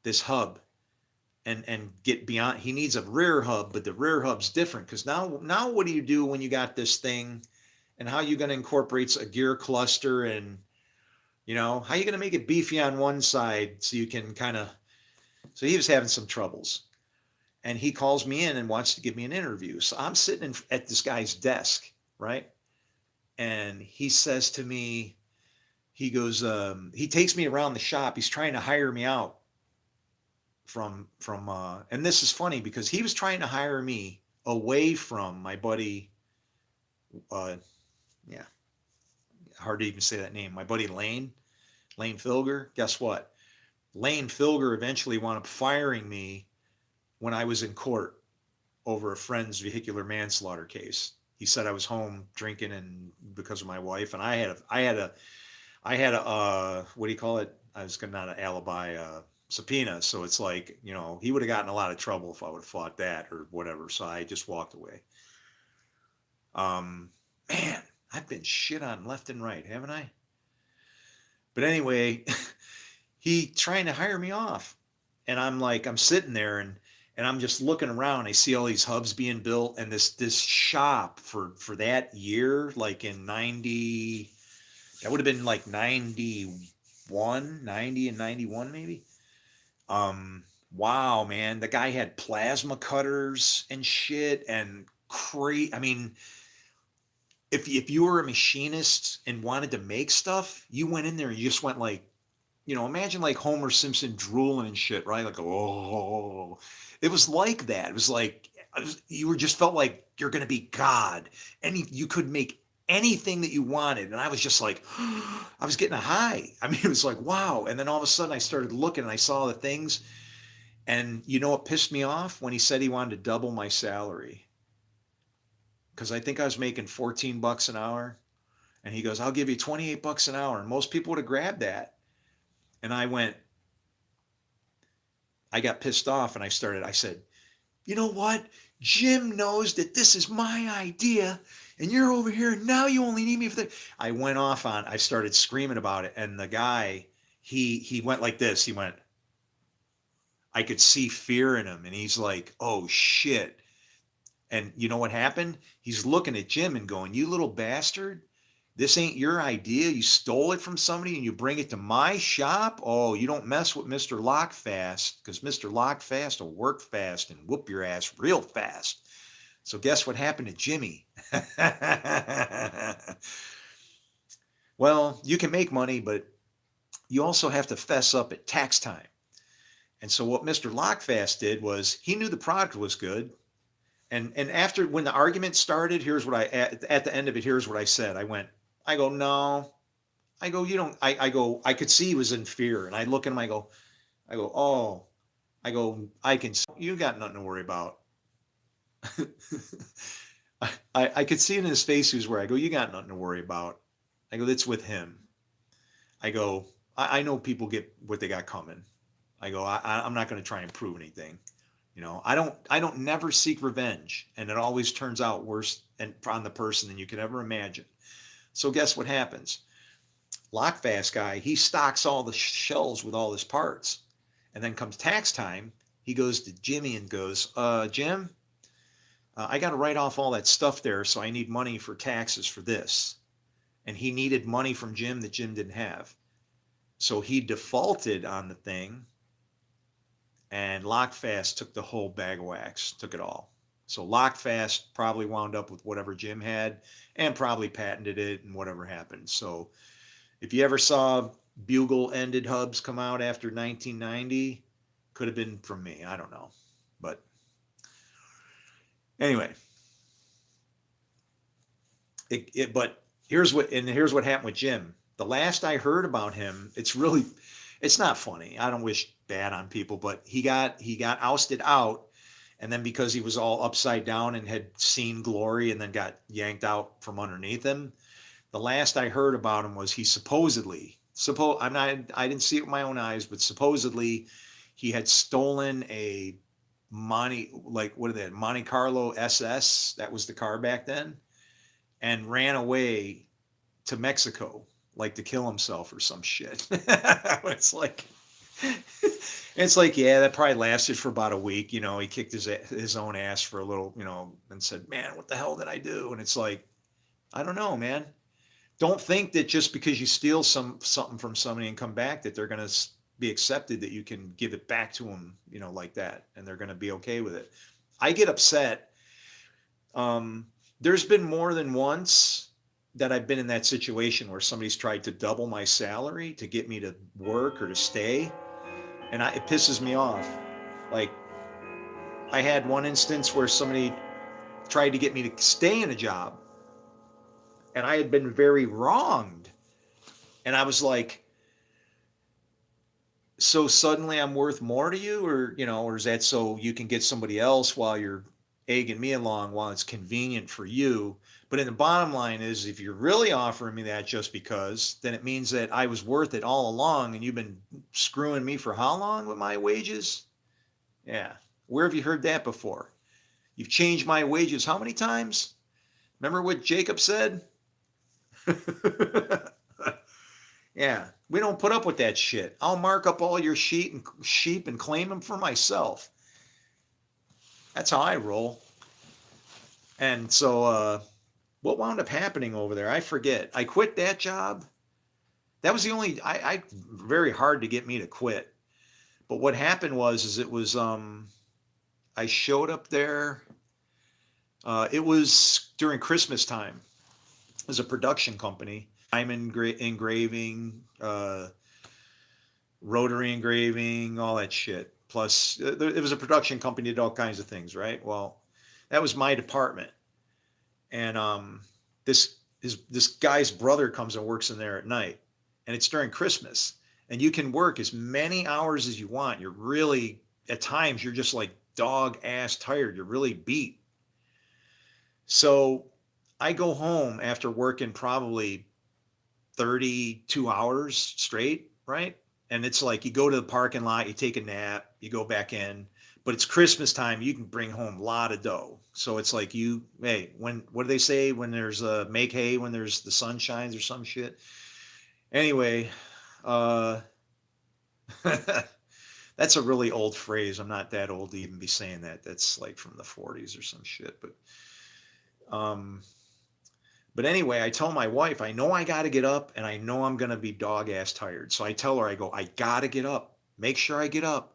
this hub and get beyond. He needs a rear hub, but the rear hub's different, because now what do you do when you got this thing, and how are you going to incorporate a gear cluster, and you know, how are you going to make it beefy on one side so you can kind of. So he was having some troubles. And he calls me in and wants to give me an interview. So I'm sitting at this guy's desk, right? And he says to me, he goes, he takes me around the shop. He's trying to hire me out and this is funny because he was trying to hire me away from my buddy, yeah, hard to even say that name. My buddy Lane Filger. Guess what? Lane Filger eventually wound up firing me when I was in court over a friend's vehicular manslaughter case. He said I was home drinking and because of my wife, and I had a what do you call it? I was not an alibi subpoena. So it's like, you know, he would have gotten a lot of trouble if I would have fought that or whatever. So I just walked away. Man, I've been shit on left and right, haven't I? But anyway, he trying to hire me off, and I'm sitting there and I'm just looking around. I see all these hubs being built, and this shop for that year, like in 90, that would have been like 91, 90 and 91 maybe. Wow, man, the guy had plasma cutters and shit and I mean, if you were a machinist and wanted to make stuff, you went in there and you just went like, you know, imagine like Homer Simpson drooling and shit, right? Like, oh, it was like that. It was like, you were just felt like you're going to be God, and you could make anything that you wanted. And I was just like, I was getting a high. I mean, it was like, wow. And then all of a sudden I started looking and I saw the things, and you know what pissed me off? When he said he wanted to double my salary. Cause I think I was making $14 an hour, and he goes, I'll give you $28 an hour. And most people would have grabbed that. And I got pissed off, and I said, you know what? Jim knows that this is my idea, and you're over here, and now you only need me for the. I started screaming about it, and the guy, he went like this. He went, I could see fear in him, and he's like, oh shit. And you know what happened? He's looking at Jim and going, you little bastard. This ain't your idea. You stole it from somebody and you bring it to my shop. Oh, you don't mess with Mr. Lockfast, because Mr. Lockfast will work fast and whoop your ass real fast. So guess what happened to Jimmy? Well, you can make money, but you also have to fess up at tax time. And so what Mr. Lockfast did was, he knew the product was good. And after, when the argument started, here's what at the end of it, here's what I said. I go, no. I go, you don't, I could see he was in fear. And I look at him, I go, oh, you got nothing to worry about. I could see it in his face. He was where I go, you got nothing to worry about. I go, that's with him. I go, I know people get what they got coming. I go, I'm not going to try and prove anything. I don't never seek revenge, and it always turns out worse and on the person than you could ever imagine. So guess what happens? Lockfast guy, he stocks all the shelves with all his parts, and then comes tax time. He goes to Jimmy and goes, Jim, I got to write off all that stuff there, so I need money for taxes for this. And he needed money from Jim that Jim didn't have. So he defaulted on the thing, and Lockfast took the whole bag of wax, took it all. So Lockfast probably wound up with whatever Jim had and probably patented it and whatever happened. So if you ever saw Bugle ended hubs come out after 1990, could have been from me. I don't know. But anyway, but here's what happened with Jim. The last I heard about him, it's not funny. I don't wish bad on people, but he got ousted out, and then because he was all upside down and had seen glory and then got yanked out from underneath him, the last I heard about him was he I didn't see it with my own eyes, but supposedly he had stolen a Monte Carlo SS, that was the car back then, and ran away to Mexico, like to kill himself or some shit. It's like, yeah, that probably lasted for about a week. He kicked his own ass for a little, and said, man, what the hell did I do? And it's like, I don't know, man. Don't think that just because you steal something from somebody and come back that they're going to be accepted, that you can give it back to them, like that, and they're going to be okay with it. I get upset. There's been more than once that I've been in that situation where somebody's tried to double my salary to get me to work or to stay, and it pisses me off. Like, I had one instance where somebody tried to get me to stay in a job, and I had been very wronged, and I was like, so suddenly I'm worth more to you, or is that so you can get somebody else while you're egging me along while it's convenient for you? But in the bottom line is, if you're really offering me that just because, then it means that I was worth it all along, and you've been screwing me for how long with my wages? Yeah. Where have you heard that before? You've changed my wages how many times? Remember what Jacob said? Yeah, we don't put up with that shit. I'll mark up all your sheep and claim them for myself. That's how I roll. And so what wound up happening over there, I forget. I quit that job. That was the only, I very hard to get me to quit. But what happened was it was, I showed up there. It was during Christmas time. It was a production company. Diamond engraving, rotary engraving, all that shit. Plus, it was a production company, did all kinds of things, right? Well, that was my department. And this guy's brother comes and works in there at night, and it's during Christmas, and you can work as many hours as you want. You're really, at times, you're just like dog ass tired. You're really beat. So I go home after working probably 32 hours straight, right? And it's like you go to the parking lot, you take a nap, you go back in, but it's Christmas time, you can bring home a lot of dough. So it's like what do they say when there's make hay when there's the sun shines or some shit? Anyway, that's a really old phrase. I'm not that old to even be saying that. That's like from the 40s or some shit. But anyway, I tell my wife, I know I got to get up, and I know I'm going to be dog ass tired. So I tell her, I go, I got to get up. Make sure I get up.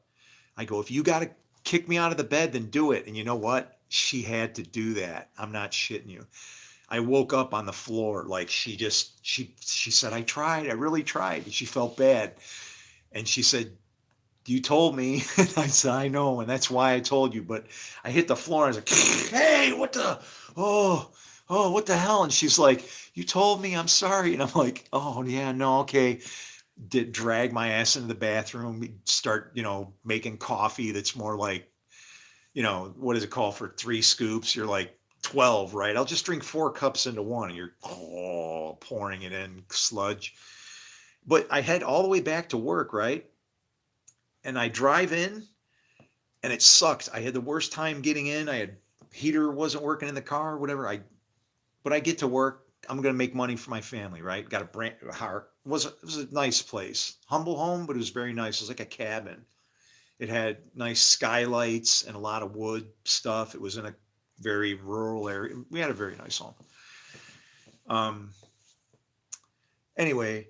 I go, if you got to kick me out of the bed, then do it. And you know what? She had to do that. I'm not shitting you. I woke up on the floor. Like she said, I really tried. And she felt bad. And she said, you told me. And I said, I know. And that's why I told you. But I hit the floor. And I was like, hey, what the, what the hell? And she's like, you told me, I'm sorry. And I'm like, oh yeah, no, okay. Drag my ass into the bathroom, start, making coffee that's more like what does it call for 3 scoops? You're like 12, right? I'll just drink 4 cups into one, and you're pouring it in sludge. But I head all the way back to work, right? And I drive in, and it sucked. I had the worst time getting in. I had heater wasn't working in the car, whatever. But I get to work. I'm gonna make money for my family, right? Got a brand heart. It was a nice place, humble home, but it was very nice. It was like a cabin. It had nice skylights and a lot of wood stuff. It was in a very rural area. We had a very nice home. Um, anyway,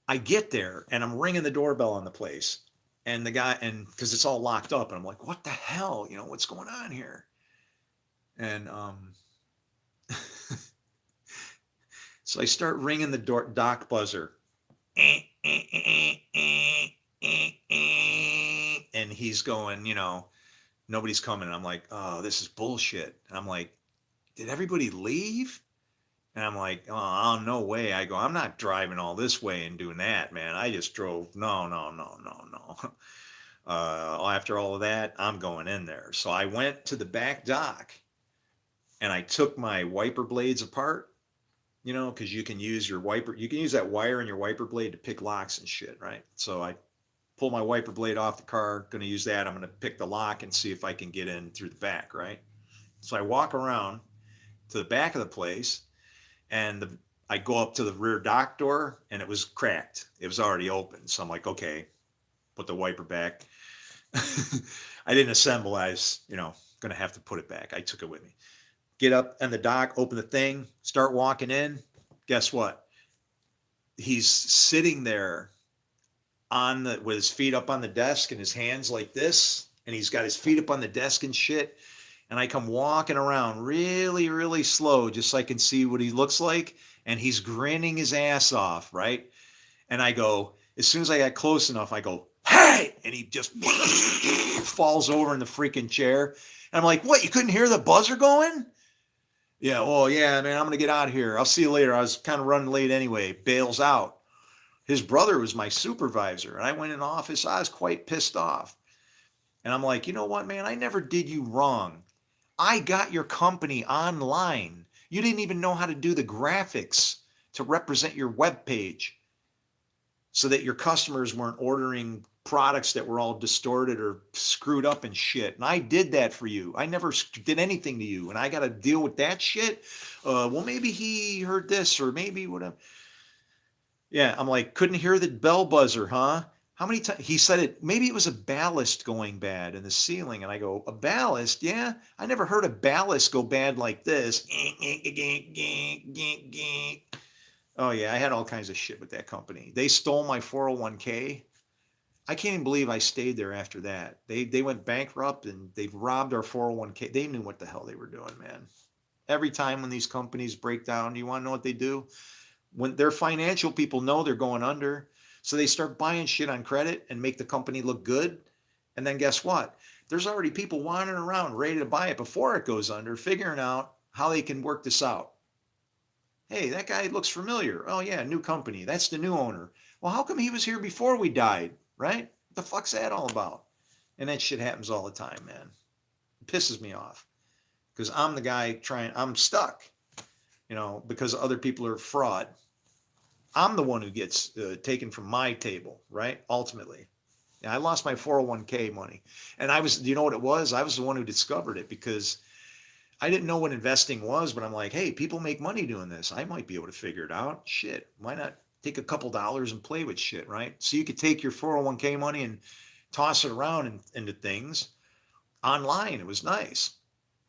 I get there and I'm ringing the doorbell on the place, and the guy, and because it's all locked up, and I'm like, what the hell? What's going on here? And so I start ringing the dock buzzer. And he's going, nobody's coming. And I'm like, oh, this is bullshit. And I'm like, did everybody leave? And I'm like, oh, no way. I go, I'm not driving all this way and doing that, man. I just drove. No, no, no, no, no. After all of that, I'm going in there. So I went to the back dock and I took my wiper blades apart, because you can use that wire in your wiper blade to pick locks and shit, right? So I pull my wiper blade off the car, going to use that. I'm going to pick the lock and see if I can get in through the back, right? So I walk around to the back of the place, and I go up to the rear dock door, and it was cracked. It was already open. So I'm like, okay, put the wiper back. I didn't assemble. I was, going to have to put it back. I took it with me. Get up on the dock, open the thing, start walking in. Guess what? He's sitting there with his feet up on the desk and his hands like this, and he's got his feet up on the desk and shit. And I come walking around really, really slow, just so I can see what he looks like. And he's grinning his ass off, right? And I go, as soon as I got close enough, I go, hey! And he just falls over in the freaking chair. And I'm like, what? You couldn't hear the buzzer going? Yeah, well, yeah, man, I'm going to get out of here. I'll see you later. I was kind of running late anyway. Bails out. His brother was my supervisor, and I went in the office. I was quite pissed off. And I'm like, you know what, man? I never did you wrong. I got your company online. You didn't even know how to do the graphics to represent your web page so that your customers weren't ordering products that were all distorted or screwed up and shit. And I did that for you. I never did anything to you. And I got to deal with that shit. Well, maybe he heard this, or maybe whatever. Yeah, I'm like, couldn't hear the bell buzzer, huh? How many times? He said maybe it was a ballast going bad in the ceiling. And I go, a ballast? Yeah, I never heard a ballast go bad like this. Oh, yeah, I had all kinds of shit with that company. They stole my 401k. I can't even believe I stayed there after that. They went bankrupt, and they robbed our 401k. They knew what the hell they were doing, man. Every time when these companies break down, do you want to know what they do? When their financial people know they're going under, so they start buying shit on credit and make the company look good. And then guess what? There's already people wandering around ready to buy it before it goes under, figuring out how they can work this out. Hey, that guy looks familiar. Oh yeah, new company. That's the new owner. Well, how come he was here before we died, right? What the fuck's that all about? And that shit happens all the time, man. It pisses me off because I'm the guy I'm stuck, because other people are fraud. I'm the one who gets taken from my table, right? Ultimately. I lost my 401k money. And you know what it was? I was the one who discovered it because I didn't know what investing was, but I'm like, hey, people make money doing this. I might be able to figure it out. Shit, why not take a couple dollars and play with shit, right? So you could take your 401k money and toss it around into things online. It was nice.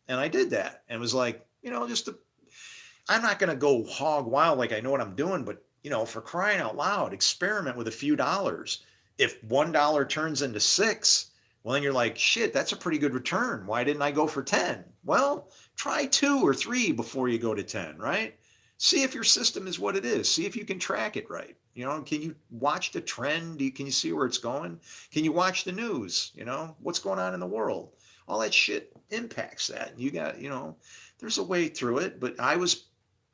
And I did that. And it was like, I'm not going to go hog wild like I know what I'm doing, but for crying out loud, experiment with a few dollars. If $1 turns into 6, well, then you're like, shit, that's a pretty good return. Why didn't I go for 10? Well, try 2 or 3 before you go to 10, right? See if your system is what it is. See if you can track it right. Can you watch the trend? Can you see where it's going? Can you watch the news? What's going on in the world? All that shit impacts that. You got, there's a way through it, but I was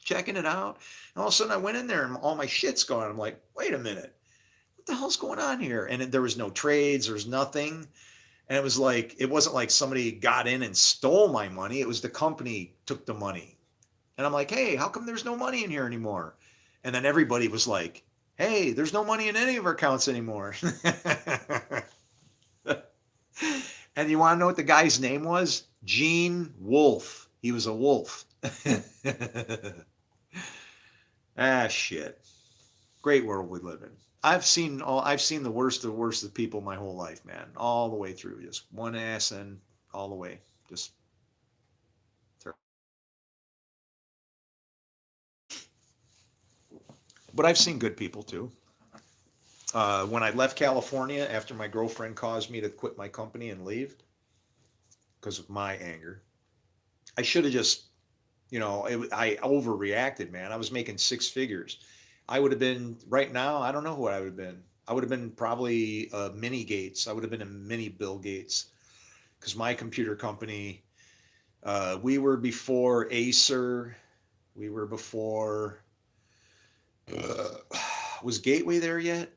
checking it out. And all of a sudden I went in there and all my shit's gone. I'm like, wait a minute, what the hell's going on here? And there was no trades, there's nothing. And it was like, it wasn't like somebody got in and stole my money. It was the company took the money. And I'm like, hey, how come there's no money in here anymore? And then everybody was like, hey, there's no money in any of our accounts anymore. And you want to know what the guy's name was? Gene Wolfe. He was a wolf. Ah, shit. Great world we live in. I've seen the worst of the worst of people my whole life, man. All the way through. Just one ass and all the way. Just but I've seen good people too. When I left California after my girlfriend caused me to quit my company and leave because of my anger, I should have just, I overreacted, man. I was making six figures. I would have been right now. I don't know what I would have been. I would have been probably a mini Gates. I would have been a mini Bill Gates because my computer company, we were before Acer. We were before, uh, was Gateway there yet?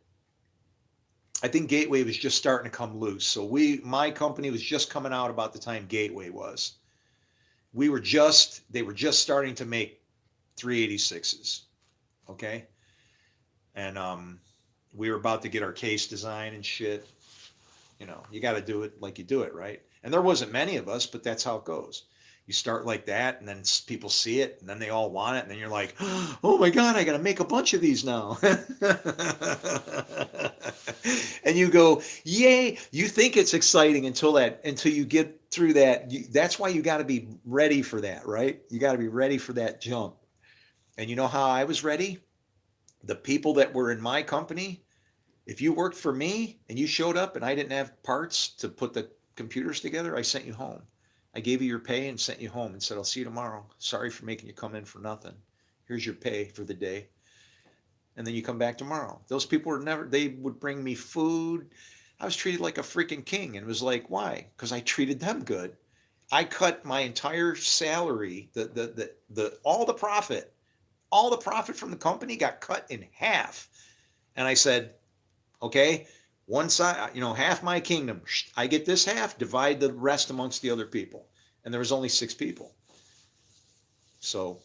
I think Gateway was just starting to come loose. So my company was just coming out about the time Gateway was. They were just starting to make 386s. Okay. And we were about to get our case design and shit. You got to do it like you do it, right? And there wasn't many of us, but that's how it goes. You start like that, and then people see it, and then they all want it, and then you're like, oh my God, I got to make a bunch of these now. And you go, yay. You think it's exciting until you get through that. That's why you got to be ready for that, right? You got to be ready for that jump. And you know how I was ready? The people that were in my company, if you worked for me and you showed up and I didn't have parts to put the computers together, I sent you home. I gave you your pay and sent you home and said, I'll see you tomorrow. Sorry for making you come in for nothing. Here's your pay for the day. And then you come back tomorrow. Those people they would bring me food. I was treated like a freaking king. And it was like, why? Because I treated them good. I cut my entire salary, all the profit from the company got cut in half. And I said, okay, one side, half my kingdom. I get this half, divide the rest amongst the other people. And there was only 6 people. So,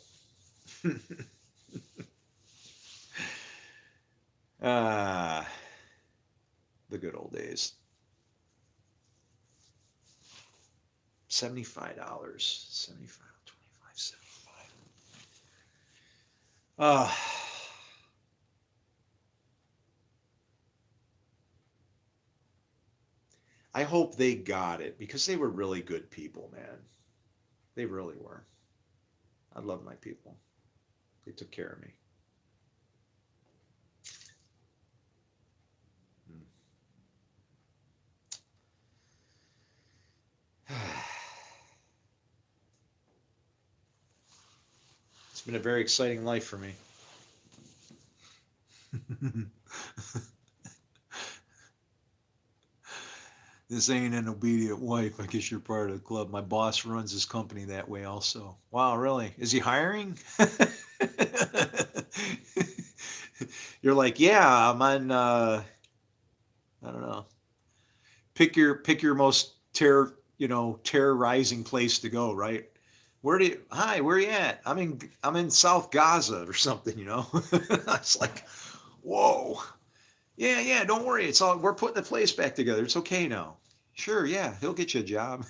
the good old days. $75, 75, 25, 75. I hope they got it because they were really good people, man. They really were. I love my people. They took care of me. It's been a very exciting life for me. This ain't an obedient wife. I guess you're part of the club. My boss runs his company that way also. Wow, really? Is he hiring? You're like, yeah, I'm on I don't know. Pick your most terrorizing place to go, right? Where are you at? I'm in South Gaza or something. It's like, whoa. Yeah, yeah, don't worry. We're putting the place back together. It's okay now. Sure, yeah, he'll get you a job.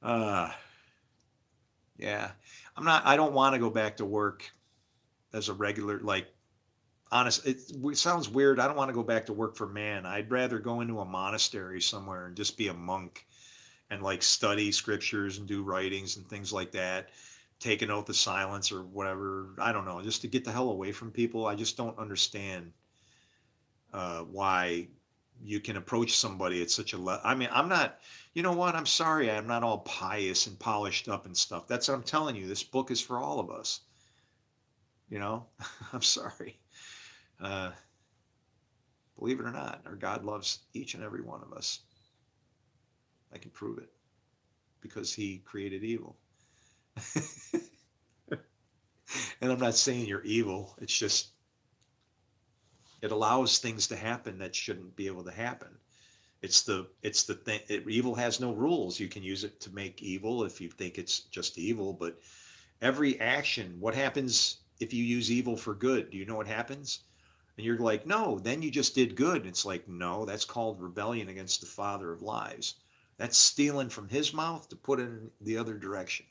uh yeah. I don't want to go back to work as a regular, like, honest. It sounds weird. I don't want to go back to work for man. I'd rather go into a monastery somewhere and just be a monk and like study scriptures and do writings and things like that. Take an oath of silence or whatever. I don't know, just to get the hell away from people. I just don't understand why you can approach somebody at such a I mean, I'm not, you know what? I'm sorry. I'm not all pious and polished up and stuff. That's what I'm telling you. This book is for all of us. You know, I'm sorry. Uh, Believe it or not, our God loves each and every one of us. I can prove it because he created evil. And I'm not saying you're evil. It's just, it allows things to happen that shouldn't be able to happen. It's the thing. Evil has no rules. You can use it to make evil if you think it's just evil, but every action, what happens if you use evil for good? Do you know what happens? And you're like, no, then you just did good. And it's like, no, that's called rebellion against the father of lies. That's stealing from his mouth to put it in the other direction.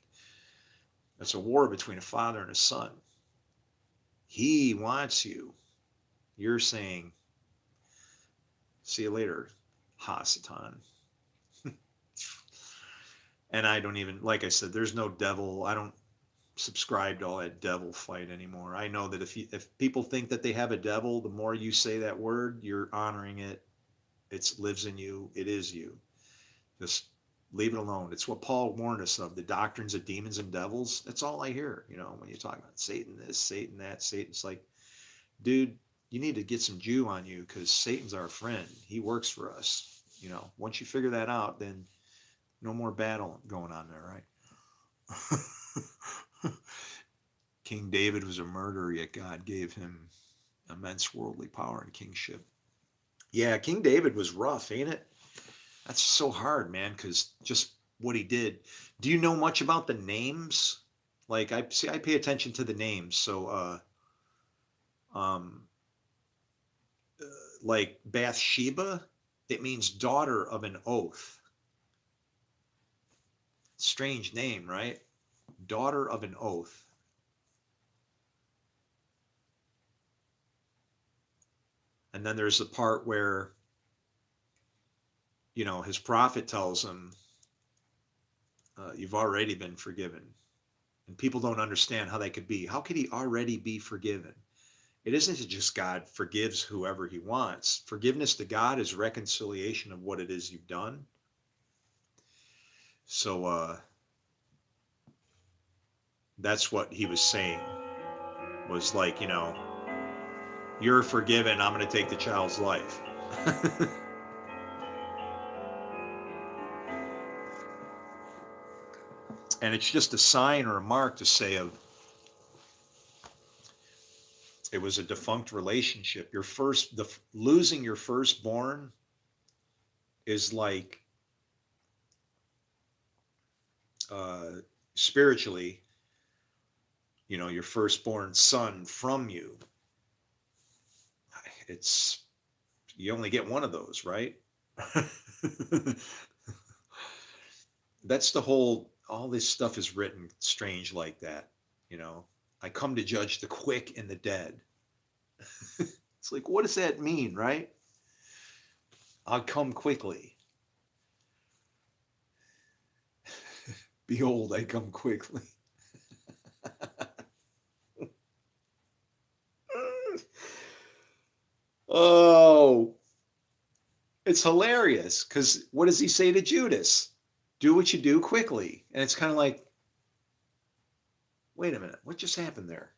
That's a war between a father and a son. He wants you. You're saying, see you later, Hasatan. And I don't even, like I said, there's no devil. I don't subscribe to all that devil fight anymore. I know that if people think that they have a devil, the more you say that word, you're honoring it. It lives in you. It is you. Just leave it alone. It's what Paul warned us of, the doctrines of demons and devils. That's all I hear, when you talk about Satan this, Satan that, Satan's like, dude, you need to get some Jew on you because Satan's our friend. He works for us. Once you figure that out, then no more battle going on there, right? King David was a murderer, yet God gave him immense worldly power and kingship. Yeah, King David was rough, ain't it? That's so hard, man, because just what he did. Do you know much about the names? Like I pay attention to the names. So um like Bathsheba, it means daughter of an oath. Strange name, right? Daughter of an oath. And then there's the part where, his prophet tells him, you've already been forgiven. And people don't understand how that could be. How could he already be forgiven? It isn't just God forgives whoever he wants. Forgiveness to God is reconciliation of what it is you've done. So that's what he was saying, was like, you're forgiven. I'm going to take the child's life. And it's just a sign or a mark to say it was a defunct relationship. Losing your firstborn is like, spiritually, your firstborn son from you. You only get one of those, right? That's all this stuff is written strange like that. I come to judge the quick and the dead. It's like, what does that mean, right? I'll come quickly. Behold, I come quickly. Oh, it's hilarious because what does he say to Judas? Do what you do quickly. And it's kind of like, wait a minute, what just happened there?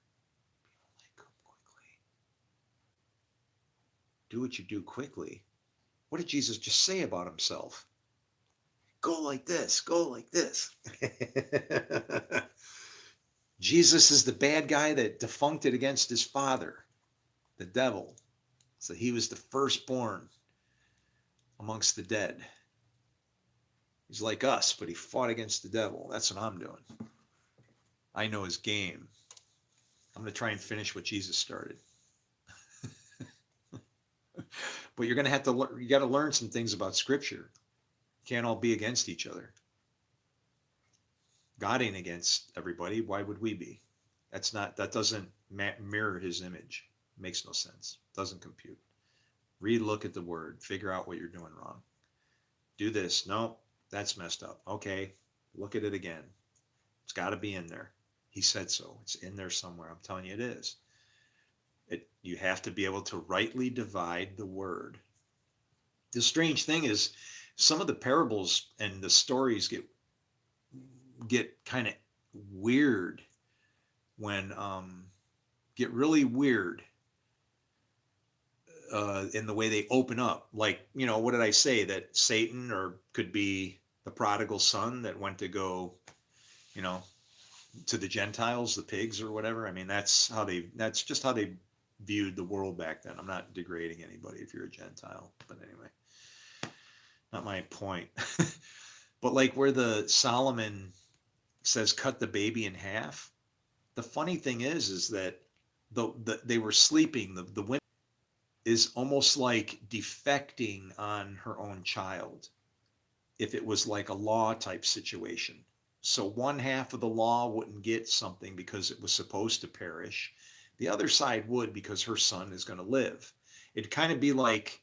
Come quickly. Do what you do quickly. What did Jesus just say about himself? Go like this, go like this. Jesus is the bad guy that defuncted against his father, the devil. So he was the firstborn amongst the dead. He's like us, but he fought against the devil. That's what I'm doing. I know his game. I'm going to try and finish what Jesus started. But you're going to have to you got to learn some things about Scripture. You can't all be against each other. God ain't against everybody. Why would we be? That doesn't mirror his image. Makes no sense. Doesn't compute. Relook at the word. Figure out what you're doing wrong. Do this. No, that's messed up. Okay, look at it again. It's got to be in there. He said so. It's in there somewhere. I'm telling you, it is. You have to be able to rightly divide the word. The strange thing is, some of the parables and the stories get kind of weird when get really weird in the way they open up. Like, what did I say? That Satan, or could be the prodigal son that went to go, to the Gentiles, the pigs or whatever. I mean, that's just how they viewed the world back then. I'm not degrading anybody if you're a Gentile, but anyway. not my point. But like where the Solomon says cut the baby in half. The funny thing is that they were sleeping. The women is almost like defecting on her own child. If it was like a law type situation, so one half of the law wouldn't get something because it was supposed to perish. The other side would because her son is going to live. It'd kind of be like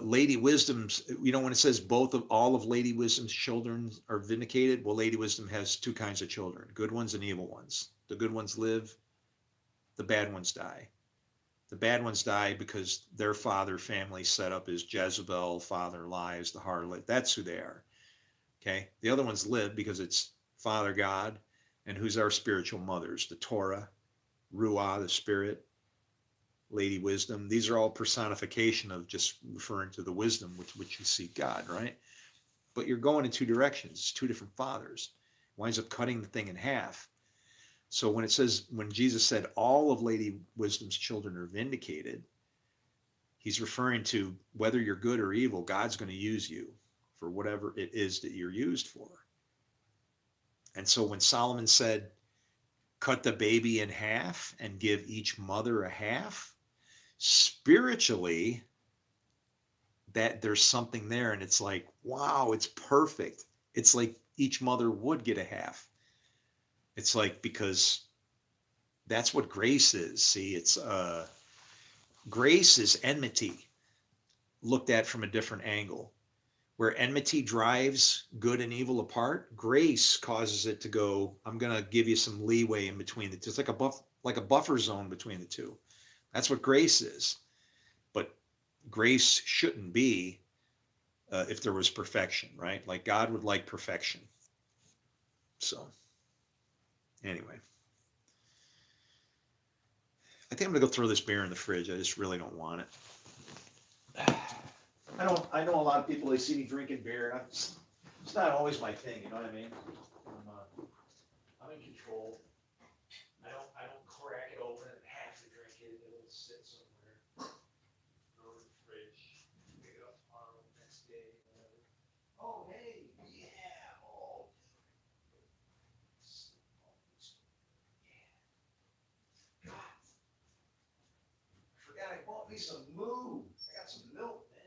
Lady Wisdom's, when it says both of all of Lady Wisdom's children are vindicated, well, Lady Wisdom has two kinds of children, good ones and evil ones. The good ones live, the bad ones die. The bad ones die because their father family set up as Jezebel, father lies, the harlot. That's who they are. Okay. The other ones live because it's Father God, and who's our spiritual mothers, the Torah, Ruah, the spirit, Lady Wisdom. These are all personification of just referring to the wisdom which you seek God, right? But you're going in two directions. It's two different fathers. Winds up cutting the thing in half. So when it says, when Jesus said all of Lady Wisdom's children are vindicated, he's referring to whether you're good or evil, God's going to use you for whatever it is that you're used for. And so when Solomon said, cut the baby in half and give each mother a half, spiritually, that there's something there. And it's like, wow, it's perfect. It's like each mother would get a half. It's like, because that's what grace is. See, it's grace is enmity looked at from a different angle. Where enmity drives good and evil apart, grace causes it to go, I'm going to give you some leeway in between the two. It's like a buffer zone between the two. That's what grace is. But grace shouldn't be if there was perfection, right? Like God would like perfection. So anyway, I think I'm going to go throw this beer in the fridge. I just really don't want it. I know a lot of people, they see me drinking beer. It's not always my thing, you know what I mean? I'm in control. I don't crack it open and have to drink it. It'll sit somewhere. Throw it in the fridge. Pick it up tomorrow, next day, whatever. Oh, hey, yeah. Oh, yeah. God, I forgot I bought me some moo. I got some milk, man.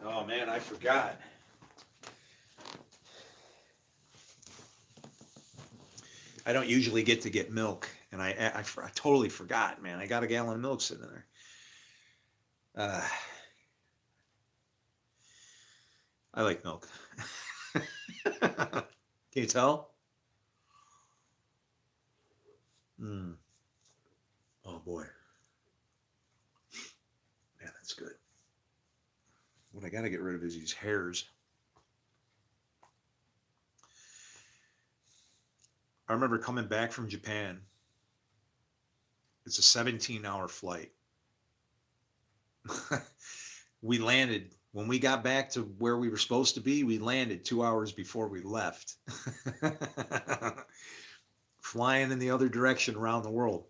Oh man, I forgot. I don't usually get to get milk, and I totally forgot, man. I got a gallon of milk sitting there. I like milk. Can you tell? Mm. Oh boy, man, that's good. What I got to get rid of is these hairs. I remember coming back from Japan. It's a 17-hour flight. We landed, when we got back to where we were supposed to be, we landed 2 hours before we left. Flying in the other direction around the world,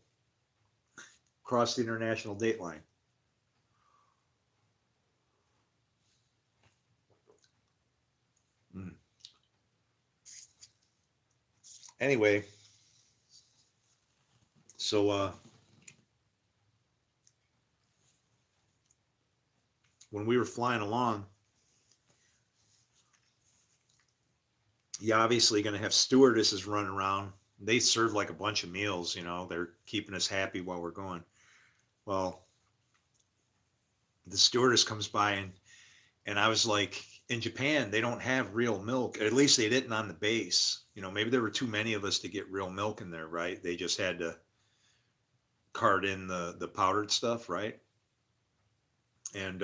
across the international date line. Mm. Anyway, so when we were flying along, you obviously going to have stewardesses running around. They serve like a bunch of meals, they're keeping us happy while we're going. Well, the stewardess comes by and And I was like, in Japan, they don't have real milk. At least they didn't on the base. Maybe there were too many of us to get real milk in there, right? They just had to cart in the powdered stuff, right? And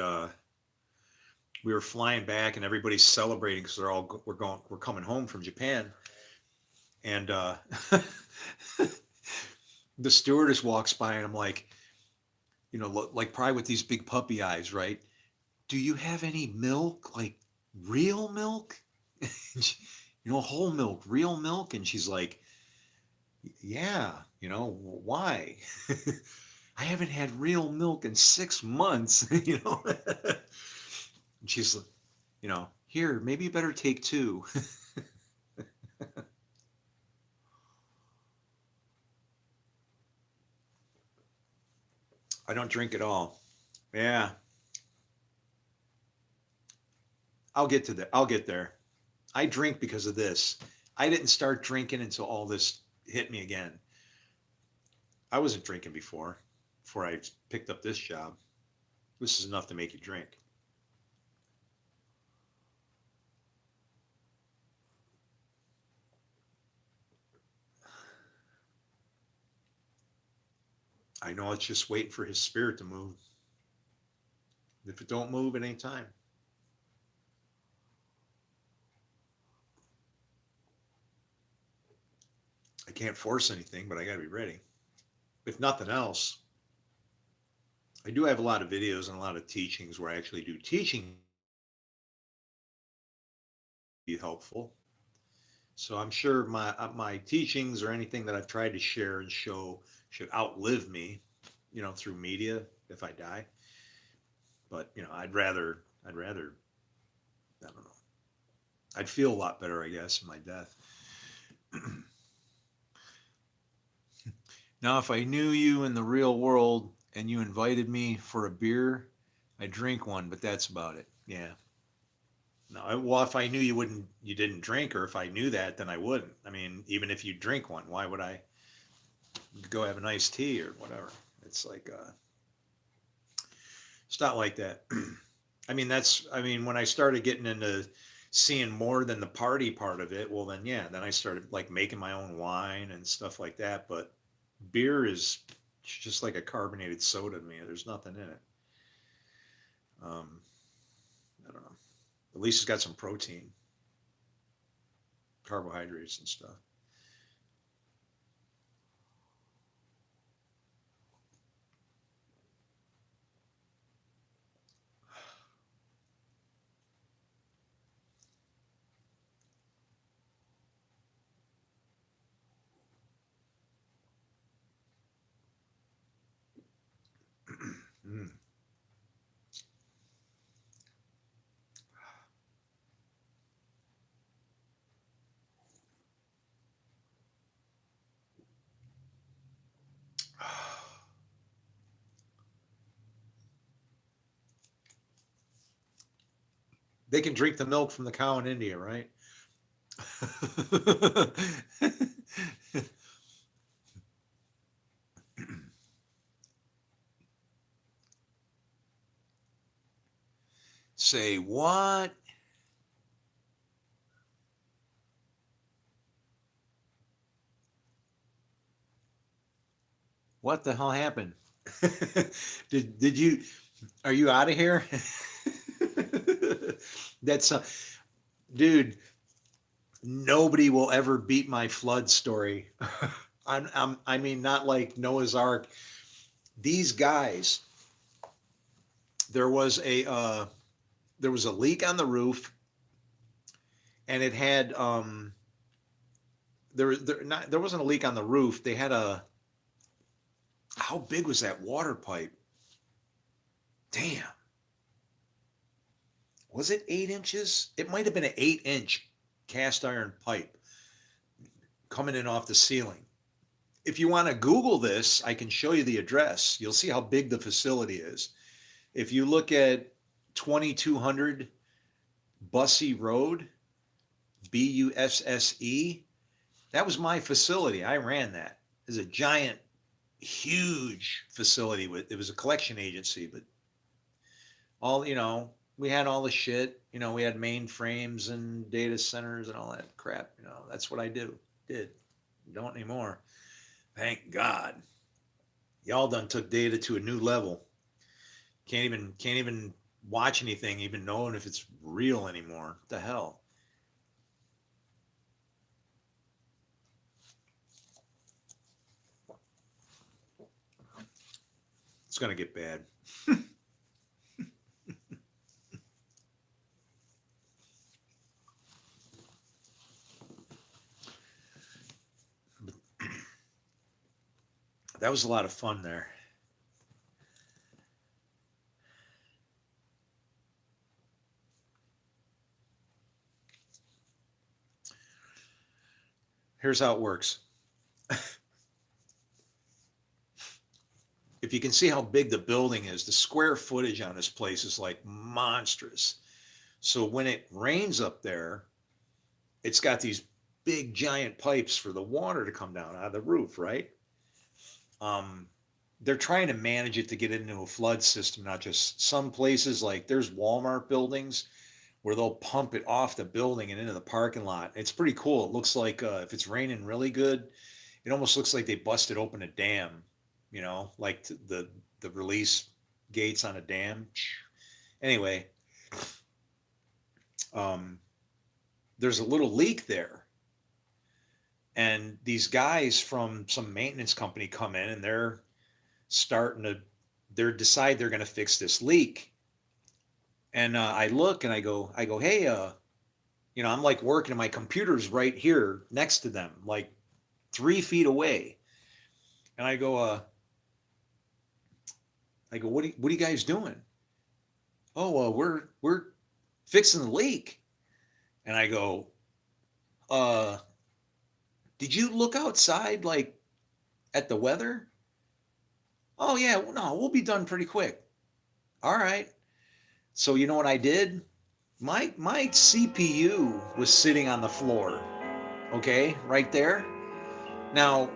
we were flying back, and everybody's celebrating because we're coming home from Japan, and the stewardess walks by, and I'm like, like probably with these big puppy eyes, right? Do you have any milk, like real milk? Whole milk, real milk? And she's like, yeah, why? I haven't had real milk in 6 months, And she's, here, maybe you better take two. I don't drink at all. Yeah, I'll get to that. I'll get there. I drink because of this. I didn't start drinking until all this hit me again. I wasn't drinking before I picked up this job. This is enough to make you drink. I know it's just waiting for his spirit to move. If it don't move, it ain't time. I can't force anything, but I got to be ready. If nothing else, I do have a lot of videos and a lot of teachings where I actually do teaching be helpful. So I'm sure my teachings or anything that I've tried to share and show should outlive me, through media if I die. But I'd rather I don't know. I'd feel a lot better, I guess, in my death. Now, if I knew you in the real world and you invited me for a beer, I'd drink one, but that's about it. Yeah. No, well, if I knew you didn't drink, or if I knew that, then I wouldn't. I mean, even if you drink one, why would I go have an iced tea or whatever? It's like, it's not like that. When I started getting into seeing more than the party part of it, well, then, yeah, then I started like making my own wine and stuff like that. But beer is just like a carbonated soda to me. There's nothing in it. I don't know. At least it's got some protein, carbohydrates and stuff. Mm. They can drink the milk from the cow in India, right? Say what? What the hell happened? did you are you out of here? That's dude, nobody will ever beat my flood story. I mean, not like Noah's Ark. These guys, there was a there was a leak on the roof, and it had there wasn't a leak on the roof. They had a how big was that water pipe? Damn, was it 8 inches? It might have been an 8 inch cast iron pipe coming in off the ceiling. If you want to Google this, I can show you the address. You'll see how big the facility is. If you look at 2200 Bussey Road, Busse, that was my facility. I ran that. It was a giant, huge facility. It was a collection agency, but all, we had all the shit, we had mainframes and data centers and all that crap, that's what I did. Don't anymore. Thank God. Y'all done took data to a new level. Can't even watch anything, even knowing if it's real anymore. What the hell? It's gonna get bad. That was a lot of fun there. Here's how it works. If you can see how big the building is, the square footage on this place is like monstrous. So when it rains up there, it's got these big giant pipes for the water to come down out of the roof, right? Um, they're trying to manage it to get into a flood system, not just some places like there's Walmart buildings where they'll pump it off the building and into the parking lot. It's pretty cool. It looks like if it's raining really good, it almost looks like they busted open a dam, like the release gates on a dam. Anyway, there's a little leak there. And these guys from some maintenance company come in and they're decide they're going to fix this leak. And I look and I go, hey, I'm like working and my computer's right here next to them, like 3 feet away. And I go, what are you guys doing? Oh, we're fixing the leak. And I go, did you look outside like at the weather? Oh yeah, no, we'll be done pretty quick. All right. So you know what I did? My CPU was sitting on the floor. Okay, right there. Now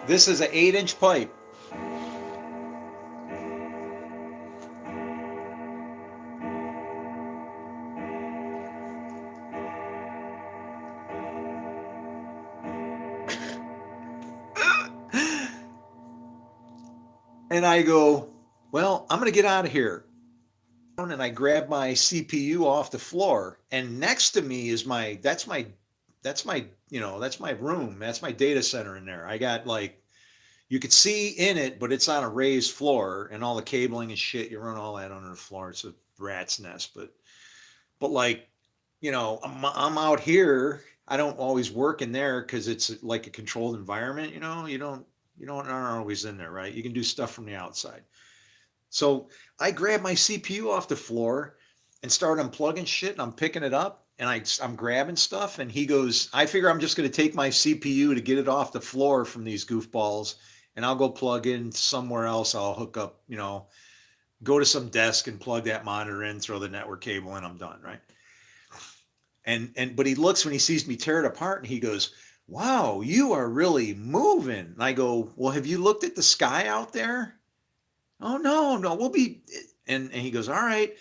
this is an 8-inch pipe. And I go, well, I'm going to get out of here. And I grab my CPU off the floor. And next to me is that's my room. That's my data center in there. I got like, you could see in it, but it's on a raised floor and all the cabling and shit. You run all that under the floor. It's a rat's nest. But like, I'm out here. I don't always work in there because it's like a controlled environment. Aren't always in there, right? You can do stuff from the outside. So I grab my CPU off the floor and start unplugging shit, and I'm picking it up and I'm grabbing stuff. And he goes, I figure I'm just going to take my CPU to get it off the floor from these goofballs, and I'll go plug in somewhere else. I'll hook up, go to some desk and plug that monitor in, throw the network cable in, I'm done, right? But he looks when he sees me tear it apart and he goes, wow, you are really moving. And I go, well, have you looked at the sky out there? Oh, no, we'll be. And he goes, all right.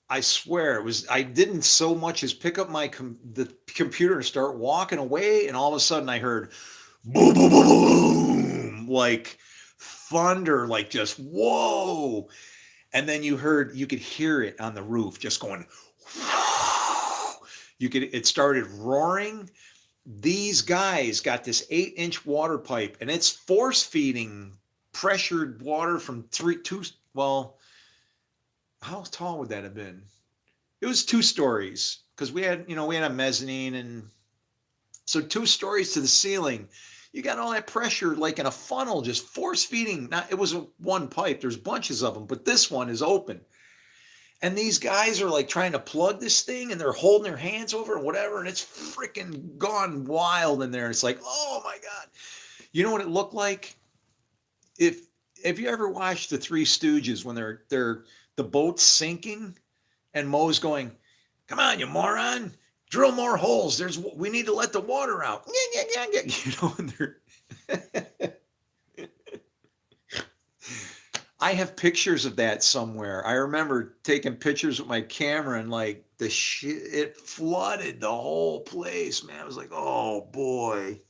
I swear I didn't so much as pick up the computer and start walking away. And all of a sudden I heard boom, boom, boom, boom, like thunder, like just whoa. And then you could hear it on the roof just going, it started roaring. These guys got this 8-inch water pipe and it's force feeding pressured water from how tall would that have been? It was 2 stories because we had a mezzanine, and so 2 stories to the ceiling. You got all that pressure like in a funnel, just force feeding. It was one pipe. There's bunches of them, but this one is open. And these guys are like trying to plug this thing and they're holding their hands over and whatever. And it's freaking gone wild in there. It's like, oh my God. You know what it looked like? If you ever watched the Three Stooges when the boat's sinking and Moe's going, come on, you moron, drill more holes. We need to let the water out. And I have pictures of that somewhere. I remember taking pictures with my camera and like the shit, it flooded the whole place, man. I was like, oh boy.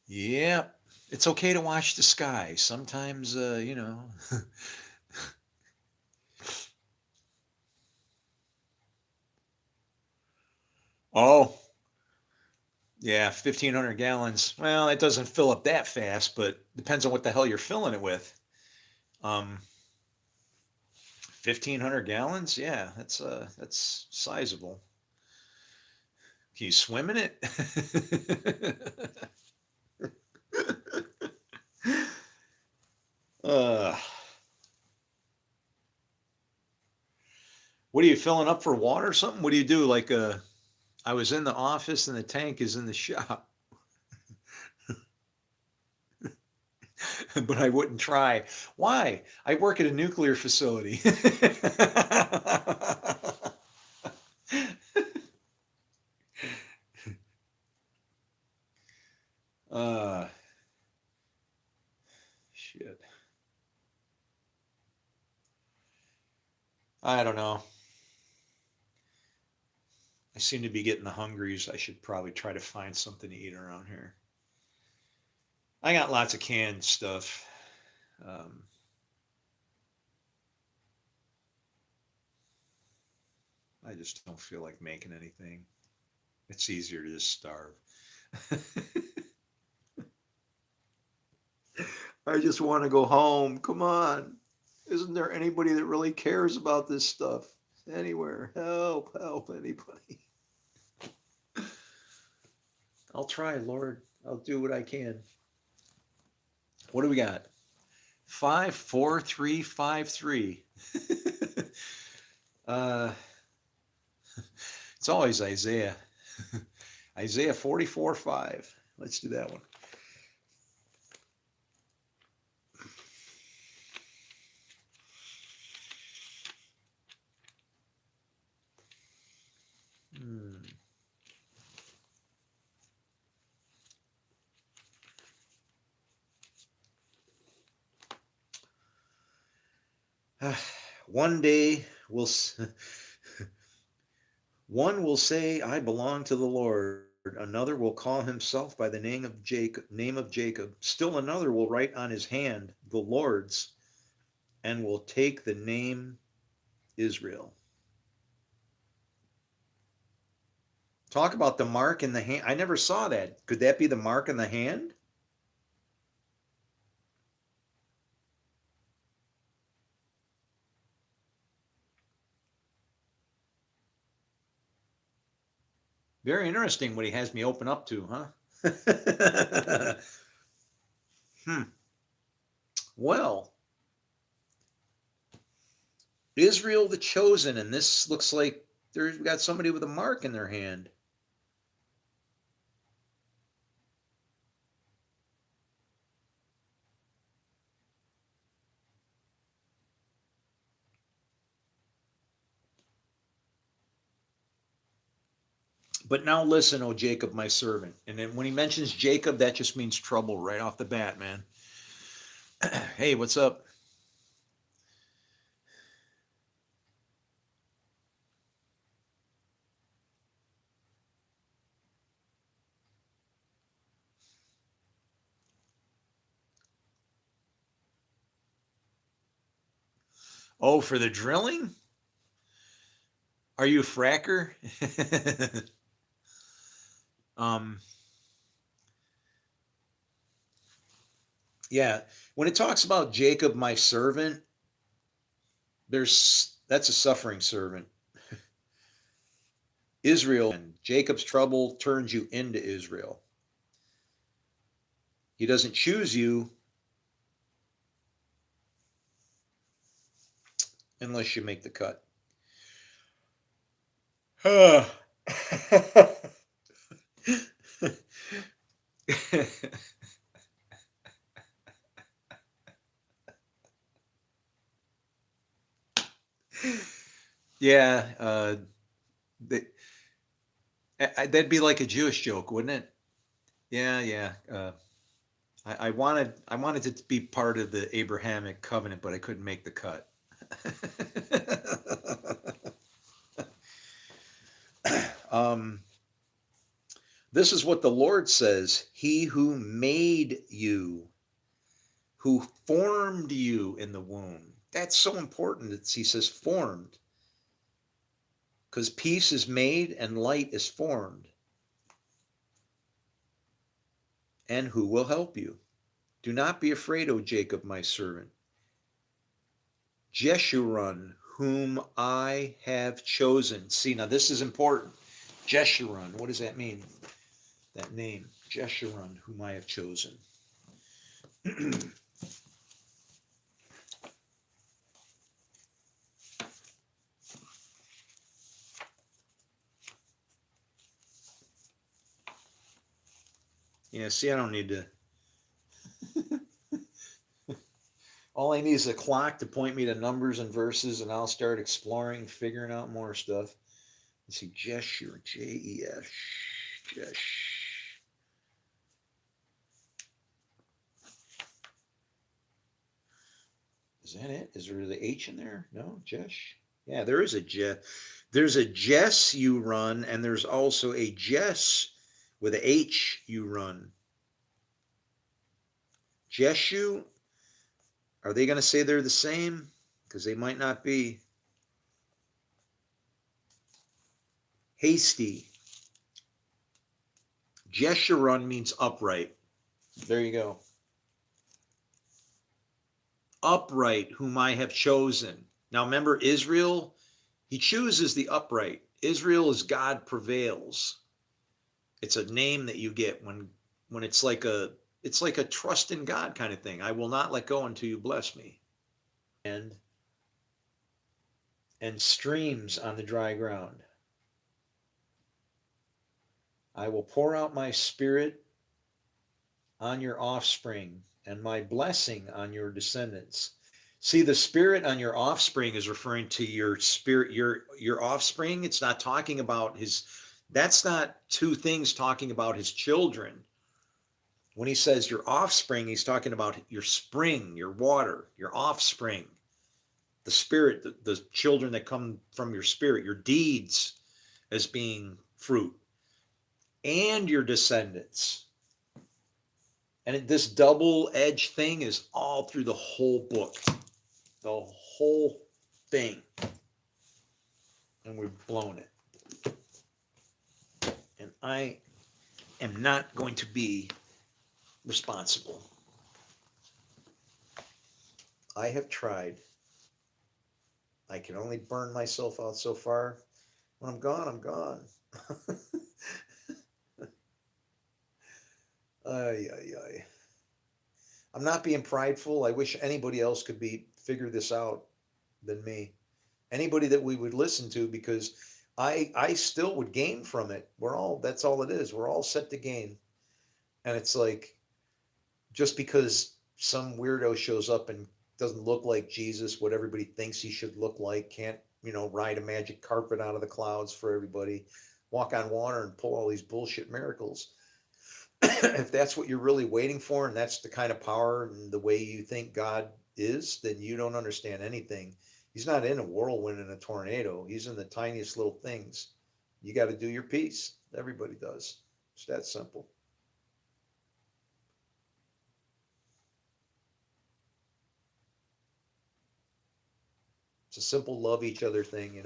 Yeah, it's okay to watch the sky. Sometimes, Oh, yeah, 1,500 gallons. Well, it doesn't fill up that fast, but depends on what the hell you're filling it with. Um, 1,500 gallons? Yeah, that's sizable. Can you swim in it? uh, what are you filling up for water or something? What do you do? Like, I was in the office and the tank is in the shop, but I wouldn't try. Why? I work at a nuclear facility. uh, shit. I don't know. I seem to be getting the hungries. I should probably try to find something to eat around here. I got lots of canned stuff. Um, I just don't feel like making anything. It's easier to just starve. I just want to go home. Come on. Isn't there anybody that really cares about this stuff anywhere? Help, help, anybody. I'll try, Lord. I'll do what I can. What do we got? 54353. uh, it's always Isaiah. Isaiah 44:5. Let's do that one. Hmm. One day will one will say, "I belong to the Lord." Another will call himself by the name of Jacob. Still another will write on his hand, "The Lord's," and will take the name Israel. Talk about the mark in the hand. I never saw that. Could that be the mark in the hand? Very interesting what he has me open up to, huh? hmm. Well, Israel the chosen, and this looks like they've got somebody with a mark in their hand. But now listen, O Jacob, my servant. And then when he mentions Jacob, that just means trouble right off the bat, man. Hey, what's up? Oh, for the drilling? Are you a fracker? um, yeah. When it talks about Jacob, my servant, that's a suffering servant. Israel and Jacob's trouble turns you into Israel. He doesn't choose you unless you make the cut. Yeah, That, that'd be like a Jewish joke, wouldn't it? Yeah, yeah. I wanted it to be part of the Abrahamic covenant, but I couldn't make the cut. um, this is what the Lord says: He who made you, who formed you in the womb. That's so important. He says formed, because peace is made and light is formed. And who will help you? Do not be afraid, O Jacob, my servant. Jeshurun, whom I have chosen. See, now this is important. Jeshurun, what does that mean? That name, Jeshurun, whom I have chosen. Yeah, see, I don't need to. All I need is a clock to point me to numbers and verses, and I'll start exploring, figuring out more stuff. Let's see, Jeshurun, Jes, Jesh. Is that it? Is there the H in there? No, Jesh. Yeah, there is a Jess. There's a Jess you run, and there's also a Jess with a H you run. Jeshu, are they going to say they're the same? Because they might not be. Hasty. Jeshurun means upright. There you go. Upright, whom I have chosen. Now remember, Israel, he chooses the upright. Israel is God prevails. It's a name that you get when it's like a trust in God kind of thing. I will not let go until you bless me. And streams on the dry ground. I will pour out my spirit on your offspring and my blessing on your descendants. See, the spirit on your offspring is referring to your spirit, your offspring. It's not talking about his, that's not two things talking about his children. When he says your offspring, he's talking about your spring, your water, your offspring, the spirit, the children that come from your spirit, your deeds as being fruit, and your descendants. And this double-edged thing is all through the whole book, the whole thing. And we've blown it. And I am not going to be responsible. I have tried. I can only burn myself out so far. When I'm gone, I'm gone. Ay, ay, ay. I'm not being prideful. I wish anybody else could figure this out than me. Anybody that we would listen to, because I still would gain from it. That's all it is. We're all set to gain. And it's like, just because some weirdo shows up and doesn't look like Jesus, what everybody thinks he should look like, can't, ride a magic carpet out of the clouds for everybody, walk on water and pull all these bullshit miracles. If that's what you're really waiting for, and that's the kind of power and the way you think God is, then you don't understand anything. He's not in a whirlwind and a tornado. He's in the tiniest little things. You got to do your piece. Everybody does. It's that simple. It's a simple love each other thing,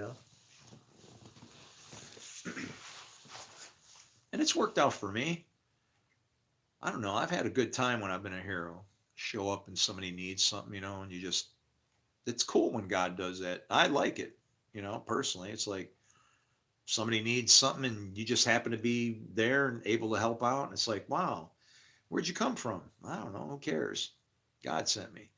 And it's worked out for me. I don't know. I've had a good time when I've been a hero. Show up and somebody needs something, and it's cool when God does that. I like it, personally. It's like somebody needs something and you just happen to be there and able to help out. And it's like, wow, where'd you come from? I don't know. Who cares? God sent me.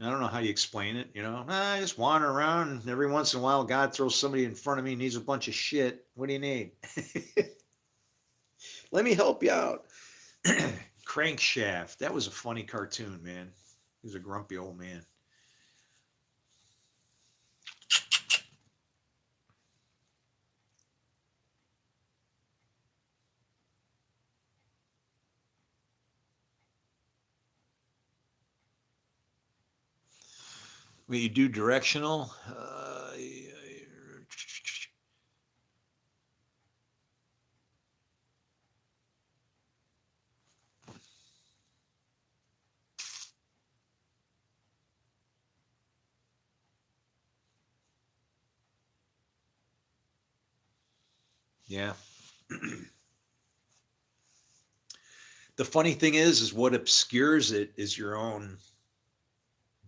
I don't know how you explain it, I just wander around and every once in a while God throws somebody in front of me and needs a bunch of shit. What do you need? Let me help you out. Crankshaft. That was a funny cartoon, man. He's a grumpy old man. When you do directional, yeah. The funny thing is what obscures it is your own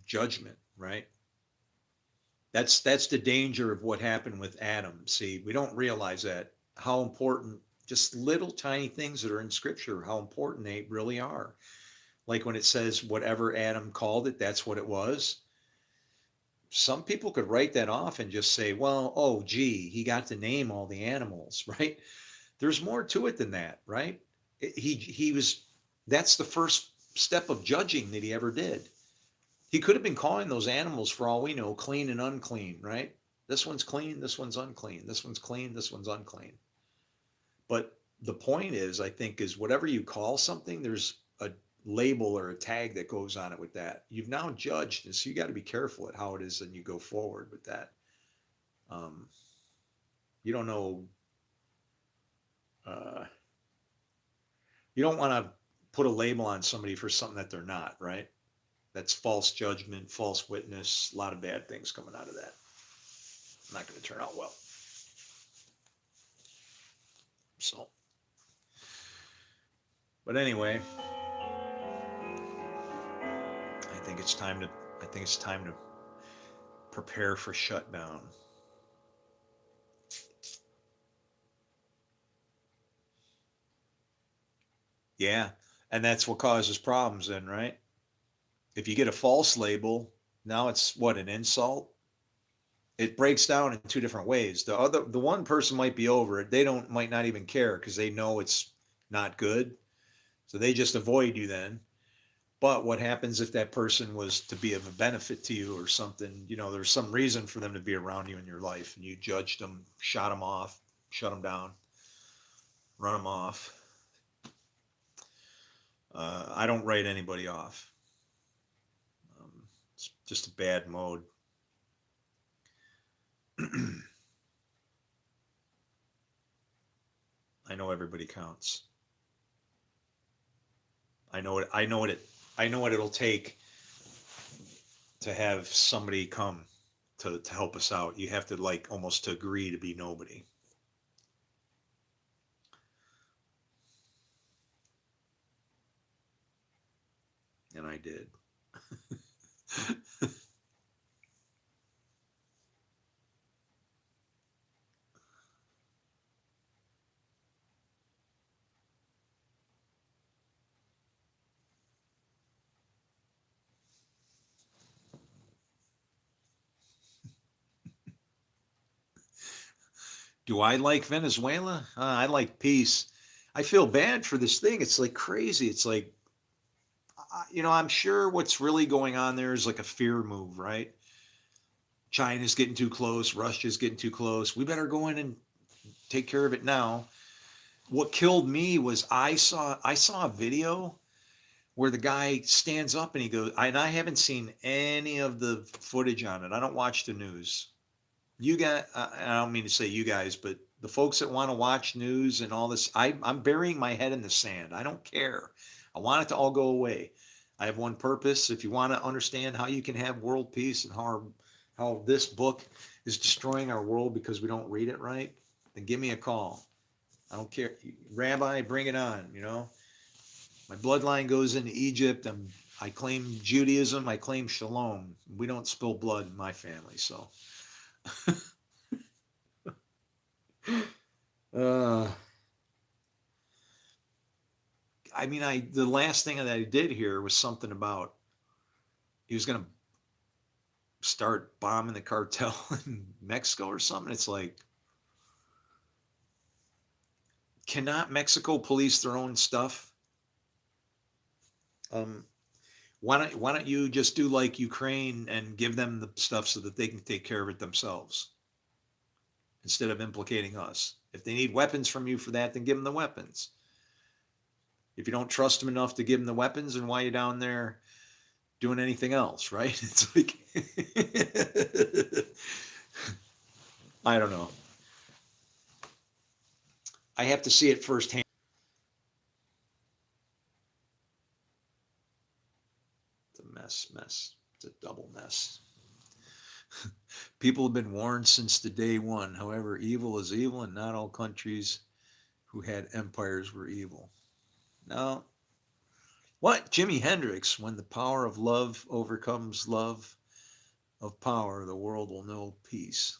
judgment, right? That's the danger of what happened with Adam. See, we don't realize that how important just little tiny things that are in Scripture, how important they really are. Like when it says whatever Adam called it, that's what it was. Some people could write that off and just say, well, oh, gee, he got to name all the animals, right? There's more to it than that, right? He was that's the first step of judging that he ever did. He could have been calling those animals, for all we know, clean and unclean, right? This one's clean, this one's unclean, this one's clean, this one's unclean. But the point is, I think, is whatever you call something, there's a label or a tag that goes on it with that. You've now judged, and so you got to be careful at how it is and you go forward with that. Um, you don't know, uh, you don't want to put a label on somebody for something that they're not, right? That's false judgment, false witness, a lot of bad things coming out of that. Not going to turn out well. So, but anyway, I think it's time to. I think it's time to prepare for shutdown. Yeah, and that's what causes problems, then, right? If you get a false label, now it's what, an insult. It breaks down in two different ways. The one person might be over it. They don't might not even care because they know it's not good, so they just avoid you then. But what happens if that person was to be of a benefit to you or something? You know, there's some reason for them to be around you in your life, and you judged them, shot them off, shut them down, run them off. I don't write anybody off. It's just a bad mode. I know everybody counts. I know it. I know what it. I know what it'll take to have somebody come to help us out. You have to like almost to agree to be nobody. And I did. Do I like Venezuela? I like peace. I feel bad for this thing. It's like crazy. It's like, I'm sure what's really going on there is like a fear move, right? China's getting too close. Russia's getting too close. We better go in and take care of it now. What killed me was I saw a video where the guy stands up and he goes, and I haven't seen any of the footage on it. I don't watch the news. You got, I don't mean to say you guys, but the folks that want to watch news and all this, I'm burying my head in the sand. I don't care. I want it to all go away. I have one purpose. If you want to understand how you can have world peace and how this book is destroying our world because we don't read it right, then give me a call. I don't care. Rabbi, bring it on, My bloodline goes into Egypt. I claim Judaism. I claim shalom. We don't spill blood in my family. So, uh, the last thing that I did here was something about he was going to start bombing the cartel in Mexico or something. It's like, cannot Mexico police their own stuff? Um, Why don't you just do like Ukraine and give them the stuff so that they can take care of it themselves instead of implicating us? If they need weapons from you for that, then give them the weapons. If you don't trust them enough to give them the weapons, then why are you down there doing anything else, right? It's like, I don't know. I have to see it firsthand. It's a mess. It's a double mess. People have been warned since the day one. However, evil is evil, and not all countries who had empires were evil. No. What? Jimi Hendrix, when the power of love overcomes love of power, the world will know peace.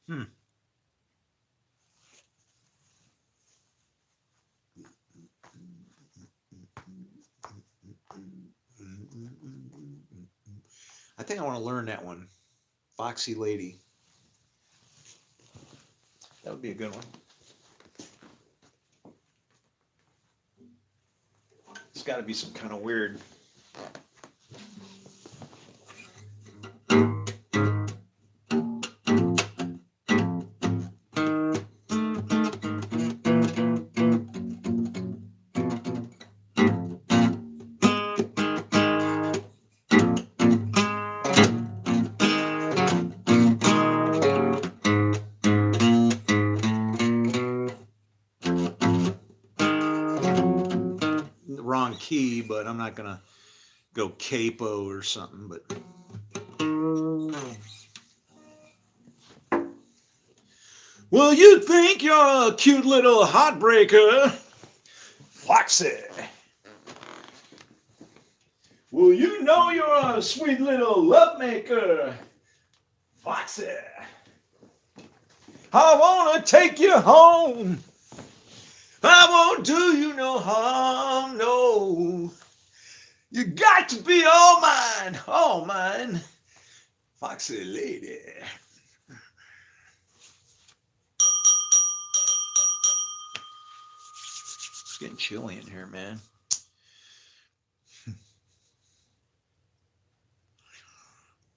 Hmm. I think I want to learn that one. Foxy Lady. That would be a good one. It's got to be some kind of weird. Wrong key, but I'm not gonna go capo or something. But well, you think you're a cute little heartbreaker, Foxy. Well, you know you're a sweet little lovemaker, Foxy. I wanna take you home. I won't do you no harm, no. You got to be all mine, Foxy Lady. It's getting chilly in here, man.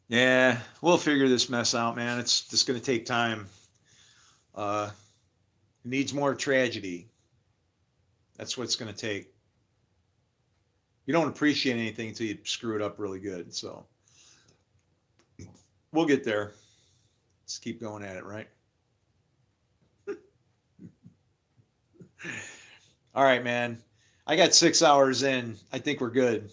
Yeah, we'll figure this mess out, man. It's just going to take time. It needs more tragedy. That's what it's going to take. You don't appreciate anything until you screw it up really good. So we'll get there. Let's keep going at it, right? All right, man. I got 6 hours in. I think we're good.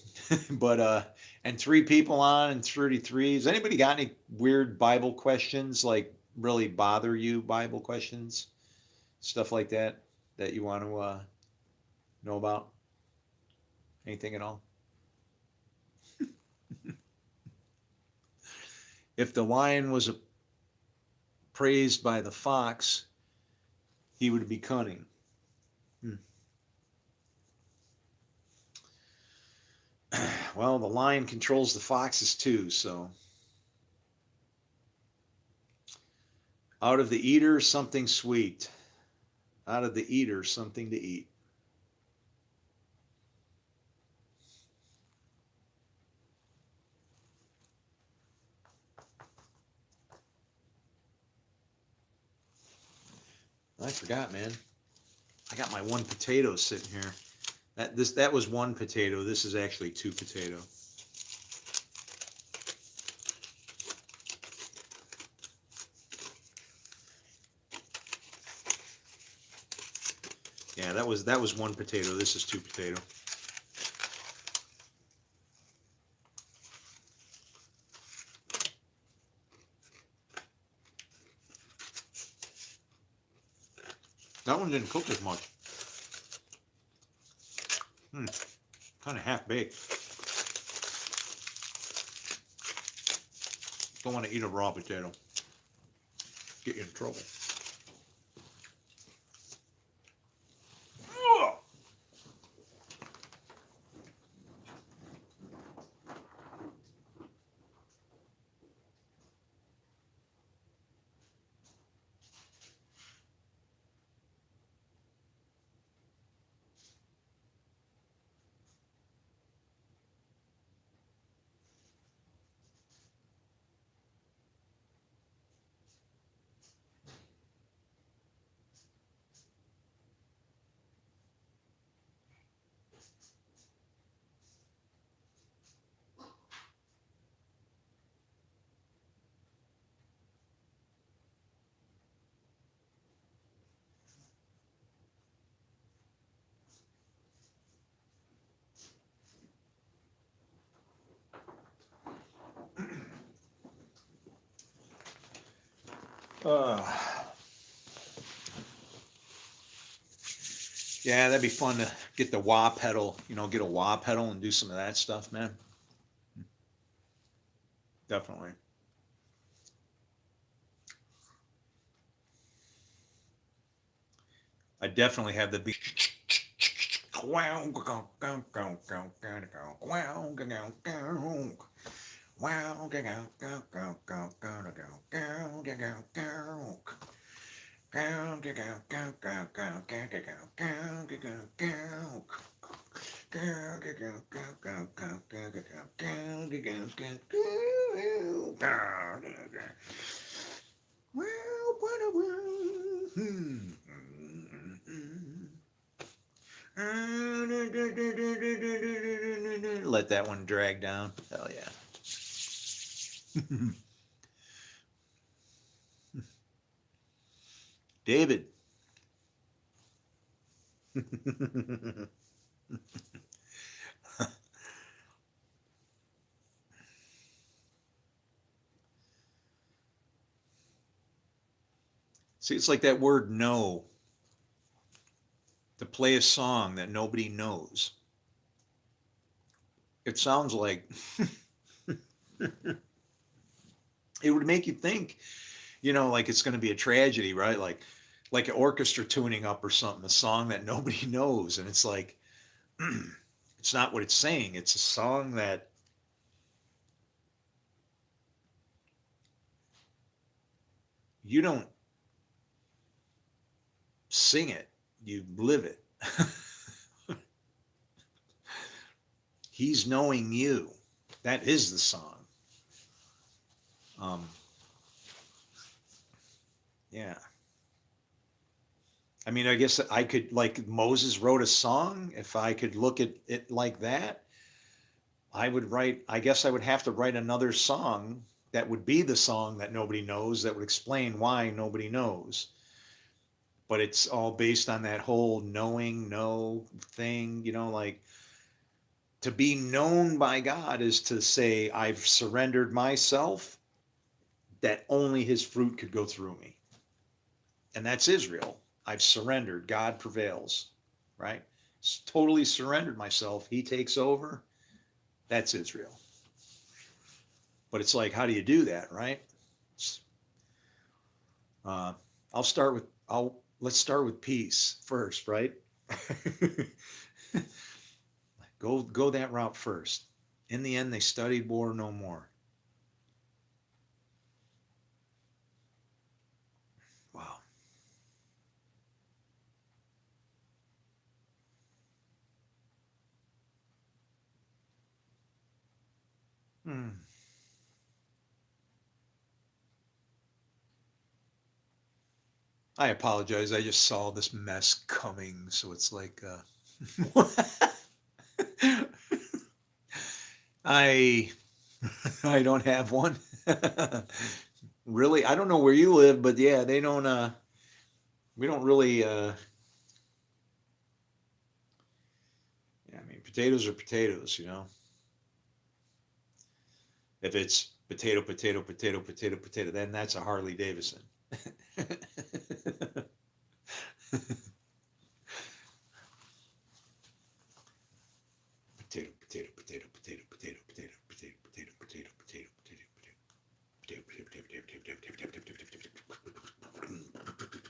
But and 3 people on and 33. Has anybody got any weird Bible questions, like really bother you Bible questions? Stuff like that you want to know about? Anything at all? If the lion was praised by the fox, he would be cunning. Well, the lion controls the foxes too, so. Out of the eater, something sweet. Out of the eater, something to eat. I forgot, man. I got my 1 potato sitting here. That was 1 potato. This is actually 2 potato. Yeah, that was 1 potato. This is 2 potato. That one didn't cook as much. Kind of half baked. Don't want to eat a raw potato. Get you in trouble. Uh, yeah, that'd be fun to get the wah pedal, get a wah pedal and do some of that stuff, man. Definitely. I definitely have the beat. Let that one drag down. Hell yeah. David. See, it's like that word "no" to play a song that nobody knows. It sounds like it would make you think, like it's going to be a tragedy, right? Like an orchestra tuning up or something, a song that nobody knows, and it's like it's not what it's saying. It's a song that you don't sing it, you live it. He's knowing you. That is the song. Um, yeah. I mean, I guess I could, like Moses wrote a song. If I could look at it like that, I guess I would have to write another song that would be the song that nobody knows, that would explain why nobody knows. But it's all based on that whole knowing, no thing, like to be known by God is to say, I've surrendered myself, that only his fruit could go through me. And that's Israel. I've surrendered. God prevails, right? Totally surrendered myself. He takes over. That's Israel. But it's like, how do you do that, right? Uh, let's start with peace first, right? Go that route first. In the end, they studied war no more. Wow. Hmm. I apologize. I just saw this mess coming, so it's like, I I don't have one. Really, I don't know where you live, but yeah, they don't. We don't really. Yeah, I mean, potatoes are potatoes. If it's potato, potato, potato, potato, potato, then that's a Harley Davidson. Potato, potato, potato, potato, potato, potato, potato, potato, potato, potato, potato, potato, potato, potato, potato, potato.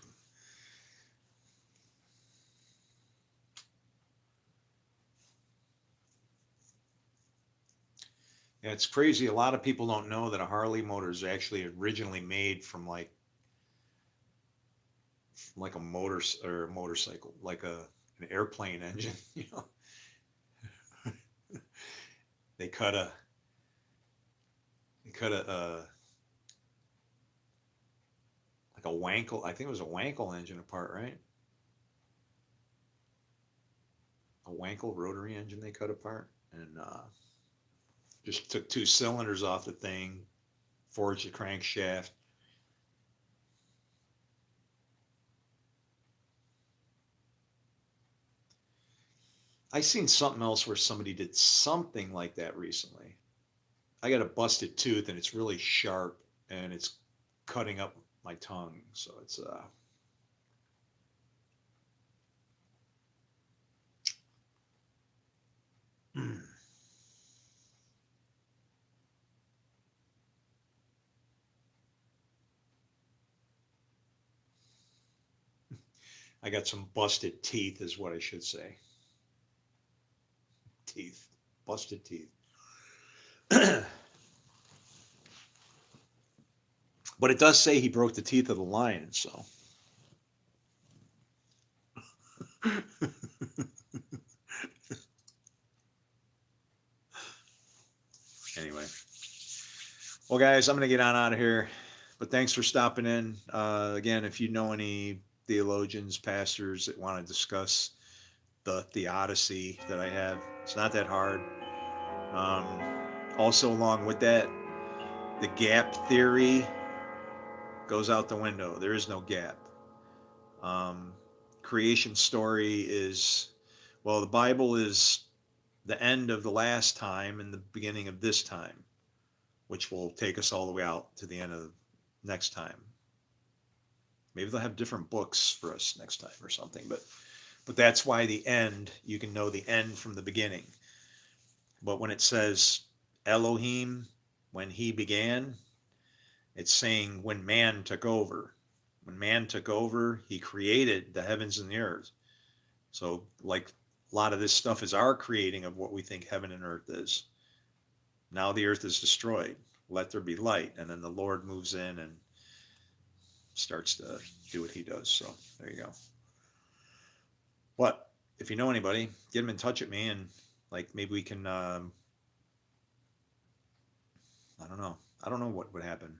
Yeah, it's crazy. A lot of people don't know that a Harley motor is actually originally made from like a motor or a motorcycle, like an airplane engine. They cut a they cut like a Wankel. I think it was a Wankel engine apart, right? A Wankel rotary engine they cut apart, and just took two cylinders off the thing, forged the crankshaft. I seen something else where somebody did something like that recently. I got a busted tooth and it's really sharp and it's cutting up. my tongue. So it's I got some busted teeth, is what I should say. Teeth, busted teeth. But it does say he broke the teeth of the lion, so. Anyway. Well, guys, I'm going to get on out of here. But thanks for stopping in. Again, if you know any theologians, pastors that want to discuss the theodicy that I have, it's not that hard. Um, also, along with that, the gap theory goes out the window. There is no gap. Um, creation story is, well, the Bible is the end of the last time and the beginning of this time, which will take us all the way out to the end of next time. Maybe they'll have different books for us next time or something, but that's why the end, you can know the end from the beginning. But when it says Elohim, when he began, it's saying when man took over. When man took over, he created the heavens and the earth. So like a lot of this stuff is our creating of what we think heaven and earth is. Now the earth is destroyed. Let there be light. And then the Lord moves in and starts to do what he does. So there you go. But if you know anybody, get them in touch with me, and like maybe we can, I don't know. I don't know what would happen.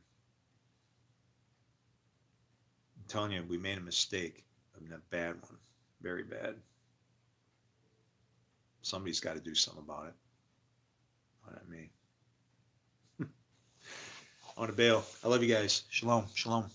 I'm telling you, we made a mistake. I mean, a bad one. Very bad. Somebody's got to do something about it. Not me. I want to bail. I love you guys. Shalom. Shalom.